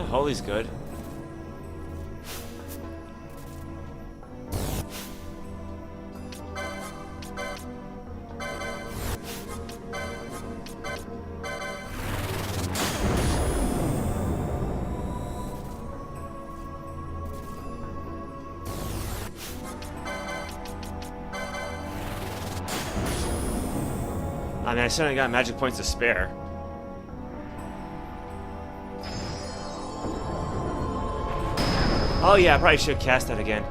Holy's good. I mean, I certainly got magic points to spare. Oh yeah, I probably should cast that again.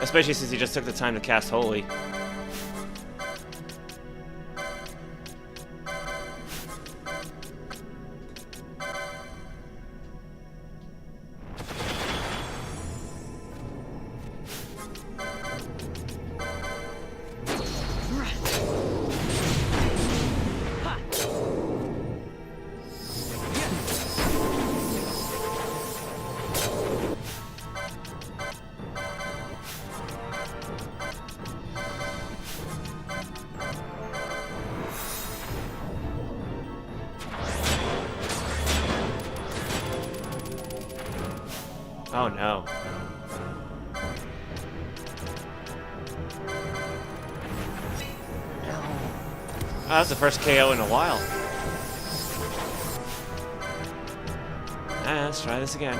Especially since he just took the time to cast Holy. Oh no. Oh, that's the first KO in a while. Let's try this again.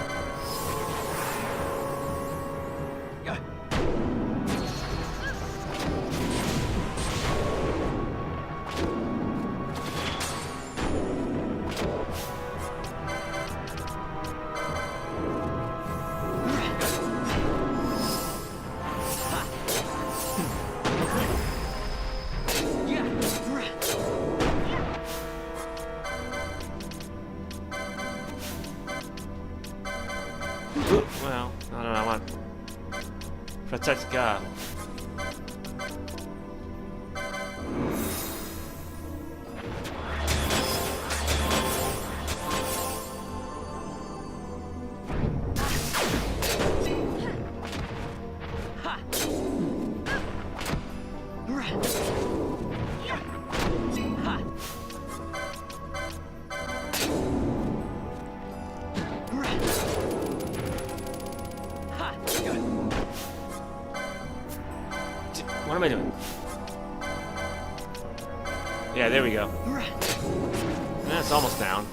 Well, I don't know, I want protect God. What am I doing? Yeah, there we go. That's almost down.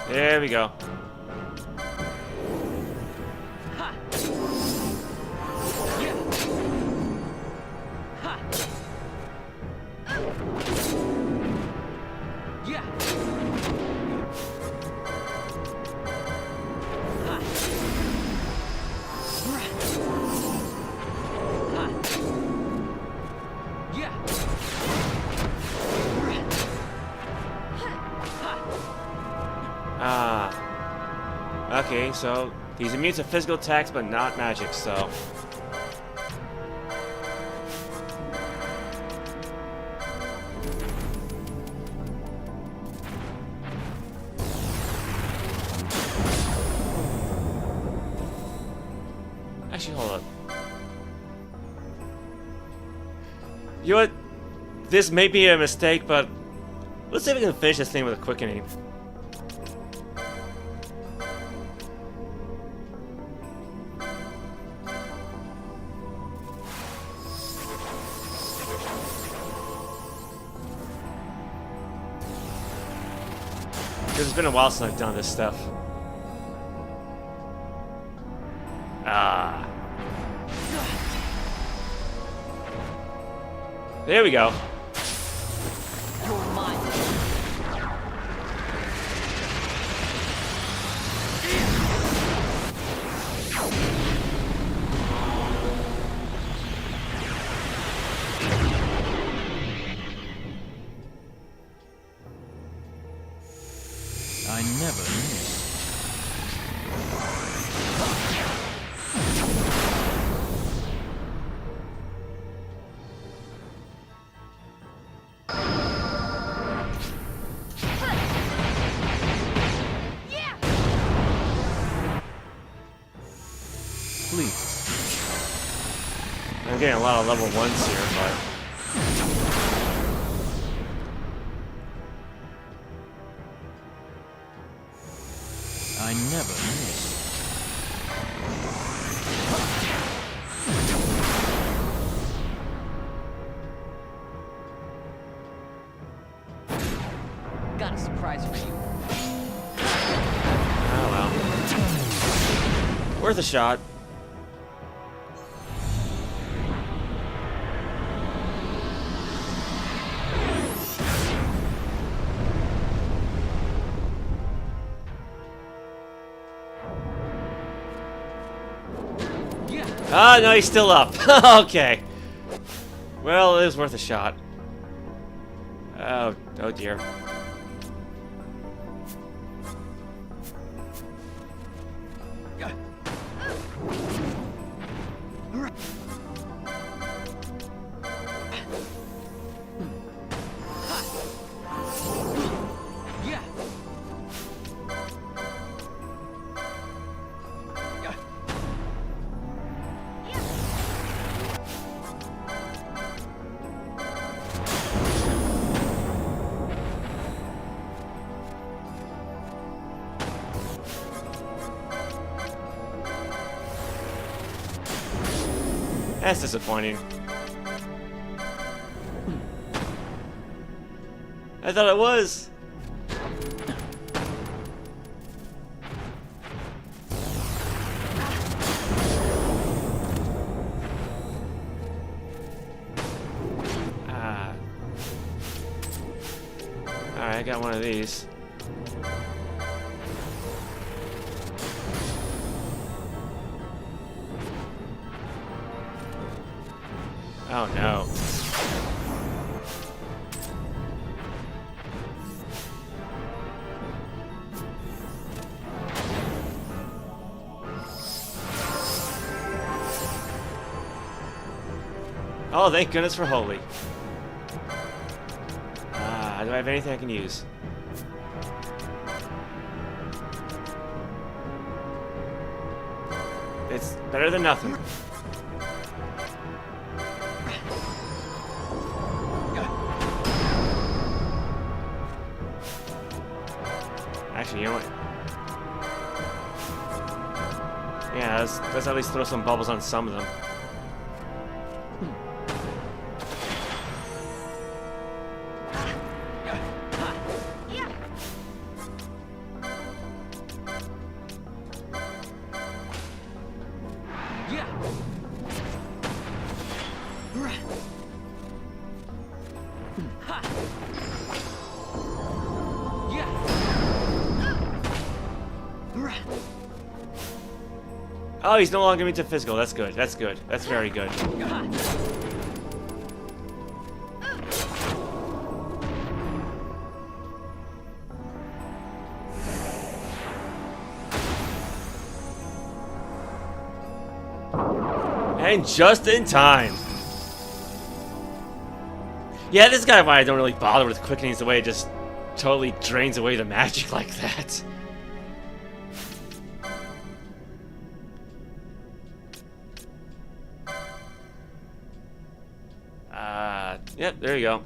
There we go. Okay, so he's immune to physical attacks, but not magic, so... Actually, hold up. You know what? This may be a mistake, but let's see if we can finish this thing with a quickening. Because it's been a while since I've done this stuff. Ah. There we go. You're mine. I never miss. Please. I'm getting a lot of level 1s here, but... I never miss. Got a surprise for you. Oh well. Worth a shot. Yeah. Ah, no, he's still up. Okay. Well, it was worth a shot. Oh dear. Yeah. That's disappointing. I thought it was. Ah. Alright, I got one of these. Oh no. Oh, thank goodness for holy. Ah, do I have anything I can use? It's better than nothing. Actually, you know what? Yeah, let's at least throw some bubbles on some of them. Oh, he's no longer immune to physical. That's good. That's good. That's very good. And just in time. Yeah, this is kind of why I don't really bother with quickenings, the way it just totally drains away the magic like that. Yep, there you go.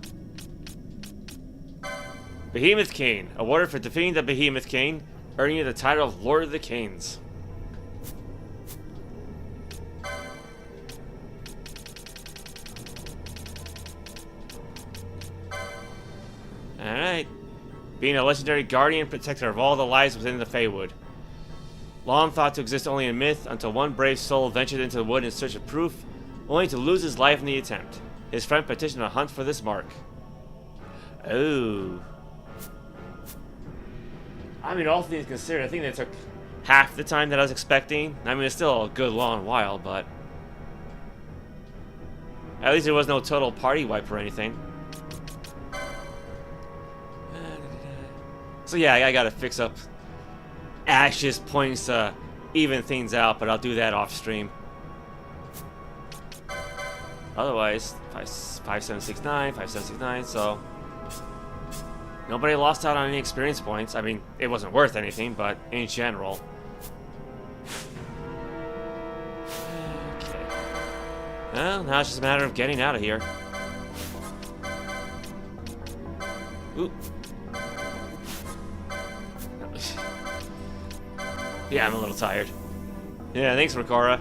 Behemoth Cane. Awarded for defeating the Behemoth Cane, earning you the title of Lord of the Canes. Alright. being a legendary guardian protector of all the lives within the Feywood. Long thought to exist only in myth, until one brave soul ventured into the wood in search of proof, only to lose his life in the attempt. His friend petitioned a hunt for this mark. Oh. I mean, all things considered, I think they took half the time that I was expecting. I mean, it's still a good long while, but at least there was no total party wipe or anything. So yeah, I gotta fix up Ash's points to even things out, but I'll do that off stream. Otherwise, 5769, 5769, so nobody lost out on any experience points. I mean, it wasn't worth anything, but in general. Okay. Well, now it's just a matter of getting out of here. Ooh. Yeah, I'm a little tired. Yeah, thanks, Ricora.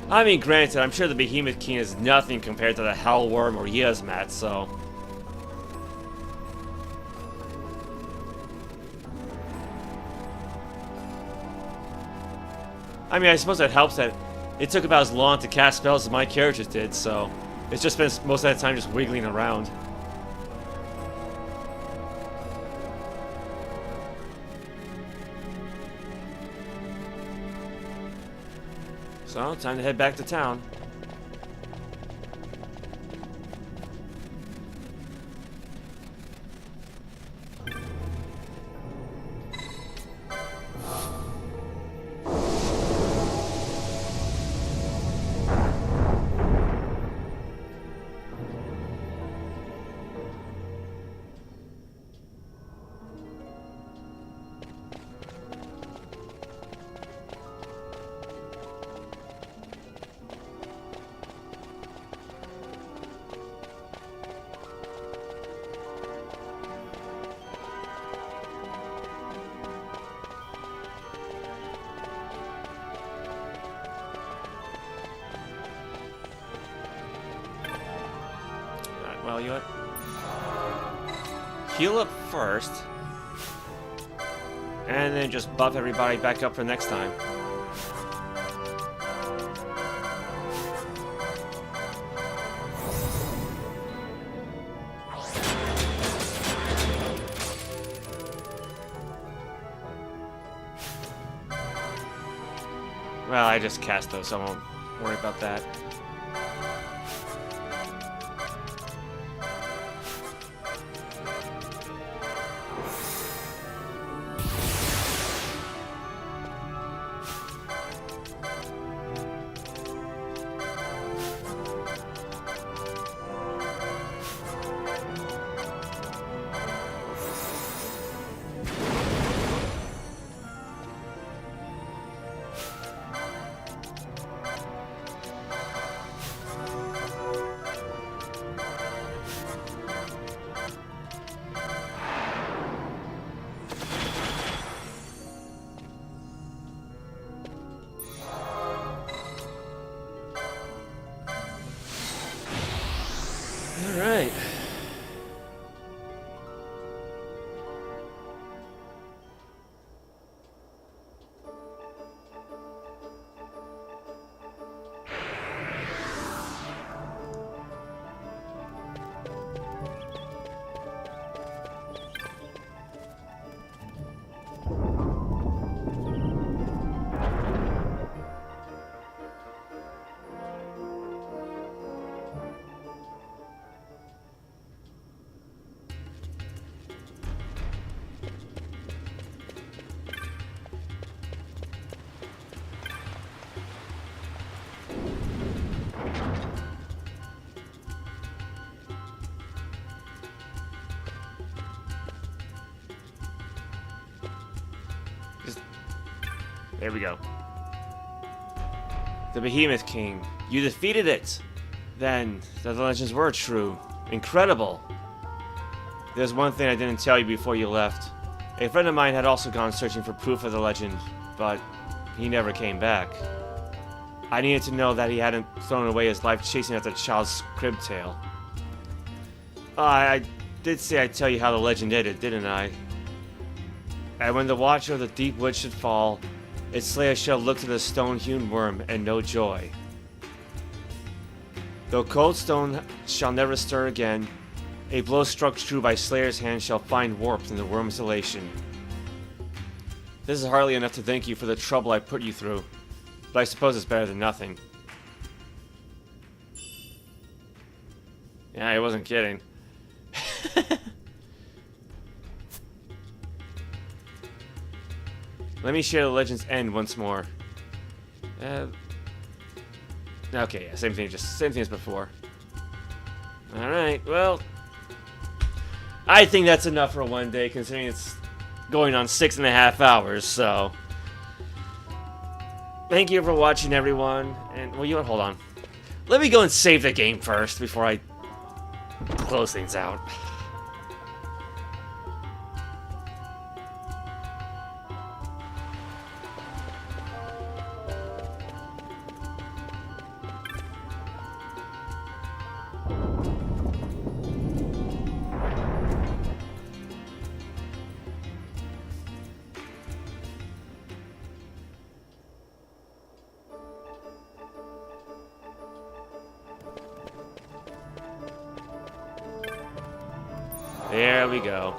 I mean, granted, I'm sure the Behemoth King is nothing compared to the Hellworm or Yasmat, so I mean, I suppose it helps that it took about as long to cast spells as my characters did, so it's just been most of the time just wiggling around. So, time to head back to town. Well, you know what? Heal up first. And then just buff everybody back up for next time. Well, I just cast those, so I won't worry about that. Alright. There we go. The Behemoth King. You defeated it! Then, the legends were true. Incredible! There's one thing I didn't tell you before you left. A friend of mine had also gone searching for proof of the legend, but he never came back. I needed to know that he hadn't thrown away his life chasing after the child's crib tail. I did say I'd tell you how the legend ended, didn't I? And when the Watcher of the Deep Wood should fall, its slayer shall look to the stone-hewn worm and know joy. Though cold stone shall never stir again, a blow struck true by Slayer's hand shall find warmth in the worm's elation. This is hardly enough to thank you for the trouble I put you through, but I suppose it's better than nothing. Yeah, I wasn't kidding. Let me share the legend's end once more. Okay, yeah, same thing as before. Alright, well, I think that's enough for one day, considering it's going on 6.5 hours, so. Thank you for watching, everyone, and, well, you know what, hold on. Let me go and save the game first, before I close things out. There we go.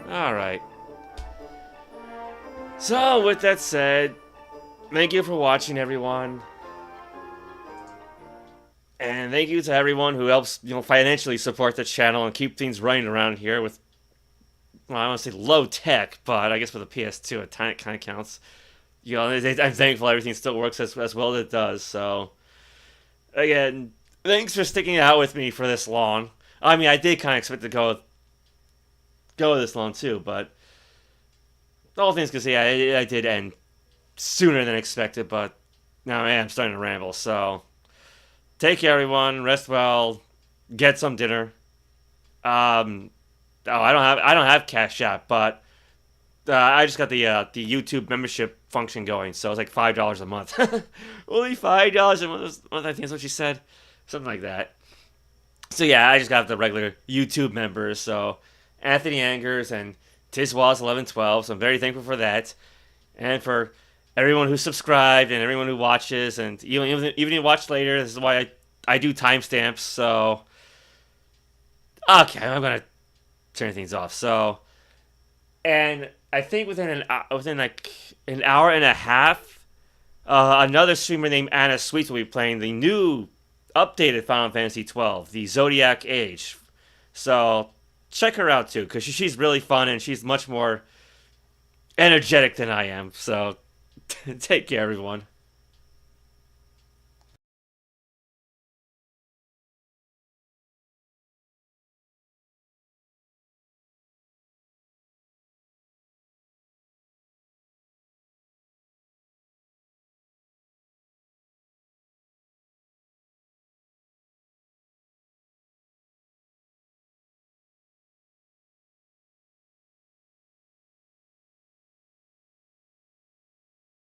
Alright. So, with that said, thank you for watching, everyone. And thank you to everyone who helps, financially support the channel and keep things running around here with, well, I don't want to say low tech, but I guess with a PS2 it kind of counts. I'm thankful everything still works as well as it does. So, again, thanks for sticking out with me for this long. I mean, I did kind of expect to go this long too, but all things considered, I did end sooner than expected. But now I am starting to ramble. So, take care, everyone. Rest well. Get some dinner. Oh, I don't have Cash App, but I just got the YouTube membership function going, so it's like $5 a month. Only $5 a month, I think that's what she said, something like that. So yeah, I just got the regular YouTube members. So Anthony Angers and Tiswas1112. So I'm very thankful for that, and for everyone who subscribed and everyone who watches, and even if you watch later. This is why I do timestamps. So okay, I'm gonna turn things off. So, and I think within like an hour and a half, another streamer named Anna Sweets will be playing the new updated Final Fantasy XII, the Zodiac Age. So check her out too, because she's really fun and she's much more energetic than I am. So take care, everyone.